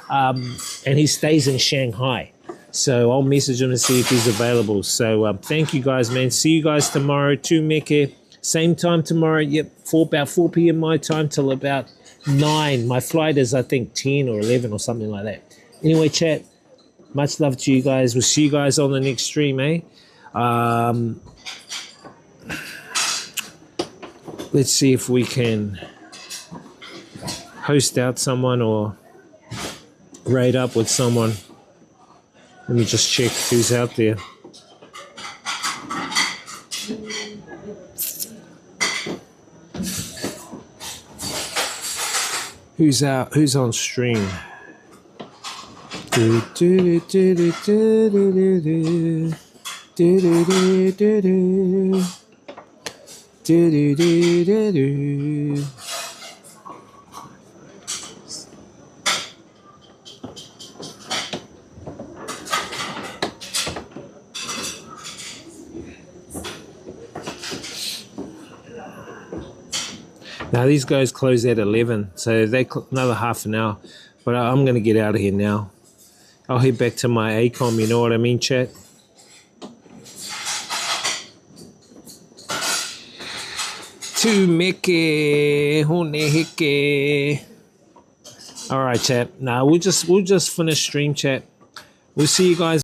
And he stays in Shanghai. So I'll message him and see if he's available. So thank you guys, man. See you guys tomorrow, 2 Meke. Same time tomorrow. Yep, about 4 p.m. my time till about 9. My flight is, I think, 10 or 11 or something like that. Anyway, chat, much love to you guys. We'll see you guys on the next stream, eh? Let's see if we can host out someone or raid up with someone. Let me just check who's out there. Who's out? Who's on stream? Do do do do do do do do do do do do do do do. Now these guys close at 11, so they another half an hour. But I'm going to get out of here now. I'll head back to my ACOM, you know what I mean, chat? To Mickey, Honehike. All right, chat. Now we'll just finish stream, chat. We'll see you guys.